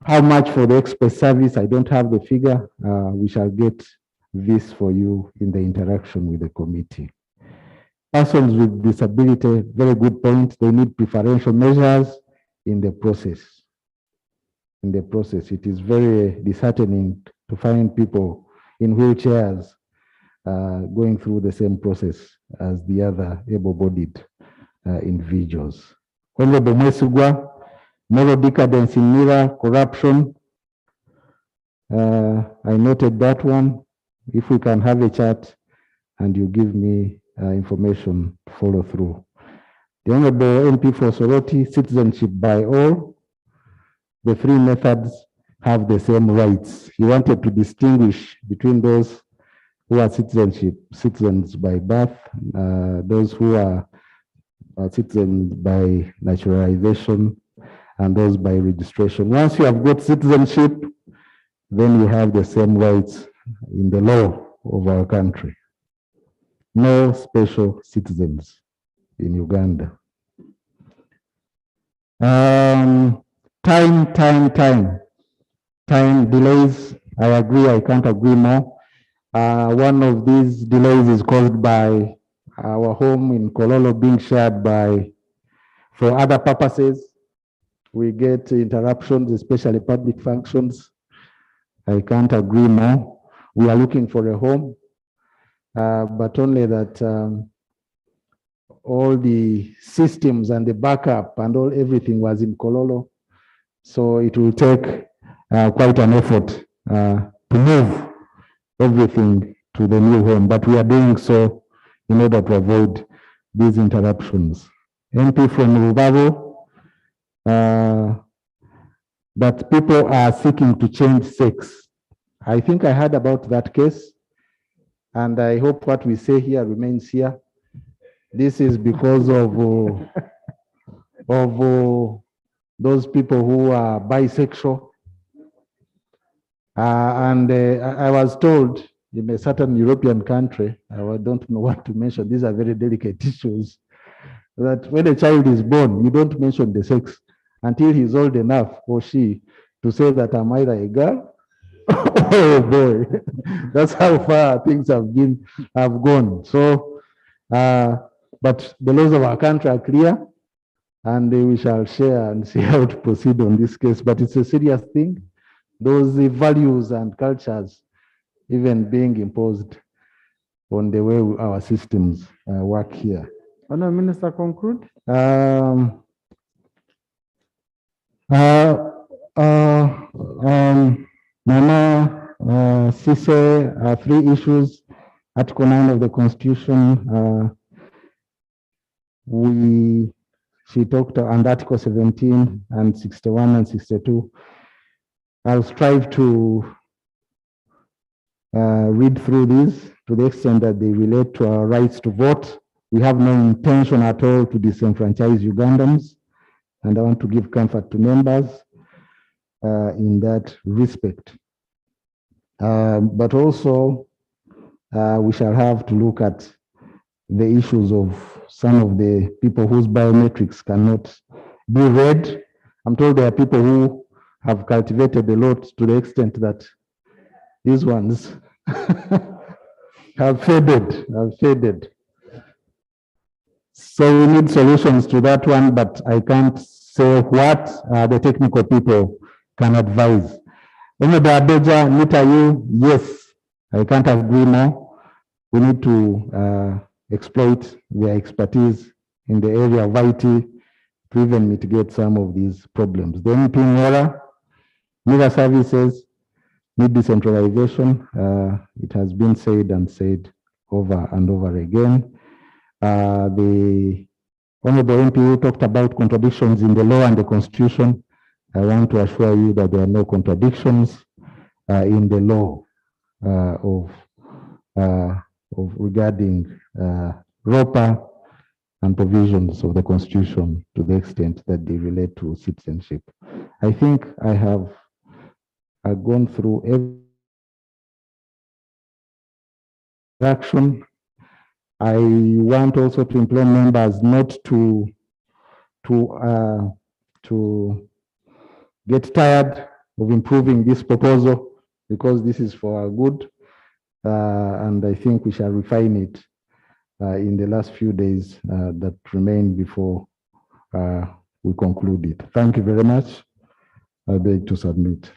How much for the express service? I don't have the figure. We shall get this for you in the interaction with the committee. Persons with disability, very good point. They need preferential measures in the process. It is very disheartening to find people in wheelchairs going through the same process as the other able-bodied individuals. Honorable Mwesugwa, moral decadence in NIRA, corruption. I noted that one. If we can have a chat and you give me information to follow through. The Honorable MP for Soroti, citizenship by all. The three methods have the same rights. He wanted to distinguish between those who are citizens by birth, those who are citizens by naturalization, and those by registration. Once you have got citizenship, then you have the same rights in the law of our country. No special citizens. in Uganda. Time delays, I agree, I can't agree more. One of these delays is caused by our home in Kololo being shared for other purposes. We get interruptions, especially public functions. I can't agree more. We are looking for a home, but only that all the systems and the backup and everything was in Kololo. So it will take quite an effort to move everything to the new home, but we are doing so in order to avoid these interruptions. MP from Rubabo, that people are seeking to change sex. I think I heard about that case, and I hope what we say here remains here. This is because of those people who are bisexual. And I was told in a certain European country, I don't know what to mention, these are very delicate issues, that when a child is born, you don't mention the sex until he's old enough, or she, to say that I'm either a girl or a boy. That's how far things have gone. So, but the laws of our country are clear, and we shall share and see how to proceed on this case. But it's a serious thing. Those values and cultures even being imposed on the way our systems work here. Honourable Minister, conclude. Mama Sise, 3 issues. Article 9 of the Constitution, she talked on Article 17 and 61 and 62. I'll strive to read through these to the extent that they relate to our rights to vote. We have no intention at all to disenfranchise Ugandans, and I want to give comfort to members in that respect. But also, we shall have to look at the issues of some of the people whose biometrics cannot be read. I'm told there are people who have cultivated a lot to the extent that these ones have faded. So we need solutions to that one, but I can't say what the technical people can advise. Honorable Abeja, Nitayu, yes, I can't agree more. We need to exploit their expertise in the area of IT to even mitigate some of these problems. The MP Nwera, media services need decentralization. It has been said and said over and over again. The Honorable MP who talked about contradictions in the law and the Constitution, I want to assure you that there are no contradictions in the law regarding ROPA and provisions of the Constitution to the extent that they relate to citizenship. I think I have gone through every action. I want also to implore members not to get tired of improving this proposal, because this is for our good, and I think we shall refine it in the last few days that remain before we conclude it. Thank you very much. I beg to submit.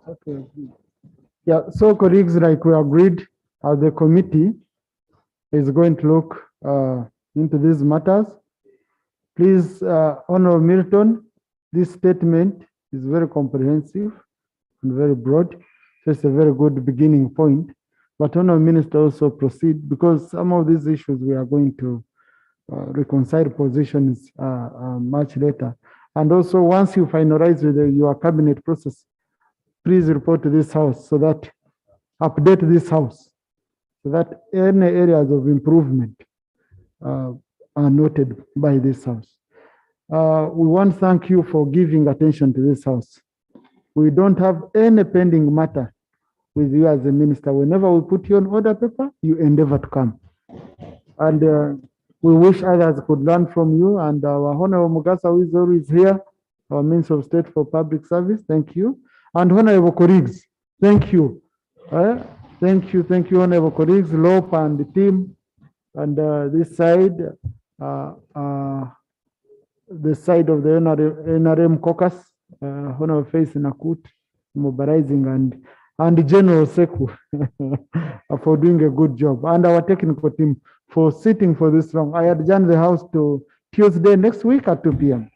Okay. Yeah, so colleagues, like we agreed, the committee is going to look into these matters. Please, Honorable Milton, this statement is very comprehensive and very broad. So it's a very good beginning point. But Honorable Minister, also proceed, because some of these issues we are going to reconcile positions much later. And also, once you finalize with your cabinet process, please report to this house so that update this house so that any areas of improvement are noted by this house. We want to thank you for giving attention to this house. We don't have any pending matter with you as a minister. Whenever we put you on order paper, you endeavor to come. And we wish others could learn from you. And our Honorable Mugasa, who is always here, our Minister of State for Public Service, thank you. And Honorable colleagues, thank you. Thank you, Honorable colleagues, Lope and the team. And this side, the side of the NRM caucus, Honorable Faith Nakut, mobilizing, and General Seku for doing a good job, and our technical team for sitting for this long. I adjourn the House to Tuesday next week at 2 p.m.